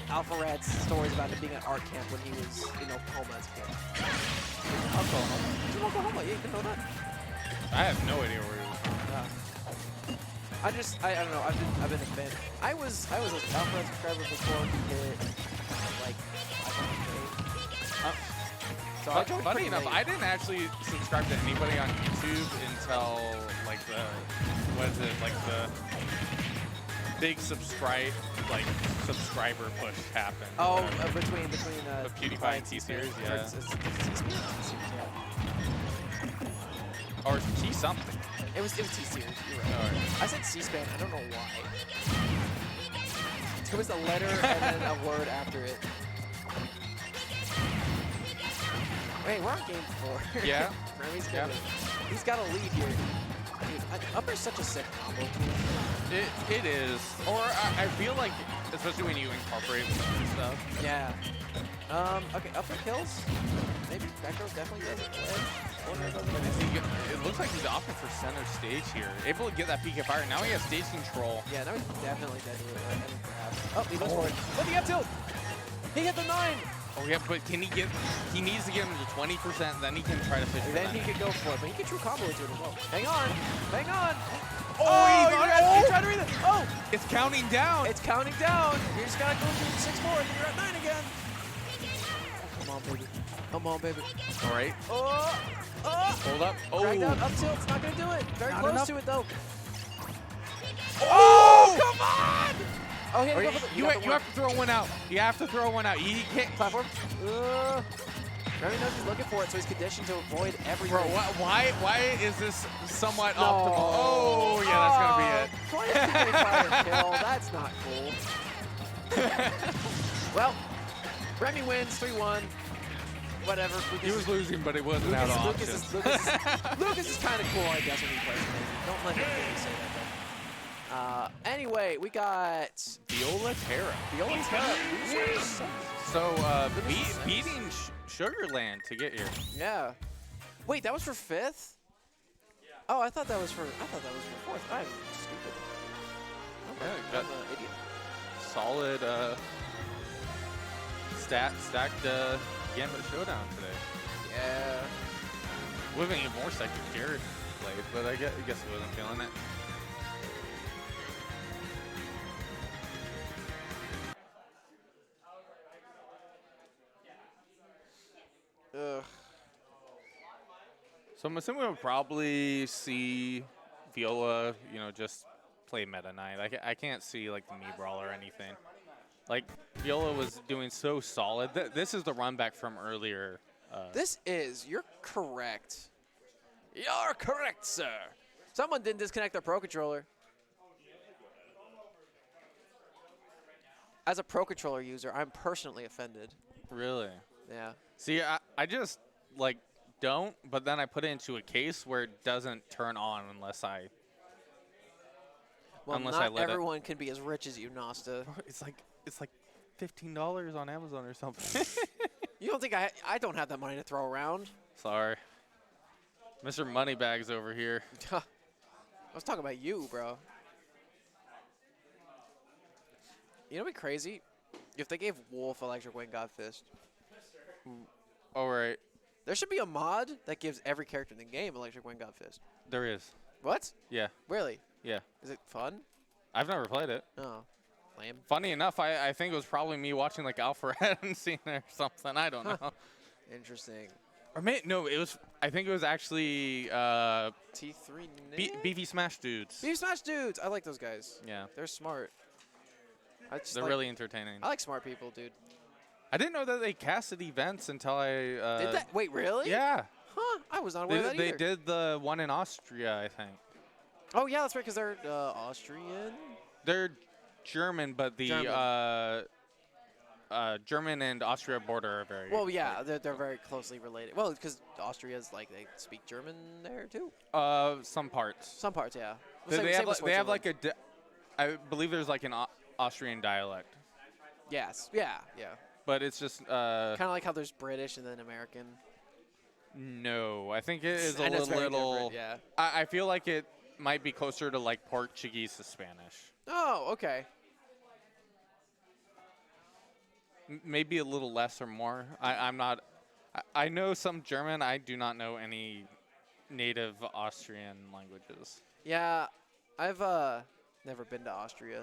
Speaker 1: Alpharad's stories about him being at art camp when he was in Oklahoma as a kid. Oklahoma? He's in Oklahoma. Yeah, you didn't know that?
Speaker 2: I have no idea where he was from.
Speaker 1: I don't know. I've been a fan. I was an Alpharad subscriber before he hit like 500K. So I joined
Speaker 2: Funny
Speaker 1: pretty
Speaker 2: enough,
Speaker 1: late.
Speaker 2: I didn't actually subscribe to anybody on YouTube until like the big subscriber push happened.
Speaker 1: Oh, between
Speaker 2: PewDiePie and T-Series, yeah.
Speaker 1: Or it's T-Series, yeah.
Speaker 2: Or T something.
Speaker 1: It was T-Series. You're right.
Speaker 2: Alright.
Speaker 1: I said C-SPAN. I don't know why. It was a letter and then a word after it. Hey, we're on game 4.
Speaker 2: Yeah.
Speaker 1: He's got a lead here. Dude, upper's such a sick combo tool.
Speaker 2: It is. Or I feel like, especially when you incorporate and stuff.
Speaker 1: Yeah. Okay, upper kills. Maybe back throws definitely doesn't play.
Speaker 2: It looks like he's opting for center stage here. Able to get that PK fire. Now he has stage control.
Speaker 1: Yeah, now he's definitely dead to it. I mean, perhaps. Oh, he goes for it. Look, he got tilt. He hit the 9.
Speaker 2: Oh yeah, but can he get? He needs to get him to 20%. Then he can try to fish.
Speaker 1: And then he could go for it, but he could true combo into it as well. Hang on.
Speaker 2: Oh,
Speaker 1: he tried to read it. Oh,
Speaker 2: it's counting down.
Speaker 1: it's counting down. You just gotta go through 6 more, and then you're at 9 again. Come on, baby. Come on, baby.
Speaker 2: All right.
Speaker 1: Oh.
Speaker 2: Hold up.
Speaker 1: Drag down
Speaker 2: Oh.
Speaker 1: up tilt. It's not gonna do it. Very
Speaker 2: Not
Speaker 1: close
Speaker 2: enough.
Speaker 1: to it though.
Speaker 2: Oh, come on!
Speaker 1: Oh, he had
Speaker 2: Or
Speaker 1: to go for the,
Speaker 2: you have to throw one out. You have to throw one out. He can't.
Speaker 1: platform. Remy knows he's looking for it, so he's conditioned to avoid everything.
Speaker 2: Bro, why is this somewhat
Speaker 1: No.
Speaker 2: optimal? Oh, yeah, that's gonna be it.
Speaker 1: Twice fire kill. That's not cool. Well, Remy wins 3-1. Whatever.
Speaker 2: He was losing, but it wasn't out of options.
Speaker 1: Lucas is kind of cool, I guess, when he plays. Don't let him really say that, though. Anyway, we got
Speaker 2: Viola Terra.
Speaker 1: Viola Terra losers.
Speaker 2: So, beating Sugarland to get here.
Speaker 1: Yeah. Wait, that was for 5th? Oh, I thought that was for 4th. I'm stupid. Okay,
Speaker 2: Yeah,
Speaker 1: I'm an idiot.
Speaker 2: Solid stacked Gambit Showdown today.
Speaker 1: Yeah.
Speaker 2: Would have been even more stacked if Jared played, but I guess he wasn't feeling it.
Speaker 6: Ugh.
Speaker 2: So I'm assuming we'll probably see Viola, just play Meta Knight. I can't see like the Mii Brawl or anything. Like Viola was doing so solid. This is the run back from earlier.
Speaker 1: You're correct. You're correct, sir. Someone didn't disconnect their Pro Controller. As a Pro Controller user, I'm personally offended.
Speaker 2: Really?
Speaker 1: Yeah.
Speaker 2: See, I just like don't, but then I put it into a case where it doesn't turn on unless I.
Speaker 1: Well,
Speaker 2: unless
Speaker 1: not
Speaker 2: I let
Speaker 1: everyone can be as rich as you, Nasta.
Speaker 2: It's like $15 on Amazon or something.
Speaker 1: You don't think I don't have that money to throw around?
Speaker 2: Sorry, Mr. Moneybags over here.
Speaker 1: I was talking about you, bro. You know what'd be crazy? If they gave Wolf Electric Wing God Fist.
Speaker 2: All right,
Speaker 1: There should be a mod that gives every character in the game Electric Wing God Fist.
Speaker 2: there is.
Speaker 1: What?
Speaker 2: Yeah,
Speaker 1: Really?
Speaker 2: yeah.
Speaker 1: Is it fun?
Speaker 2: I've never played it.
Speaker 1: Oh, lame.
Speaker 2: Funny enough, I think it was probably me watching like Alpharetta and seeing it or something. I don't know.
Speaker 1: Interesting.
Speaker 2: Or no, it was. I think it was actually
Speaker 1: T3
Speaker 2: Beefy Smash Dudes.
Speaker 1: Beef Smash Dudes. I like those guys.
Speaker 2: Yeah,
Speaker 1: They're smart. I just
Speaker 2: they're
Speaker 1: like,
Speaker 2: really entertaining.
Speaker 1: I like smart people, dude.
Speaker 2: I didn't know that they casted events until I.
Speaker 1: Did that? Wait, really?
Speaker 2: Yeah.
Speaker 1: Huh? I was not aware of that
Speaker 2: They
Speaker 1: either.
Speaker 2: did the one in Austria, I think.
Speaker 1: Oh yeah, that's right, because they're Austrian.
Speaker 2: They're German, but the
Speaker 1: German.
Speaker 2: German and Austria border are very.
Speaker 1: Well, yeah, they're very closely related. Well, because Austria's like they speak German there too.
Speaker 2: Some parts.
Speaker 1: Some parts, yeah.
Speaker 2: They have like a. I believe there's like an Austrian dialect,
Speaker 1: Yes. Yeah. Yeah.
Speaker 2: but it's just.
Speaker 1: Kind of like how there's British and then American.
Speaker 2: No, I think it is a
Speaker 1: And it's very
Speaker 2: little.
Speaker 1: different, yeah.
Speaker 2: I feel like it might be closer to like Portuguese to Spanish.
Speaker 1: Oh, okay.
Speaker 2: Maybe a little less or more. I'm not. I know some German. I do not know any native Austrian languages.
Speaker 1: Yeah, I've never been to Austria.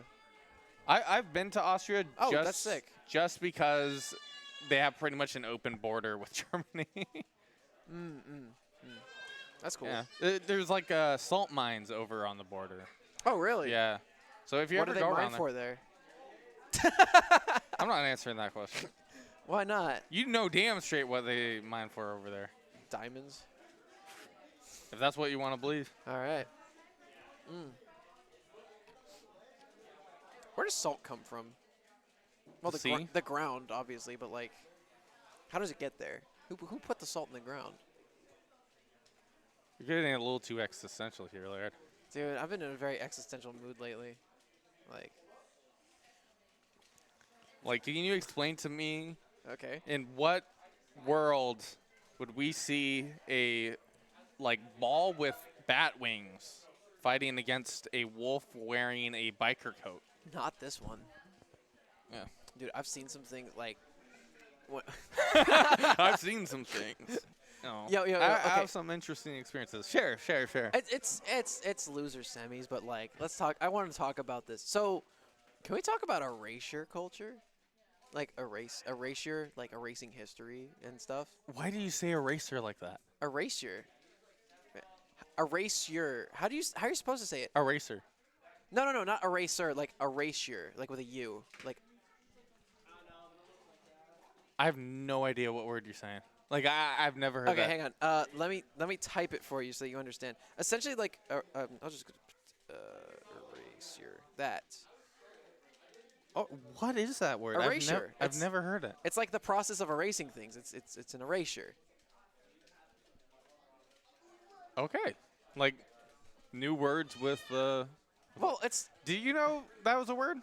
Speaker 2: I've been to Austria.
Speaker 1: Oh,
Speaker 2: just,
Speaker 1: that's sick.
Speaker 2: Just because they have pretty much an open border with Germany.
Speaker 1: That's cool.
Speaker 2: Yeah. There's like salt mines over on the border.
Speaker 1: Oh, really?
Speaker 2: Yeah. So if you
Speaker 1: What
Speaker 2: ever
Speaker 1: do they
Speaker 2: go
Speaker 1: mine
Speaker 2: around
Speaker 1: for there?
Speaker 2: I'm not answering that question.
Speaker 1: Why not?
Speaker 2: You know damn straight what they mine for over there.
Speaker 1: Diamonds.
Speaker 2: If that's what you want to believe.
Speaker 1: All right. Where does salt come from? Well,
Speaker 2: The sea?
Speaker 1: the ground, obviously, but like, how does it get there? Who put the salt in the ground?
Speaker 2: You're getting a little too existential here, Laird.
Speaker 1: Dude, I've been in a very existential mood lately.
Speaker 2: Like, can you explain to me
Speaker 1: Okay.
Speaker 2: in what world would we see a like ball with bat wings fighting against a wolf wearing a biker coat?
Speaker 1: Not this one.
Speaker 2: Yeah.
Speaker 1: Dude, I've seen something like. What?
Speaker 2: I've seen some things.
Speaker 1: Yo,
Speaker 2: I
Speaker 1: okay.
Speaker 2: have some interesting experiences. Share.
Speaker 1: It's loser semis, but like, let's talk. I want to talk about this. So, can we talk about erasure culture? Like erasure, like erasing history and stuff.
Speaker 2: Why do you say eraser like that?
Speaker 1: Erasure. Erasure. How are you supposed to say it?
Speaker 2: Eraser.
Speaker 1: No, not eraser. Like erasure, like with a U. Like.
Speaker 2: I have no idea what word you're saying. Like I've never heard
Speaker 1: Okay,
Speaker 2: that.
Speaker 1: hang on. Let me type it for you so that you understand. Essentially, like, I'll just erasure. That.
Speaker 2: Oh, what is that word?
Speaker 1: Erasure.
Speaker 2: I've never heard it.
Speaker 1: It's like the process of erasing things. It's an erasure.
Speaker 2: Okay. Like new words with the.
Speaker 1: Well, it's
Speaker 2: Do you know that was a word?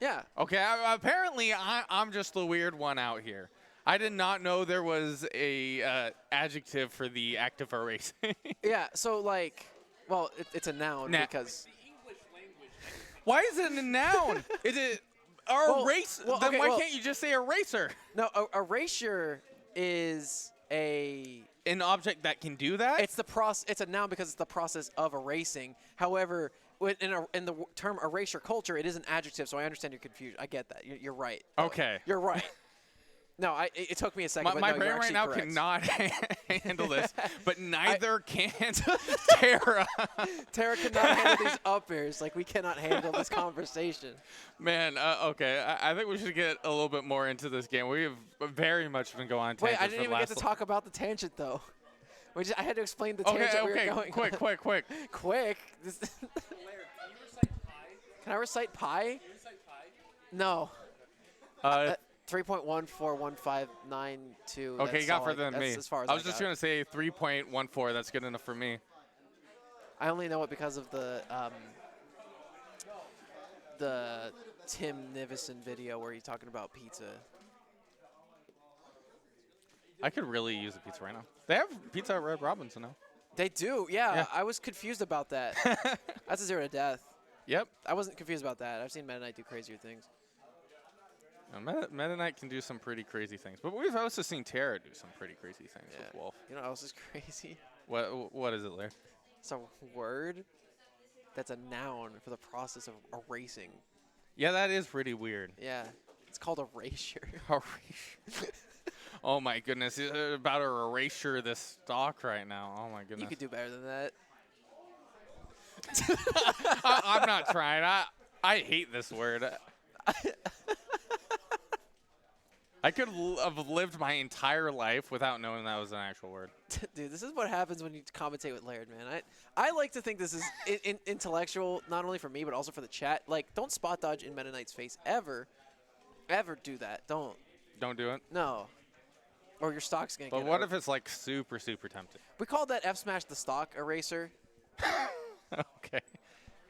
Speaker 1: yeah.
Speaker 2: Okay. Apparently, I'm just the weird one out here. I did not know there was a adjective for the act of erasing.
Speaker 1: Yeah, so like, well, it's a noun because.
Speaker 2: Why is it a noun? Is it erase?
Speaker 1: well,
Speaker 2: Then
Speaker 1: okay,
Speaker 2: why
Speaker 1: well-
Speaker 2: can't you just say eraser?
Speaker 1: No, erasure is
Speaker 2: An object that can do that?
Speaker 1: it's the process. It's a noun because it's the process of erasing. However, in the term erasure culture, it is an adjective. So I understand your confusion. I get that. You're right.
Speaker 2: Okay.
Speaker 1: You're right. No, it took me a second.
Speaker 2: My
Speaker 1: but no,
Speaker 2: brain
Speaker 1: you're
Speaker 2: right
Speaker 1: actually
Speaker 2: now
Speaker 1: correct.
Speaker 2: cannot handle this, but neither can Tara.
Speaker 1: Tara cannot handle these up airs. Like, we cannot handle this conversation.
Speaker 2: Man, okay. I think we should get a little bit more into this game. We have very much been going on
Speaker 1: Wait,
Speaker 2: tangents
Speaker 1: I didn't
Speaker 2: for
Speaker 1: even
Speaker 2: the
Speaker 1: get to
Speaker 2: last
Speaker 1: talk about the tangent, though. I had to explain the
Speaker 2: Okay,
Speaker 1: tangent we
Speaker 2: okay,
Speaker 1: were going
Speaker 2: quick,
Speaker 1: on.
Speaker 2: quick, quick.
Speaker 1: Quick. Can I recite pi? No.
Speaker 2: Uh,
Speaker 1: 3.141592.
Speaker 2: okay, you got further than me.
Speaker 1: That's as far as
Speaker 2: I was just going to say 3.14. That's good enough for me.
Speaker 1: I only know it because of the Tim Nivison video where he's talking about pizza.
Speaker 2: I could really use a pizza right now. They have pizza at Red Robinson now.
Speaker 1: They do, yeah.
Speaker 2: Yeah.
Speaker 1: I was confused about that. That's a 0 to death.
Speaker 2: Yep.
Speaker 1: I wasn't confused about that. I've seen Meta Knight do crazier things.
Speaker 2: Meta Knight can do some pretty crazy things, but we've also seen Tara do some pretty crazy things
Speaker 1: Yeah.
Speaker 2: with Wolf.
Speaker 1: You know what else is crazy?
Speaker 2: What is it, Lair?
Speaker 1: It's a word that's a noun for the process of erasing.
Speaker 2: Yeah, that is pretty weird.
Speaker 1: Yeah. It's called erasure.
Speaker 2: Erasure. Oh my goodness, about to erasure this stock right now. Oh my goodness.
Speaker 1: You could do better than that.
Speaker 2: I'm not trying. I hate this word. I could have lived my entire life without knowing that was an actual word.
Speaker 1: Dude, this is what happens when you commentate with Laird, man. I like to think this is intellectual, not only for me, but also for the chat. Like, don't spot dodge in Meta Knight's face ever. Ever do that. Don't.
Speaker 2: Don't do it.
Speaker 1: No. Or your stock's going to
Speaker 2: But
Speaker 1: get
Speaker 2: what
Speaker 1: out.
Speaker 2: if it's like super, super tempting?
Speaker 1: We called that F smash the stock eraser.
Speaker 2: Okay.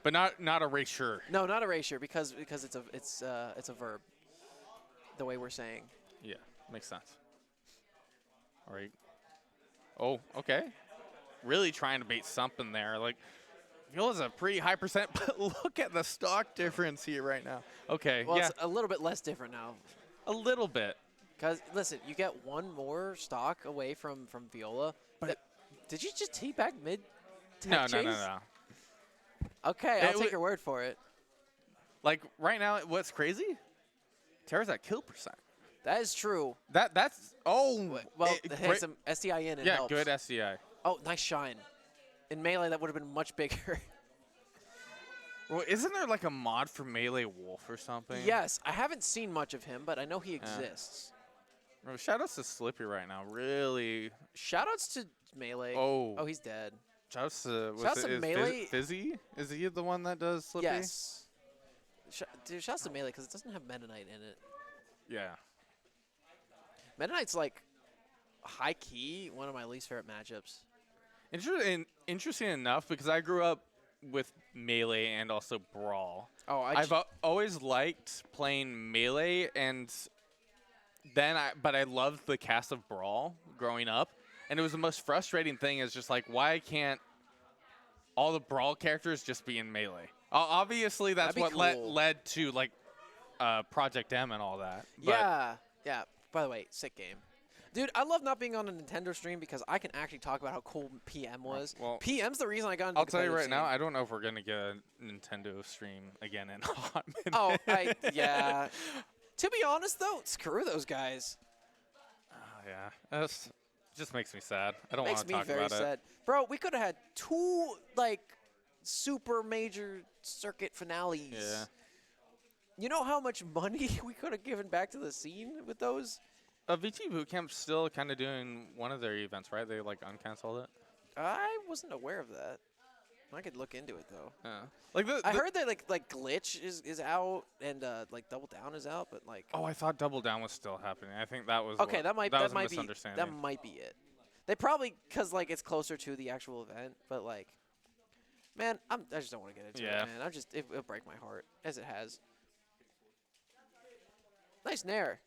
Speaker 2: But not erasure.
Speaker 1: No, not erasure because it's a verb. The way we're saying.
Speaker 2: Yeah, makes sense. All right. Oh, okay. Really trying to bait something there. Like, Viola's a pretty high percent, but look at the stock difference here right now. Okay,
Speaker 1: Well,
Speaker 2: yeah,
Speaker 1: it's a little bit less different now.
Speaker 2: a little bit.
Speaker 1: Because, listen, you get one more stock away from Viola.
Speaker 2: But
Speaker 1: did you just teabag mid
Speaker 2: no.
Speaker 1: chase? Okay,
Speaker 2: It
Speaker 1: I'll take
Speaker 2: wa-
Speaker 1: your word for it.
Speaker 2: Like right now, what's crazy? Tara's at kill percent.
Speaker 1: That is true.
Speaker 2: That's oh
Speaker 1: Well,
Speaker 2: it-
Speaker 1: hey,
Speaker 2: great-
Speaker 1: some SDI in it
Speaker 2: yeah,
Speaker 1: helps.
Speaker 2: good SCI.
Speaker 1: Oh, nice shine. In Melee, that would have been much bigger.
Speaker 2: Well, isn't there like a mod for Melee Wolf or something?
Speaker 1: Yes, I haven't seen much of him, but I know he exists.
Speaker 2: Bro, shoutouts to Slippy right now. Really.
Speaker 1: Shoutouts to Melee.
Speaker 2: Oh.
Speaker 1: Oh, he's dead.
Speaker 2: Shoutouts to
Speaker 1: Shouts to Melee.
Speaker 2: Fizzy? Is he the one that does Slippy?
Speaker 1: Yes. Dude, shouts to Melee because it doesn't have Meta Knight in it.
Speaker 2: Yeah.
Speaker 1: Meta Knight's like high key one of my least favorite matchups.
Speaker 2: Interesting enough, because I grew up with Melee and also Brawl.
Speaker 1: Oh,
Speaker 2: I've always liked playing Melee, and then but I loved the cast of Brawl growing up, and it was the most frustrating thing is just like, why can't all the Brawl characters just be in Melee? Obviously, that's
Speaker 1: That'd be
Speaker 2: what
Speaker 1: cool.
Speaker 2: led to like Project M and all that. But
Speaker 1: Yeah. Yeah. By the way, sick game. Dude, I love not being on a Nintendo stream because I can actually talk about how cool PM was.
Speaker 2: Well,
Speaker 1: PM's the reason I got into
Speaker 2: I'll tell you right
Speaker 1: competitive
Speaker 2: now,
Speaker 1: scene.
Speaker 2: I don't know if we're going to get a Nintendo stream again in a hot minute.
Speaker 1: Oh, yeah. To be honest, though, screw those guys.
Speaker 2: Oh, yeah. That's just makes me sad. I don't want
Speaker 1: Makes
Speaker 2: to
Speaker 1: me
Speaker 2: talk
Speaker 1: very
Speaker 2: about
Speaker 1: sad. Bro, we could have had two, like, super major circuit finales.
Speaker 2: it. Yeah.
Speaker 1: You know how much money we could have given back to the scene with those?
Speaker 2: VT Bootcamp's still kind of doing one of their events, right? They like uncanceled it.
Speaker 1: I wasn't aware of that. I could look into it though.
Speaker 2: Yeah. Like
Speaker 1: I heard that like Glitch is out and like Double Down is out, but like
Speaker 2: Oh, I thought Double Down was still happening. I think that was
Speaker 1: okay,
Speaker 2: what,
Speaker 1: that might
Speaker 2: was a
Speaker 1: be
Speaker 2: misunderstanding.
Speaker 1: that might be it. They probably because like it's closer to the actual event, but like, man, I just don't want to get into
Speaker 2: Yeah.
Speaker 1: it, man. It'll break my heart as it has. Nice nair.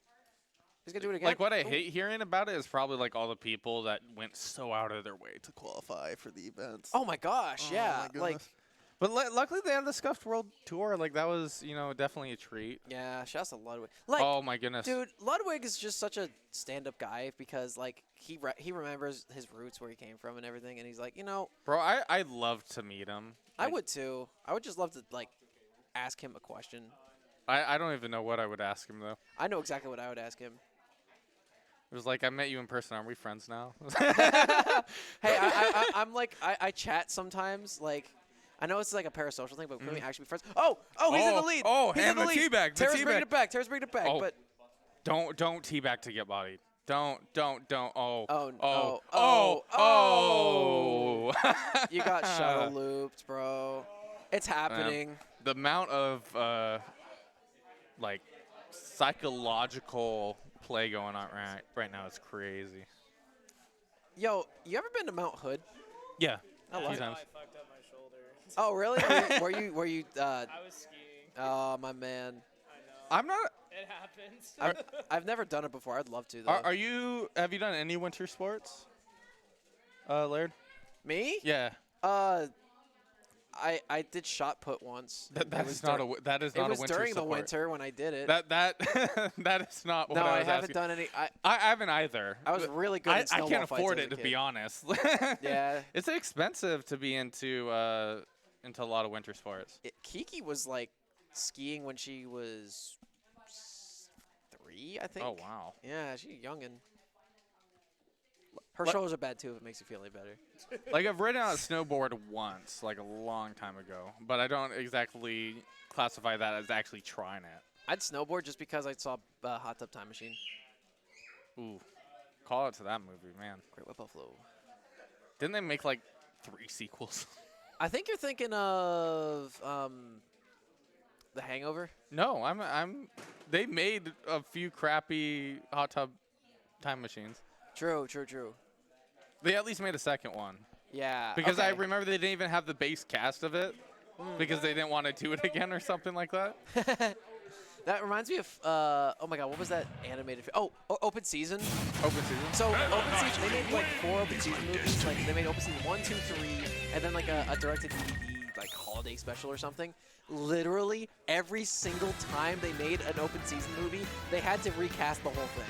Speaker 1: He's gonna do it again.
Speaker 2: Like what I
Speaker 1: Ooh.
Speaker 2: hate hearing about it is probably like all the people that went so out of their way to qualify for the events.
Speaker 1: Oh my gosh,
Speaker 2: Oh
Speaker 1: yeah.
Speaker 2: my
Speaker 1: Like
Speaker 2: goodness. But luckily they had the Scuffed World Tour. Like that was, definitely a treat.
Speaker 1: yeah, shouts to Ludwig. Like
Speaker 2: Oh my goodness.
Speaker 1: dude, Ludwig is just such a stand-up guy because like he remembers his roots where he came from and everything, and he's like,
Speaker 2: Bro, I'd love to meet him.
Speaker 1: I
Speaker 2: Like,
Speaker 1: would too. I would just love to like ask him a question.
Speaker 2: I don't even know what I would ask him though.
Speaker 1: I know exactly what I would ask him.
Speaker 2: It was like, I met you in person. Are we friends now?
Speaker 1: Hey, I'm like, I chat sometimes. Like, I know it's like a parasocial thing, but can we actually be friends? Oh, he's in the lead.
Speaker 2: Oh,
Speaker 1: he's
Speaker 2: and
Speaker 1: in
Speaker 2: the
Speaker 1: lead.
Speaker 2: teabag, the
Speaker 1: Tara's bringing
Speaker 2: teabag.
Speaker 1: it back. Tara's bringing it back.
Speaker 2: Oh.
Speaker 1: But
Speaker 2: Don't teabag to get bodied. Don't. Oh.
Speaker 1: Oh. You got shuttle looped, bro. It's happening.
Speaker 2: The amount of like psychological play going on right now is crazy.
Speaker 1: Yo, you ever been to Mount Hood?
Speaker 2: Yeah.
Speaker 1: I
Speaker 2: a
Speaker 1: love
Speaker 2: few
Speaker 1: it.
Speaker 2: times.
Speaker 4: I fucked up my shoulder.
Speaker 1: Oh, really? Were you?
Speaker 4: I was skiing.
Speaker 1: Oh, my man.
Speaker 4: I know.
Speaker 2: I'm not.
Speaker 4: It happens.
Speaker 1: I've never done it before. I'd love to though.
Speaker 2: Are you? Have you done any winter sports? Laird?
Speaker 1: Me?
Speaker 2: Yeah.
Speaker 1: I did shot put once.
Speaker 2: That is not a winter
Speaker 1: It was
Speaker 2: sport.
Speaker 1: during the winter when I did it.
Speaker 2: That that is not what
Speaker 1: no,
Speaker 2: I
Speaker 1: I
Speaker 2: was
Speaker 1: haven't
Speaker 2: asking.
Speaker 1: done any.
Speaker 2: I haven't either.
Speaker 1: I was really good at
Speaker 2: I
Speaker 1: snowball
Speaker 2: can't
Speaker 1: fights
Speaker 2: afford
Speaker 1: as a
Speaker 2: it, to
Speaker 1: kid.
Speaker 2: be honest.
Speaker 1: Yeah.
Speaker 2: It's expensive to be into a lot of winter sports.
Speaker 1: Kiki was like skiing when she was 3, I think.
Speaker 2: Oh, wow.
Speaker 1: Yeah, she's a youngin'. Her
Speaker 2: Let-
Speaker 1: shoulders are bad too. If it makes you feel any better.
Speaker 2: Like, I've ridden on a snowboard once, like a long time ago, but I don't exactly classify that as actually trying it.
Speaker 1: I'd snowboard just because I saw Hot Tub Time Machine.
Speaker 2: Ooh. Call it to that movie, man.
Speaker 1: Great Whip Buffalo.
Speaker 2: Didn't they make, like, 3 sequels?
Speaker 1: I think you're thinking of The Hangover.
Speaker 2: No, they made a few crappy Hot Tub Time Machines.
Speaker 1: True.
Speaker 2: They at least made a second one.
Speaker 1: Yeah.
Speaker 2: Because I
Speaker 1: okay.
Speaker 2: remember they didn't even have the base cast of it because they didn't want to do it again or something like that.
Speaker 1: That reminds me of, oh my god, what was that animated? Open Season.
Speaker 2: Open season.
Speaker 1: So, Open Season, they made like 4 Open Season movies. Like, they made Open Season 1, 2, 3, and then like a direct-to-DVD, like, holiday special or something. Literally, every single time they made an Open Season movie, they had to recast the whole thing.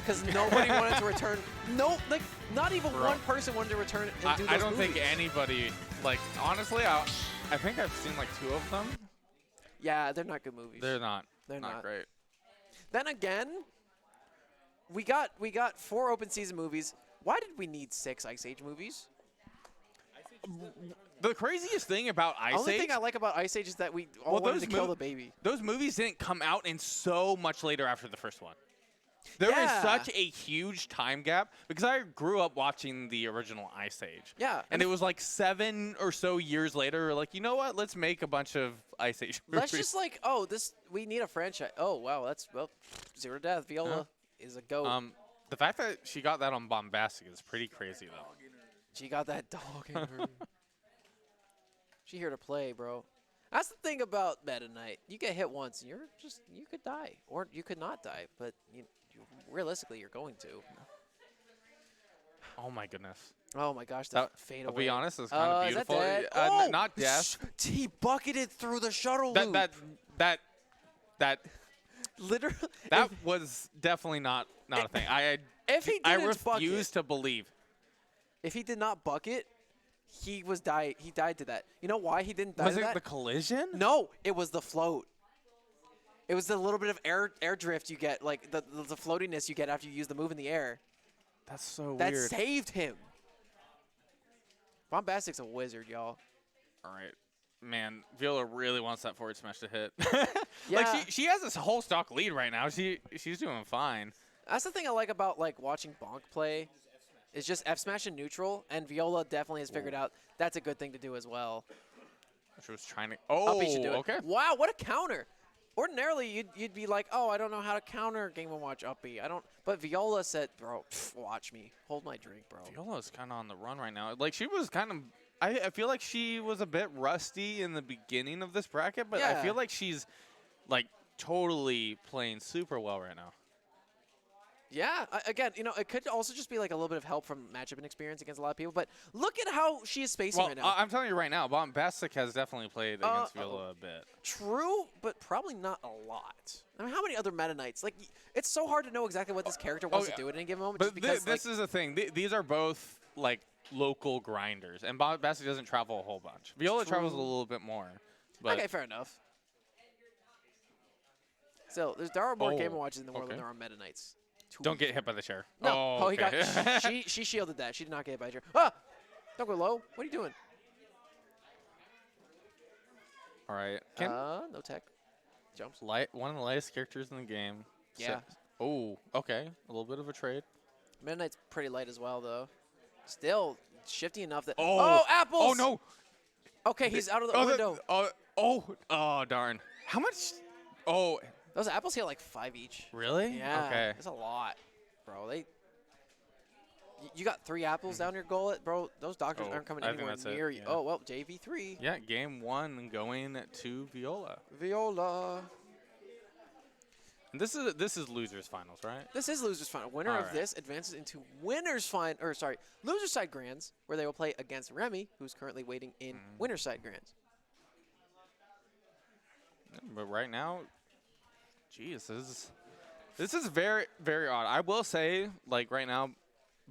Speaker 1: Because nobody wanted to return. No, like, not even one person wanted to return and do those
Speaker 2: I don't
Speaker 1: movies.
Speaker 2: think anybody, like, honestly, I think I've seen like 2 of them.
Speaker 1: Yeah, they're not good movies.
Speaker 2: They're not
Speaker 1: not.
Speaker 2: great.
Speaker 1: Then again, we got 4 Open Season movies. Why did we need 6 Ice Age movies?
Speaker 2: The craziest thing about Ice
Speaker 1: The only
Speaker 2: Age,
Speaker 1: thing I like about Ice Age is that we all wanted to kill the baby.
Speaker 2: those movies didn't come out in so much later after the first one. There is
Speaker 1: Yeah.
Speaker 2: such a huge time gap because I grew up watching the original Ice Age.
Speaker 1: Yeah.
Speaker 2: And it was like 7 or so years later, like, you know what? Let's make a bunch of Ice Age movies.
Speaker 1: Let's just like, we need a franchise. Oh, wow, Zero to Death. Viola is a goat.
Speaker 2: The fact that she got that on Bombastic is pretty crazy, though.
Speaker 1: She got that dog in her. She here to play, bro. That's the thing about Meta Knight. You get hit once, and you could die. Or you could not die, but realistically, you're going to.
Speaker 2: Oh, my goodness.
Speaker 1: Oh, my gosh, that fade away.
Speaker 2: I'll be honest, it's kind of
Speaker 1: Is that
Speaker 2: beautiful.
Speaker 1: dead? Oh!
Speaker 2: Not death.
Speaker 1: He bucketed through the shuttle loop.
Speaker 2: That
Speaker 1: Literally.
Speaker 2: that was definitely not a thing.
Speaker 1: If he
Speaker 2: I
Speaker 1: didn't bucket,
Speaker 2: refuse to believe.
Speaker 1: if he did not bucket, he died to that. You know why he didn't die
Speaker 2: Was
Speaker 1: to
Speaker 2: it
Speaker 1: that?
Speaker 2: the collision?
Speaker 1: No, it was the float. It was the little bit of air drift you get, like the floatiness you get after you use the move in the air.
Speaker 2: That's so
Speaker 1: That
Speaker 2: weird.
Speaker 1: saved him. Bombastic's a wizard, y'all.
Speaker 2: All right. Man, Viola really wants that forward smash to hit.
Speaker 1: Yeah.
Speaker 2: Like she has this whole stock lead right now. She's doing fine.
Speaker 1: That's the thing I like about like watching Bonk play. Is just F smash and neutral, and Viola definitely has figured out that's a good thing to do as well.
Speaker 2: She was trying to.
Speaker 1: Up B should do it.
Speaker 2: Okay.
Speaker 1: Wow, what a counter! Ordinarily, you'd be like, oh, I don't know how to counter Game & Watch up B. I don't. But Viola said, bro, watch me. Hold my drink, bro.
Speaker 2: Viola's kind of on the run right now. Like, she was kind of. I feel like she was a bit rusty in the beginning of this bracket, but I
Speaker 1: Yeah.
Speaker 2: feel like she's, like, totally playing super well right now.
Speaker 1: Yeah, again, it could also just be like a little bit of help from matchup and experience against a lot of people. But look at how she is spacing
Speaker 2: Well,
Speaker 1: right now.
Speaker 2: I'm telling you right now, Bombastic has definitely played against Viola a bit.
Speaker 1: True, but probably not a lot. I mean, how many other Meta Knights? Like, it's so hard to know exactly what this character wants to do at any given moment.
Speaker 2: But
Speaker 1: just because,
Speaker 2: this is the thing. These are both, like, local grinders, and Bombastic doesn't travel a whole bunch. Viola travels a little bit more. But
Speaker 1: okay, fair enough. Still, there are more
Speaker 2: Oh,
Speaker 1: Game & Watches in the world than
Speaker 2: okay.
Speaker 1: there are Meta Knights.
Speaker 2: Don't get hit by the chair.
Speaker 1: No.
Speaker 2: Oh,
Speaker 1: he
Speaker 2: okay.
Speaker 1: got. She shielded that. She did not get hit by a chair. Ah! Don't go low. What are you doing?
Speaker 2: All right. Can
Speaker 1: No tech. Jumps.
Speaker 2: one of the lightest characters in the game.
Speaker 1: Yeah.
Speaker 2: Oh, okay. A little bit of a trade.
Speaker 1: Midnight's pretty light as well, though. Still shifty enough that.
Speaker 2: Oh.
Speaker 1: apples!
Speaker 2: Oh no.
Speaker 1: Okay, he's out of the window.
Speaker 2: Oh, darn. How much? Oh,
Speaker 1: Those apples here like 5 each.
Speaker 2: really?
Speaker 1: Yeah.
Speaker 2: Okay.
Speaker 1: That's a lot, bro. You got 3 apples down your gullet, bro. Those doctors
Speaker 2: Oh,
Speaker 1: aren't coming
Speaker 2: I think
Speaker 1: anywhere
Speaker 2: that's it,
Speaker 1: near you.
Speaker 2: yeah.
Speaker 1: Oh, well, JV3.
Speaker 2: Yeah, game 1 going to Viola.
Speaker 1: Viola.
Speaker 2: And this is losers finals, right?
Speaker 1: This is losers final. Winner
Speaker 2: All
Speaker 1: of
Speaker 2: right.
Speaker 1: this advances into loser side grands, where they will play against Remy, who's currently waiting in winner side grands.
Speaker 2: But right now, geez, this is very, very odd. I will say, like right now,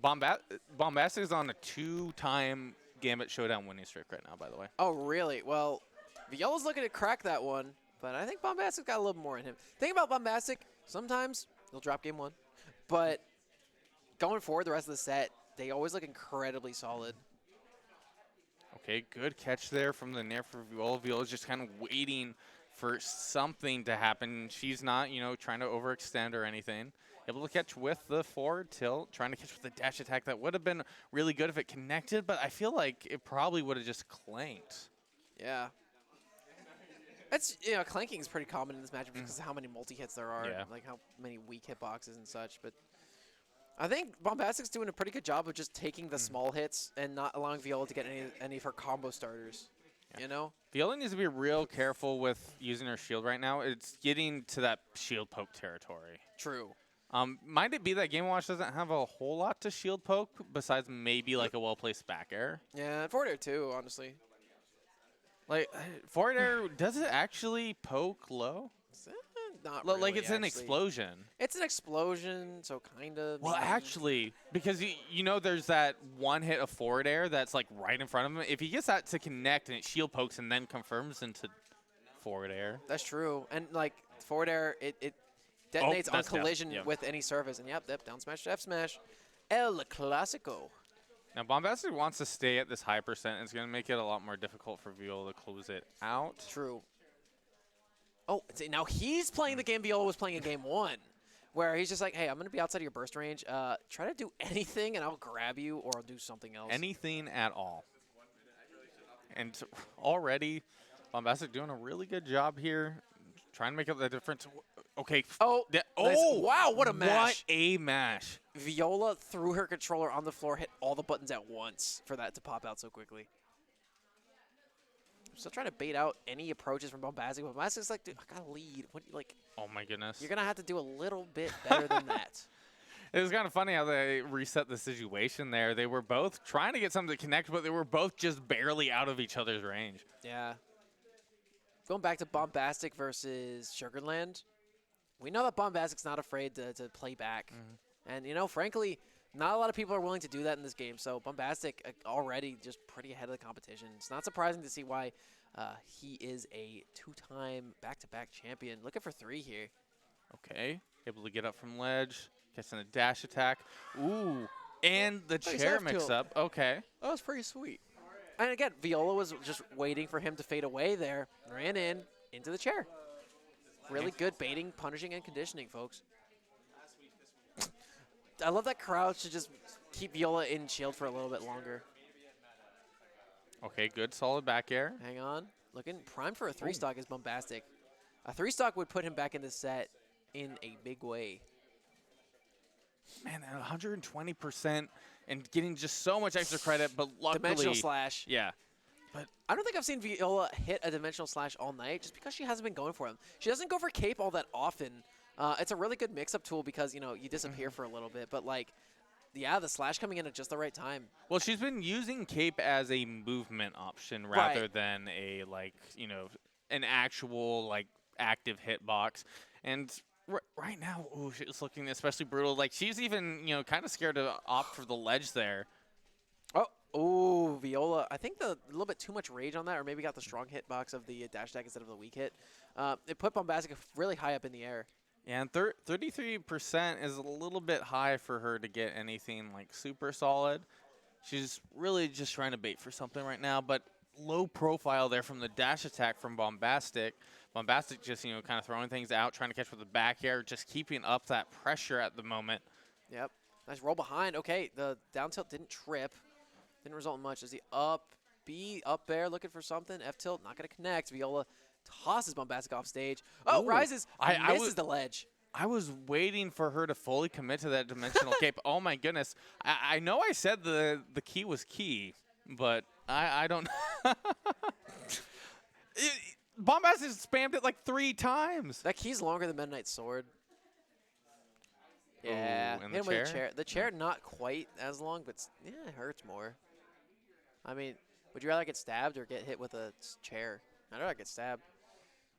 Speaker 2: Bombastic is on a 2-time Gambit Showdown winning streak right now, by the way.
Speaker 1: Oh, really? Well, Viola's looking to crack that one, but I think Bombastic's got a little more in him. Thing about Bombastic, sometimes he'll drop game 1, but going forward the rest of the set, they always look incredibly solid.
Speaker 2: Okay, good catch there from the Nair for Viola. Viola's just kind of waiting for something to happen. She's not, trying to overextend or anything. Able to catch with the forward tilt, trying to catch with the dash attack. That would have been really good if it connected, but I feel like it probably would have just clanked.
Speaker 1: Yeah. That's, clanking is pretty common in this matchup because of how many multi-hits there are,
Speaker 2: Yeah.
Speaker 1: like how many weak hitboxes and such, but I think Bombastic's doing a pretty good job of just taking the small hits and not allowing Viola to get any of her combo starters,
Speaker 2: Viola needs to be real careful with using her shield right now. It's getting to that shield poke territory.
Speaker 1: True.
Speaker 2: Might it be that Game & Watch doesn't have a whole lot to shield poke besides maybe like a well-placed back air?
Speaker 1: Yeah, and forward air too, honestly.
Speaker 2: Like, forward air, does it actually poke low?
Speaker 1: Not
Speaker 2: Like
Speaker 1: really,
Speaker 2: it's an
Speaker 1: actually.
Speaker 2: explosion.
Speaker 1: It's an explosion, so kind of.
Speaker 2: Well, actually, because there's that one hit of forward air that's like right in front of him. If he gets that to connect and it shield pokes and then confirms into forward air.
Speaker 1: That's true. And like forward air, it detonates on
Speaker 2: that's down.
Speaker 1: collision
Speaker 2: Yep.
Speaker 1: with any surface. And yep, down smash to F smash. El Clasico.
Speaker 2: Now, Bombastic wants to stay at this high percent. It's going to make it a lot more difficult for Viola to close it out.
Speaker 1: True. Oh, see, now he's playing the game Viola was playing in game 1, where he's just like, hey, I'm going to be outside of your burst range. Try to do anything, and I'll grab you, or I'll do something else.
Speaker 2: Anything at all. And already, Bombastic doing a really good job here, trying to make up the difference. Okay.
Speaker 1: Oh,
Speaker 2: nice.
Speaker 1: Wow, what a mash.
Speaker 2: What a mash.
Speaker 1: Viola threw her controller on the floor, hit all the buttons at once for that to pop out so quickly. I'm still trying to bait out any approaches from Bombastic. Bombastic's like, dude, I got to lead. What do you like?
Speaker 2: Oh, my goodness.
Speaker 1: You're going to have to do a little bit better than that.
Speaker 2: It was kind of funny how they reset the situation there. They were both trying to get something to connect, but they were both just barely out of each other's range.
Speaker 1: Yeah. Going back to Bombastic versus Sugarland, we know that Bombastic's not afraid to play back. And, frankly, not a lot of people are willing to do that in this game. So Bombastic already just pretty ahead of the competition. It's not surprising to see why he is a 2-time back-to-back champion. Looking for 3 here.
Speaker 2: Okay. Able to get up from ledge. Catching a dash attack. Ooh. And the
Speaker 1: Nice
Speaker 2: chair
Speaker 1: half tilt.
Speaker 2: mix-up. Okay.
Speaker 1: That was pretty sweet. And again, Viola was just waiting for him to fade away there. Ran into the chair. Really good baiting, punishing, and conditioning, folks. I love that crowd should just keep Viola in shield for a little bit longer.
Speaker 2: Okay, good solid back air.
Speaker 1: Hang on. Looking prime for a 3-stock is Bombastic. A 3-stock would put him back in the set in a big way.
Speaker 2: Man, at 120% and getting just so much extra credit, but luckily.
Speaker 1: Dimensional slash.
Speaker 2: Yeah.
Speaker 1: But I don't think I've seen Viola hit a dimensional slash all night just because she hasn't been going for him. She doesn't go for cape all that often. It's a really good mix-up tool because, you disappear for a little bit. But, the slash coming in at just the right time.
Speaker 2: Well, she's been using cape as a movement option rather than a, an actual, active hitbox. And right now, she's looking especially brutal. She's even, kind of scared to opt for the ledge there.
Speaker 1: Oh, Viola. I think a little bit too much rage on that, or maybe got the strong hitbox of the dash attack instead of the weak hit. It put Bombastic really high up in the air.
Speaker 2: And 33% is a little bit high for her to get anything like super solid. She's really just trying to bait for something right now, but low profile there from the dash attack from Bombastic. Bombastic just, you know, kind of throwing things out, trying to catch with the back air, just keeping up that pressure at the moment.
Speaker 1: Yep. Nice roll behind. Okay, the down tilt didn't trip. Didn't result in much. Is he up? B up there looking for something. F tilt not going to connect. Viola tosses Bombastic off stage. Oh,
Speaker 2: Ooh.
Speaker 1: rises.
Speaker 2: I
Speaker 1: Misses the ledge.
Speaker 2: I was waiting for her to fully commit to that dimensional cape. Oh my goodness. I know I said the key was key, but I don't Bombastic spammed it like 3 times.
Speaker 1: That key's longer than Meta Knight's sword. Yeah,
Speaker 2: Ooh, and
Speaker 1: hit him
Speaker 2: the
Speaker 1: with a
Speaker 2: chair?
Speaker 1: chair. The chair not quite as long, but yeah, it hurts more. I mean, would you rather get stabbed or get hit with a chair? I'd rather get stabbed.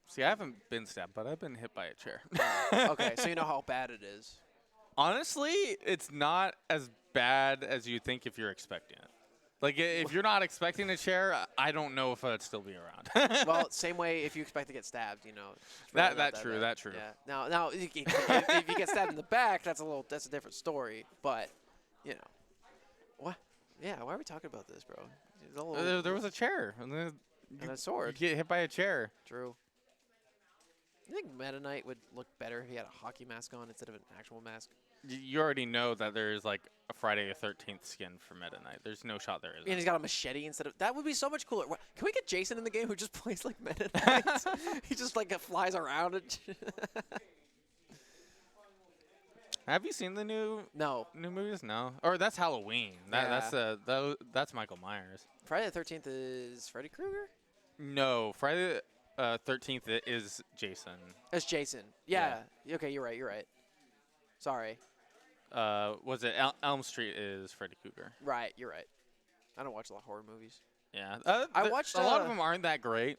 Speaker 2: See, I haven't been stabbed, but I've been hit by a chair.
Speaker 1: Okay, so you know how bad it is.
Speaker 2: Honestly, it's not as bad as you think if you're expecting it. Like, if you're not expecting a chair, I don't know if I'd still be around.
Speaker 1: Well, same way if you expect to get stabbed, you know. it's really not
Speaker 2: That true.
Speaker 1: bad.
Speaker 2: That true.
Speaker 1: Yeah. Now, if you get stabbed in the back, that's a different story. But, you know, what? Yeah. Why are we talking about this, bro? There's a little-
Speaker 2: There was a chair. And then
Speaker 1: and a
Speaker 2: you
Speaker 1: sword.
Speaker 2: get hit by a chair.
Speaker 1: True. You think Meta Knight would look better if he had a hockey mask on instead of an actual mask?
Speaker 2: You already know that there's like a Friday the 13th skin for Meta Knight. There's no shot there
Speaker 1: And
Speaker 2: isn't.
Speaker 1: he's got a machete instead of. That would be so much cooler. Can we get Jason in the game who just plays like Meta Knight? He just like flies around and.
Speaker 2: Have you seen the new
Speaker 1: No.
Speaker 2: movies? No. Or that's Halloween. That's Michael Myers.
Speaker 1: Friday the 13th is Freddy Krueger?
Speaker 2: No, Friday the 13th is Jason.
Speaker 1: That's Jason. Yeah. Okay, you're right. Sorry.
Speaker 2: Was it Elm Street is Freddy Krueger?
Speaker 1: Right, you're right. I don't watch a lot of horror movies.
Speaker 2: Yeah.
Speaker 1: I watched
Speaker 2: a lot of them aren't that great.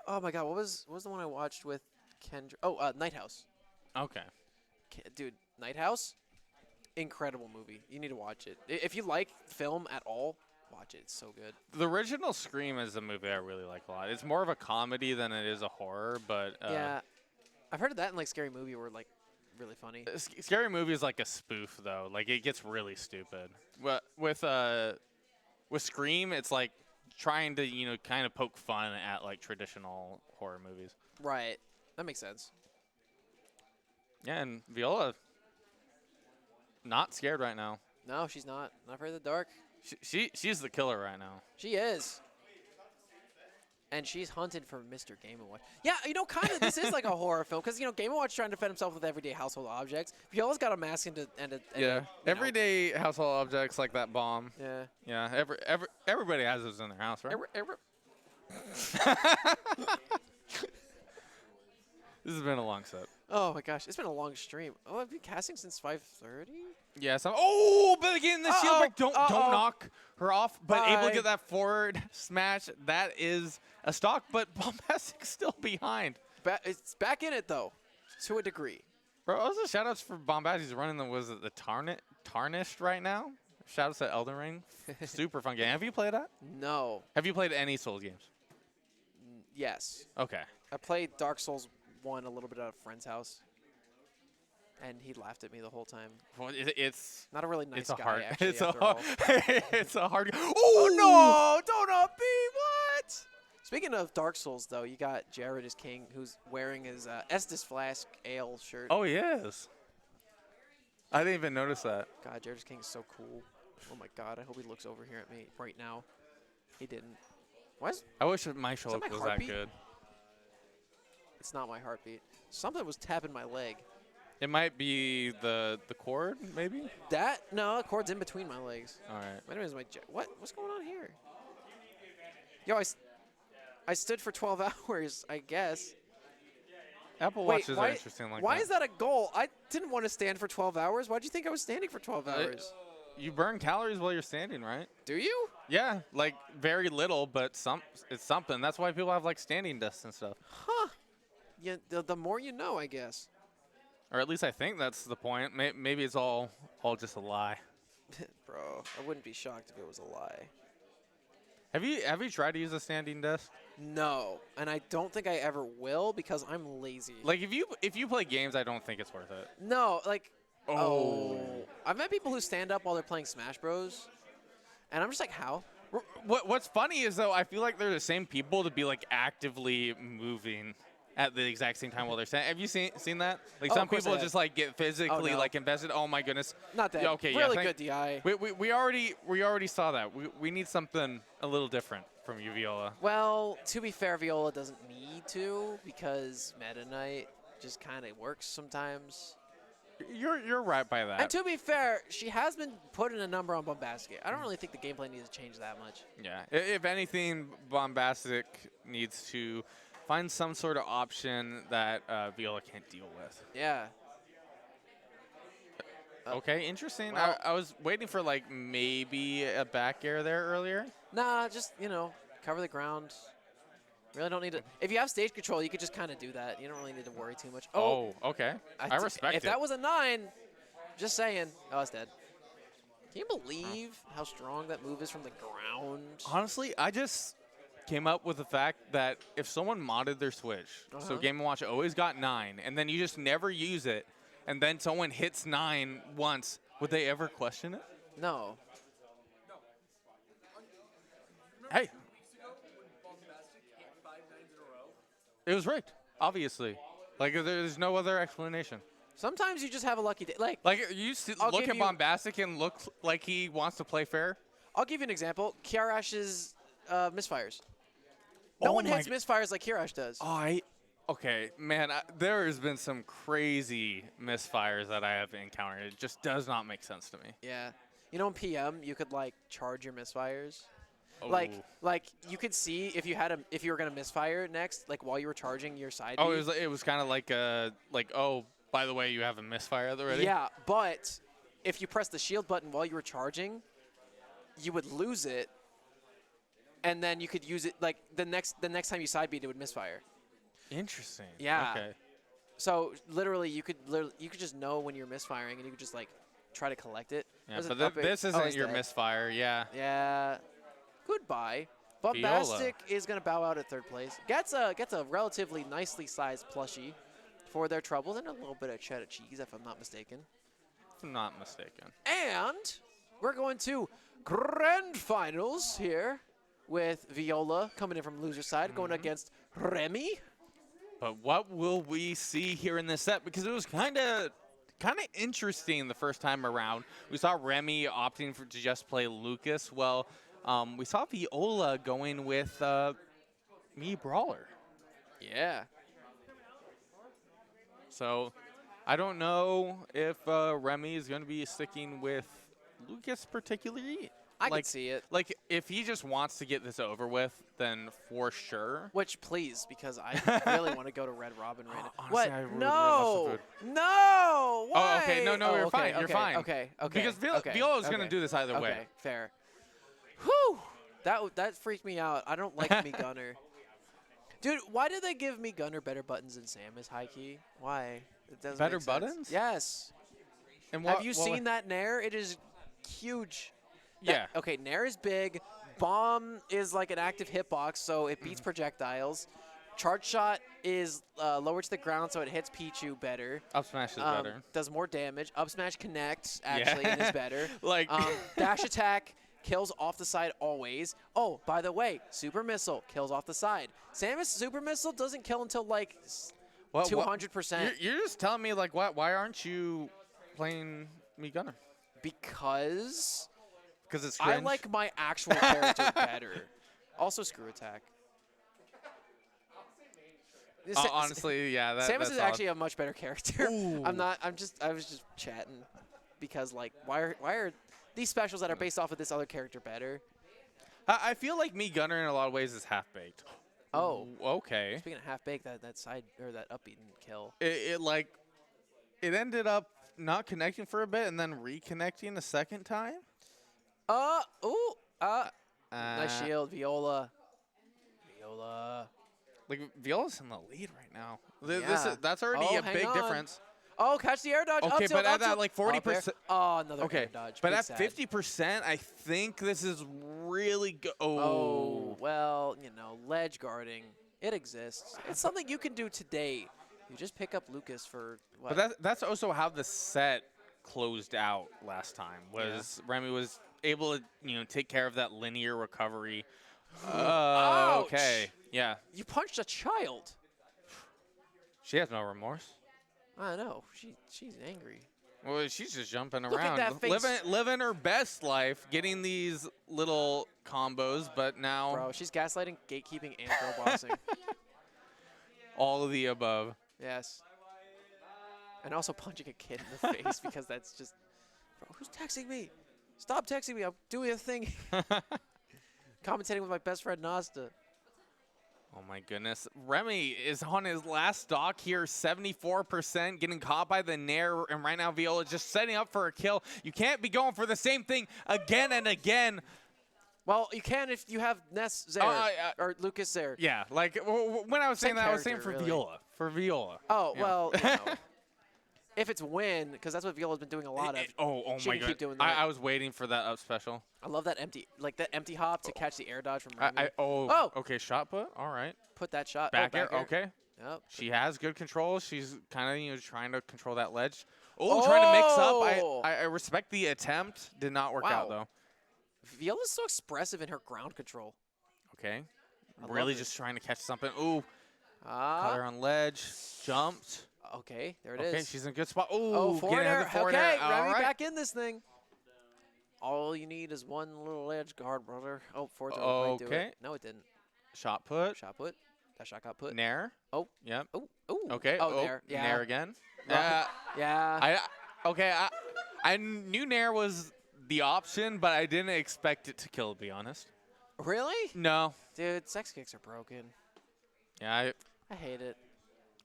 Speaker 1: Oh my god, what was the one I watched with Kendra? Oh, Night House.
Speaker 2: Okay.
Speaker 1: Dude, Night House? Incredible movie. You need to watch it. If you like film at all, watch it. It's so good.
Speaker 2: The original Scream is a movie I really like a lot. It's more of a comedy than it is a horror, but
Speaker 1: Yeah. I've heard of that in like Scary Movie where like really funny.
Speaker 2: Scary Movie is like a spoof though. Like it gets really stupid. But with Scream, it's like trying to kind of poke fun at like traditional horror movies.
Speaker 1: Right. That makes sense.
Speaker 2: Yeah, and Viola not scared right now.
Speaker 1: No, she's not. Not afraid of the dark.
Speaker 2: She's the killer right now.
Speaker 1: She is. And she's hunted for Mr. Game & Watch. Yeah, kind of this is like a horror film because, Game & Watch trying to defend himself with everyday household objects. Viola's got a mask and
Speaker 2: Everyday household objects like that bomb.
Speaker 1: Yeah.
Speaker 2: Yeah, everybody has those in their house, right? This has been a long set.
Speaker 1: Oh my gosh, it's been a long stream. Oh, I've been casting since 5:30.
Speaker 2: Yeah, but again, the shield break. Don't knock her off. But able to get that forward smash. That is a stock, but Bombastic's still behind.
Speaker 1: It's back in it though, to a degree.
Speaker 2: Bro, also shoutouts for Bombastic. He's running the Tarnished right now. Shoutouts to Elden Ring. Super fun game. Have you played that?
Speaker 1: No.
Speaker 2: Have you played any Souls games?
Speaker 1: Yes.
Speaker 2: Okay.
Speaker 1: I played Dark Souls 1 a little bit at a friend's house, and he laughed at me the whole time.
Speaker 2: Well, it's
Speaker 1: Not a really nice
Speaker 2: it's a
Speaker 1: guy,
Speaker 2: hard.
Speaker 1: actually,
Speaker 2: It's a
Speaker 1: after all.
Speaker 2: hard. It's a hard.
Speaker 1: Oh no! Don't up me! What? Speaking of Dark Souls, though, you got Jared as King, who's wearing his Estus Flask Ale shirt.
Speaker 2: Oh yes. I didn't even notice that.
Speaker 1: God, Jared as King is so cool. Oh my God, I hope he looks over here at me right now. He didn't. What?
Speaker 2: I wish my shoulder
Speaker 1: my
Speaker 2: was that
Speaker 1: heartbeat?
Speaker 2: good.
Speaker 1: It's not my heartbeat. Something was tapping my leg.
Speaker 2: It might be the cord, maybe.
Speaker 1: That? No, the cord's in between my legs.
Speaker 2: All right.
Speaker 1: Wait a minute, is my what's going on here? Yo, I stood for 12 hours, I guess.
Speaker 2: Apple
Speaker 1: Wait,
Speaker 2: Watches
Speaker 1: why,
Speaker 2: are interesting like
Speaker 1: why
Speaker 2: that.
Speaker 1: is that a goal? I didn't want to stand for 12 hours. Why do you think I was standing for 12 hours?
Speaker 2: You burn calories while you're standing, right?
Speaker 1: Do you?
Speaker 2: Yeah, like very little, but it's something. That's why people have like standing desks and stuff.
Speaker 1: Huh. Yeah, the more you know, I guess.
Speaker 2: Or at least I think that's the point. Maybe it's all just a lie.
Speaker 1: Bro, I wouldn't be shocked if it was a lie.
Speaker 2: Have you tried to use a standing desk?
Speaker 1: No, and I don't think I ever will because I'm lazy.
Speaker 2: Like if you play games, I don't think it's worth it.
Speaker 1: No, like, I've met people who stand up while they're playing Smash Bros. And I'm just like, how?
Speaker 2: What's funny is though I feel like they're the same people to be like actively moving at the exact same time while they're standing. Have you seen that? Like
Speaker 1: Oh,
Speaker 2: some
Speaker 1: of course I
Speaker 2: people
Speaker 1: have.
Speaker 2: just like get physically
Speaker 1: no.
Speaker 2: like invested. Oh my goodness.
Speaker 1: Not that.
Speaker 2: Yeah, okay,
Speaker 1: really
Speaker 2: yeah,
Speaker 1: good DI.
Speaker 2: We already saw that. We need something a little different from you, Viola.
Speaker 1: Well, to be fair, Viola doesn't need to because Meta Knight just kind of works sometimes.
Speaker 2: You're right by that.
Speaker 1: And to be fair, she has been putting a number on Bombastic. I don't really think the gameplay needs to change that much.
Speaker 2: Yeah. If anything, Bombastic needs to find some sort of option that Viola can't deal with.
Speaker 1: Yeah.
Speaker 2: Okay, interesting.
Speaker 1: well-
Speaker 2: I was waiting for like maybe a back air there earlier.
Speaker 1: Nah, just, cover the ground. Really don't need to. If you have stage control, you could just kind of do that. You don't really need to worry too much.
Speaker 2: Oh, okay. I respect
Speaker 1: if
Speaker 2: it.
Speaker 1: that was a 9, just saying. Oh, it's dead. Can you believe how strong that move is from the ground?
Speaker 2: Honestly, I just came up with the fact that if someone modded their Switch, so Game & Watch always got 9, and then you just never use it, and then someone hits 9 once, would they ever question it?
Speaker 1: No.
Speaker 2: Hey. It was rigged, obviously. Like, there's no other explanation.
Speaker 1: Sometimes you just have a lucky day. Like,
Speaker 2: Like,
Speaker 1: I'll
Speaker 2: look
Speaker 1: give
Speaker 2: at
Speaker 1: you-
Speaker 2: Bombastic and look like he wants to play fair.
Speaker 1: I'll give you an example. Kiarash's misfires. No
Speaker 2: Oh
Speaker 1: one
Speaker 2: my
Speaker 1: hits misfires like Kiarash does.
Speaker 2: Okay, man, there has been some crazy misfires that I have encountered. It just does not make sense to me.
Speaker 1: Yeah. In PM, you could, charge your misfires.
Speaker 2: Oh.
Speaker 1: Like you could see if you were gonna misfire next, while you were charging your side.
Speaker 2: Oh,
Speaker 1: beat.
Speaker 2: it was kind of like oh, by the way, you have a misfire already.
Speaker 1: Yeah, but if you press the shield button while you were charging, you would lose it, and then you could use it the next time you side beat, it would misfire.
Speaker 2: Interesting.
Speaker 1: Yeah.
Speaker 2: Okay.
Speaker 1: So literally, you could just know when you're misfiring, and you could just try to collect it.
Speaker 2: Yeah,
Speaker 1: There's an
Speaker 2: but
Speaker 1: up air-
Speaker 2: this
Speaker 1: oh,
Speaker 2: isn't
Speaker 1: he's
Speaker 2: your
Speaker 1: dead.
Speaker 2: misfire. Yeah.
Speaker 1: Yeah. Goodbye.
Speaker 2: Viola.
Speaker 1: Bombastic is going to bow out at 3rd place. Gets a relatively nicely sized plushie for their troubles and a little bit of cheddar cheese, if I'm not mistaken.
Speaker 2: If I'm not mistaken.
Speaker 1: And we're going to grand finals here with Viola coming in from loser side, going against Remy.
Speaker 2: But what will we see here in this set? Because it was kind of interesting the first time around. We saw Remy opting to just play Lucas. Well, we saw Viola going with Mii Brawler.
Speaker 1: Yeah.
Speaker 2: So I don't know if Remy is going to be sticking with Lucas particularly.
Speaker 1: I can see it.
Speaker 2: Like, if he just wants to get this over with, then for sure.
Speaker 1: Which, please, because I really want to go to Red Robin right now.
Speaker 2: Honestly,
Speaker 1: What?
Speaker 2: I really
Speaker 1: No!
Speaker 2: love some
Speaker 1: No! Why?
Speaker 2: Oh, okay. No,
Speaker 1: Oh,
Speaker 2: you're
Speaker 1: okay,
Speaker 2: fine. You're
Speaker 1: okay,
Speaker 2: fine.
Speaker 1: Okay,
Speaker 2: Because
Speaker 1: okay.
Speaker 2: Viola's going to
Speaker 1: okay,
Speaker 2: do this either way.
Speaker 1: Okay, fair. Whew! That freaked me out. I don't like me Gunner. Dude, why did they give me Gunner better buttons than Samus, high key? Why? It doesn't
Speaker 2: Better
Speaker 1: make sense.
Speaker 2: buttons?
Speaker 1: Yes.
Speaker 2: And
Speaker 1: Have you seen that Nair? It is huge.
Speaker 2: Yeah.
Speaker 1: Okay, Nair is big. Bomb is like an active hitbox, so it beats projectiles. Charge shot is lower to the ground, so it hits Pichu better.
Speaker 2: Up smash is better.
Speaker 1: Does more damage. Up smash connects, actually, and is better.
Speaker 2: Like
Speaker 1: Dash attack kills off the side always. Oh, by the way, super missile kills off the side. Samus super missile doesn't kill until 200%.
Speaker 2: You're just telling me like why aren't you playing me Gunner?
Speaker 1: Because
Speaker 2: It's
Speaker 1: I
Speaker 2: cringe?
Speaker 1: like my actual character better. Also, screw attack.
Speaker 2: Honestly, yeah.
Speaker 1: Samus
Speaker 2: that's
Speaker 1: is actually a much better character. I was just chatting because why are these specials that are based off of this other character better?
Speaker 2: I feel like me Gunner in a lot of ways is half baked.
Speaker 1: Oh,
Speaker 2: Okay.
Speaker 1: speaking of half baked, that side or that up beat kill.
Speaker 2: It ended up not connecting for a bit and then reconnecting a second time.
Speaker 1: Nice shield, Viola.
Speaker 2: Like Viola's in the lead right now.
Speaker 1: Yeah.
Speaker 2: That's already
Speaker 1: Oh,
Speaker 2: a
Speaker 1: hang
Speaker 2: big
Speaker 1: on.
Speaker 2: difference.
Speaker 1: Oh, catch the air dodge.
Speaker 2: Okay,
Speaker 1: up tilt,
Speaker 2: but
Speaker 1: up
Speaker 2: at that
Speaker 1: tilt.
Speaker 2: like
Speaker 1: Up air.
Speaker 2: 40%.
Speaker 1: Oh, another
Speaker 2: Okay,
Speaker 1: air dodge.
Speaker 2: but
Speaker 1: Big
Speaker 2: at
Speaker 1: sad.
Speaker 2: 50%, I think this is really good.
Speaker 1: Oh, well, you know, ledge guarding. It exists. It's something you can do today. You just pick up Lucas for what?
Speaker 2: But that's also how the set closed out last time. Was Remy was able to take care of that linear recovery.
Speaker 1: Ouch!
Speaker 2: Okay, yeah,
Speaker 1: You punched a child.
Speaker 2: she has no remorse.
Speaker 1: I know. She's angry.
Speaker 2: Well, she's just jumping
Speaker 1: Look at
Speaker 2: around,
Speaker 1: that face.
Speaker 2: living her best life, getting these little combos. But now
Speaker 1: Bro, she's gaslighting, gatekeeping, and girl bossing.
Speaker 2: all of the above.
Speaker 1: Yes. And also punching a kid in the face because that's just, bro, who's texting me? Stop texting me. I'm doing a thing. Commentating with my best friend Nasta.
Speaker 2: Oh my goodness. Remy is on his last stock here, 74%, getting caught by the Nair, and right now Viola just setting up for a kill. You can't be going for the same thing again and again.
Speaker 1: Well, you can if you have Ness there, or Lucas there.
Speaker 2: Yeah, like when I was saying
Speaker 1: Same
Speaker 2: that, I was saying
Speaker 1: character,
Speaker 2: for
Speaker 1: really.
Speaker 2: Viola. For Viola.
Speaker 1: Oh,
Speaker 2: Yeah.
Speaker 1: well, you know, if it's win, because that's what Viola's been doing a lot of.
Speaker 2: Oh
Speaker 1: She
Speaker 2: my
Speaker 1: can
Speaker 2: god.
Speaker 1: keep doing that.
Speaker 2: I was waiting for that up special.
Speaker 1: I love that empty hop to catch the air dodge from Remy.
Speaker 2: Oh, okay, shot put. All right.
Speaker 1: Put that shot.
Speaker 2: Back
Speaker 1: oh,
Speaker 2: air. Okay.
Speaker 1: Yep.
Speaker 2: She has good control. She's kind of trying to control that ledge. Oh, trying to mix
Speaker 1: Oh!
Speaker 2: up. I respect the attempt. Did not work out though.
Speaker 1: Viola's so expressive in her ground control.
Speaker 2: Okay.
Speaker 1: I
Speaker 2: Really
Speaker 1: love
Speaker 2: just trying to catch something. Ooh. Caught her on ledge. Jumped.
Speaker 1: Okay, there it is.
Speaker 2: Okay, she's in a good spot. Ooh,
Speaker 1: Oh, forward
Speaker 2: getting
Speaker 1: air.
Speaker 2: the forward
Speaker 1: Okay,
Speaker 2: air. All
Speaker 1: Remy
Speaker 2: right.
Speaker 1: back in this thing. All you need is one little edge guard, brother. Oh, forward throw might do
Speaker 2: Okay.
Speaker 1: it. No, it didn't.
Speaker 2: Shot put.
Speaker 1: Shot put. That shot got put.
Speaker 2: Nair.
Speaker 1: Oh.
Speaker 2: Yep.
Speaker 1: Oh. Oh.
Speaker 2: Okay.
Speaker 1: Oh, there. Yeah.
Speaker 2: Nair again.
Speaker 1: Yeah.
Speaker 2: I knew Nair was the option, but I didn't expect it to kill, to be honest.
Speaker 1: Really?
Speaker 2: No.
Speaker 1: Dude, sex kicks are broken.
Speaker 2: Yeah,
Speaker 1: I hate it.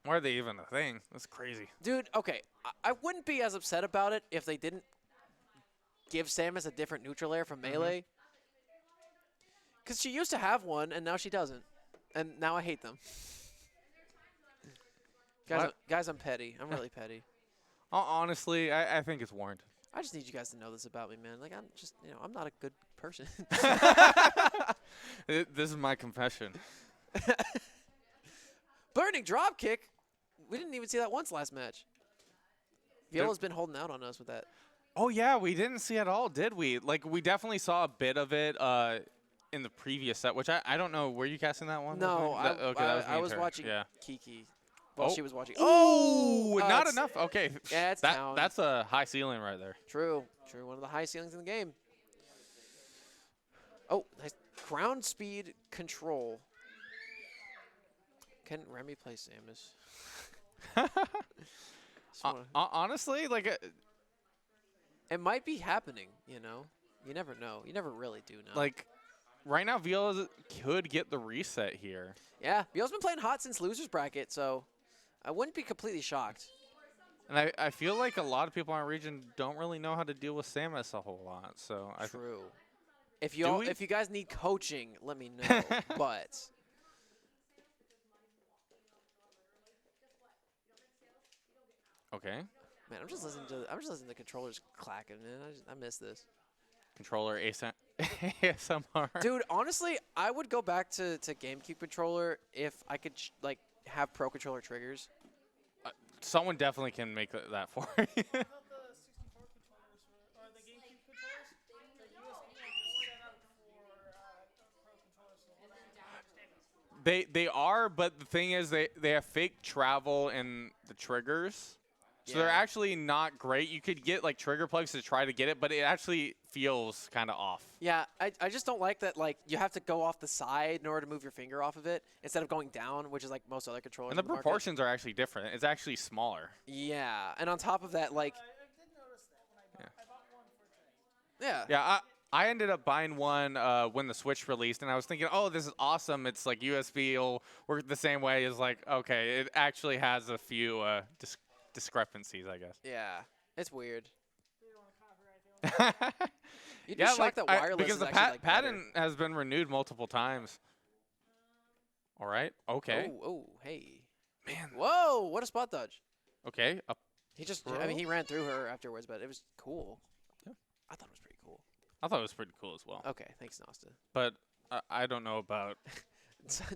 Speaker 2: why are they even a thing? That's crazy.
Speaker 1: Dude, okay. I wouldn't be as upset about it if they didn't give Samus a different neutral air from Melee. Because she used to have one, and now she doesn't. And now I hate them. Guys, I'm petty. I'm really petty.
Speaker 2: Honestly, I think it's warranted.
Speaker 1: I just need you guys to know this about me, man. Like, I'm just, I'm not a good person.
Speaker 2: This is my confession.
Speaker 1: Burning drop kick. We didn't even see that once last match. Viola's been holding out on us with that.
Speaker 2: Oh, yeah, we didn't see it at all, did we? Like, we definitely saw a bit of it in the previous set, which I don't know. Were you casting that one?
Speaker 1: No, I was
Speaker 2: me and her.
Speaker 1: watching
Speaker 2: Yeah.
Speaker 1: Kiki. Well, she was watching.
Speaker 2: Oh, not
Speaker 1: it's-
Speaker 2: enough. Okay.
Speaker 1: Yeah, it's down.
Speaker 2: That's a high ceiling right there.
Speaker 1: True. One of the high ceilings in the game. Oh, nice ground speed control. Can Remy play Samus?
Speaker 2: Honestly, like,
Speaker 1: It might be happening, You never know. You never really do know.
Speaker 2: like right now, Viola could get the reset here.
Speaker 1: Yeah, Viola's been playing hot since losers bracket, so I wouldn't be completely shocked.
Speaker 2: And I feel like a lot of people in our region don't really know how to deal with Samus a whole lot. So
Speaker 1: True. If
Speaker 2: Do
Speaker 1: you guys need coaching, let me know. But
Speaker 2: okay.
Speaker 1: man, I'm just listening to the controllers clacking, man. I miss this.
Speaker 2: Controller ASMR.
Speaker 1: Dude, honestly, I would go back to GameCube controller if I could have Pro Controller triggers.
Speaker 2: Someone definitely can make that for you.
Speaker 4: The 64 controllers or the GameCube controllers, the USB ones are set up for Pro controllers.
Speaker 2: They are, but the thing is they have fake travel in the triggers. So they're
Speaker 1: Yeah.
Speaker 2: actually not great. You could get like trigger plugs to try to get it, but it actually feels kind of off.
Speaker 1: Yeah, I just don't like that. Like you have to go off the side in order to move your finger off of it instead of going down, which is like most other controllers.
Speaker 2: And the
Speaker 1: in market.
Speaker 2: proportions are actually different. It's actually smaller.
Speaker 1: Yeah, and on top of that, like
Speaker 4: I did notice that when I bought one for today.
Speaker 1: yeah,
Speaker 2: Yeah, I ended up buying one when the Switch released, and I was thinking, oh, this is awesome. It's like USB will work the same way as like, okay, it actually has a few discrepancies, I guess.
Speaker 1: yeah, it's weird.
Speaker 4: They don't want to copyright. They want
Speaker 1: You'd be shocked that wireless
Speaker 2: because
Speaker 1: is
Speaker 2: the
Speaker 1: actually like better.
Speaker 2: patent has been renewed multiple times. All right. Okay.
Speaker 1: Oh, hey.
Speaker 2: Man.
Speaker 1: Whoa, what a spot dodge.
Speaker 2: Okay. Up
Speaker 1: He just, I mean, he ran through her afterwards, but it was cool.
Speaker 2: Yeah.
Speaker 1: I thought it was pretty cool.
Speaker 2: I thought it was pretty cool as well.
Speaker 1: Okay, thanks, Nasta.
Speaker 2: But I don't know about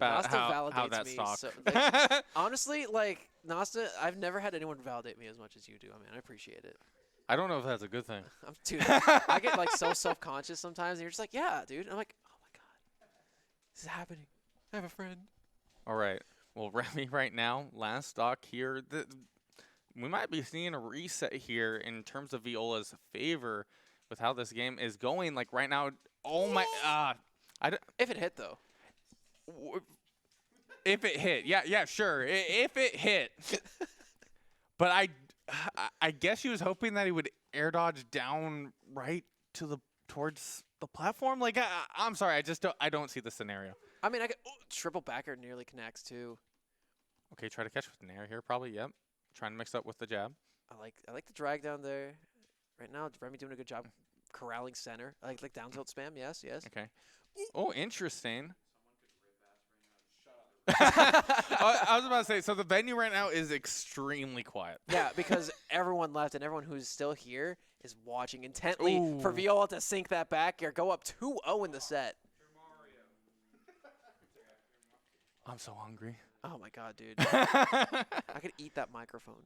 Speaker 1: Nasta
Speaker 2: how
Speaker 1: validates
Speaker 2: that
Speaker 1: me.
Speaker 2: stock.
Speaker 1: So, like, honestly, like, Nasta, I've never had anyone validate me as much as you do. I mean, I appreciate it.
Speaker 2: I don't know if that's a good thing.
Speaker 1: Dude, I get, like, so self-conscious sometimes, and you're just like, yeah, dude. I'm like, oh, my God. This is happening. I have a friend.
Speaker 2: All right. Well, Remy right now, last stock here. We might be seeing a reset here in terms of Viola's favor with how this game is going. Like, right now, oh, my.
Speaker 1: If it hit, though.
Speaker 2: If it hit. Yeah, sure. If it hit. But I guess she was hoping that he would air dodge down right to towards the platform. Like, I'm sorry, I don't see the scenario.
Speaker 1: I mean, triple backer nearly connects, too.
Speaker 2: Okay, try to catch with an air here, probably. Yep. Trying to mix up with the jab.
Speaker 1: I like the drag down there. Right now, Remy doing a good job corralling center. I like down tilt spam. Yes.
Speaker 2: Okay. Oh, interesting. I was about to say, so the venue right now is extremely quiet.
Speaker 1: Yeah, because everyone left and everyone who's still here is watching intently for Viola to sink that back or go up 2-0 in the set.
Speaker 2: I'm so hungry.
Speaker 1: Oh, my God, dude. I could eat that microphone.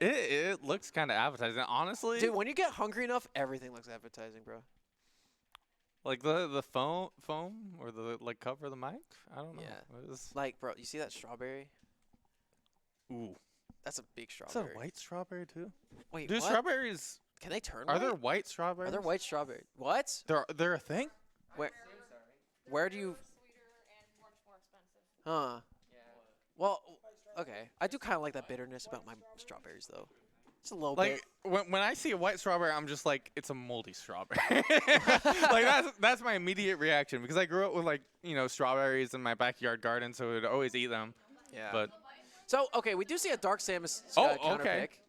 Speaker 2: It looks kind of appetizing, honestly.
Speaker 1: Dude, when you get hungry enough, everything looks appetizing, bro.
Speaker 2: Like the foam or the cover of the mic? I don't know.
Speaker 1: Yeah. Like, bro, you see that strawberry?
Speaker 2: Ooh.
Speaker 1: That's a big
Speaker 2: Is that
Speaker 1: strawberry.
Speaker 2: a white strawberry too?
Speaker 1: Wait,
Speaker 2: Do
Speaker 1: what?
Speaker 2: strawberries?
Speaker 1: Can they turn
Speaker 2: Are
Speaker 1: white?
Speaker 2: there white strawberries?
Speaker 1: Are there white strawberry? What?
Speaker 2: They're a thing?
Speaker 1: Where do you? Huh. Well, okay. I do kind of like that bitterness about my strawberries, though. Just a little bit.
Speaker 2: Like when I see a white strawberry, I'm just like, it's a moldy strawberry. Like that's my immediate reaction because I grew up with strawberries in my backyard garden, so we'd always eat them.
Speaker 1: Yeah.
Speaker 2: But
Speaker 1: so okay, we do see a Dark Samus counter pick.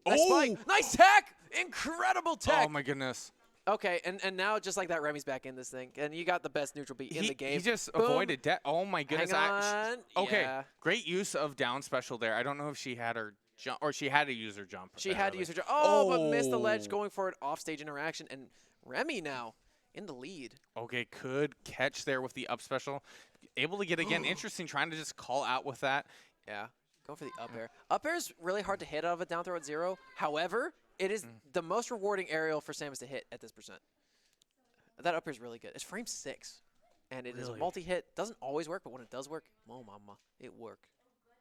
Speaker 2: Okay.
Speaker 1: Nice spike. Nice tech. Incredible tech.
Speaker 2: Oh my goodness.
Speaker 1: Okay, and now just like that, Remy's back in this thing, and you got the best neutral beat in the game.
Speaker 2: He just
Speaker 1: Boom.
Speaker 2: avoided death. Oh my goodness.
Speaker 1: Hang on.
Speaker 2: Okay.
Speaker 1: Yeah.
Speaker 2: Great use of down special there. I don't know if she had her jump or she had to use her jump.
Speaker 1: She had to use her jump. Oh, but missed the ledge going for an offstage interaction, and Remy now in the lead.
Speaker 2: Okay, could catch there with the up special. Able to get again. Interesting, trying to just call out with that.
Speaker 1: Yeah, going for the up air. Up air is really hard to hit out of a down throw at 0. However, it is the most rewarding aerial for Samus to hit at this %. That up air is really good. It's frame 6, and it is a multi-hit. Doesn't always work, but when it does work, oh mama, it worked.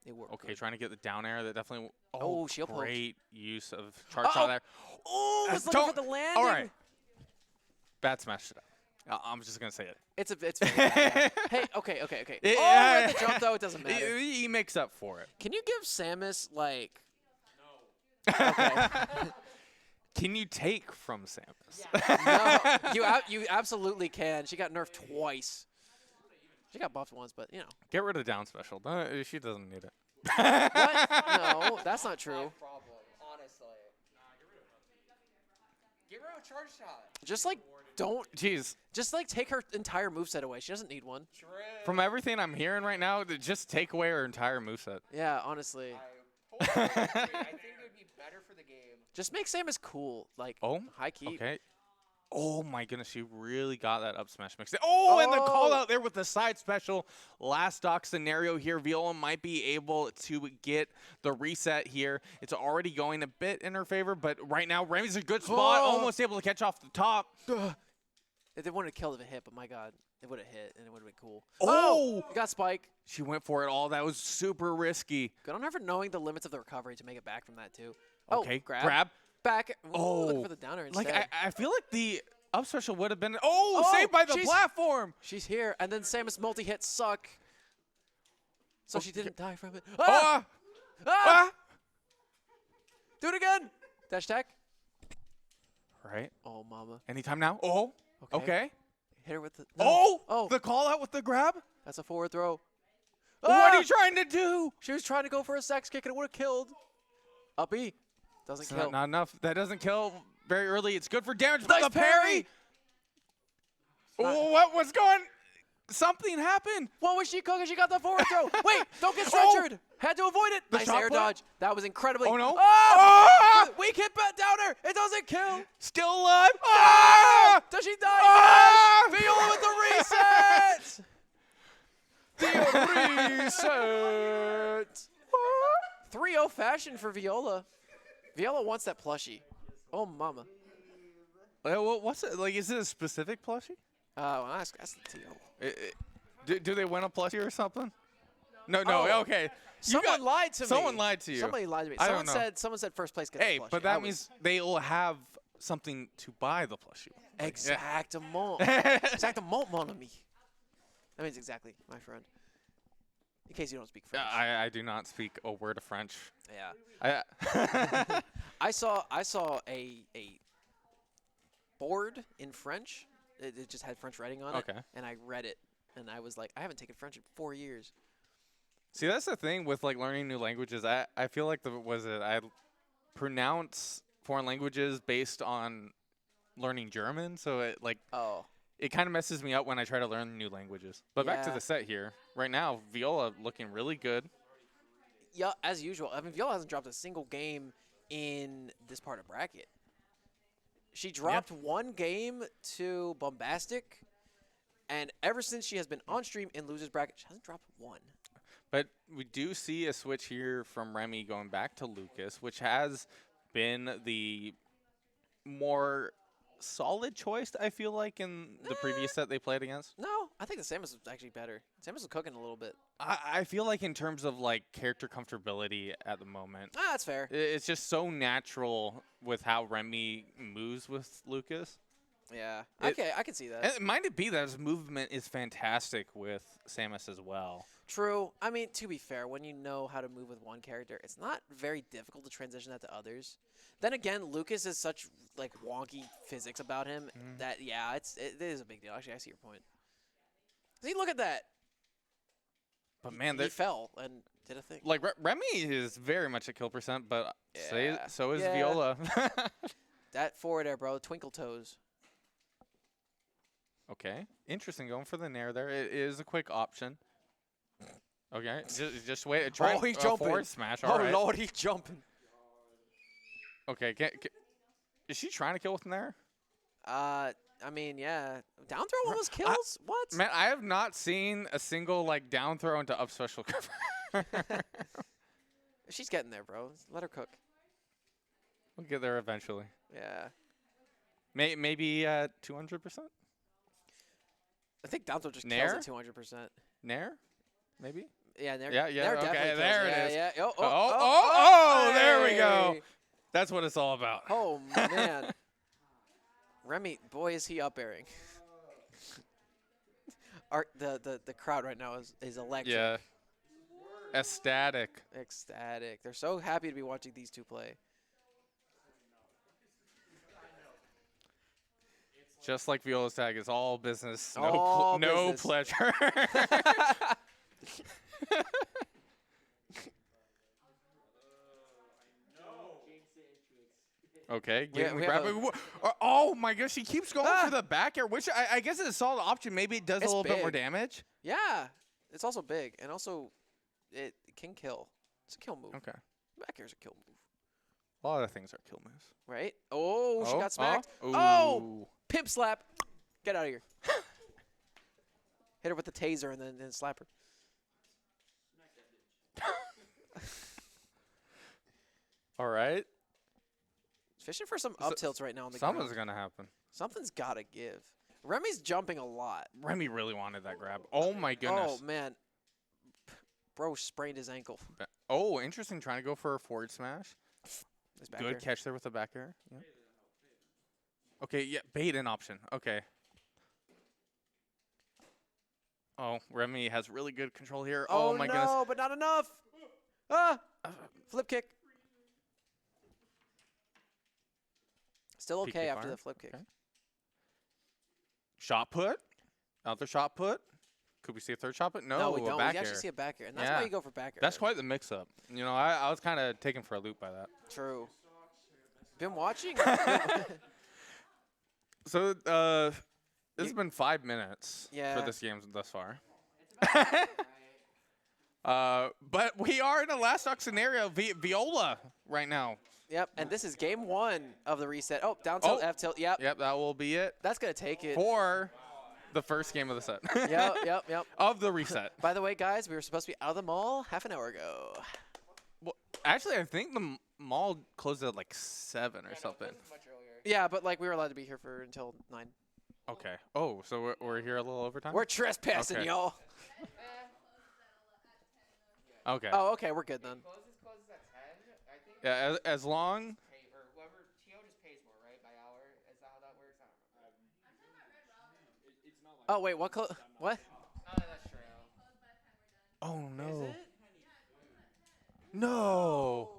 Speaker 1: It worked.
Speaker 2: Okay,
Speaker 1: good.
Speaker 2: trying to get the down air. That definitely.
Speaker 1: Oh, shield poked.
Speaker 2: Great use of charge shot there.
Speaker 1: Oh, was looking for the landing.
Speaker 2: All right. Bad smash it up. I'm just gonna say it.
Speaker 1: It's very bad. Hey, okay. At the jump though, it doesn't matter.
Speaker 2: He makes up for it.
Speaker 1: Can you give Samus like? No. Okay.
Speaker 2: Can you take from Samus?
Speaker 1: No, you absolutely can. She got nerfed twice. She got buffed once, but you know.
Speaker 2: Get rid of down special. She doesn't need it.
Speaker 1: What? No, that's not true.
Speaker 9: Problem, honestly. Get rid of charge shot.
Speaker 1: Just like don't.
Speaker 2: Jeez.
Speaker 1: Just like take her entire moveset away. She doesn't need one.
Speaker 9: True.
Speaker 2: From everything I'm hearing right now, just take away her entire moveset.
Speaker 1: Yeah, honestly.
Speaker 9: I think it would be better for the game.
Speaker 1: Just make Samus cool, like high key.
Speaker 2: Okay. Oh my goodness, she really got that up smash mix. Oh, and the call out there with the side special. Last stock scenario here. Viola might be able to get the reset here. It's already going a bit in her favor, but right now Remy's a good spot. Almost able to catch off the top.
Speaker 1: They wouldn't have killed if it hit, but my God, it would have hit and it would have been cool.
Speaker 2: Oh!
Speaker 1: You got spike.
Speaker 2: She went for it all. That was super risky.
Speaker 1: Good on her for knowing the limits of the recovery to make it back from that too.
Speaker 2: Okay,
Speaker 1: grab. Back.
Speaker 2: Oh,
Speaker 1: looking for the downer instead.
Speaker 2: Like I feel like the up special would have been. Oh, saved by the platform.
Speaker 1: She's here, and then Samus multi-hits suck. So she didn't die from it. Do it again. Dash attack.
Speaker 2: Right.
Speaker 1: Oh, mama.
Speaker 2: Anytime now. Oh. Okay.
Speaker 1: Hit her with the.
Speaker 2: No.
Speaker 1: Oh.
Speaker 2: The call out with the grab.
Speaker 1: That's a forward throw.
Speaker 2: What are you trying to do?
Speaker 1: She was trying to go for a sex kick, and it would have killed. Up E. Doesn't kill.
Speaker 2: Not enough. That doesn't kill very early. It's good for damage.
Speaker 1: Nice
Speaker 2: the parry. What was going? Something happened.
Speaker 1: What was she cooking? She got the forward throw. Wait, don't get stretchered. Had to avoid it.
Speaker 2: The
Speaker 1: Nice
Speaker 2: shot
Speaker 1: air
Speaker 2: put?
Speaker 1: dodge. That was incredibly.
Speaker 2: Oh, no.
Speaker 1: Ah! Weak hit back downer. It doesn't kill.
Speaker 2: Still alive. Ah!
Speaker 1: Does she die?
Speaker 2: Ah!
Speaker 1: Viola with the reset.
Speaker 2: Reset.
Speaker 1: 3-0 fashion for Viola. Viola wants that plushie. Oh, mama.
Speaker 2: What's it like? Is it a specific plushie?
Speaker 1: Well, that's the TO.
Speaker 2: Do they win a plushie or something? No.
Speaker 1: Oh.
Speaker 2: Okay.
Speaker 1: Someone lied to me.
Speaker 2: Someone lied to you.
Speaker 1: Somebody lied to me.
Speaker 2: I don't know.
Speaker 1: Someone said first place gets
Speaker 2: Hey,
Speaker 1: the plushie.
Speaker 2: but that means they'll have something to buy the plushie.
Speaker 1: Exactement. Exactement, mon ami. That means exactly, my friend. In case you don't speak French.
Speaker 2: I do not speak a word of French.
Speaker 1: Yeah. I saw a board in French. It just had French writing on it.
Speaker 2: Okay.
Speaker 1: And I read it, and I was like, I haven't taken French in 4 years.
Speaker 2: See, that's the thing with like learning new languages. I feel like I pronounce foreign languages based on learning German, so it like it kind of messes me up when I try to learn new languages. But back to
Speaker 1: Yeah.
Speaker 2: the set here. Right now, Viola looking really good.
Speaker 1: Yeah, as usual. I mean, Viola hasn't dropped a single game in this part of bracket. She dropped one game to Bombastic, and ever since she has been on stream in losers bracket, she hasn't dropped one.
Speaker 2: But we do see a switch here from Remy going back to Lucas, which has been the more solid choice, I feel like, in the previous set they played against.
Speaker 1: No, I think the Samus was actually better. Samus was cooking a little bit.
Speaker 2: I feel like in terms of like character comfortability at the moment,
Speaker 1: That's fair.
Speaker 2: it's just so natural with how Remy moves with Lucas.
Speaker 1: Yeah. Okay, I can see that.
Speaker 2: And might it be that his movement is fantastic with Samus as well.
Speaker 1: True. I mean, to be fair, when you know how to move with one character, it's not very difficult to transition that to others. Then again, Lucas is such like wonky physics about him that it is a big deal. Actually, I see your point. See, look at that.
Speaker 2: But man,
Speaker 1: He fell and did a thing.
Speaker 2: like Remy is very much a kill percent, but
Speaker 1: Yeah.
Speaker 2: so is
Speaker 1: Yeah.
Speaker 2: Viola.
Speaker 1: That forward air, bro. Twinkle toes.
Speaker 2: Okay, interesting. Going for the nair there. It is a quick option. Okay, just wait. Try
Speaker 1: he's
Speaker 2: a
Speaker 1: jumping.
Speaker 2: forward smash. All right.
Speaker 1: Lord, he's jumping.
Speaker 2: Okay, is she trying to kill with nair?
Speaker 1: I mean, yeah. Down throw almost kills? What?
Speaker 2: Man, I have not seen a single like down throw into up special cover.
Speaker 1: She's getting there, bro. Let her cook.
Speaker 2: We'll get there eventually.
Speaker 1: Yeah.
Speaker 2: Maybe 200%.
Speaker 1: I think down throw just
Speaker 2: Nair?
Speaker 1: kills at 200%.
Speaker 2: Nair? Maybe?
Speaker 1: Yeah, Nair,
Speaker 2: Yeah,
Speaker 1: Nair
Speaker 2: okay,
Speaker 1: definitely kills.
Speaker 2: there it
Speaker 1: Yeah,
Speaker 2: is.
Speaker 1: yeah.
Speaker 2: Oh, there we go.
Speaker 1: Hey.
Speaker 2: That's what it's all about.
Speaker 1: Oh, man. Remy, boy, is he up airing. The crowd right now is electric.
Speaker 2: Yeah. Ecstatic.
Speaker 1: Ecstatic. They're so happy to be watching these two play.
Speaker 2: Just like Viola's tag, it's all business.
Speaker 1: All
Speaker 2: No
Speaker 1: business.
Speaker 2: pleasure. Okay, getting
Speaker 1: we
Speaker 2: the
Speaker 1: have
Speaker 2: grab. Oh my gosh, she keeps going for the back air, which I guess is a solid option. Maybe it does
Speaker 1: It's
Speaker 2: a little bit more
Speaker 1: big.
Speaker 2: damage.
Speaker 1: Yeah. It's also big, and also it can kill. It's a kill move.
Speaker 2: Okay.
Speaker 1: Back air's a kill move.
Speaker 2: A lot of things are kill moves.
Speaker 1: Right? Oh, she got smacked.
Speaker 2: Oh.
Speaker 1: Oh! Pimp slap. Get out of here. Hit her with the taser and then slap her.
Speaker 2: All right.
Speaker 1: Fishing for some up tilts right now on the
Speaker 2: Something's
Speaker 1: ground.
Speaker 2: going to happen.
Speaker 1: Something's got to give. Remy's jumping a lot.
Speaker 2: Remy really wanted that grab. Oh, my goodness.
Speaker 1: Oh, man. Bro sprained his ankle.
Speaker 2: Oh, interesting. Trying to go for a forward smash.
Speaker 1: His back
Speaker 2: Good
Speaker 1: air.
Speaker 2: catch there with the back air. Yeah. Okay, yeah, bait an option. Okay. Oh, Remy has really good control here. Oh, my goodness.
Speaker 1: No, but not enough. Ah! Flip kick. Still
Speaker 2: Peek
Speaker 1: okay
Speaker 2: to
Speaker 1: after
Speaker 2: fire.
Speaker 1: the flip kick.
Speaker 2: Okay. Shot put. Another shot put. Could we see a third shot put? No,
Speaker 1: we
Speaker 2: a
Speaker 1: don't.
Speaker 2: back
Speaker 1: We actually
Speaker 2: air.
Speaker 1: see a back air, and that's
Speaker 2: Yeah.
Speaker 1: why you go for back air.
Speaker 2: That's quite the mix-up. You know, I was kind of taken for a loop by that.
Speaker 1: True. Been watching?
Speaker 2: So, This has been 5 minutes
Speaker 1: Yeah.
Speaker 2: for this game thus far. But we are in a last stock scenario. Viola right now.
Speaker 1: Yep, and this is game 1 of the reset. Oh, down tilt,
Speaker 2: Oh.
Speaker 1: F tilt. Yep.
Speaker 2: Yep, that will be it
Speaker 1: That's going to take it.
Speaker 2: for the first game of the set.
Speaker 1: Yep.
Speaker 2: Of the reset.
Speaker 1: By the way, guys, we were supposed to be out of the mall half an hour ago.
Speaker 2: Well, actually, I think the mall closed at like 7 or something.
Speaker 9: Much earlier.
Speaker 1: Yeah, but like we were allowed to be here for until 9.
Speaker 2: Okay. Oh, so we're here a little overtime?
Speaker 1: We're trespassing,
Speaker 2: Okay.
Speaker 1: y'all.
Speaker 2: Okay.
Speaker 1: Oh, okay, we're good then.
Speaker 9: Closes at 10. I think.
Speaker 2: Yeah, as long.
Speaker 9: Pay, or whoever TO just pays more, right, by hour. Is that how that works? I don't know.
Speaker 1: Oh wait, what? What?
Speaker 9: Oh, that's true.
Speaker 2: Oh no.
Speaker 1: Is it?
Speaker 2: No.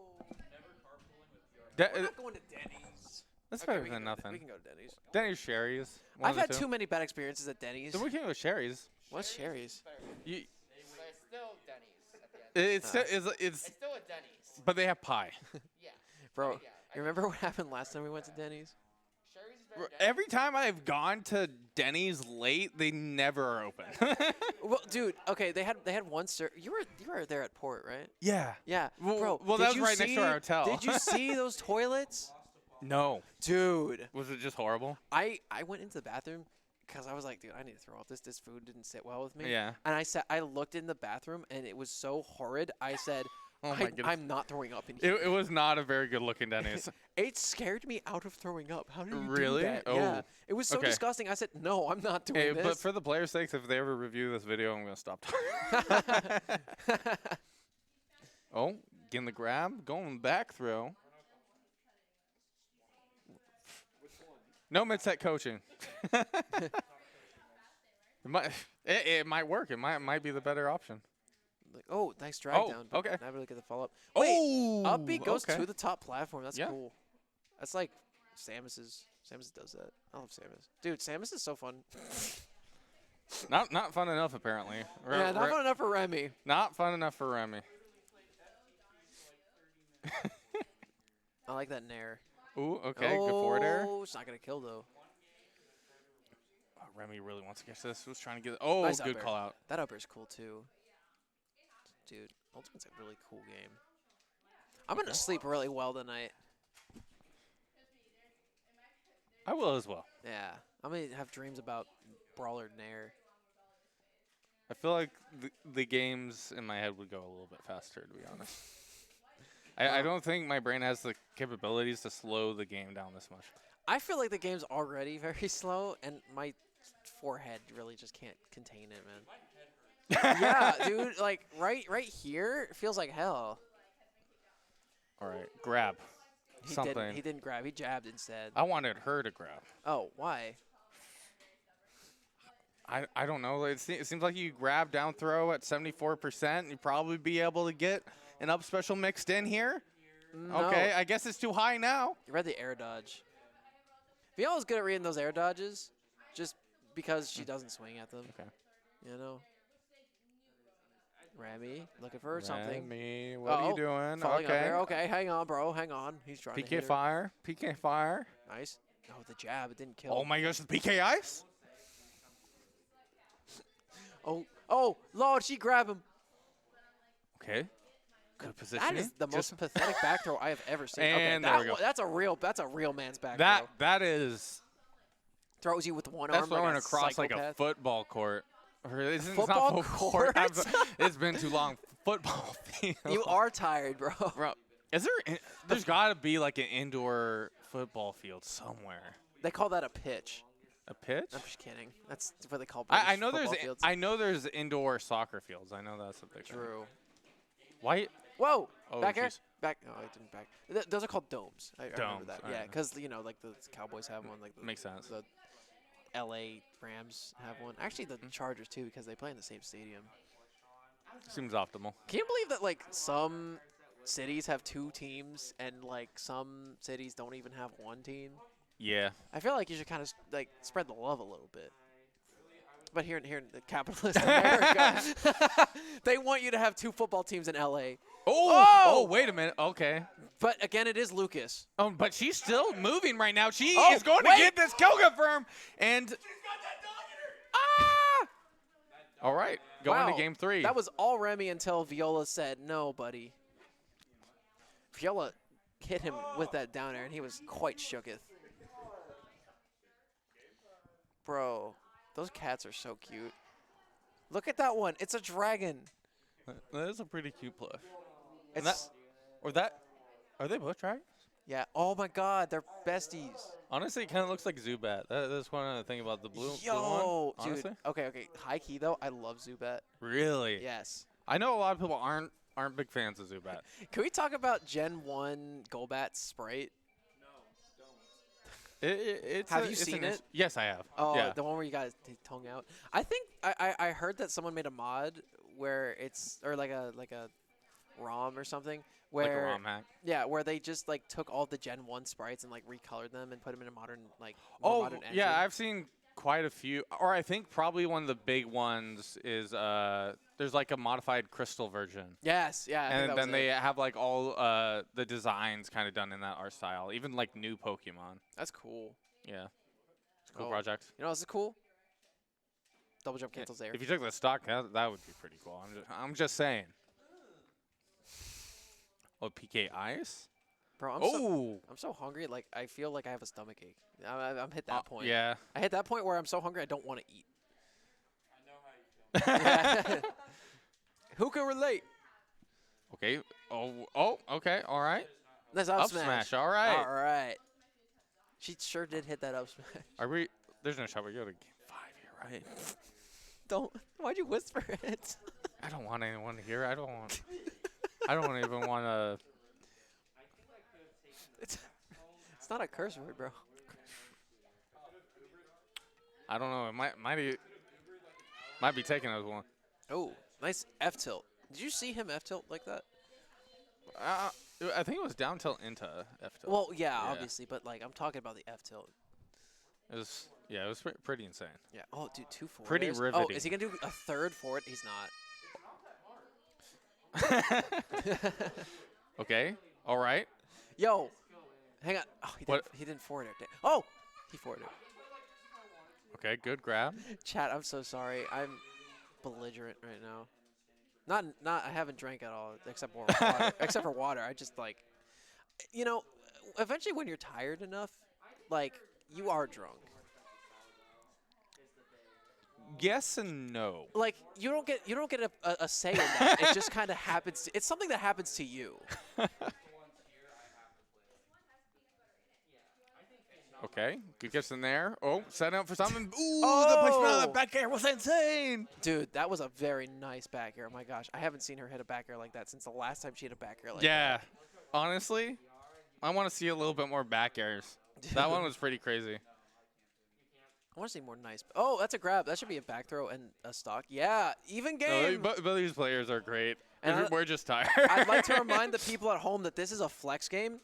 Speaker 1: We're not going to Denny's.
Speaker 2: That's
Speaker 1: Okay,
Speaker 2: better
Speaker 1: we
Speaker 2: than
Speaker 1: can
Speaker 2: nothing.
Speaker 1: We can go to Denny's.
Speaker 2: Denny's Sherry's.
Speaker 1: I've had too many bad experiences at Denny's.
Speaker 2: Then we can go to Sherry's.
Speaker 1: What's Sherry's?
Speaker 2: You,
Speaker 9: But it's still Denny's at the end.
Speaker 2: it's
Speaker 9: It's still a Denny's.
Speaker 2: but they have pie.
Speaker 9: Yeah.
Speaker 1: Bro,
Speaker 9: Yeah,
Speaker 1: you remember what happened last time we went to Denny's?
Speaker 9: Sherry's is better.
Speaker 2: Every time I've gone to Denny's late, they never are open.
Speaker 1: Well, dude, okay, they had one You were there at Port, right?
Speaker 2: Yeah.
Speaker 1: Yeah,
Speaker 2: Well-
Speaker 1: bro.
Speaker 2: well,
Speaker 1: did
Speaker 2: that was
Speaker 1: you
Speaker 2: right next to our hotel.
Speaker 1: Did you see those toilets,
Speaker 2: No.
Speaker 1: dude?
Speaker 2: Was it just horrible?
Speaker 1: I went into the bathroom because I was like, dude, I need to throw up. This food didn't sit well with me.
Speaker 2: Yeah.
Speaker 1: And I looked in the bathroom and it was so horrid. I said,
Speaker 2: Oh my goodness.
Speaker 1: I'm not throwing up in here.
Speaker 2: It was not a very good looking Denny's.
Speaker 1: It scared me out of throwing up. How did you
Speaker 2: Really?
Speaker 1: do that?
Speaker 2: Oh.
Speaker 1: Yeah. It was so
Speaker 2: Okay.
Speaker 1: disgusting. I said, no, I'm not doing
Speaker 2: Hey,
Speaker 1: this.
Speaker 2: but for the players' sakes, if they ever review this video, I'm gonna stop talking. Oh, getting the grab, going back throw. No mid-set coaching. It might work. It might be the better option.
Speaker 1: Like, oh, nice drag
Speaker 2: Oh,
Speaker 1: down. But
Speaker 2: okay.
Speaker 1: never look at the follow up.
Speaker 2: Oh,
Speaker 1: Up B goes
Speaker 2: okay.
Speaker 1: to the top platform. That's
Speaker 2: Yeah.
Speaker 1: cool. That's like Samus's. Samus does that. I love Samus. Dude, Samus is so fun.
Speaker 2: Not fun enough, apparently.
Speaker 1: Yeah, not fun enough for Remy.
Speaker 2: Not fun enough for Remy.
Speaker 1: I like that Nair.
Speaker 2: Ooh, okay, good forward air.
Speaker 1: Oh, it's not going to kill, though.
Speaker 2: Oh, Remy really wants to get this. Was trying to get. Oh,
Speaker 1: Nice
Speaker 2: good
Speaker 1: up air.
Speaker 2: call out.
Speaker 1: That up air's cool, too. Dude, Ultimate's a really cool game. I'm going to sleep really well tonight.
Speaker 2: I will as well.
Speaker 1: Yeah. I'm going to have dreams about Brawler Nair.
Speaker 2: I feel like the games in my head would go a little bit faster, to be honest. I don't think my brain has the capabilities to slow the game down this much.
Speaker 1: I feel like the game's already very slow, and my forehead really just can't contain it, man. Yeah, dude, like right here, it feels like hell.
Speaker 2: All right, grab. Something.
Speaker 1: He didn't grab. He jabbed instead.
Speaker 2: I wanted her to grab.
Speaker 1: Oh, why?
Speaker 2: I don't know. It seems like you grab down throw at 74%. You'd probably be able to get an up special mixed in here.
Speaker 1: No.
Speaker 2: Okay, I guess it's too high now.
Speaker 1: You read the air dodge. Viola's good at reading those air dodges, just because she doesn't swing at them.
Speaker 2: Okay.
Speaker 1: You know. Remy, looking for something.
Speaker 2: Remy, what are you doing?
Speaker 1: Falling up
Speaker 2: Okay.
Speaker 1: there. Okay, hang on, bro. Hang on. He's trying to
Speaker 2: PK
Speaker 1: hit her.
Speaker 2: fire. PK fire.
Speaker 1: Nice. Oh, the jab. It didn't kill.
Speaker 2: Oh my gosh, the PK ice.
Speaker 1: Oh, Lord, she grabbed him.
Speaker 2: Okay. Good positioning.
Speaker 1: That is the most pathetic back throw I have ever seen.
Speaker 2: And
Speaker 1: okay,
Speaker 2: there we go.
Speaker 1: That's a real man's back
Speaker 2: That is.
Speaker 1: throw. Throws you with one
Speaker 2: That's
Speaker 1: arm.
Speaker 2: throwing
Speaker 1: like a
Speaker 2: across like a
Speaker 1: psychopath.
Speaker 2: football court. Or it's not
Speaker 1: Football
Speaker 2: football
Speaker 1: court?
Speaker 2: It's been too long. Football field.
Speaker 1: You are tired, bro.
Speaker 2: Bro, is there? There's got to be like an indoor football field somewhere.
Speaker 1: They call that a pitch.
Speaker 2: A pitch?
Speaker 1: I'm just kidding. That's what they call
Speaker 2: I
Speaker 1: British
Speaker 2: know there's
Speaker 1: football fields.
Speaker 2: I know there's indoor soccer fields. I know that's what they call.
Speaker 1: True.
Speaker 2: White.
Speaker 1: Whoa!
Speaker 2: Oh,
Speaker 1: back air?
Speaker 2: jeez.
Speaker 1: Back. No, I didn't back. Those are called domes. I remember
Speaker 2: Domes,
Speaker 1: that.
Speaker 2: I
Speaker 1: Yeah,
Speaker 2: know.
Speaker 1: because you know, like the Cowboys have one. Like the,
Speaker 2: Makes sense.
Speaker 1: The L.A. Rams have one. Actually, the Chargers too, because they play in the same stadium.
Speaker 2: Seems optimal.
Speaker 1: Can you believe that like some cities have two teams and like some cities don't even have one team?
Speaker 2: Yeah.
Speaker 1: I feel like you should kind of like spread the love a little bit. But here in the capitalist America, they want you to have two football teams in LA.
Speaker 2: Oh, wait a minute. Okay.
Speaker 1: But again, it is Lucas.
Speaker 2: Oh, but she's still moving right now. She
Speaker 1: Oh,
Speaker 2: is going
Speaker 1: wait.
Speaker 2: to get this kill confirm. And All right, going
Speaker 1: Wow,
Speaker 2: to game 3.
Speaker 1: That was all Remy until Viola said, no, buddy. Viola hit him with that down air, and he was quite shooketh. Bro, those cats are so cute. Look at that one. It's a dragon.
Speaker 2: That is a pretty cute plush. And
Speaker 1: It's,
Speaker 2: are they both dragons?
Speaker 1: yeah. Oh, my God. They're besties.
Speaker 2: Honestly, it kind of looks like Zubat. That's one other thing about the blue one.
Speaker 1: Yo,
Speaker 2: Honestly,
Speaker 1: dude. Okay. High key, though. I love Zubat.
Speaker 2: really?
Speaker 1: Yes.
Speaker 2: I know a lot of people aren't big fans of Zubat.
Speaker 1: Can we talk about Gen 1 Golbat Sprite? Have you seen it?
Speaker 2: Yes, I have.
Speaker 1: Oh,
Speaker 2: yeah.
Speaker 1: the one where you guys tongue out. I think I heard that someone made a mod where it's like a ROM or something where
Speaker 2: like a ROM hack.
Speaker 1: yeah, where they just like took all the Gen 1 sprites and like recolored them and put them in a modern more modern engine.
Speaker 2: yeah, I've seen quite a few. Or I think probably one of the big ones is there's like a modified crystal version.
Speaker 1: Yes, yeah. I think
Speaker 2: And
Speaker 1: that
Speaker 2: then
Speaker 1: was
Speaker 2: they
Speaker 1: it.
Speaker 2: have like all the designs kind of done in that art style, even like new Pokemon.
Speaker 1: That's cool.
Speaker 2: Yeah, it's a cool
Speaker 1: Oh.
Speaker 2: project.
Speaker 1: You know, this is cool. Double jump cancels there.
Speaker 2: If you took the stock, that would be pretty cool. I'm just saying. Oh, PK Ice?
Speaker 1: Bro,
Speaker 2: Oh!
Speaker 1: I'm so hungry. Like I feel like I have a stomach ache. I'm hit that point.
Speaker 2: Yeah.
Speaker 1: I hit that point where I'm so hungry I don't want to eat. Who can relate?
Speaker 2: Okay. Oh, okay. All right.
Speaker 1: That's
Speaker 2: Up
Speaker 1: up
Speaker 2: smash. All right.
Speaker 1: All right. She sure did hit that up smash.
Speaker 2: Are we? There's no shot. We go to game 5 here, right?
Speaker 1: Don't. Why'd you whisper it?
Speaker 2: I don't want anyone to hear. I don't even want to.
Speaker 1: It's not a curse word, bro.
Speaker 2: I don't know. It might be taken as one.
Speaker 1: Oh, nice F tilt. Did you see him F tilt like that?
Speaker 2: I think it was down tilt into F tilt.
Speaker 1: Well, yeah, obviously, but like I'm talking about the F tilt.
Speaker 2: It was pretty insane.
Speaker 1: Yeah. Oh, dude, 2 forward.
Speaker 2: Pretty
Speaker 1: airs. Oh,
Speaker 2: riveting.
Speaker 1: is he gonna do a third forward? He's not.
Speaker 2: Okay. All right.
Speaker 1: Yo, hang on. Oh, he didn't forward it. Oh, he forwarded it.
Speaker 2: Okay. Good grab.
Speaker 1: Chat, I'm so sorry. I'm belligerent right now. Not. I haven't drank at all except for water. Except for water. I just like, you know, eventually when you're tired enough, like you are drunk.
Speaker 2: Yes and no.
Speaker 1: Like you don't get a say in that. It just kind of happens. It's something that happens to you.
Speaker 2: Okay. Good gets in there. Oh, setting up for something. Ooh,
Speaker 1: Oh!
Speaker 2: the placement on the back air was insane.
Speaker 1: Dude, that was a very nice back air. Oh my gosh, I haven't seen her hit a back air like that since the last time she hit a back air like
Speaker 2: Yeah. Honestly, I want to see a little bit more back airs. That one was pretty crazy.
Speaker 1: I want to see more nice. Oh, that's a grab. That should be a back throw and a stock. Yeah, even
Speaker 2: No,
Speaker 1: game.
Speaker 2: but these players are great.
Speaker 1: And
Speaker 2: We're just tired.
Speaker 1: I'd like to remind the people at home that this is a flex game.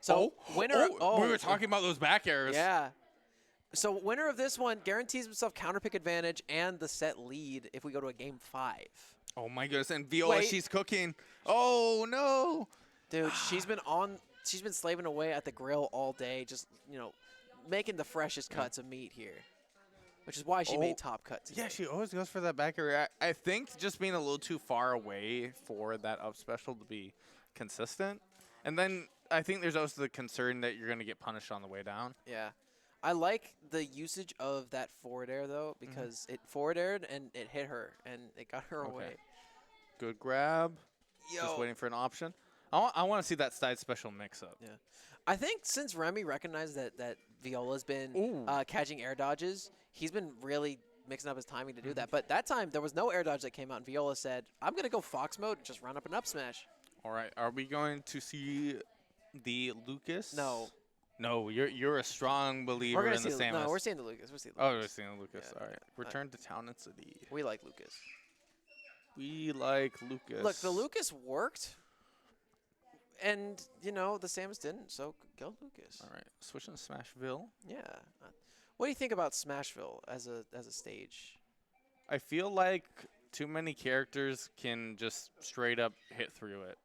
Speaker 1: So winner.
Speaker 2: we were talking about those back airs.
Speaker 1: Yeah. So winner of this one guarantees himself counter pick advantage and the set lead if we go to a game 5.
Speaker 2: Oh my goodness! And Viola,
Speaker 1: Wait.
Speaker 2: she's cooking. Oh no!
Speaker 1: Dude, she's been slaving away at the grill all day, just making the freshest cuts of meat here, which is why she made top cut today.
Speaker 2: Yeah, she always goes for that back air. I think just being a little too far away for that up special to be consistent. And then I think there's also the concern that you're going to get punished on the way down.
Speaker 1: Yeah. I like the usage of that forward air, though, because it forward aired and it hit her, and it got her away.
Speaker 2: Good grab.
Speaker 1: Yo.
Speaker 2: Just waiting for an option. I want to see that side special mix up.
Speaker 1: Yeah. I think since Remy recognized that Viola's been catching air dodges, he's been really mixing up his timing to do that. But that time, there was no air dodge that came out, and Viola said, I'm going to go Fox mode and just run up and up smash.
Speaker 2: All right. Are we going to see the Lucas?
Speaker 1: No.
Speaker 2: No, you're a strong believer in the Samus.
Speaker 1: No, we're seeing the Lucas. We're seeing the
Speaker 2: Oh,
Speaker 1: Lucas.
Speaker 2: we're seeing the Lucas.
Speaker 1: Yeah,
Speaker 2: All right.
Speaker 1: yeah.
Speaker 2: Return to town and city.
Speaker 1: We like Lucas.
Speaker 2: We like Lucas.
Speaker 1: Look, the Lucas worked, and, the Samus didn't, so go Lucas.
Speaker 2: All right. Switching to Smashville.
Speaker 1: Yeah. What do you think about Smashville as a stage?
Speaker 2: I feel like too many characters can just straight up hit through it.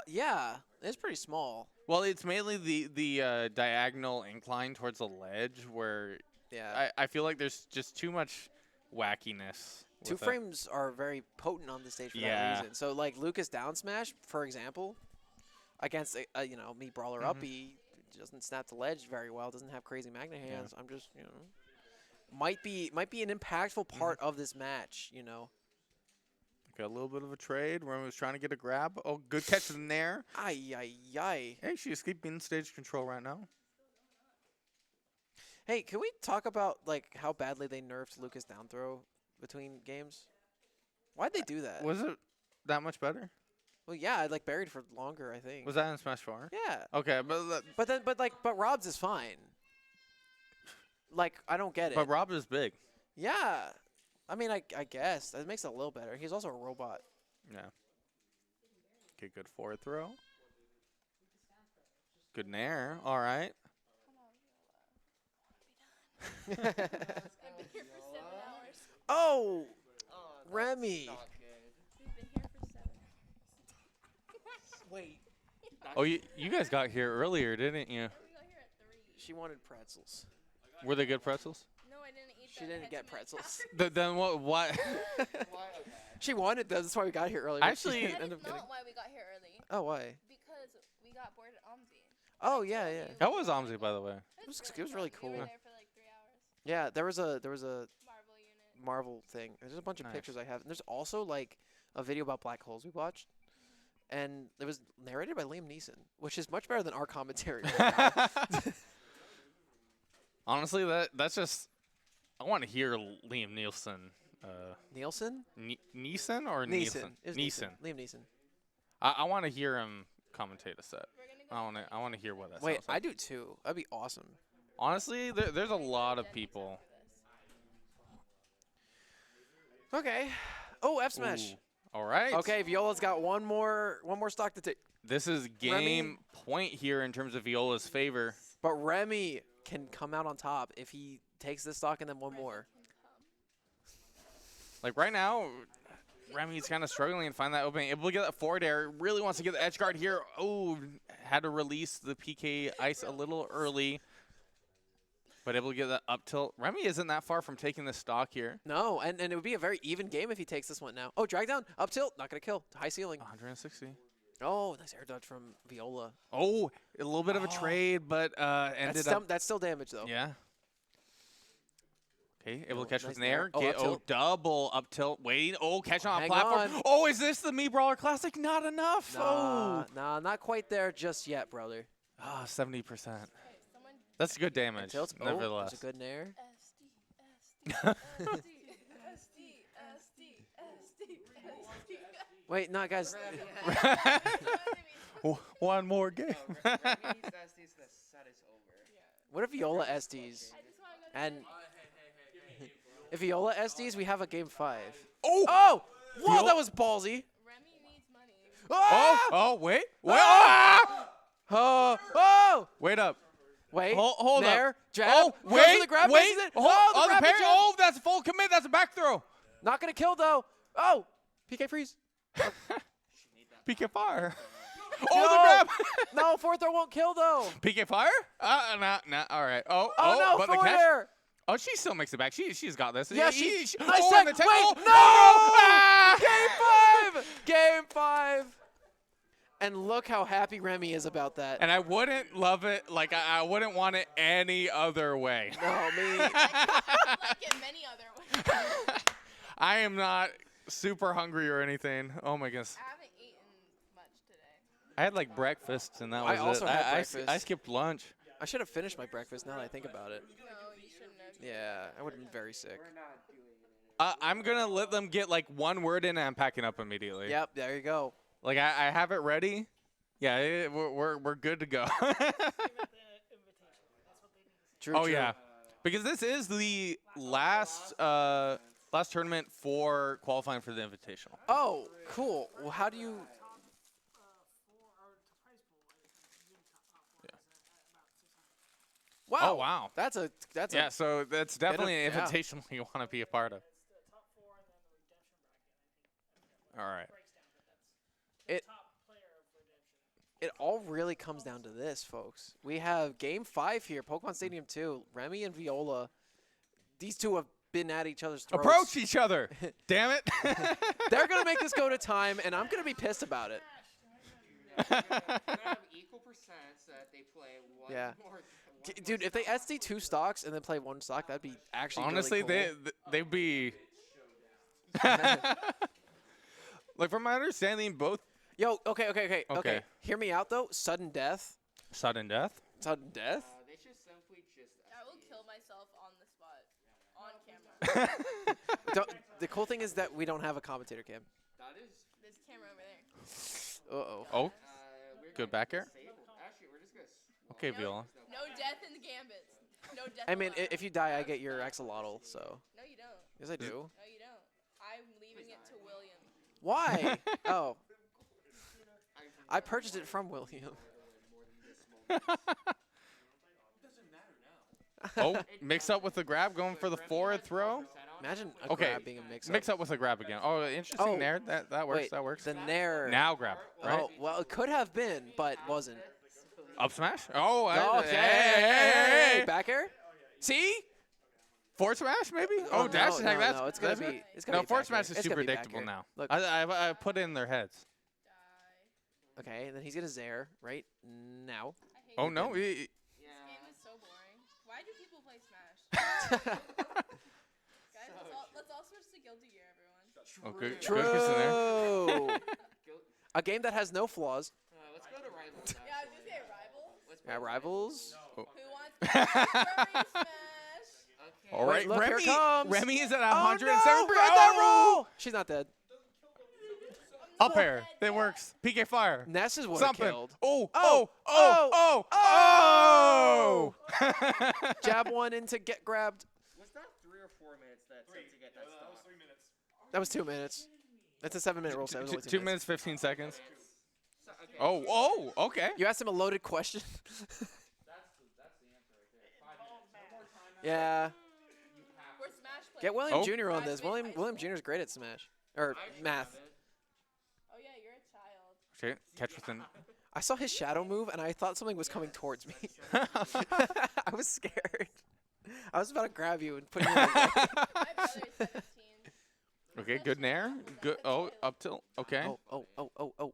Speaker 1: Yeah, it's pretty small.
Speaker 2: Well, it's mainly the diagonal incline towards the ledge where
Speaker 1: Yeah.
Speaker 2: I feel like there's just too much wackiness.
Speaker 1: Two
Speaker 2: with it.
Speaker 1: frames are very potent on the stage for
Speaker 2: Yeah.
Speaker 1: that reason. So like Lucas down smash, for example, against me brawler up, he doesn't snap the ledge very well. Doesn't have crazy magnet hands. I'm just might be an impactful part of this match.
Speaker 2: Got a little bit of a trade. Remy was trying to get a grab. Oh, good catch in there.
Speaker 1: Ay ay ay.
Speaker 2: Hey, she escaping stage control right now.
Speaker 1: Hey, can we talk about like how badly they nerfed Lucas down throw between games? Why'd they do that?
Speaker 2: Was it that much better?
Speaker 1: Well, yeah, like buried for longer, I think.
Speaker 2: Was that in Smash 4?
Speaker 1: Yeah.
Speaker 2: Okay, but
Speaker 1: But Rob's is fine. Like, I don't get it.
Speaker 2: but Rob is big.
Speaker 1: Yeah. I mean, I guess. That makes it a little better. He's also a robot.
Speaker 2: Yeah. Okay, good forward throw. Good nair. All right.
Speaker 3: I've been here for 7 hours.
Speaker 1: Oh,
Speaker 9: Oh, that's
Speaker 1: Remy.
Speaker 9: not good.
Speaker 3: We've been here for 7 hours.
Speaker 1: Wait.
Speaker 2: Oh, you guys got here earlier, didn't you?
Speaker 3: We got here at 3.
Speaker 1: She wanted pretzels.
Speaker 2: Were they good pretzels?
Speaker 3: No, I didn't eat
Speaker 1: She
Speaker 3: that. I
Speaker 1: didn't
Speaker 3: had
Speaker 1: get
Speaker 3: too many
Speaker 1: pretzels.
Speaker 3: calories.
Speaker 2: Then what?
Speaker 9: Why? Okay.
Speaker 1: She wanted those. That's why we got here early. but she
Speaker 2: Actually-
Speaker 1: didn't
Speaker 3: That
Speaker 1: end
Speaker 3: is
Speaker 1: up getting.
Speaker 3: not why we got here early.
Speaker 1: Oh, why?
Speaker 3: Because we got bored at OMSI.
Speaker 1: Oh, yeah, yeah.
Speaker 2: That was Omzi, by the way.
Speaker 1: It was really
Speaker 3: fun.
Speaker 1: cool.
Speaker 3: We were there for like 3 hours.
Speaker 1: Yeah, there was a
Speaker 3: Marvel unit.
Speaker 1: Marvel thing. There's a bunch of
Speaker 2: Nice.
Speaker 1: pictures I have. And there's also like a video about black holes we watched. And it was narrated by Liam Neeson, which is much better than our commentary. Right now.
Speaker 2: Honestly, that's just. I want to hear Liam Nielsen.
Speaker 1: Nielsen?
Speaker 2: Neeson or
Speaker 1: Neeson. It was
Speaker 2: Neeson.
Speaker 1: Liam Neeson.
Speaker 2: I want to hear him commentate a set.
Speaker 3: We're gonna go
Speaker 2: I want to hear what that
Speaker 1: Wait,
Speaker 2: sounds like.
Speaker 1: I do too. That'd be awesome.
Speaker 2: Honestly, there's a lot of people.
Speaker 1: Okay. Oh, F smash.
Speaker 2: Ooh. All right.
Speaker 1: Okay, Viola's got one more stock to take.
Speaker 2: This is game point here in terms of Viola's favor.
Speaker 1: But Remy can come out on top if he takes this stock and then one more.
Speaker 2: Like right now, Remy's kind of struggling to find that opening. Able to get that forward air. Really wants to get the edge guard here. Oh, had to release the PK ice a little early. But able to get that up tilt. Remy isn't that far from taking the stock here.
Speaker 1: No, and it would be a very even game if he takes this one now. Oh, drag down, up tilt, not going to kill. High ceiling.
Speaker 2: 160.
Speaker 1: Oh, nice air dodge from Viola.
Speaker 2: Oh, a little bit of a trade, but ended up.
Speaker 1: That's still damage, though.
Speaker 2: Yeah. Okay, able
Speaker 1: Oh,
Speaker 2: to catch
Speaker 1: nice
Speaker 2: with an air.
Speaker 1: nair. Oh,
Speaker 2: Get,
Speaker 1: up tilt.
Speaker 2: double up tilt. Waiting. Oh, catch on a
Speaker 1: Hang
Speaker 2: platform.
Speaker 1: on.
Speaker 2: Oh, is this the Me Brawler Classic? Not enough.
Speaker 1: Nah, nah, not quite there just yet, brother.
Speaker 2: Oh, 70%.
Speaker 3: Someone
Speaker 2: That's good damage,
Speaker 1: Tilts. Oh,
Speaker 2: nevertheless.
Speaker 1: that's a good nair.
Speaker 3: SD.
Speaker 1: Wait, no, guys.
Speaker 2: One more game.
Speaker 9: Remy's SDs, the set is over.
Speaker 1: What if Viola SDs? And if Viola SDs, we have a game 5.
Speaker 2: Oh!
Speaker 1: Oh! Whoa,
Speaker 2: Viola-
Speaker 1: that was ballsy.
Speaker 3: Remy needs money.
Speaker 2: Oh, wait. Wait, ah!
Speaker 1: Oh!
Speaker 2: Wait up.
Speaker 1: Wait.
Speaker 2: Hold
Speaker 1: nair,
Speaker 2: up.
Speaker 1: Jab.
Speaker 2: Oh,
Speaker 1: goes for
Speaker 2: wait,
Speaker 1: the grab,
Speaker 2: wait.
Speaker 1: misses it.
Speaker 2: Hold,
Speaker 1: Oh, the
Speaker 2: the
Speaker 1: grab
Speaker 2: parry.
Speaker 1: jab.
Speaker 2: Oh, that's a full commit. That's a back throw.
Speaker 1: Not gonna kill though. Oh! PK freeze.
Speaker 2: PK fire.
Speaker 1: No.
Speaker 2: Oh, the grab.
Speaker 1: No, forward throw won't kill though.
Speaker 2: PK fire? Nah. All right. Oh,
Speaker 1: Oh, no,
Speaker 2: but the
Speaker 1: forward
Speaker 2: catch.
Speaker 1: air.
Speaker 2: Oh, she still makes it back. She's got this.
Speaker 1: Yeah,
Speaker 2: oh,
Speaker 1: nice
Speaker 2: and
Speaker 1: tech.
Speaker 2: the tech.
Speaker 1: Wait,
Speaker 2: Oh,
Speaker 1: no!
Speaker 2: ah!
Speaker 1: Game 5! Game 5! And look how happy Remy is about that.
Speaker 2: And I wouldn't love it. Like, I wouldn't want it any other way.
Speaker 1: No, me.
Speaker 3: Like in many other ways.
Speaker 2: I am not super hungry or anything. Oh, my goodness.
Speaker 3: I haven't eaten much today.
Speaker 2: I had, like, breakfast, and that
Speaker 1: I
Speaker 2: was
Speaker 1: also
Speaker 2: it.
Speaker 1: had
Speaker 2: I
Speaker 1: breakfast.
Speaker 2: skipped lunch.
Speaker 1: I should have finished my breakfast now that I think about it.
Speaker 3: No, you shouldn't have.
Speaker 1: Yeah, I would have been very sick.
Speaker 9: We're not doing it.
Speaker 2: I'm going to let them get, like, one word in, and I'm packing up immediately.
Speaker 1: Yep, there you go.
Speaker 2: Like, I have it ready. Yeah, we're good to go.
Speaker 1: True,
Speaker 2: Oh
Speaker 1: true.
Speaker 2: yeah, because this is the last tournament for qualifying for the Invitational.
Speaker 1: Oh, cool. Well, how do you... Wow.
Speaker 2: Oh wow.
Speaker 1: That's a
Speaker 2: Yeah, so that's definitely an
Speaker 1: yeah.
Speaker 2: Invitational you want to be a part of. All right.
Speaker 1: It all really comes down to this, folks. We have game 5 here, Pokemon Stadium 2. Remy and Viola. These two have been at each other's throats.
Speaker 2: Approach each other. Damn it.
Speaker 1: They're going to make this go to time, and I'm going to be pissed about it.
Speaker 9: They're gonna have equal percent so that they play one
Speaker 1: Yeah.
Speaker 9: more.
Speaker 1: Dude, if they SD 2 stocks and then play 1 stock, that'd be actually
Speaker 2: Honestly,
Speaker 1: really cool.
Speaker 2: they'd be. Like from my understanding, both
Speaker 1: Yo, okay.
Speaker 2: Okay.
Speaker 1: Hear me out, though. Sudden death.
Speaker 2: sudden death.
Speaker 1: Sudden death?
Speaker 9: They should simply just.
Speaker 3: I will kill myself on the spot, on camera.
Speaker 1: The cool thing is that we don't have a commentator cam.
Speaker 9: That is.
Speaker 3: This camera over there.
Speaker 1: Uh-oh.
Speaker 2: Oh,
Speaker 9: We're
Speaker 2: good
Speaker 9: gonna
Speaker 2: back air.
Speaker 9: disable- Actually, we're just gonna.
Speaker 2: Okay,
Speaker 3: No.
Speaker 2: Viola.
Speaker 3: No death in the gambits. No death.
Speaker 1: I mean,
Speaker 3: allowed.
Speaker 1: if you die, I get your axolotl, so.
Speaker 3: No, you don't.
Speaker 1: Yes, I do.
Speaker 3: No, you don't. I'm leaving it to William.
Speaker 1: Why? Oh. I purchased it from William.
Speaker 2: Oh, mix up with the grab, going for the forward throw.
Speaker 1: Imagine a
Speaker 2: Okay,
Speaker 1: grab being a mix-up.
Speaker 2: Mix up with the grab again. Oh, interesting
Speaker 1: Oh.
Speaker 2: nair. That works.
Speaker 1: Wait,
Speaker 2: That works.
Speaker 1: the nair.
Speaker 2: Now grab, right?
Speaker 1: Oh, well, it could have been, but wasn't.
Speaker 2: Up smash. Oh,
Speaker 1: Okay.
Speaker 2: hey.
Speaker 1: Back air? See?
Speaker 2: Forward smash, maybe? Oh, dash attack. That's
Speaker 1: no, it's gonna
Speaker 2: that's
Speaker 1: be.
Speaker 2: it?
Speaker 1: It's gonna
Speaker 2: No,
Speaker 1: be
Speaker 2: forward
Speaker 1: back air.
Speaker 2: smash is
Speaker 1: It's
Speaker 2: too
Speaker 1: gonna be back
Speaker 2: predictable
Speaker 1: air.
Speaker 2: now.
Speaker 1: Look.
Speaker 2: I put it in their heads.
Speaker 3: Die.
Speaker 1: Okay, and then he's gonna Zaire right now.
Speaker 3: I hate
Speaker 2: Oh
Speaker 3: this
Speaker 2: no.
Speaker 3: This game is so boring. Why do people play Smash? Guys, let's all switch to Guilty Gear, everyone.
Speaker 2: Okay. Good kiss in there.
Speaker 1: True. A game that has no flaws.
Speaker 9: Let's go to rivals.
Speaker 3: Yeah, I was gonna say Rivals.
Speaker 1: Yeah, rivals.
Speaker 3: Who wants to play Smash?
Speaker 9: Okay.
Speaker 2: All right,
Speaker 1: look, here
Speaker 2: Remy.
Speaker 1: it comes.
Speaker 2: Remy is at
Speaker 1: Oh
Speaker 2: 107.
Speaker 1: no! Red that roll! She's not dead.
Speaker 2: Up air. That works. PK fire.
Speaker 1: Ness is what
Speaker 2: Something.
Speaker 1: killed.
Speaker 2: Oh,
Speaker 1: Oh,
Speaker 2: oh, oh, oh.
Speaker 1: Jab one into get grabbed.
Speaker 9: Was that 3 or 4 minutes that took to get that
Speaker 4: That was
Speaker 9: stock?
Speaker 4: 3 minutes.
Speaker 1: That was 2 minutes. That's a 7-minute roll. So that was only
Speaker 2: 2
Speaker 1: 2 minutes.
Speaker 2: minutes, 15 seconds.
Speaker 9: So, okay.
Speaker 2: Oh, okay.
Speaker 1: You asked him a loaded question. Yeah.
Speaker 3: We're Smash players.
Speaker 1: Get William
Speaker 2: Oh.
Speaker 1: Jr. on this.
Speaker 3: Graduate
Speaker 1: William
Speaker 3: high
Speaker 1: William
Speaker 3: school.
Speaker 1: Jr. is great at Smash. Or math.
Speaker 3: Oh yeah, you're a child.
Speaker 2: Okay, catch with an.
Speaker 1: I saw his shadow move, and I thought something was coming towards me. I was scared. I was about to grab you and put you in the way.
Speaker 3: My brother's 17.
Speaker 2: Okay, good nair. Good. Oh, up till. Okay.
Speaker 1: Oh.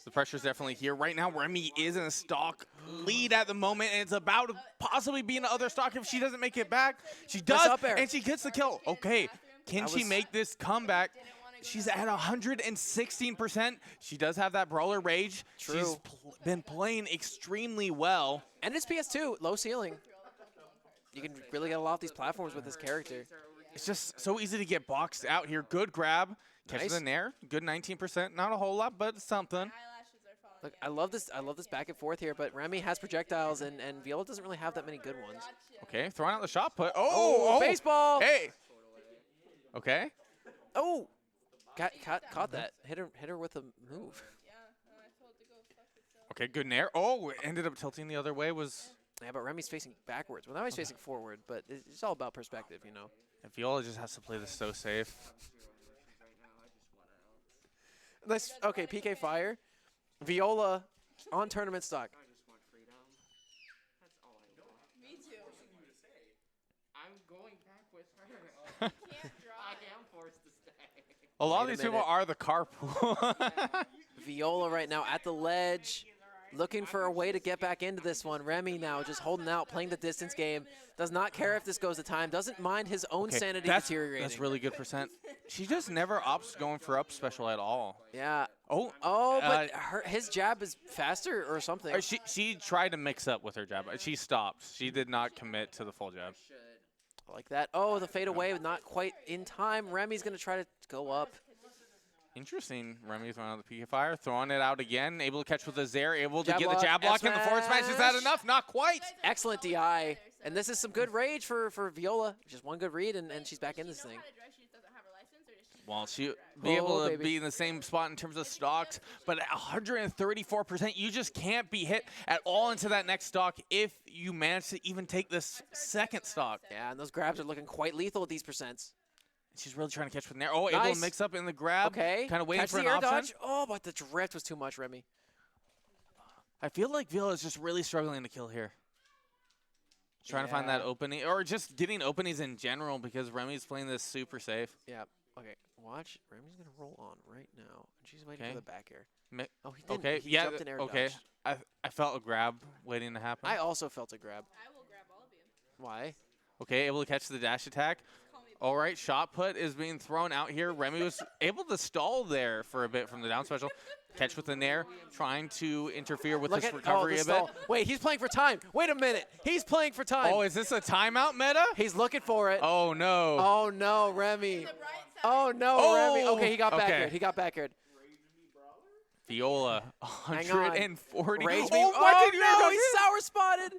Speaker 2: The pressure's definitely here. Right now, Remy is in a stock lead at the moment, and it's about to possibly be in the other stock if she doesn't make it back. She does,
Speaker 1: up air.
Speaker 2: and she gets the kill. Okay, can
Speaker 1: That
Speaker 2: she
Speaker 1: was-
Speaker 2: make this comeback? She's at 116%. She does have that brawler rage.
Speaker 1: True.
Speaker 2: She's been playing extremely well.
Speaker 1: And it's PS2, low ceiling. You can really get a lot of these platforms with this character.
Speaker 2: It's just so easy to get boxed out here. Good grab. Catches
Speaker 1: Nice.
Speaker 2: the nair. Good 19%. Not a whole lot, but something.
Speaker 3: Eyelashes are falling
Speaker 1: Look,
Speaker 3: down.
Speaker 1: I love this back and forth here, but Remy has projectiles, and Viola doesn't really have that many good ones.
Speaker 3: Gotcha.
Speaker 2: Okay, throwing out the shot put.
Speaker 1: Oh, baseball!
Speaker 2: Hey. Okay.
Speaker 1: Oh! Caught that. Hit her with a move.
Speaker 3: Yeah, I told it to go fuck itself.
Speaker 2: Okay, good nair. Oh, it ended up tilting the other way. Was
Speaker 1: Yeah, but Remy's facing backwards. Well, now he's facing forward, but it's all about perspective, you know.
Speaker 2: and Viola just has to play this so safe.
Speaker 1: Nice. Okay, PK Fire. Viola on tournament stock.
Speaker 9: I just want freedom. That's all I want.
Speaker 3: Me too.
Speaker 9: I'm going back with her.
Speaker 3: Can't
Speaker 9: I
Speaker 3: drive.
Speaker 9: am forced to stay.
Speaker 2: A lot of
Speaker 1: Wait a
Speaker 2: these people
Speaker 1: minute.
Speaker 2: are the carpool.
Speaker 1: Viola right now at the ledge, looking for a way to get back into this one. Remy now just holding out, playing the distance game. Does not care if this goes to time. Doesn't mind his own
Speaker 2: Okay,
Speaker 1: sanity
Speaker 2: that's
Speaker 1: deteriorating.
Speaker 2: really good percent. She just never opts going for up special at all.
Speaker 1: Yeah.
Speaker 2: Oh,
Speaker 1: Oh, but his jab is faster or something.
Speaker 2: she tried to mix up with her jab. She stopped. She did not commit to the full jab.
Speaker 1: I like that. Oh, the fade away, not quite in time. Remy's going to try to go up.
Speaker 2: Interesting. Remy throwing out the PK fire, throwing it out again, able to catch with the Zaire, able to
Speaker 1: Jab
Speaker 2: get the
Speaker 1: lock,
Speaker 2: jab block and the forward smash. Is that
Speaker 1: F-smash.
Speaker 2: enough? Not quite.
Speaker 1: Excellent DI. And this is some good rage for Viola. Just one good read, and she's back in this thing.
Speaker 2: Well, she be able
Speaker 1: Oh,
Speaker 2: to
Speaker 1: baby.
Speaker 2: be in the same spot in terms of stocks, but at 134%, you just can't be hit at all into that next stock if you manage to even take this second stock.
Speaker 1: Yeah, and those grabs are looking quite lethal at these percents.
Speaker 2: She's really trying to catch with nair. Oh, able
Speaker 1: Nice.
Speaker 2: to mix up in the grab.
Speaker 1: Okay.
Speaker 2: Kind of waiting
Speaker 1: Catch
Speaker 2: for
Speaker 1: the
Speaker 2: an
Speaker 1: air
Speaker 2: option.
Speaker 1: dodge. Oh, but the drift was too much, Remy.
Speaker 2: I feel like Viola is just really struggling to kill here. Trying to find that opening, or just getting openings in general, because Remy's playing this super safe.
Speaker 1: Yeah. Okay. Watch. Remy's gonna roll on right now, and she's waiting
Speaker 2: Okay.
Speaker 1: for the back air.
Speaker 2: Mi-
Speaker 1: Oh, he didn't.
Speaker 2: Okay,
Speaker 1: He
Speaker 2: yeah,
Speaker 1: jumped in air
Speaker 2: okay.
Speaker 1: dodge.
Speaker 2: I felt a grab waiting to happen.
Speaker 1: I also felt a grab.
Speaker 3: I will grab all of you.
Speaker 1: Why?
Speaker 2: Okay, able to catch the dash attack.
Speaker 3: Call me
Speaker 2: All right, shot put is being thrown out here. Remy was able to stall there for a bit from the down special. Catch with the nair, trying to interfere with this recovery a bit.
Speaker 1: Wait, he's playing for time. Wait a minute. He's playing for time.
Speaker 2: Oh, is this a timeout meta?
Speaker 1: He's looking for it.
Speaker 2: Oh, no.
Speaker 1: Oh, no, Remy.
Speaker 3: The bright side.
Speaker 1: Oh, no,
Speaker 2: Oh,
Speaker 1: Remy. Okay, he got back
Speaker 2: okay.
Speaker 1: here. He got back here.
Speaker 2: Viola,
Speaker 1: Hang on.
Speaker 2: 140.
Speaker 1: Rage me.
Speaker 2: Oh, why
Speaker 1: Oh,
Speaker 2: did you
Speaker 1: no,
Speaker 2: go
Speaker 1: he's
Speaker 2: in?
Speaker 1: sour spotted.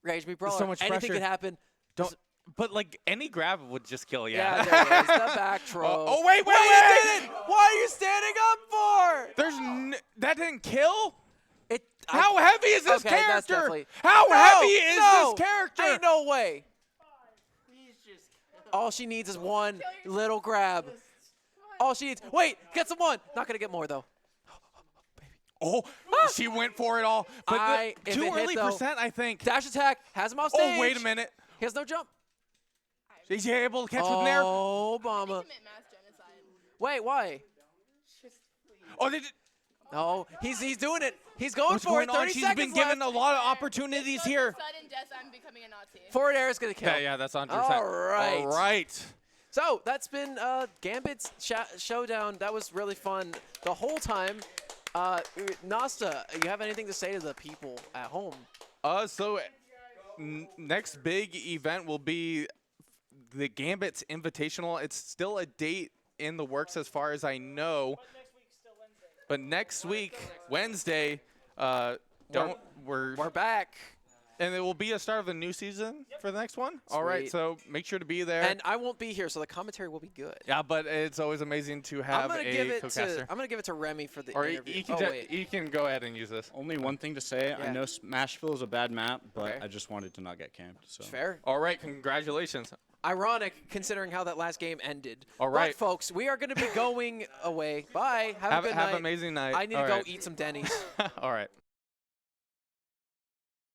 Speaker 1: Rage me, bro.
Speaker 2: so much
Speaker 1: Anything
Speaker 2: pressure.
Speaker 1: could happen.
Speaker 2: Don't, but, like, any grab would just kill you.
Speaker 1: Yeah, there it is. The back throw.
Speaker 2: Oh, wait.
Speaker 1: You did it. What are you standing up for?
Speaker 2: That didn't kill?
Speaker 1: It.
Speaker 2: How heavy is this
Speaker 1: Okay, that's
Speaker 2: character?
Speaker 1: definitely-
Speaker 2: How
Speaker 1: No,
Speaker 2: heavy is
Speaker 1: no,
Speaker 2: this character?
Speaker 1: Ain't no way.
Speaker 9: Please just.
Speaker 1: All she needs is one little grab. All she needs. Wait, gets him one. Not gonna get more though.
Speaker 2: Oh, she went for it all. But
Speaker 1: If
Speaker 2: too
Speaker 1: it hit,
Speaker 2: early
Speaker 1: though-
Speaker 2: percent, I think.
Speaker 1: Dash attack has him off stage.
Speaker 2: Oh, wait a minute.
Speaker 1: He has no jump.
Speaker 2: Is he able to catch with nair?
Speaker 1: Oh, Obama.
Speaker 3: Commit mass genocide.
Speaker 1: Wait, why?
Speaker 2: Oh, they did.
Speaker 1: No, he's doing it. He's going
Speaker 2: What's
Speaker 1: for
Speaker 2: going
Speaker 1: it.
Speaker 2: on?
Speaker 1: 30
Speaker 2: She's
Speaker 1: seconds
Speaker 2: been given
Speaker 1: left.
Speaker 2: a lot of opportunities
Speaker 3: If it
Speaker 2: here.
Speaker 3: goes to sudden death, I'm becoming a Nazi.
Speaker 1: Forward air is gonna kill.
Speaker 2: Yeah, that's 100%.
Speaker 1: All right.
Speaker 2: All right.
Speaker 1: So that's been Gambit's showdown. That was really fun the whole time. Nasta, you have anything to say to the people at home?
Speaker 2: So next big event will be the Gambit's Invitational. It's still a date in the works as far as I know. But next week, Wednesday,
Speaker 1: We're back.
Speaker 2: and it will be a start of the new season for the next one. All right,
Speaker 1: Sweet.
Speaker 2: so make sure to be there.
Speaker 1: And I won't be here, so the commentary will be good.
Speaker 2: yeah, but it's always amazing to have
Speaker 1: I'm
Speaker 2: a co-caster.
Speaker 1: gonna give it to Remy for the
Speaker 2: Or
Speaker 1: interview.
Speaker 2: you can,
Speaker 1: Oh, wait.
Speaker 2: you can go ahead and use this.
Speaker 10: Only one thing to say.
Speaker 1: Yeah.
Speaker 10: I know Smashville is a bad map, but
Speaker 1: Okay.
Speaker 10: I just wanted to not get camped. So.
Speaker 1: Fair.
Speaker 2: All right, congratulations.
Speaker 1: Ironic, considering how that last game ended.
Speaker 2: All right.
Speaker 1: But, folks, we are going to be going away. Bye. Have a good night.
Speaker 2: an amazing night.
Speaker 1: I need
Speaker 2: All
Speaker 1: to go
Speaker 2: right.
Speaker 1: eat some Denny's.
Speaker 2: All right.